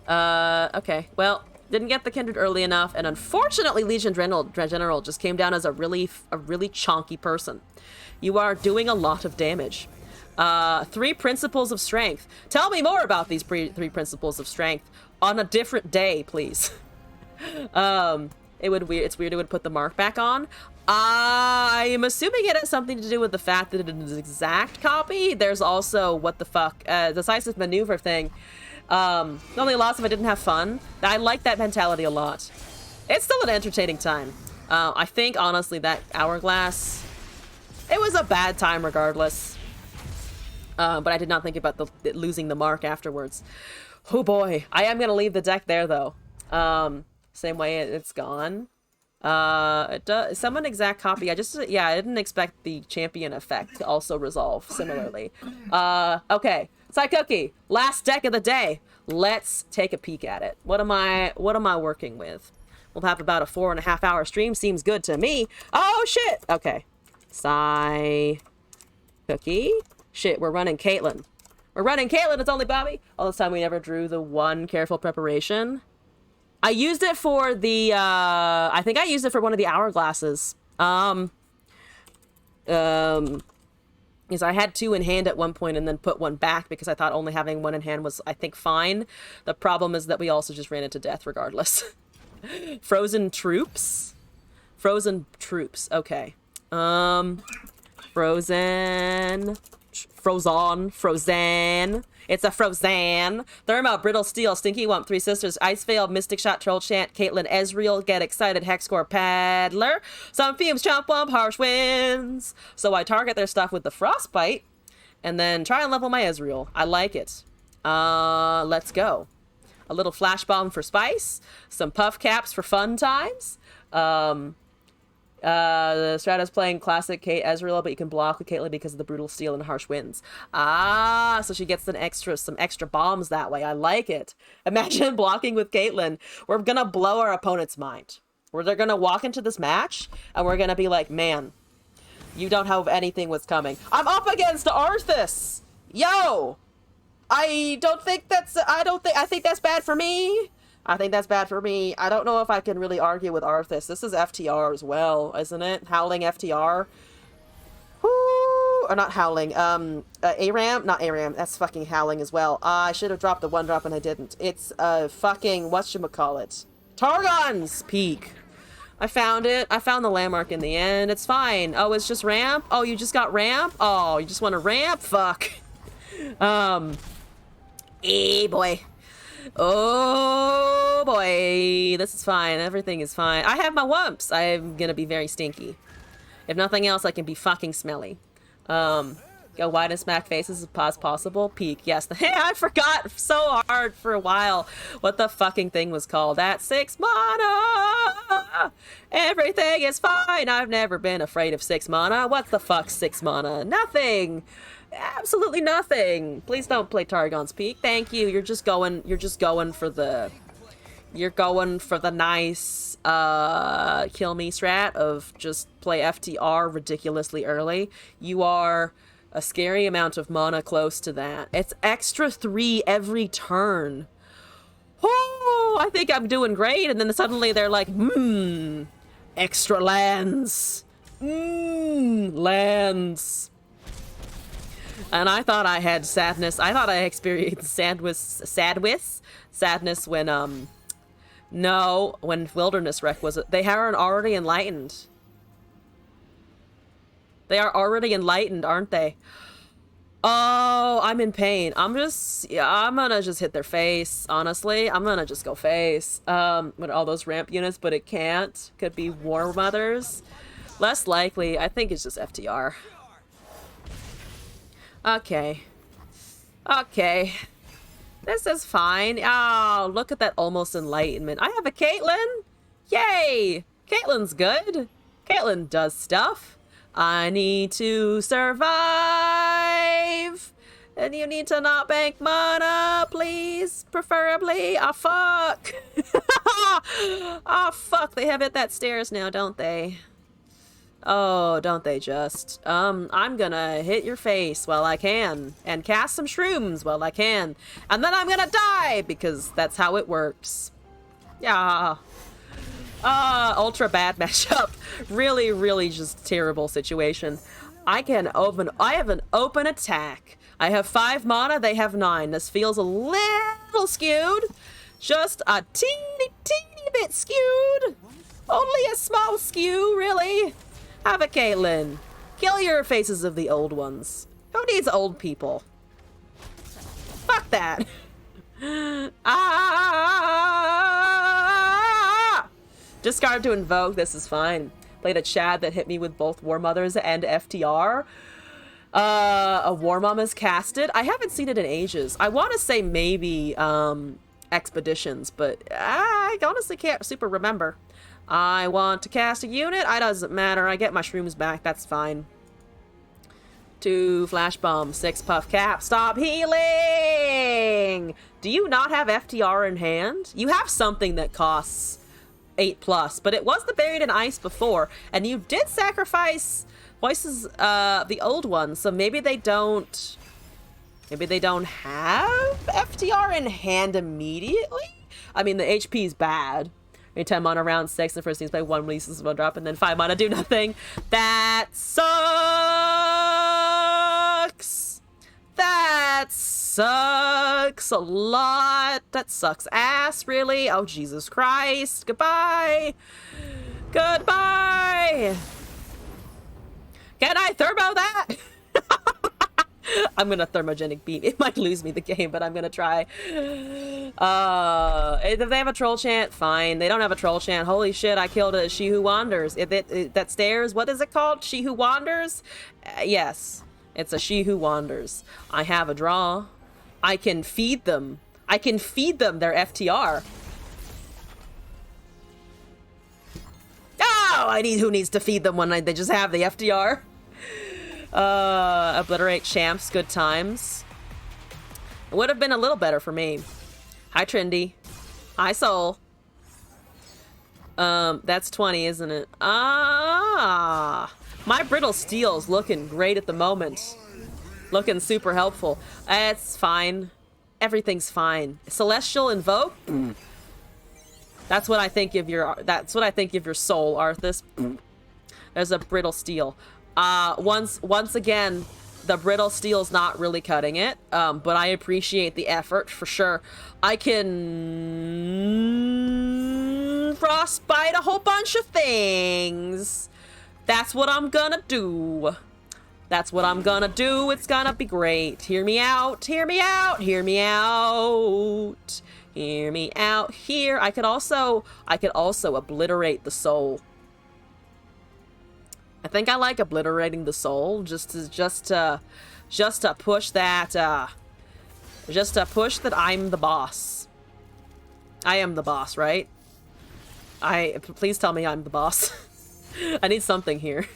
Okay. Well, didn't get the Kindred early enough, and unfortunately, Legion General just came down as a really chonky person. You are doing a lot of damage. 3 principles of strength. Tell me more about these 3 principles of strength on a different day, please. It's weird it would put the mark back on. I am assuming it has something to do with the fact that it is an exact copy. There's also, what the fuck, decisive maneuver thing. The only loss if I didn't have fun. I like that mentality a lot. It's still an entertaining time. I think, honestly, that Hourglass, it was a bad time regardless. But I did not think about losing the mark afterwards. Oh boy. I am going to leave the deck there, though. Same way it's gone. It does, summon exact copy. I didn't expect the champion effect to also resolve similarly. Okay. Psycookie, last deck of the day. Let's take a peek at it. What am I working with? We'll have about a 4.5 hour stream. Seems good to me. Oh shit! Okay. Psycookie. Shit, we're running Caitlyn. We're running Caitlyn, it's only Bobby. All this time we never drew the one careful preparation. I used it for the, I think I used it for one of the hourglasses. Because I had 2 in hand at one point and then put 1 back because I thought only having 1 in hand was, I think, fine. The problem is that we also just ran into death regardless. Frozen troops? Frozen troops, okay. Frozen. It's a Frozen. Thermo, Brittle Steel, Stinky Wump, 3 Sisters, Ice Veil, Mystic Shot, Troll Chant, Caitlyn, Ezreal, Get Excited, Hexcore, Paddler, Some Fumes, Chomp Wump, Harsh Winds. So I target their stuff with the Frostbite, and then try and level my Ezreal. I like it. Let's go. A little Flash Bomb for spice, some Puff Caps for fun times. The Strata's playing classic Kate Ezreal, but you can block with Caitlyn because of the Brutal Steel and Harsh Winds. Ah, so she gets some extra bombs that way. I like it. Imagine blocking with Caitlyn. We're gonna blow our opponent's mind. They're gonna walk into this match, and we're gonna be like, man, you don't have anything what's coming. I'm up against Arthas! Yo! I think that's bad for me. I think that's bad for me. I don't know if I can really argue with Arthas. This is FTR as well, isn't it? Howling FTR. Whoo! or not Howling, ARAM? Not ARAM, that's fucking Howling as well. I should have dropped the 1-drop and I didn't. It's, fucking, whatchamacallit? Targon's Peak. I found it. I found the landmark in the end. It's fine. Oh, it's just ramp? Oh, you just got ramp? Oh, you just want to ramp? Fuck. Boy. Oh, boy. This is fine. Everything is fine. I have my wumps. I'm gonna be very stinky. If nothing else, I can be fucking smelly. Go wide and smack faces as possible. Peak. Yes. I forgot so hard for a while what the fucking thing was called. That 6 mana! Everything is fine. I've never been afraid of 6 mana. What the fuck 6 mana? Nothing. Absolutely nothing. Please don't play Targon's Peak. Thank you. You're just going for the nice kill me strat of just play FTR ridiculously early. You are a scary amount of mana close to that. It's extra 3 every turn. Oh, I think I'm doing great. And then suddenly they're like, extra lands. Lands. And I thought I had sadness. I thought I experienced sadness when, no, when Wilderness Wreck was, they are already enlightened. They are already enlightened, aren't they? Oh, I'm in pain. I'm gonna just hit their face, honestly. I'm gonna just go face. With all those ramp units, but it can't. Could be War Mothers. Less likely. I think it's just FTR. Okay. Okay. This is fine. Oh, look at that almost enlightenment. I have a Caitlyn! Yay! Caitlyn's good. Caitlyn does stuff. I need to survive. And you need to not bank mana, please. Preferably. Ah, fuck. Ah, fuck. They have hit that stairs now, don't they? Oh, don't they just? I'm gonna hit your face while I can. And cast some shrooms while I can. And then I'm gonna die, because that's how it works. Yeah. Ultra bad matchup. Really, really just terrible situation. I have an open attack. I have 5 mana, they have 9. This feels a little skewed. Just a teeny bit skewed. Only a small skew, really. Have a Caitlyn. Kill your faces of the old ones. Who needs old people? Fuck that. Discard to invoke. This is fine. Played a Chad that hit me with both War Mothers and FTR. A War Mom is casted. I haven't seen it in ages. I want to say maybe Expeditions, but I honestly can't super remember. I want to cast a unit. It doesn't matter. I get my shrooms back. That's fine. 2 flash bomb, 6 puff cap. Stop healing! Do you not have FTR in hand? You have something that costs 8+, but it was the Buried in Ice before, and you did sacrifice Voices, the old ones, so maybe they don't have FTR in hand immediately? I mean, the HP is bad. 10 mana round 6, and the first team play 1 releases 1 drop, and then 5 mana do nothing. That sucks! That sucks a lot. That sucks ass, really. Oh, Jesus Christ. Goodbye. Goodbye. Can I thermo that? I'm gonna thermogenic beam. It might lose me the game, but I'm gonna try. If they have a troll chant, fine. They don't have a troll chant. Holy shit, I killed a She Who Wanders. That stairs, what is it called? She Who Wanders? Yes, it's a She Who Wanders. I have a draw. I can feed them. I can feed them their FTR. Oh, who needs to feed them when they just have the FTR? Obliterate champs, good times. It would have been a little better for me. Hi, Trendy. Hi, Soul. That's 20, isn't it? My Brittle Steel's looking great at the moment. Looking super helpful. It's fine. Everything's fine. Celestial Invoke? That's what I think of your soul, Arthas. There's a Brittle Steel. Once again, the brittle steel's not really cutting it, but I appreciate the effort for sure. I can frostbite a whole bunch of things. That's what I'm gonna do. That's what I'm gonna do. It's gonna be great. Hear me out. Hear me out. Hear me out. Hear me out here. I could also obliterate the soul. I think I like obliterating the soul just to push that I'm the boss. I am the boss, right? Please tell me I'm the boss. I need something here.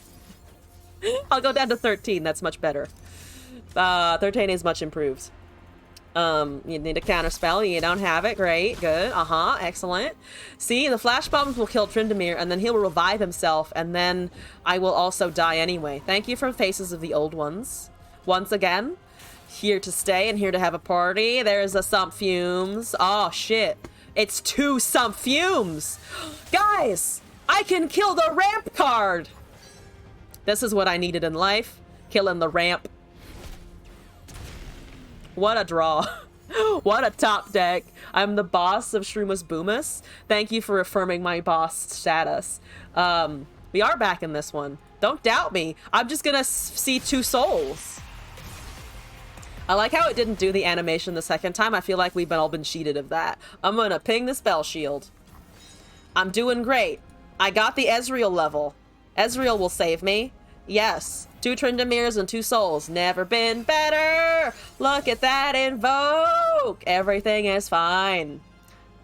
I'll go down to 13. That's much better. 13 is much improved. You need a counter spell. You don't have it. Great. Good. Excellent. See, the flash bombs will kill Tryndamere, and then he'll revive himself, and then I will also die anyway. Thank you for Faces of the Old Ones. Once again, here to stay and here to have a party. There's a Sump Fumes. Oh, shit. It's 2 Sump Fumes. Guys, I can kill the ramp card. This is what I needed in life. Killing the ramp. What a draw. What a top deck. I'm the boss of Shroomus Boomus. Thank you for affirming my boss status. We are back in this one. Don't doubt me. I'm just gonna see 2 souls. I like how it didn't do the animation the second time. I feel like we've all been cheated of that. I'm gonna ping the spell shield. I'm doing great. I got the Ezreal level. Ezreal will save me. Yes. 2 Tryndameres and 2 souls. Never been better. Look at that invoke. Everything is fine.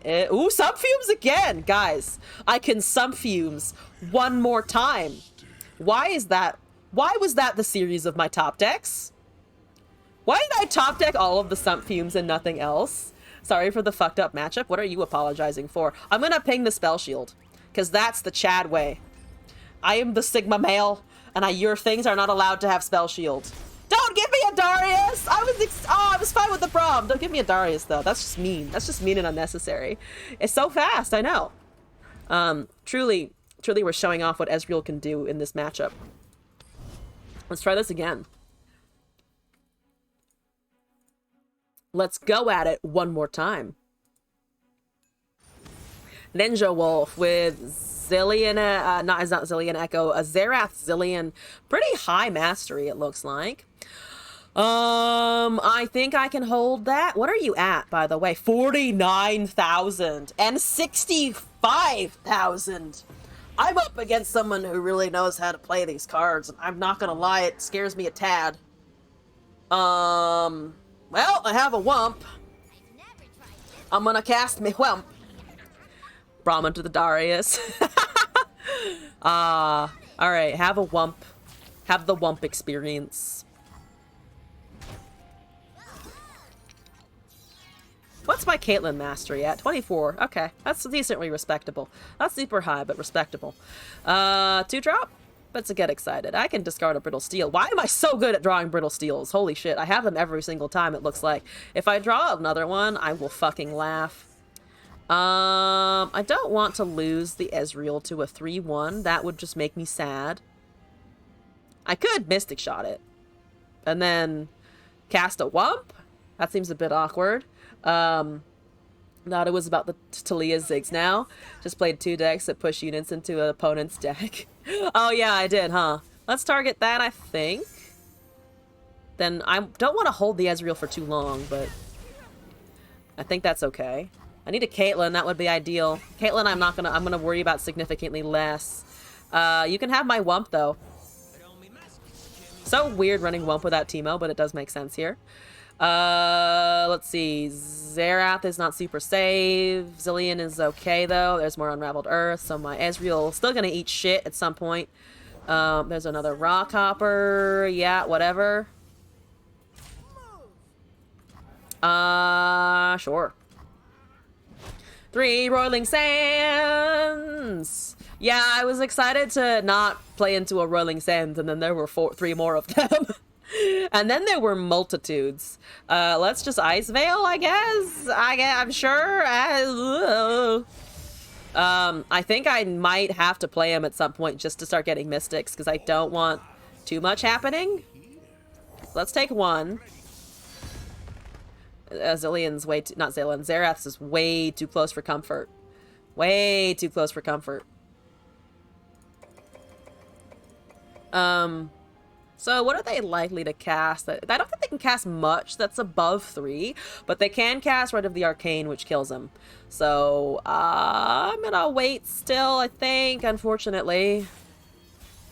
Ooh, Sump Fumes again. Guys, I can Sump Fumes one more time. Why is that? Why was that the series of my top decks? Why did I top deck all of the Sump Fumes and nothing else? Sorry for the fucked up matchup. What are you apologizing for? I'm gonna ping the spell shield, because that's the Chad way. I am the Sigma male, and your things are not allowed to have spell shield. Don't give me a Darius! I was fine with the prom. Don't give me a Darius, though. That's just mean. That's just mean and unnecessary. It's so fast, I know. Truly we're showing off what Ezreal can do in this matchup. Let's try this again. Let's go at it one more time. Ninja Wolf with Zillion, not Zillion Echo, a Xerath Zillion. Pretty high mastery, it looks like. I think I can hold that. What are you at, by the way? 49,000 and 65,000. I'm up against someone who really knows how to play these cards. I'm not gonna lie, it scares me a tad. Well, I have a Wump. I'm gonna cast me Wump. Brahman to the Darius. Alright, have a Wump. Have the Wump experience. What's my Caitlyn mastery at? 24. Okay, that's decently respectable. Not super high, but respectable. 2-drop? Let's get excited. I can discard a Brittle Steel. Why am I so good at drawing Brittle Steels? Holy shit, I have them every single time, it looks like. If I draw another one, I will fucking laugh. I don't want to lose the Ezreal to a 3-1. That would just make me sad. I could Mystic Shot it. And then cast a Wump? That seems a bit awkward. Thought it was about the Talia Ziggs now. Just played 2 decks that push units into an opponent's deck. Oh yeah, I did, huh? Let's target that, I think. Then I don't want to hold the Ezreal for too long, but I think that's okay. I need a Caitlyn, that would be ideal. Caitlyn, I'm gonna worry about significantly less. You can have my Wump, though. So weird running Wump without Teemo, but it does make sense here. Let's see. Xerath is not super safe. Zillion is okay, though. There's more Unraveled Earth, so my Ezreal is still gonna eat shit at some point. There's another Rockhopper. Yeah, whatever. Sure. 3 Roiling Sands! Yeah, I was excited to not play into a Roiling Sands, and then there were 3 more of them. And then there were multitudes. Let's just Ice Veil, I guess? I'm sure. I think I might have to play him at some point just to start getting Mystics, because I don't want too much happening. Let's take one. Zillion's way too... Not Zillion. Zerath's is way too close for comfort. Way too close for comfort. So what are they likely to cast? I don't think they can cast much that's above 3, but they can cast Rite of the Arcane, which kills them. So, I'm gonna wait still, I think, unfortunately.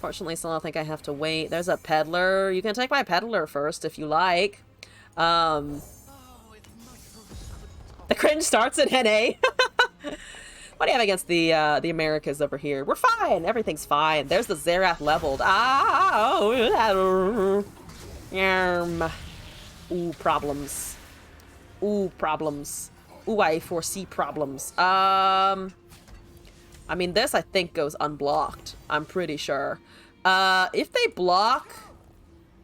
Fortunately, still don't think I have to wait. There's a Peddler. You can take my Peddler first if you like. The cringe starts in NA. What do you have against the Americas over here? We're fine. Everything's fine. There's the Zerath leveled. Ooh, problems. Ooh, problems. Ooh, I foresee problems. I mean, this, I think, goes unblocked. I'm pretty sure. If they block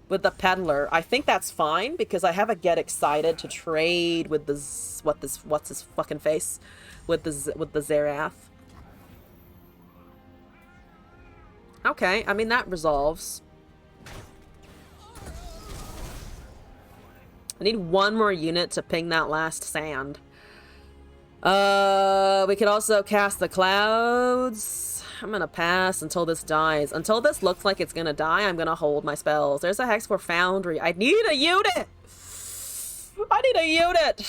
with the Peddler, I think that's fine, because I have a Get Excited to trade with the... What's his fucking face? With the Zerath. Okay, I mean, that resolves. I need one more unit to ping that last sand. We could also cast the clouds. I'm gonna pass until this dies. Until this looks like it's gonna die, I'm gonna hold my spells. There's a Hexcore Foundry. I need a unit! I need a unit!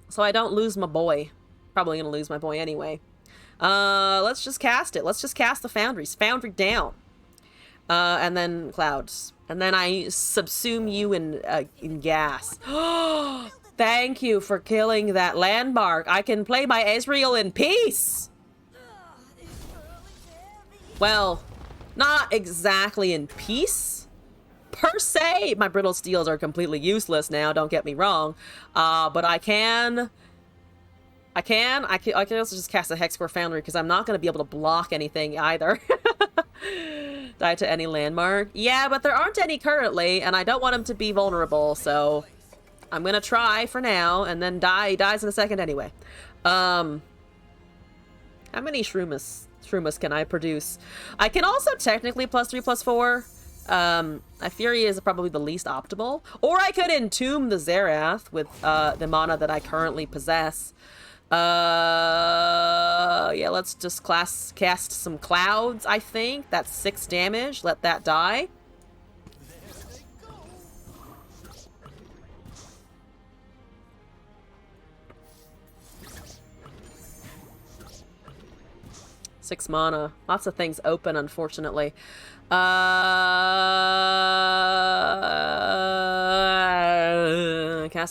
So I don't lose my boy. Probably gonna lose my boy anyway. Let's just cast it. Let's just cast the Foundries. Foundry down. And then clouds. And then I subsume you in gas. Thank you for killing that landmark. I can play my Ezreal in peace. Well, not exactly in peace, per se. My Brittle Steels are completely useless now, don't get me wrong. But I can also just cast a Hexcore Foundry, because I'm not going to be able to block anything either. Die to any landmark. Yeah, but there aren't any currently, and I don't want him to be vulnerable, so I'm going to try for now, and then he dies in a second anyway. How many Shroomus can I produce? I can also technically +3/+4. Fury is probably the least optimal. Or I could entomb the Zerath with the mana that I currently possess. Yeah, let's just cast some clouds, I think. That's 6 damage. Let that die. Six mana. Lots of things open, unfortunately. Cast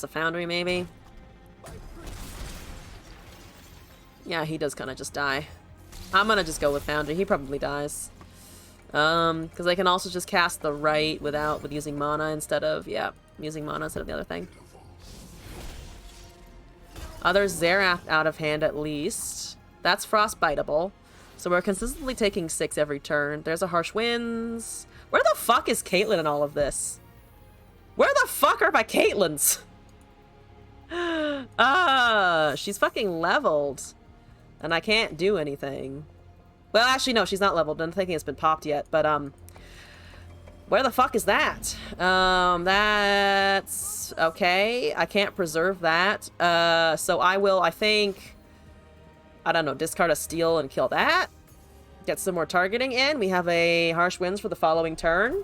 a Foundry, maybe? Yeah, he does kind of just die. I'm gonna just go with Foundry. He probably dies. Because I can also just cast the right with using mana instead of, using mana instead of the other thing. Other Zerath out of hand at least. That's frostbiteable. So we're consistently taking 6 every turn. There's a Harsh Winds. Where the fuck is Caitlyn in all of this? Where the fuck are my Caitlyn's? She's fucking leveled. And I can't do anything. Well, actually, no, she's not leveled. I'm thinking it's been popped yet, but, where the fuck is that? That's... okay. I can't preserve that. So I will, I think... I don't know, discard a Steel and kill that. Get some more targeting in. We have a Harsh Winds for the following turn.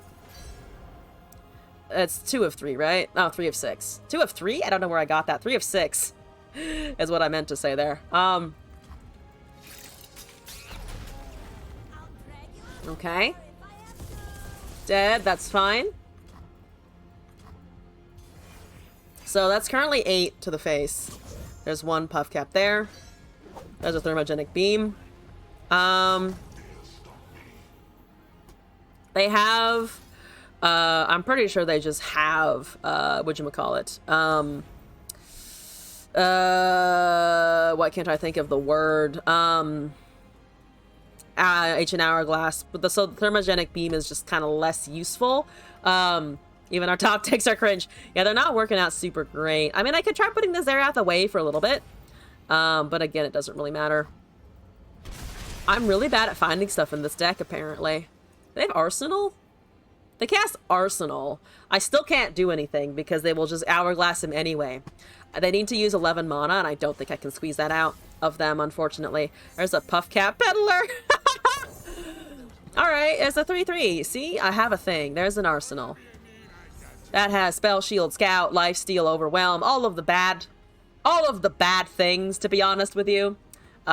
It's 2 of 3, right? No, 3 of 6. 2 of 3? I don't know where I got that. 3 of 6 is what I meant to say there. Okay. Dead, that's fine. So that's currently 8 to the face. There's 1 Puff Cap there. There's a Thermogenic Beam. They have... I'm pretty sure they just have... whatchamacallit? Why can't I think of the word? Ancient Hourglass. But so the Thermogenic Beam is just kind of less useful. Even our top ticks are cringe. Yeah, they're not working out super great. I mean, I could try putting the Zerath away for a little bit. But again, it doesn't really matter. I'm really bad at finding stuff in this deck, apparently. They have Arsenal? They cast Arsenal. I still can't do anything because they will just hourglass him anyway. They need to use 11 mana, and I don't think I can squeeze that out of them, unfortunately. There's a Puffcap Peddler. Alright, it's a 3-3. See? I have a thing. There's an Arsenal. That has Spell, Shield, Scout, Lifesteal, Overwhelm, all of the bad things, to be honest with you. Yeah,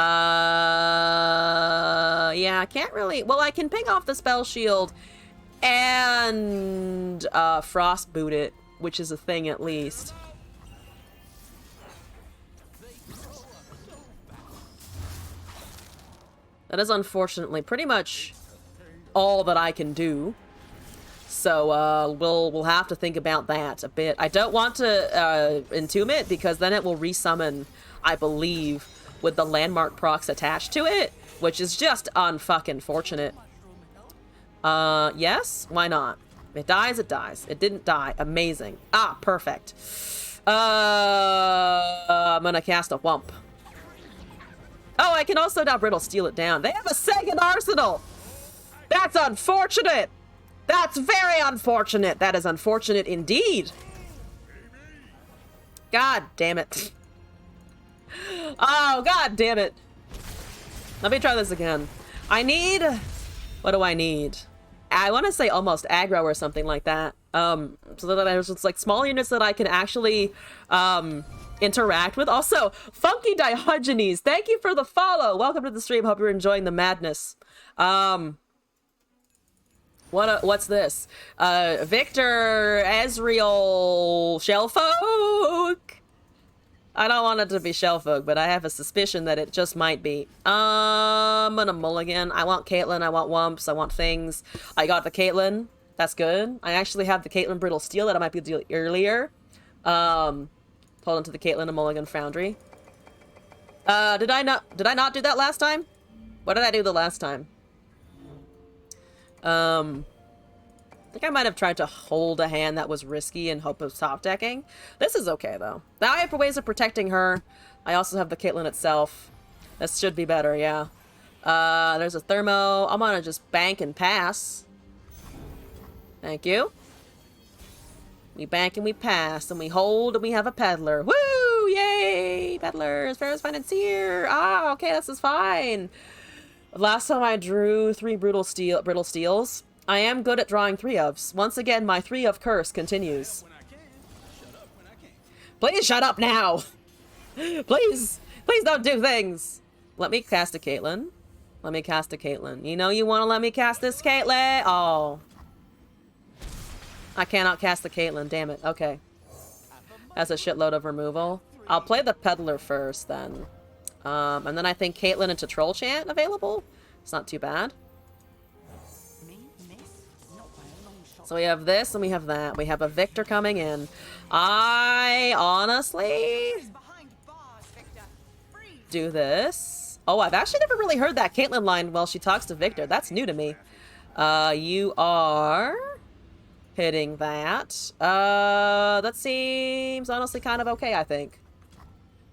I can't really... Well, I can ping off the Spell Shield and Frost Boot it, which is a thing at least. That is unfortunately pretty much all that I can do. So we'll have to think about that a bit. I don't want to entomb it because then it will resummon, I believe, with the landmark procs attached to it, which is just unfucking fortunate. Yes, why not? It dies, it dies. It didn't die. Amazing. Ah, perfect. I'm gonna cast a Wump. Oh, I can also now Brittle Steal it down. They have a second Arsenal! That's unfortunate! That's very unfortunate! That is unfortunate indeed! God damn it. Oh, god damn it. Let me try this again. I need... What do I need? I want to say almost aggro or something like that. So that there's just like small units that I can actually interact with. Also, Funky Diogenes, thank you for the follow. Welcome to the stream. Hope you're enjoying the madness. What's this? Victor Ezreal Shellfolk. I don't want it to be Shellfolk, but I have a suspicion that it just might be. I'm gonna mulligan. I want Caitlyn, I want Wumps, I want things. I got the Caitlyn. That's good. I actually have the Caitlyn Brittle Steel that I might be able to do earlier. Hold on to the Caitlyn and Mulligan Foundry. Did I not do that last time? What did I do the last time? I think I might have tried to hold a hand that was risky in hope of top decking. This is okay, though. Now I have ways of protecting her. I also have the Caitlyn itself. This should be better, yeah. There's a Thermo. I'm gonna just bank and pass. Thank you. We bank and we pass, and we hold, and we have a Peddler. Woo! Yay! Peddlers! Pharaoh's Financier! Ah, okay, this is fine. Last time I drew 3 Brittle Steels. I am good at drawing 3-ofs. Once again, my 3-of curse continues. Please shut up now! Please! Please don't do things! Let me cast a Caitlyn. Let me cast a Caitlyn. You know you want to let me cast this Caitlyn? Oh. I cannot cast the Caitlyn, damn it. Okay. That's a shitload of removal. I'll play the Peddler first, then. And then I think Caitlyn into Troll Chant available. It's not too bad. So we have this and we have that. We have a Victor coming in. I honestly do this. Oh, I've actually never really heard that Caitlyn line while she talks to Victor. That's new to me. You are hitting that. That seems honestly kind of okay, I think.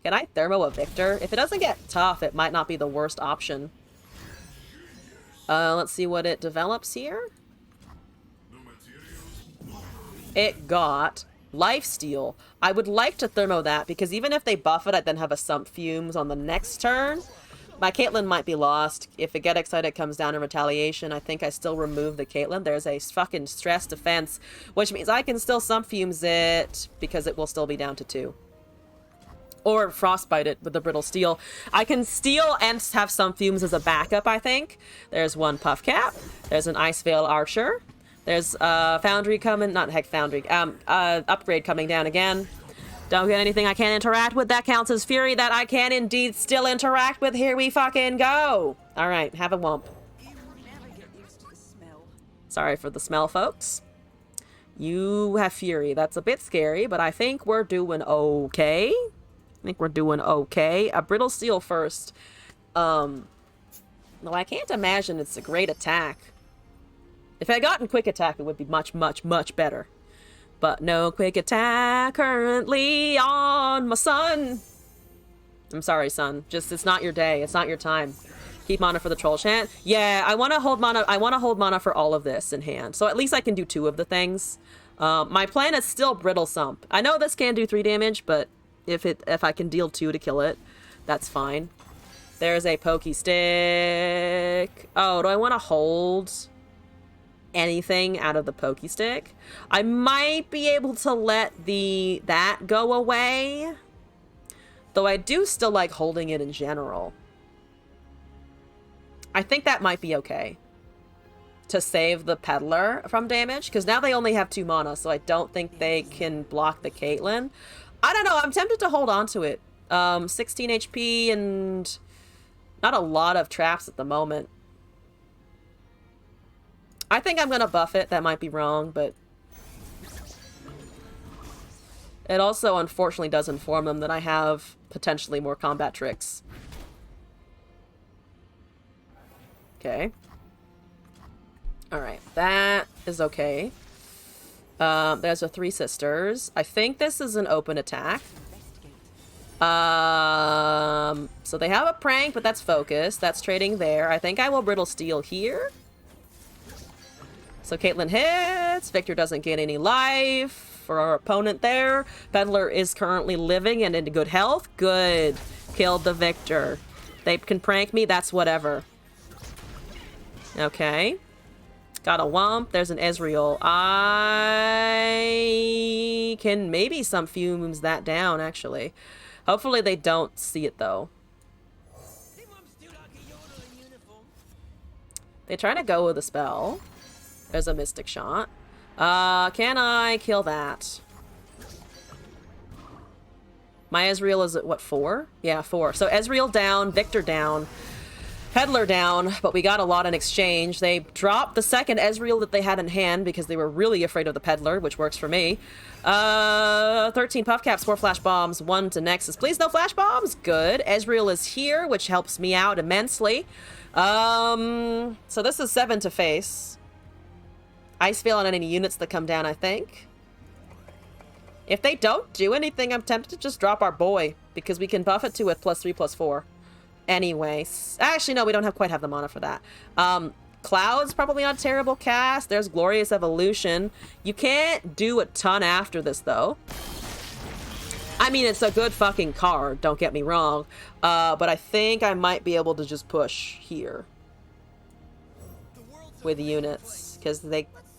Can I Thermo a Victor? If it doesn't get tough, it might not be the worst option. Let's see what it develops here. It got Lifesteal. I would like to Thermo that, because even if they buff it, I'd then have a Sump Fumes on the next turn. My Caitlyn might be lost. If it Get Excited comes down in retaliation, I think I still remove the Caitlyn. There's a fucking Stress Defense, which means I can still Sump Fumes it, because it will still be down to 2. Or Frostbite it with the Brittle Steel. I can steal and have Sump Fumes as a backup, I think. There's one Puffcap. There's an Ice Veil Archer. There's Foundry coming, not heck Foundry, Upgrade coming down again. Don't get anything I can't interact with. That counts as Fury that I can indeed still interact with. Here we fucking go. All right, have a Wump. Sorry for the smell, folks. You have Fury. That's a bit scary, but I think we're doing okay. A Brittle Steel first. No, I can't imagine it's a great attack. If I had gotten Quick Attack, it would be much, much, much better. But no Quick Attack currently on my son. I'm sorry, son. Just, it's not your day. It's not your time. Keep mana for the troll chant. Yeah, I want to hold mana. I want to hold mana for all of this in hand. So at least I can do 2 of the things. My plan is still Brittle Sump. I know this can do 3 damage, but if I can deal 2 to kill it, that's fine. There's a Pokey Stick. Oh, do I want to hold anything out of the Pokey Stick? I might be able to let that go away. Though I do still like holding it in general. I think that might be okay. To save the Peddler from damage. Because now they only have 2 mana, so I don't think they can block the Caitlyn. I don't know, I'm tempted to hold on to it. 16 HP and not a lot of traps at the moment. I think I'm going to buff it. That might be wrong, but... It also, unfortunately, does inform them that I have potentially more combat tricks. Okay. Alright, that is okay. There's a 3 Sisters. I think this is an open attack. So they have a prank, but that's focus. That's trading there. I think I will Brittle Steel here. So Caitlyn hits. Victor doesn't get any life for our opponent there. Peddler is currently living and in good health. Good. Killed the Victor. They can prank me. That's whatever. Okay. Got a Wump. There's an Ezreal. I can maybe some fumes that down, actually. Hopefully they don't see it, though. They're trying to go with a spell. There's a Mystic Shot. Can I kill that? My Ezreal is at, what, 4? Yeah, 4. So Ezreal down, Victor down, Peddler down, but we got a lot in exchange. They dropped the second Ezreal that they had in hand because they were really afraid of the Peddler, which works for me. 13 Puff Caps, 4 Flash Bombs, 1 to Nexus. Please, no Flash Bombs. Good. Ezreal is here, which helps me out immensely. So this is 7 to face. Ice Veil on any units that come down, I think. If they don't do anything, I'm tempted to just drop our boy, because we can buff it to a +3/+4. Anyways. Actually, no, we don't quite have the mana for that. Cloud's probably not a terrible cast. There's Glorious Evolution. You can't do a ton after this, though. I mean, it's a good fucking card, don't get me wrong. But I think I might be able to just push here. With units. Because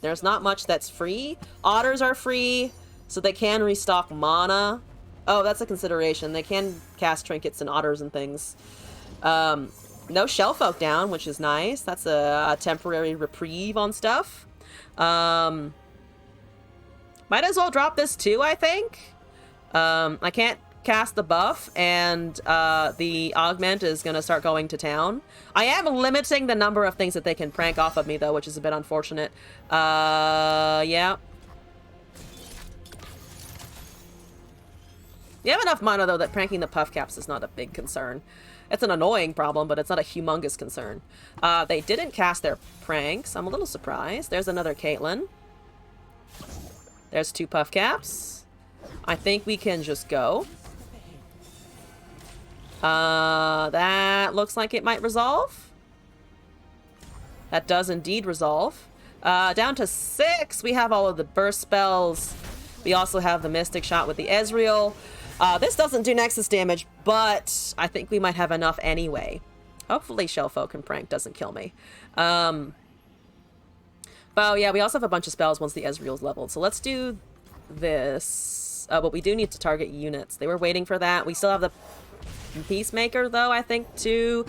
there's not much that's free. Otters are free, so they can restock mana. Oh, that's a consideration. They can cast trinkets and otters and things. No Shellfolk down, which is nice. That's a temporary reprieve on stuff. Might as well drop this too, I think. I can't cast the buff, and the augment is going to start going to town. I am limiting the number of things that they can prank off of me, though, which is a bit unfortunate. Yeah. You have enough mana, though, that pranking the Puff Caps is not a big concern. It's an annoying problem, but it's not a humongous concern. They didn't cast their pranks. I'm a little surprised. There's another Caitlyn. There's 2 Puff Caps. I think we can just go. That looks like it might resolve. That does indeed resolve. Down to 6, we have all of the burst spells. We also have the Mystic Shot with the Ezreal. This doesn't do Nexus damage, but I think we might have enough anyway. Hopefully Shellfolk and Prank doesn't kill me. But yeah, we also have a bunch of spells once the Ezreal's leveled. So let's do this. But we do need to target units. They were waiting for that. We still have the Peacemaker, though, I think, to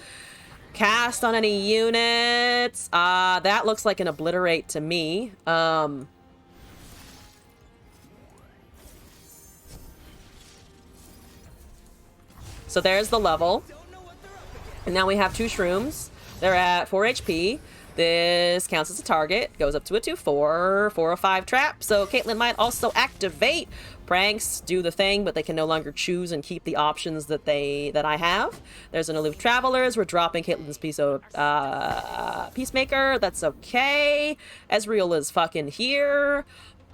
cast on any units. That looks like an Obliterate to me. So there's the level. And now we have 2 Shrooms. They're at 4 HP. This counts as a target. Goes up to a 2/4, 4 or 5 trap. So Caitlyn might also activate. Pranks do the thing, but they can no longer choose and keep the options that I have. There's an Aloof Travelers. We're dropping Caitlyn's Peacemaker. That's okay. Ezreal is fucking here.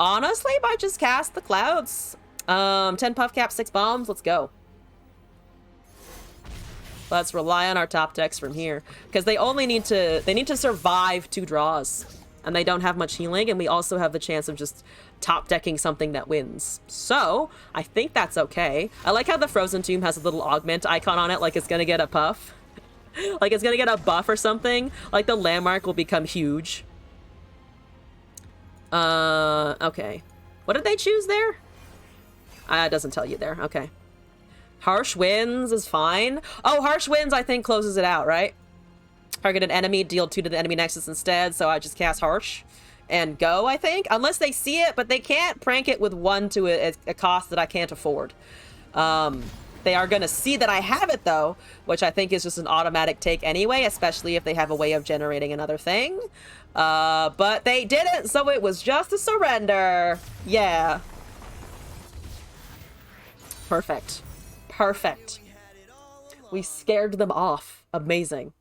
Honestly, might just cast the Clouds. 10 Puff Caps, 6 Bombs. Let's go. Let's rely on our top decks from here. Because they need to survive 2 draws. And they don't have much healing, and we also have the chance of just top decking something that wins. So, I think that's okay. I like how the Frozen Tomb has a little augment icon on it, like it's gonna get a puff. Like it's gonna get a buff or something. Like the landmark will become huge. Okay. What did they choose there? It doesn't tell you there. Okay. Harsh Winds is fine. Oh, Harsh Winds, I think, closes it out, right? Targeted enemy, deal 2 to the enemy nexus instead, so I just cast Harsh and go, I think. Unless they see it, but they can't prank it with 1 to a cost that I can't afford. They are going to see that I have it, though, which I think is just an automatic take anyway, especially if they have a way of generating another thing. But they didn't, so it was just a surrender. Yeah. Perfect. Perfect. We scared them off. Amazing.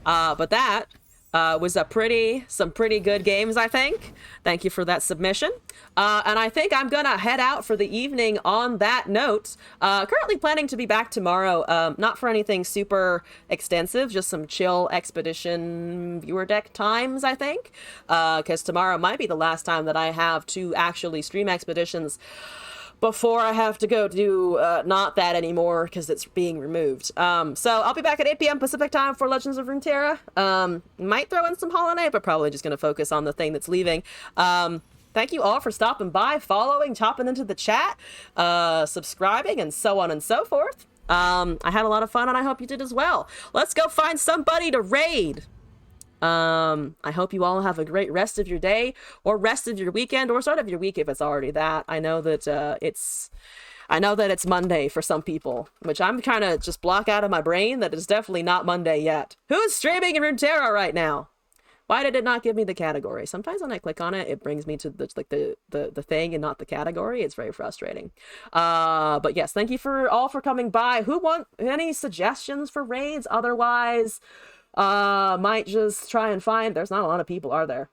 But that was some pretty good games, I think. Thank you for that submission. And I think I'm gonna head out for the evening on that note. Currently planning to be back tomorrow, not for anything super extensive, just some chill expedition viewer deck times, I think. Because tomorrow might be the last time that I have to actually stream expeditions before I have to go do not that anymore because it's being removed. So I'll be back at 8 p.m. Pacific time for Legends of Runeterra. Might throw in some Hollow Knight, but probably just going to focus on the thing that's leaving. Thank you all for stopping by, following, chopping into the chat, subscribing, and so on and so forth. I had a lot of fun, and I hope you did as well. Let's go find somebody to raid. I hope you all have a great rest of your day, or rest of your weekend, or start of your week if it's already that. I know that it's Monday for some people, which I'm trying to just block out of my brain that it's definitely not Monday yet. Who's streaming in Runeterra right now? Why did it not give me the category? Sometimes when I click on it, it brings me to the thing and not the category. It's very frustrating. But yes, thank you all for coming by. Who want any suggestions for raids? Otherwise, might just try and find. There's not a lot of people, are there?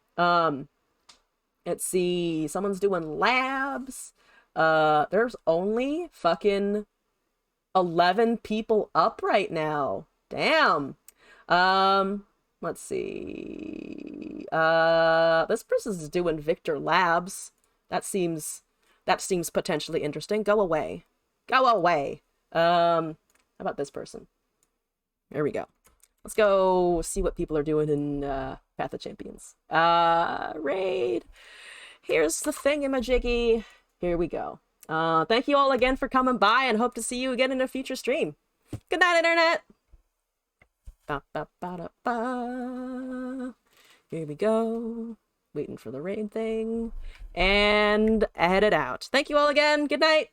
Let's see. Someone's doing labs. There's only fucking 11 people up right now. Damn. Let's see. This person's doing Victor Labs. That seems potentially interesting. Go away. Go away. How about this person? There we go. Let's go see what people are doing in Path of Champions. Raid. Here's the thingamajiggy. Here we go. Thank you all again for coming by, and hope to see you again in a future stream. Good night, Internet. Ba, ba, ba, da, ba. Here we go. Waiting for the raid thing. And headed out. Thank you all again. Good night.